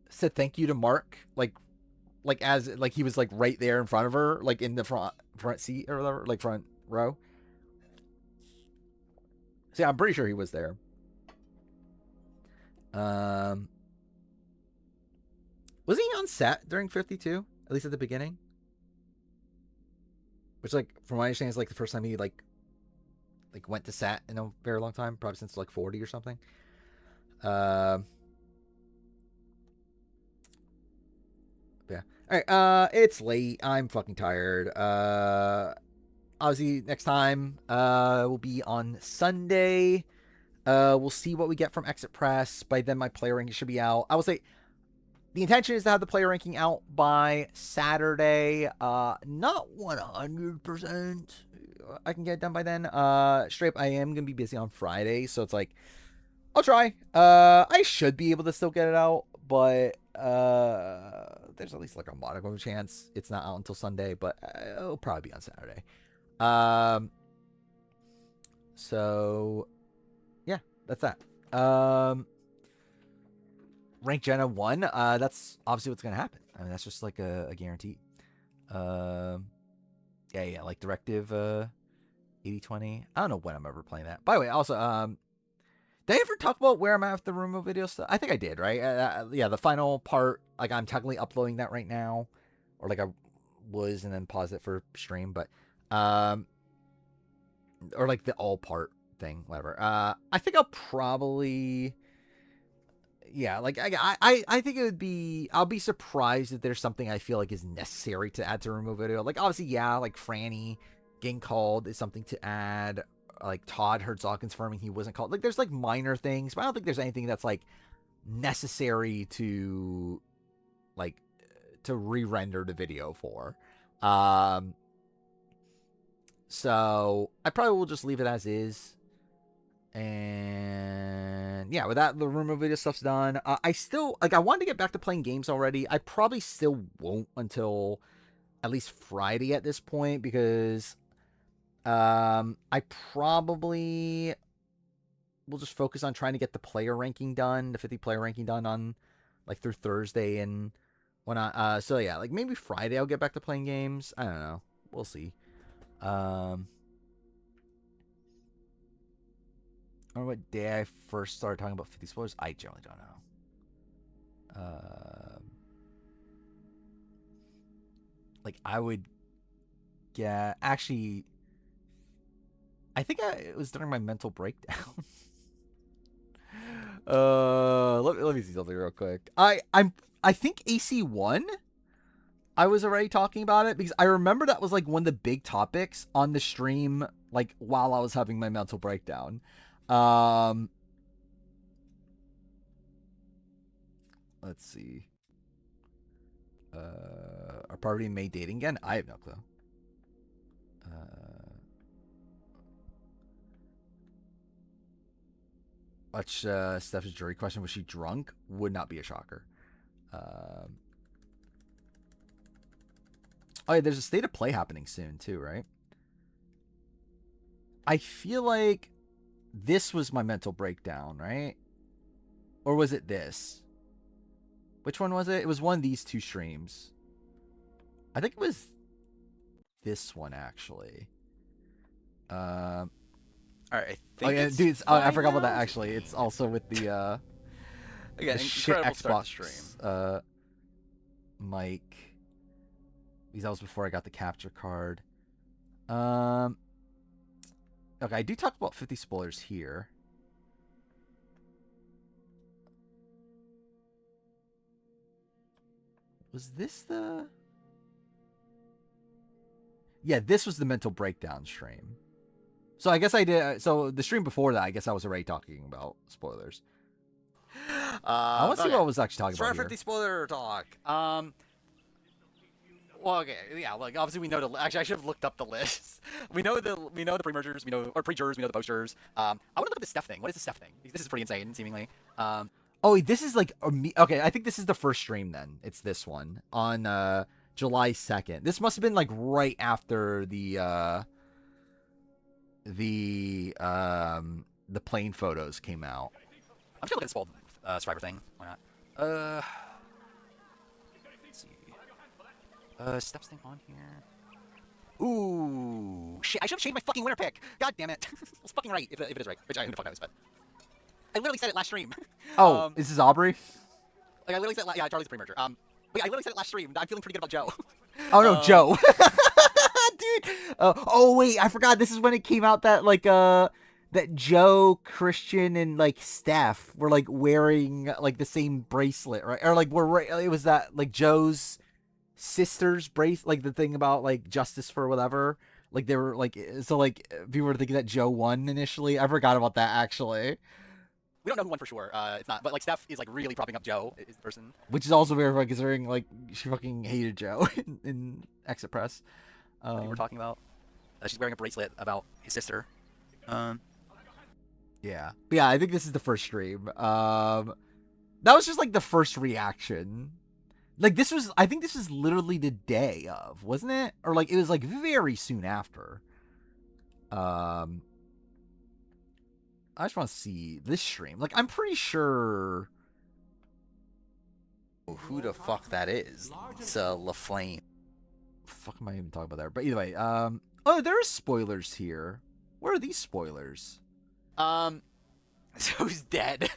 S1: Said thank you to Mark, like as, like he was like right there in front of her, like in the front seat or whatever, like front row. So yeah, I'm pretty sure he was there. Was he on set during 52? At least at the beginning? Which, like, from my understanding, is like the first time he like went to set in a very long time, probably since like 40 or something. Yeah. All right. It's late. I'm fucking tired. Obviously, next time will be on Sunday. We'll see what we get from Exit Press. By then, my player ranking should be out. I will say the intention is to have the player ranking out by Saturday. Not 100%. I can get it done by then. Straight up, I am gonna be busy on Friday, so it's like I'll try. I should be able to still get it out, but there's at least like a modicum of chance it's not out until Sunday, but it'll probably be on Saturday. So yeah, that's that. Rank Jenna 1, that's obviously what's gonna happen. I mean, that's just like a guarantee. Yeah, like Directive 8020. I don't know when I'm ever playing that. By the way, also, did I ever talk about where I'm at with the Rumo video stuff? I think I did, right? Yeah, the final part, like I'm technically uploading that right now, or like I was, and then pause it for stream, but or like the all part thing, whatever. I think I'll probably, yeah, like I think it would be, I'll be surprised if there's something I feel like is necessary to add to Rumo video. Like obviously, yeah, like Franny getting called is something to add. Like Todd Herzog confirming he wasn't called. Like there's like minor things, but I don't think there's anything that's like necessary to like to re-render the video for. So I probably will just leave it as is. And yeah, with that, the Rumo video stuff's done. I still, like, I wanted to get back to playing games already. I probably still won't until at least Friday at this point, because I probably will just focus on trying to get the player ranking done, the 50 player ranking done on like through Thursday and when so yeah, like maybe Friday I'll get back to playing games. I don't know. We'll see. I don't know what day I first started talking about 50 spoilers. I generally don't know. Like I would get, actually, I think it was during my mental breakdown. Let me see something real quick. I think AC1, I was already talking about it because I remember that was like one of the big topics on the stream, like while I was having my mental breakdown. Let's see. Are Parvati and May dating again? I have no clue. Watch Steph's jury question. Was she drunk? Would not be a shocker. Oh yeah, there's a state of play happening soon too, right? I feel like this was my mental breakdown, right? Or was it this? Which one was it? It was one of these two streams. I think it was this one actually.
S6: All right, I
S1: Oh
S6: think
S1: yeah,
S6: it's
S1: dude. I forgot about
S6: now?
S1: that actually. It's also with the
S6: Again,
S1: the shit
S6: incredible start
S1: Xbox
S6: to stream.
S1: mic. Because that was before I got the capture card. Okay, I do talk about 50 spoilers here. Was this the... Yeah, this was the mental breakdown stream. So I guess I did... So the stream before that, I guess I was already talking about spoilers. I want to see what I was actually talking
S6: Start
S1: about here.
S6: 50 spoiler talk. Well, okay, yeah. Like obviously we know the. Actually, I should have looked up the list. We know the pre-mergers. We know pre-jurors. We know the posters. I want to look at the Steph thing. What is the Steph thing? This is pretty insane, seemingly.
S1: Oh, this is like okay. I think this is the first stream. Then it's this one on July 2nd. This must have been like right after the plane photos came out.
S6: I'm just gonna look at this Survivor thing. Why not? Let's see. Steph's thing on here. Ooh, shit! I should have changed my fucking winner pick. God damn it! I was fucking right if it is right, which I who the fuck knows, but I literally said it last stream.
S1: Oh, is this Aubrey?
S6: Like I literally said, yeah, Charlie's the pre-merger. But yeah, I literally said it last stream. I'm feeling pretty good about Joe.
S1: Oh no, Joe. Dude. Oh wait, I forgot. This is when it came out that like that Joe, Christian, and like Steph were like wearing like the same bracelet, right? Or like it was that like Joe's sister's bracelet, like the thing about like justice for whatever. Like they were like, so like people were thinking that Joe won initially. I forgot about that actually.
S6: We don't know who won for sure. It's not, but like Steph is like really propping up Joe, is the person.
S1: Which is also very funny considering like she fucking hated Joe in Exit Press.
S6: We're talking about she's wearing a bracelet about his sister.
S1: Yeah, but yeah, I think this is the first stream. That was just like the first reaction. Like this was, I think this was literally the day of, wasn't it? Or like it was like very soon after. I just want to see this stream. Like I'm pretty sure.
S6: Who the fuck that is? It's LaFlame.
S1: Fuck am I even talking about there? But either way, oh, there are spoilers here. Where are these spoilers?
S6: Joe's dead.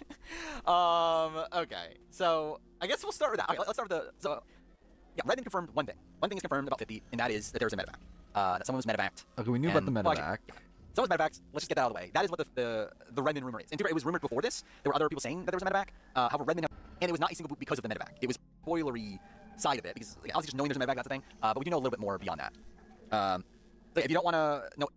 S6: Okay. So I guess we'll start with that. Okay, let's start with yeah, Redmond confirmed one thing. One thing is confirmed about 50, and that is that there was a medevac. That someone was medevaced.
S1: Okay, we knew about the medevac.
S6: Someone's medevaced. Let's just get that out of the way. That is what the Redmond rumor is. And it was rumored before this. There were other people saying that there was a medevac. However, Redmond, and it was not a single boot because of the medevac. It was spoilery side of it because like, obviously just knowing there's a medevac, that's a thing. But we do know a little bit more beyond that. So if you don't want to know.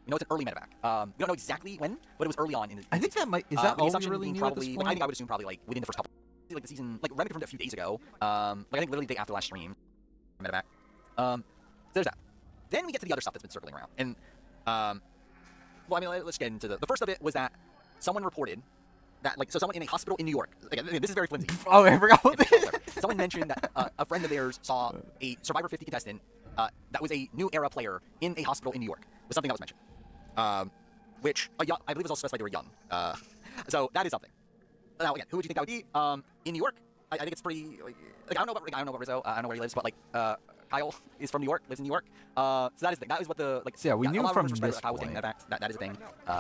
S6: You know, it's an early medevac. We don't know exactly when, but it was early on in the
S1: I think that might, is that all we really knew at this
S6: probably,
S1: point?
S6: like, I think I would assume probably like within the first couple, like the season, like Redmond confirmed it a few days ago. Like I think literally the day after last stream, medevac. So there's that. Then we get to the other stuff that's been circling around, and well, I mean, let's get into the first of it was that someone reported that like someone in a hospital in New York. Again, this is very flimsy.
S1: Oh, I forgot about this.
S6: Someone mentioned that a friend of theirs saw a Survivor 50 contestant that was a new era player in a hospital in New York. Was something that was mentioned. Which I believe was also specified they were young. So that is something. Now again, who would you think that would be? In New York, I think it's pretty. Like I don't know about Rizzo. I don't know where he lives, but like Kyle is from New York, lives in New York. So that is the thing. That is what the like.
S1: So yeah, we knew from this
S6: Kyle was saying that is a thing.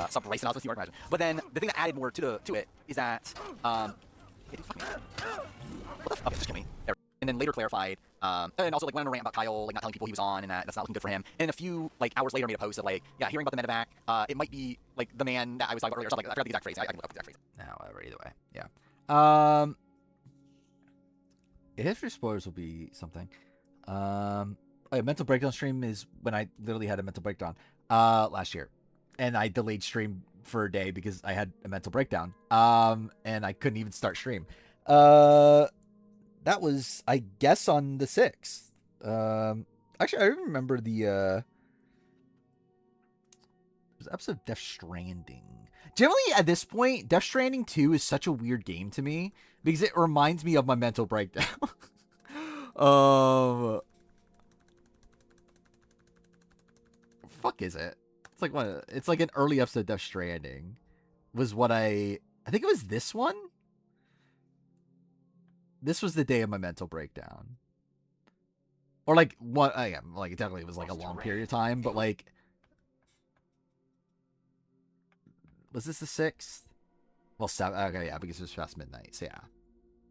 S6: Some Bryson also New York, imagine. But then the thing that added more to it is that what the fuck? Just kill me. There. And then later clarified, and also like went on a rant about Kyle like not telling people he was on, and that's not looking good for him. And a few like hours later made a post of like, yeah, hearing about the medevac, it might be like the man that I was talking about earlier, or something like that. I forgot the exact phrase. I can look up the exact phrase.
S1: Now, whatever. Either way, yeah. History spoilers will be something. Oh, yeah, mental breakdown stream is when I literally had a mental breakdown last year, and I delayed stream for a day because I had a mental breakdown. And I couldn't even start stream. That was, I guess, on the 6th. Actually, I remember the it was an episode of Death Stranding. Generally, at this point, Death Stranding 2 is such a weird game to me because it reminds me of my mental breakdown. Fuck is it? It's like what? It's like an early episode of Death Stranding. Was what I think it was this one. This was the day of my mental breakdown. Or like what? Yeah, like technically it was like a long period of time, but like, was this the 6th? Well, 7. Okay, yeah, because it was past midnight. So yeah.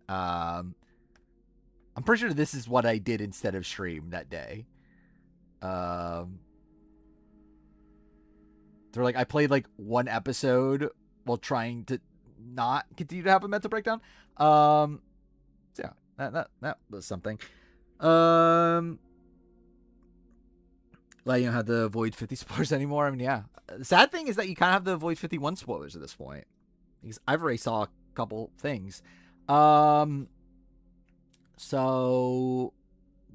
S1: I'm pretty sure this is what I did instead of stream that day. So like I played like one episode while trying to not continue to have a mental breakdown. So yeah, that was something. Like, you don't have to avoid 50 spoilers anymore. I mean, yeah. The sad thing is that you kind of have to avoid 51 spoilers at this point, because I've already saw a couple things. So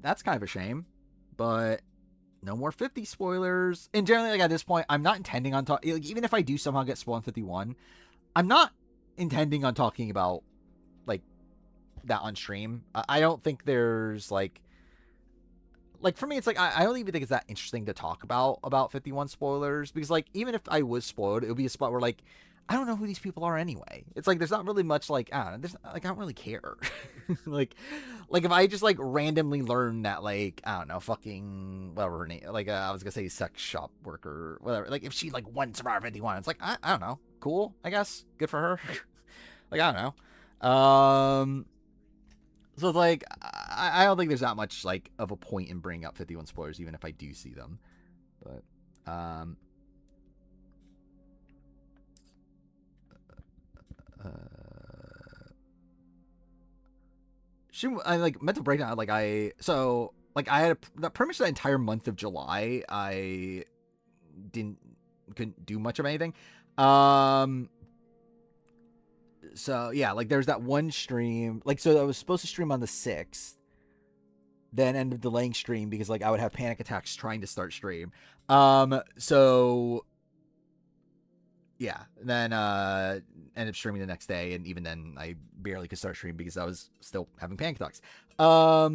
S1: that's kind of a shame, but no more 50 spoilers. And generally, like at this point, I'm not intending on talking. Like, even if I do somehow get spoiled in 51, I'm not intending on talking about like that on stream. I don't think there's like for me, it's like I don't even think it's that interesting to talk about 51 spoilers, because like even if I was spoiled, it would be a spot where like I don't know who these people are anyway. It's like there's not really much like I don't know, I don't really care. like if I just like randomly learn that like I don't know, fucking whatever her name, like I was gonna say sex shop worker, whatever. Like if she like won Survivor 51, it's like I don't know, cool, I guess, good for her. like I don't know. So it's like I don't think there's that much like of a point in bringing up 51 spoilers, even if I do see them. But I like mental breakdown. Like I had pretty much the entire month of July. I couldn't do much of anything. So yeah, like there's that one stream. Like so I was supposed to stream on the 6th, then ended up delaying stream because like I would have panic attacks trying to start stream. So yeah, then ended up streaming the next day, and even then I barely could start streaming because I was still having panic attacks. How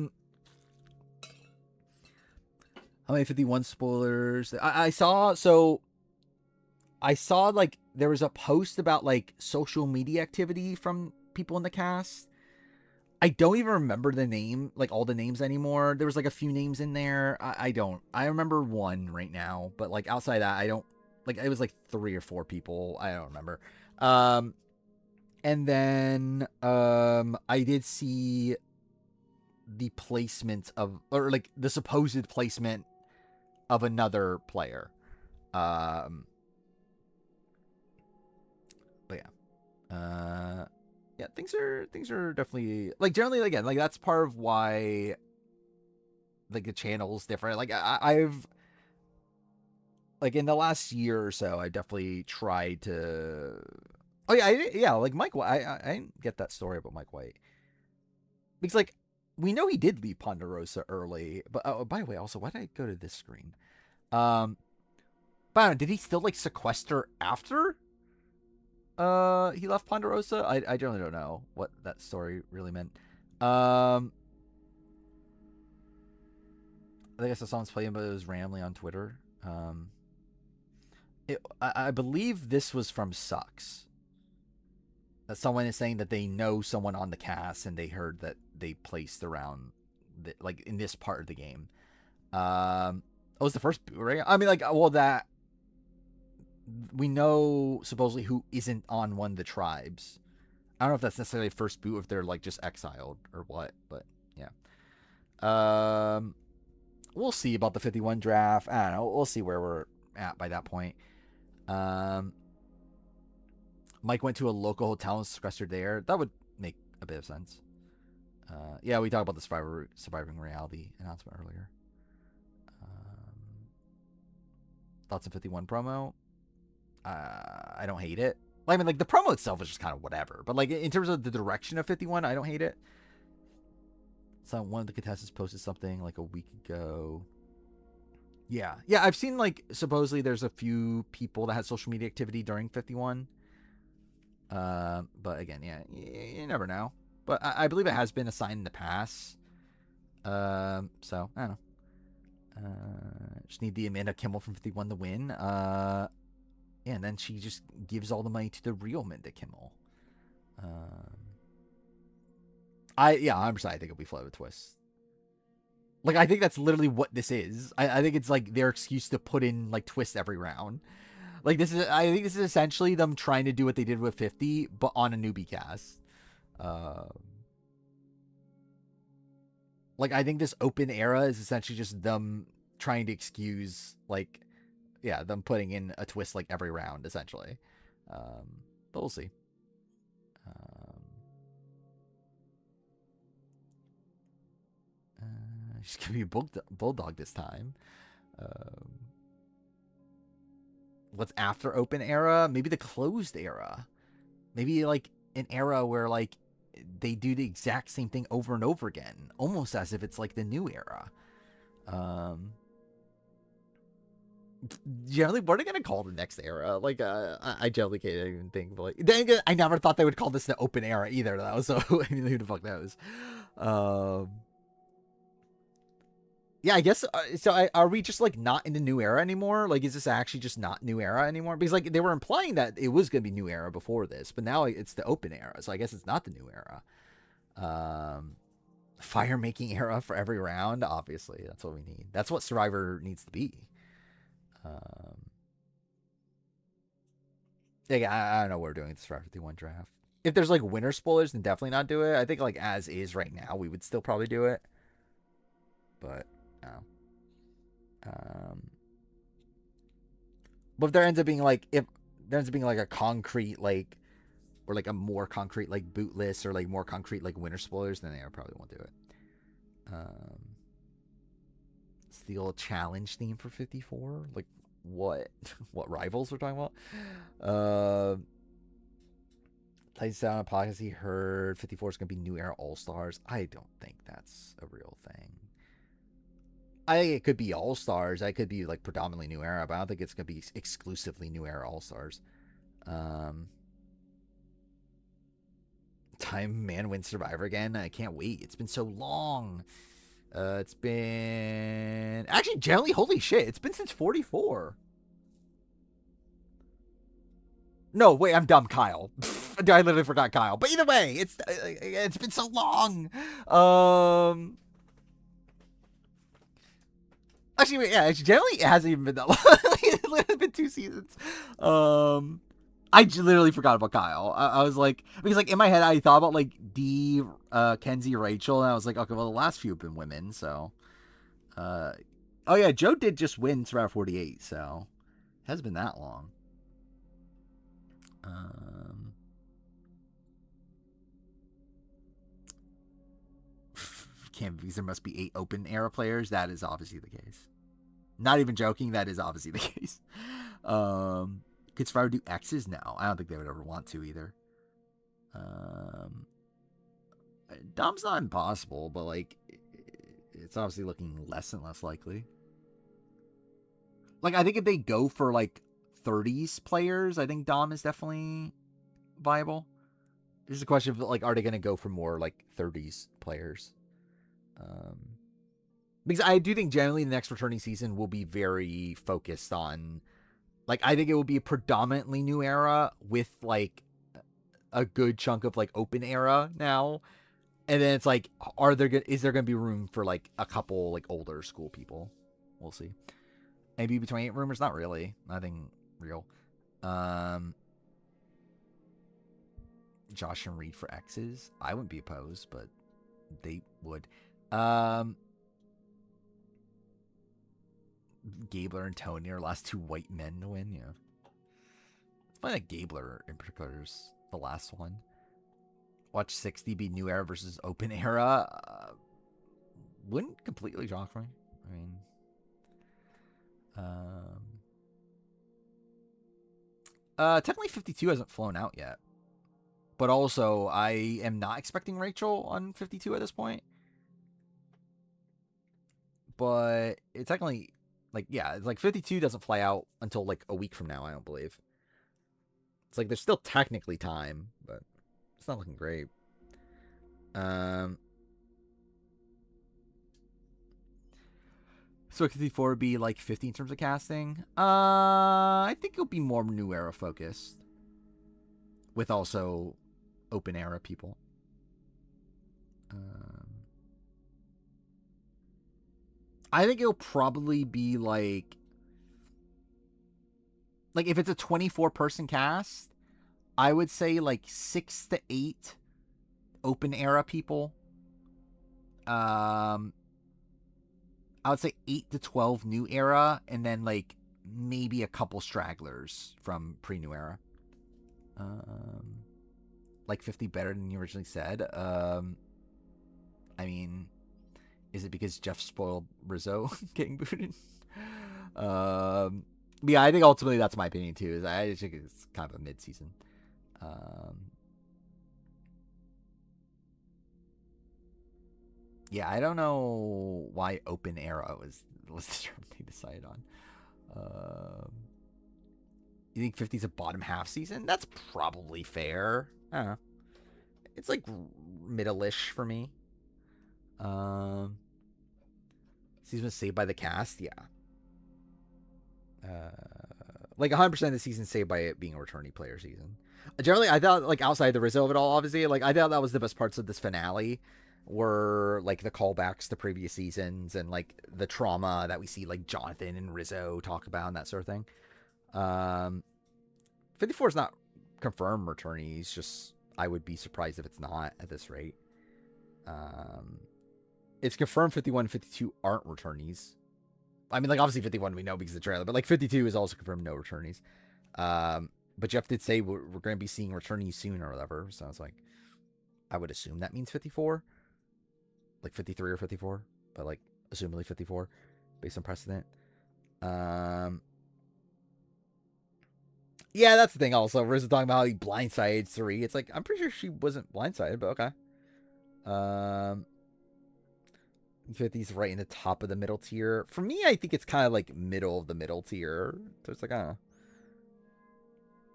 S1: many 51 spoilers? I saw like there was a post about like social media activity from people in the cast. I don't even remember the name, like all the names anymore. There was like a few names in there. I remember one right now, but like outside that, I don't, like it was like 3 or 4 people. I don't remember. And then I did see the placement of, or like the supposed placement of another player. But yeah, yeah, things are definitely like generally again like that's part of why like the channel's different. Like I've like in the last year or so, I definitely tried to. Oh yeah, like Mike White. I didn't get that story about Mike White because like we know he did leave Ponderosa early, but oh, by the way, also why did I go to this screen? But I don't know, did he still like sequester after? He left Ponderosa? I generally don't know what that story really meant. I think I saw someone's playing, but it was randomly on Twitter. I believe this was from Sucks. That someone is saying that they know someone on the cast and they heard that they placed around, like in this part of the game. It was the first boot, right? I mean, like, well, that we know supposedly who isn't on one of the tribes. I don't know if that's necessarily first boot, if they're like just exiled or what, but yeah. We'll see about the 51 draft. I don't know. We'll see where we're at by that point. Mike went to a local hotel and sequestered there. That would make a bit of sense. Yeah, we talked about the Surviving Reality announcement earlier. Thoughts on 51 promo? I don't hate it. Well, I mean, like the promo itself is just kind of whatever. But like in terms of the direction of 51, I don't hate it. So one of the contestants posted something like a week ago. Yeah, I've seen like supposedly there's a few people that had social media activity during 51. But again, yeah, you never know. But I believe it has been assigned in the past. So I don't know. Just need the Amanda Kimmel from 51 to win. Yeah, and then she just gives all the money to the real Amanda Kimmel. I'm sorry, I think it'll be Flow of a Twist. Like, I think that's literally what this is. I think it's like their excuse to put in like twists every round. Like, I think this is essentially them trying to do what they did with 50, but on a newbie cast. Like, I think this open era is essentially just them trying to excuse, like, yeah, them putting in a twist like every round, essentially. But we'll see. She's gonna be a bulldog this time. What's after open era? Maybe the closed era. Maybe like an era where like they do the exact same thing over and over again, almost as if it's like the new era. Generally, what are they gonna call the next era? Like, I generally can't even think. But like, then again, I never thought they would call this the open era either, though. So I mean, who the fuck knows? Yeah, I guess. So, are we just like not in the new era anymore? Like, is this actually just not new era anymore? Because like they were implying that it was gonna be new era before this, but now it's the open era. So I guess it's not the new era. Fire making era for every round. Obviously, that's what we need. That's what Survivor needs to be. Yeah, I don't know what we're doing with the Survivor 51 draft. If there's like winter spoilers, then definitely not do it. I think like as is right now, we would still probably do it. But no. But if there ends up being like a concrete like or like a more concrete like boot list or like more concrete like winter spoilers, then they probably won't do it. It's the old challenge theme for 54. Like what rivals we're talking about? Tyson Sound podcast he heard 54 is gonna be New Era All Stars. I don't think that's a real thing. I think it could be All Stars. I could be like predominantly New Era, but I don't think it's gonna be exclusively New Era All Stars. Time man wins Survivor again. I can't wait. It's been so long. It's been actually generally holy shit. It's been since 44. No, wait, I'm dumb, Kyle. I literally forgot Kyle. But either way, it's been so long. Actually, wait, yeah, generally it hasn't even been that long. It's literally been 2 seasons. I literally forgot about Kyle. I was like, because like in my head I thought about like Dee, Kenzie, Rachel, and I was like, okay, well the last few have been women, so. Oh yeah, Joe did just win Survivor 48, so it hasn't been that long. Can't because there must be 8 open era players. That is obviously the case. Not even joking. That is obviously the case. Could Survivor do X's? No, I don't think they would ever want to either. Dom's not impossible, but like it's obviously looking less and less likely. Like I think if they go for like 30s players, I think Dom is definitely viable. There's a question of like, are they going to go for more like 30s players? Because I do think generally the next returning season will be very focused on, like, I think it will be a predominantly new era with like a good chunk of like open era now. And then it's like, is there going to be room for like a couple like older school people? We'll see. Maybe between 8 rumors, not really. Nothing real. Josh and Reed for X's. I wouldn't be opposed, but they would. Gabler and Tony are the last 2 white men to win. Yeah, it's funny that Gabler in particular is the last one. Watch 60 be new era versus open era. Wouldn't completely shock me. I mean, technically 52 hasn't flown out yet, but also I am not expecting Rachel on 52 at this point. But it's technically like, yeah, it's like 52 doesn't fly out until like a week from now, I don't believe. It's like there's still technically time, but it's not looking great. So 54 would be like 50 in terms of casting. I think it'll be more new era focused, with also open era people. I think it'll probably be like if it's a 24-person cast, I would say like 6 to 8 open era people. I would say 8 to 12 new era, and then like maybe a couple stragglers from pre-new era. Like 50 better than you originally said. I mean, is it because Jeff spoiled Rizzo getting booted? Yeah, I think ultimately that's my opinion too. Is I think it's kind of a mid-season. Yeah, I don't know why open era was the term they decided on. You think 50's a bottom half season? That's probably fair. I don't know. It's like middle-ish for me. Season was saved by the cast, yeah. Like 100% of the season saved by it being a returning player season. Generally, I thought like outside the Rizzo of it all, obviously, like I thought that was the best parts of this finale. Were like the callbacks to previous seasons and like the trauma that we see like Jonathan and Rizzo talk about and that sort of thing. 54 is not confirmed returnees, just I would be surprised if it's not at this rate. It's confirmed 51 and 52 aren't returnees. I mean, like obviously 51 we know because of the trailer, but like 52 is also confirmed no returnees. But Jeff did say we're going to be seeing returnees soon or whatever, so it's like I would assume that means 54. Like 53 or 54, but like assumably 54 based on precedent. Yeah, that's the thing also. Rizzo talking about how he blindsided 3. It's like, I'm pretty sure she wasn't blindsided, but okay. 50's right in the top of the middle tier. For me, I think it's kind of like middle of the middle tier. So it's like, I don't know.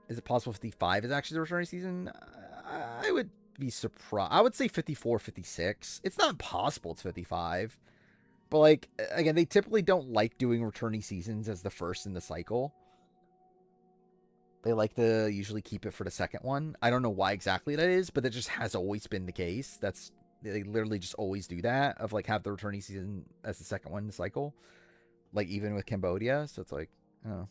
S1: Is it possible 55 is actually the returning season? I would be surprised. I would say 54, 56. It's not impossible it's 55. But like, again, they typically don't like doing returning seasons as the first in the cycle. They like to usually keep it for the second one. I don't know why exactly that is, but that just has always been the case. They literally just always do that, of like have the returning season as the second one in the cycle. Like even with Cambodia. So it's like, oh.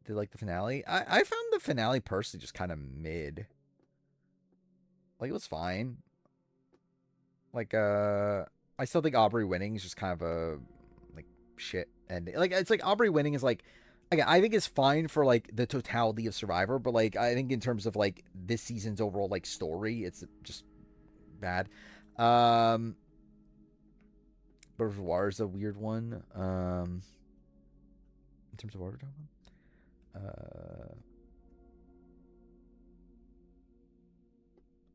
S1: Did like the finale? I found the finale personally just kind of mid. Like it was fine. Like I still think Aubrey winning is just kind of a like shit ending. Like it's like Aubrey winning is like, again, I think it's fine for like the totality of Survivor, but like I think in terms of like this season's overall like story, it's just bad. Beauvoir is a weird one. In terms of what we're talking about.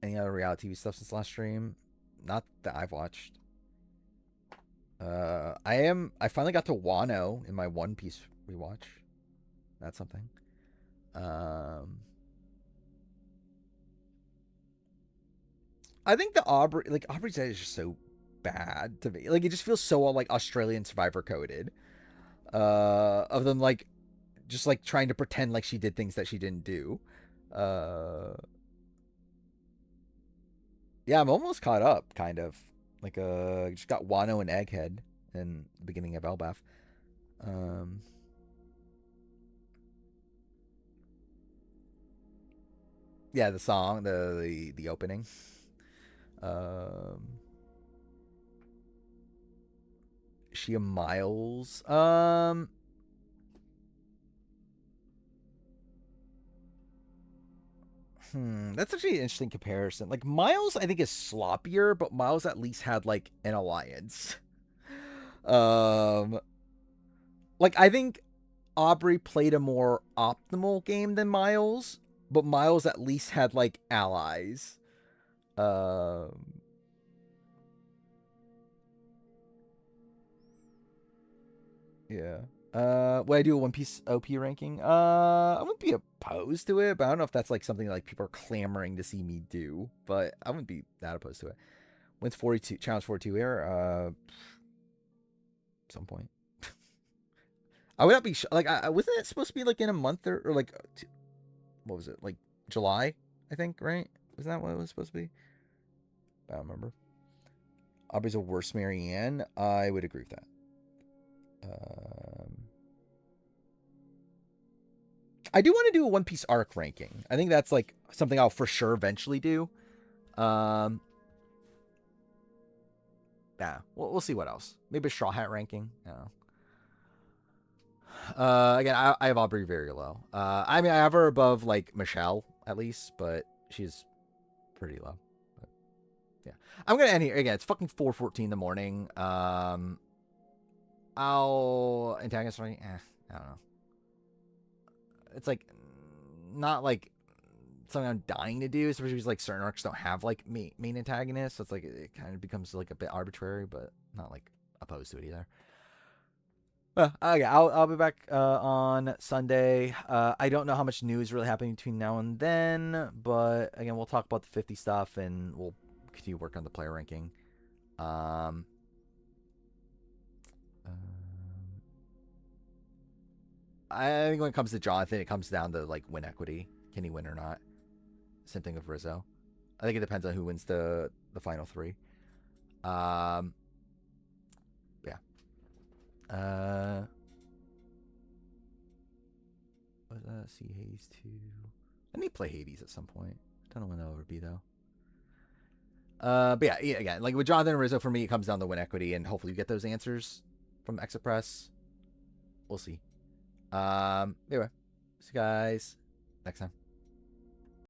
S1: Any other reality TV stuff since last stream? Not that I've watched. I finally got to Wano in my One Piece rewatch. That's something. I think the Aubrey's Edge is just so bad to me. Like it just feels so like Australian Survivor coded. Of them like just like trying to pretend like she did things that she didn't do. Yeah, I'm almost caught up, kind of. Like just got Wano and Egghead in the beginning of Elbaf. Yeah, the song, the opening. Shia Miles. That's actually an interesting comparison. Like Miles, I think is sloppier, but Miles at least had like an alliance. Like I think Aubrey played a more optimal game than Miles, but Miles at least had like allies. Yeah. Would I do a One Piece OP ranking? I wouldn't be opposed to it, but I don't know if that's like something like people are clamoring to see me do. But I wouldn't be that opposed to it. When's 42 challenge 42 here? Some point. I would not be like wasn't it supposed to be like in a month or like what was it, like July? I think, right? Wasn't that what it was supposed to be? I don't remember. Aubrey's a worse Marianne. I would agree with that. I do want to do a One Piece arc ranking. I think that's like something I'll for sure eventually do. Yeah, we'll see what else. Maybe a Straw Hat ranking. No. Again, I have Aubrey very low. I mean, I have her above like Michelle at least, but she's pretty low. But, yeah, I'm gonna end here. Again, it's fucking 4:14 in the morning. I'll antagonist ranking. I don't know. It's like not like something I'm dying to do, especially because like certain arcs don't have like main antagonists. So it's like it kind of becomes like a bit arbitrary, but not like opposed to it either. Okay, I'll be back on Sunday. I don't know how much news really happening between now and then, but again, we'll talk about the 50 stuff and we'll continue working on the player ranking. I think when it comes to Jonathan, it comes down to like win equity. Can he win or not? Same thing with Rizzo. I think it depends on who wins the final three. Yeah. See Hades 2. I need to play Hades at some point. Don't know when that'll ever be though. But yeah, again, like with Jonathan and Rizzo, for me, it comes down to win equity, and hopefully you get those answers from Exit Press. We'll see. Anyway, see you guys next time.